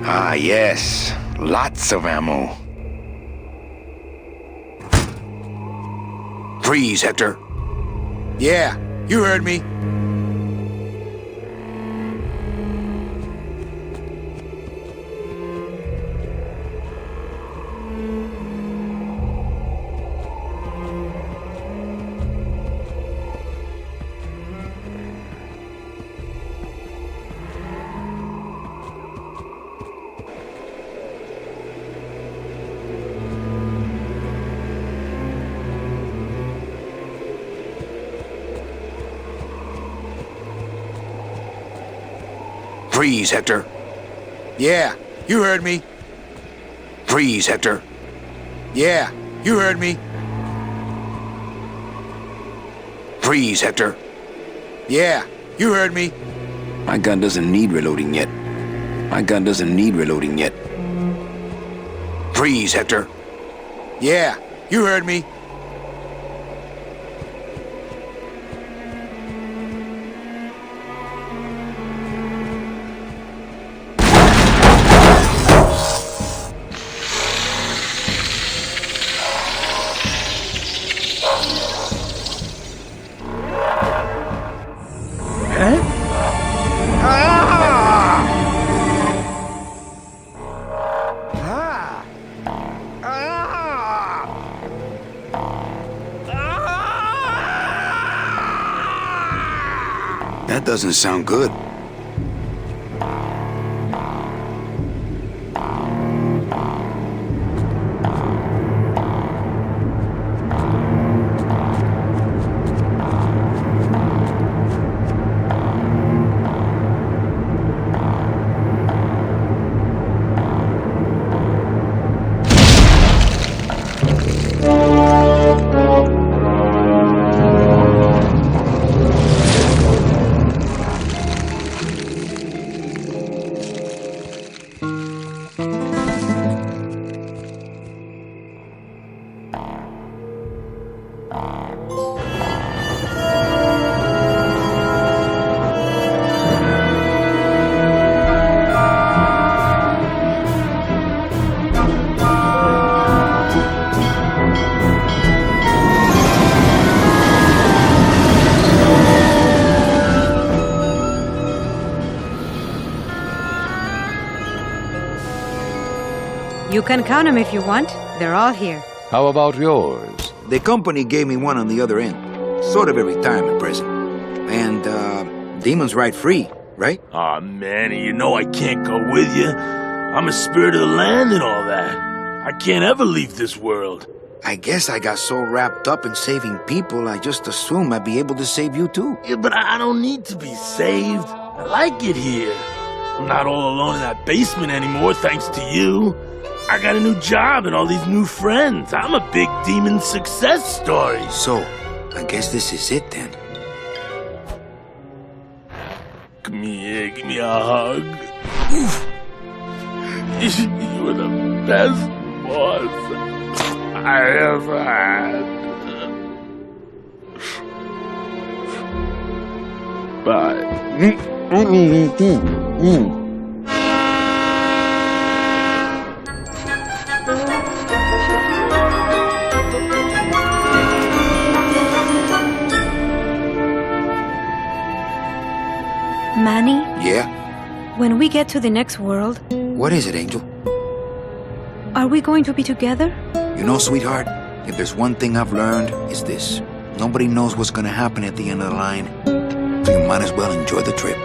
N: Ah, yes. Lots of ammo. Freeze, Hector. Yeah, you heard me. Freeze, Hector. Yeah, you heard me. Freeze, Hector. Yeah, you heard me. Freeze, Hector. Yeah, you heard me. My gun doesn't need reloading yet. My gun doesn't need reloading yet. Freeze, Hector. Yeah, you heard me. That doesn't sound good.
B: You can count them if you want. They're all here.
I: How about yours?
N: The company gave me one on the other end. Sort of a retirement present. And, demons ride free, right?
V: Aw, Manny, you know I can't go with you. I'm a spirit of the land and all that. I can't ever leave this world.
N: I guess I got so wrapped up in saving people, I just assumed I'd be able to save you too.
V: Yeah, but I don't need to be saved. I like it here. I'm not all alone in that basement anymore, thanks to you. I got a new job and all these new friends. I'm a big demon success story.
N: So, I guess this is it then.
V: Come here, give me a hug. You were the best boss I ever had. Bye.
B: Manny,
N: Yeah?
B: when we get to the next world,
N: What is it, Angel?
B: are we going to be together?
N: You know, sweetheart, if there's one thing I've learned, it's this. Nobody knows what's gonna happen at the end of the line, so you might as well enjoy the trip.